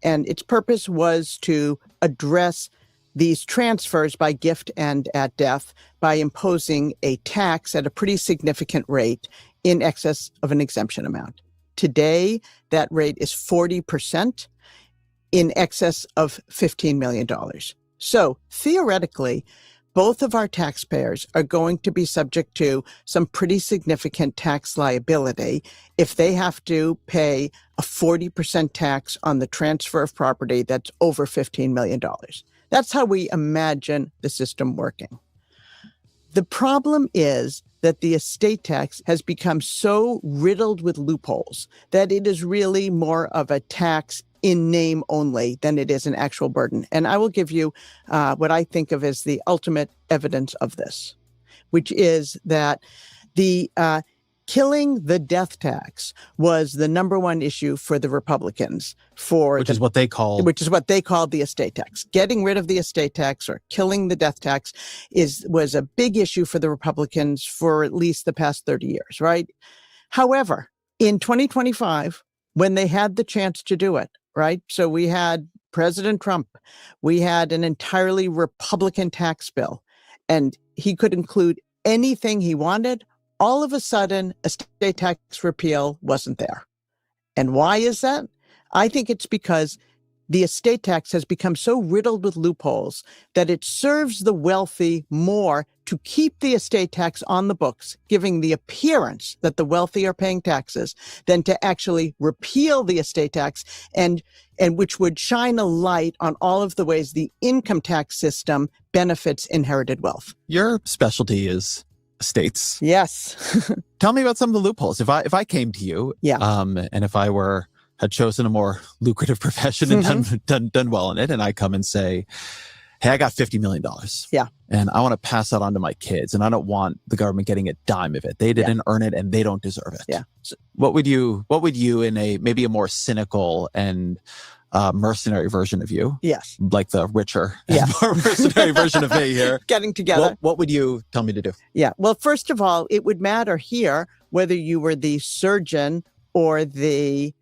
And its purpose was to address these transfers by gift and at death by imposing a tax at a pretty significant rate in excess of an exemption amount. Today, that rate is 40% in excess of $15 million. So theoretically, both of our taxpayers are going to be subject to some pretty significant tax liability if they have to pay a 40% tax on the transfer of property that's over $15 million. That's how we imagine the system working. The problem is that the estate tax has become so riddled with loopholes that it is really more of a tax in name only than it is an actual burden. And I will give you what I think of as the ultimate evidence of this, which is that the killing the death tax was the number one issue for the Republicans, which is what they call the estate tax. Getting rid of the estate tax or killing the death tax was a big issue for the Republicans for at least the past 30 years, right? However, in 2025, when they had the chance to do it, right? So we had President Trump, we had an entirely Republican tax bill, and he could include anything he wanted. All of a sudden, estate tax repeal wasn't there. And why is that? I think it's because the estate tax has become so riddled with loopholes that it serves the wealthy more to keep the estate tax on the books, giving the appearance that the wealthy are paying taxes, than to actually repeal the estate tax, and which would shine a light on all of the ways the income tax system benefits inherited wealth. Your specialty is estates. Yes. Tell me about some of the loopholes. If I came to you, and if I had chosen a more lucrative profession and done well in it, and I come and say, hey, I got $50 million. Yeah. And I want to pass that on to my kids, and I don't want the government getting a dime of it. They didn't earn it, and they don't deserve it. Yeah. So what would you in maybe a more cynical and mercenary version of you? Yes. Like the richer, more mercenary version of me here. Getting together. What would you tell me to do? Yeah. Well, first of all, it would matter here whether you were the surgeon or the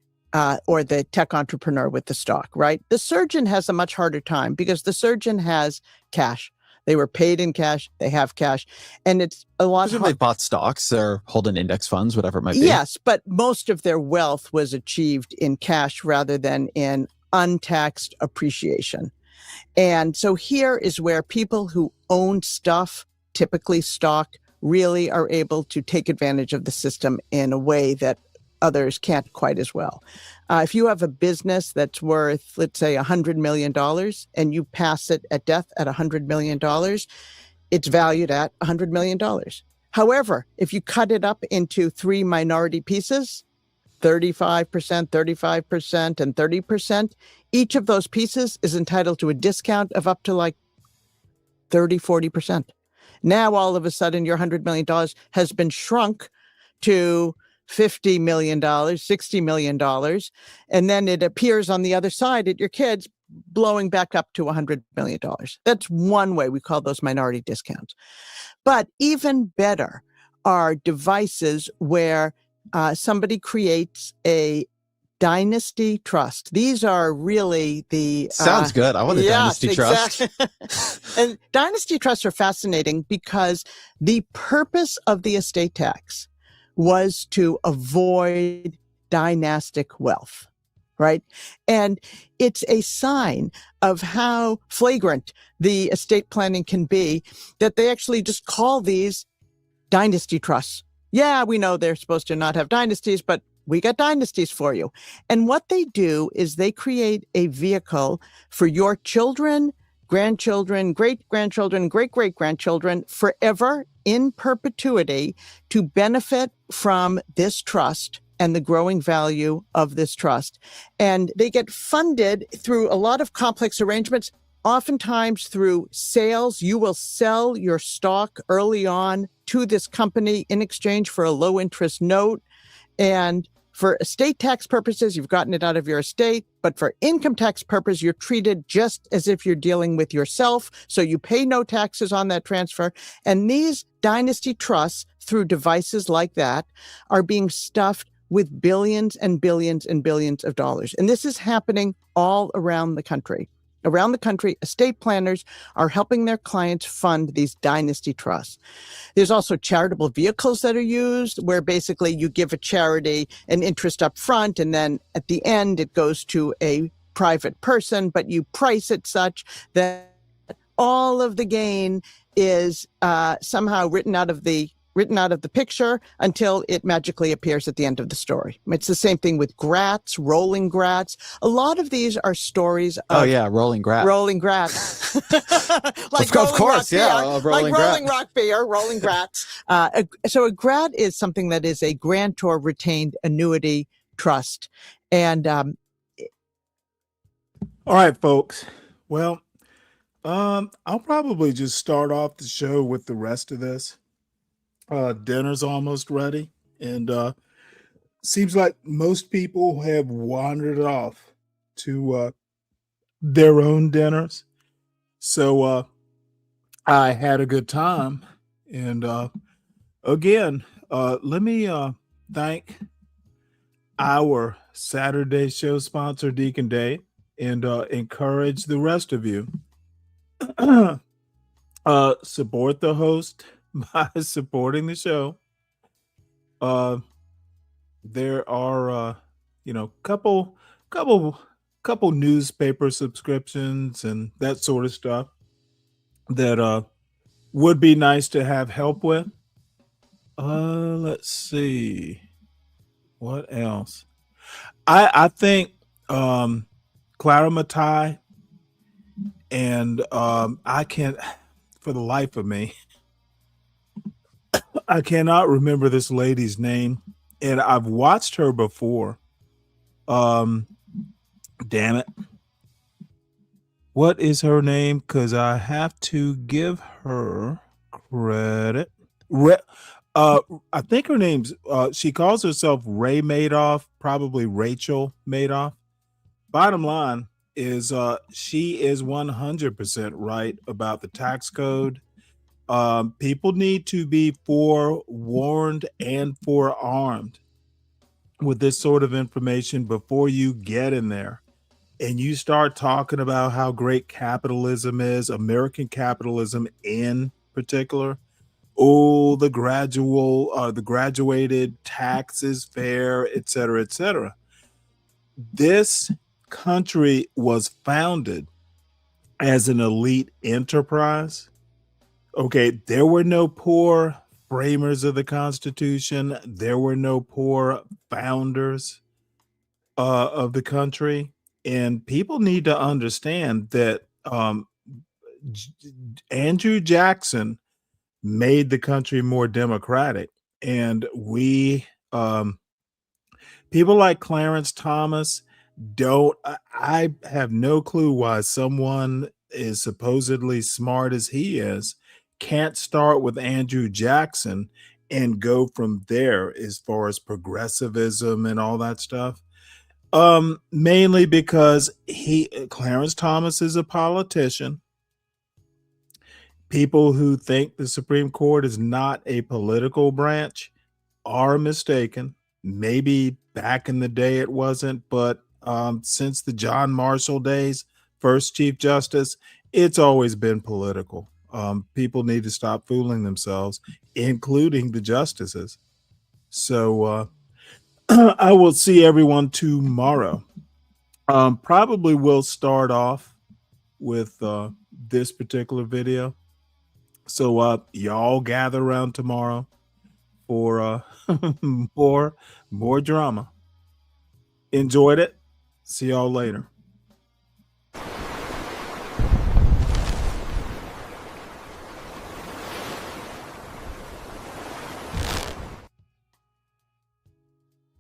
tech entrepreneur with the stock, right? The surgeon has a much harder time because the surgeon has cash. They were paid in cash. They have cash. And it's a lot of... They bought stocks or holding index funds, whatever it might be. Yes, but most of their wealth was achieved in cash rather than in untaxed appreciation. And so here is where people who own stuff, typically stock, really are able to take advantage of the system in a way that others can't quite as well. If you have a business that's worth, let's say, $100 million, and you pass it at death at $100 million, it's valued at $100 million. However, if you cut it up into 3 minority pieces, 35%, 35%, and 30%, each of those pieces is entitled to a discount of up to like 30, 40%. Now, all of a sudden, your $100 million has been shrunk to $50 million, $60 million, and then it appears on the other side at your kids blowing back up to $100 million. That's one way. We call those minority discounts. But even better are devices where somebody creates a dynasty trust. These are really the... Sounds good. I want a dynasty trust. And dynasty trusts are fascinating because the purpose of the estate tax was to avoid dynastic wealth, right? And it's a sign of how flagrant the estate planning can be that they actually just call these dynasty trusts. Yeah, we know they're supposed to not have dynasties, but we got dynasties for you. And what they do is they create a vehicle for your children, grandchildren, great-grandchildren, great-great-grandchildren, forever in perpetuity to benefit from this trust and the growing value of this trust. And they get funded through a lot of complex arrangements, oftentimes through sales. You will sell your stock early on to this company in exchange for a low-interest note. And for estate tax purposes, you've gotten it out of your estate, but for income tax purposes, you're treated just as if you're dealing with yourself. So you pay no taxes on that transfer. And these dynasty trusts, through devices like that, are being stuffed with billions and billions and billions of dollars. And this is happening all around the country. Around the country, estate planners are helping their clients fund these dynasty trusts. There's also charitable vehicles that are used where basically you give a charity an interest up front and then at the end it goes to a private person, but you price it such that all of the gain is somehow written out of the picture until it magically appears at the end of the story. It's the same thing with grats, rolling grats. A lot of these are stories of... rolling grats. Rolling grats. Like of course, rolling rock beer, rolling grats. So a grat is something that is a grantor retained annuity trust. And all right, folks. Well, I'll probably just start off the show with the rest of this. Dinner's almost ready, And seems like most people have wandered off to their own dinners. So I had a good time. And again, let me thank our Saturday show sponsor, Deacon Day, and encourage the rest of you. Support the host by supporting the show. There are couple newspaper subscriptions and that sort of stuff that would be nice to have help with. Let's see what else. I think Clara Matai and I can't for the life of me I cannot remember this lady's name, and I've watched her before. Damn it. What is her name? Because I have to give her credit. I think her name's, she calls herself Ray Madoff, probably Rachel Madoff. Bottom line is she is 100% right about the tax code. People need to be forewarned and forearmed with this sort of information before you get in there and you start talking about how great capitalism is, American capitalism in particular. Oh, the graduated taxes, fair, et cetera, et cetera. This country was founded as an elite enterprise. Okay, there were no poor framers of the Constitution. There were no poor founders of the country. And people need to understand that Andrew Jackson made the country more democratic. And people like Clarence Thomas I have no clue why someone as supposedly smart as he is can't start with Andrew Jackson and go from there as far as progressivism and all that stuff. Mainly because Clarence Thomas is a politician. People who think the Supreme Court is not a political branch are mistaken. Maybe back in the day it wasn't, but since the John Marshall days, first Chief Justice, it's always been political. People need to stop fooling themselves, including the justices. So I will see everyone tomorrow. Probably will start off with this particular video. So y'all gather around tomorrow for more drama. Enjoyed it. See y'all later.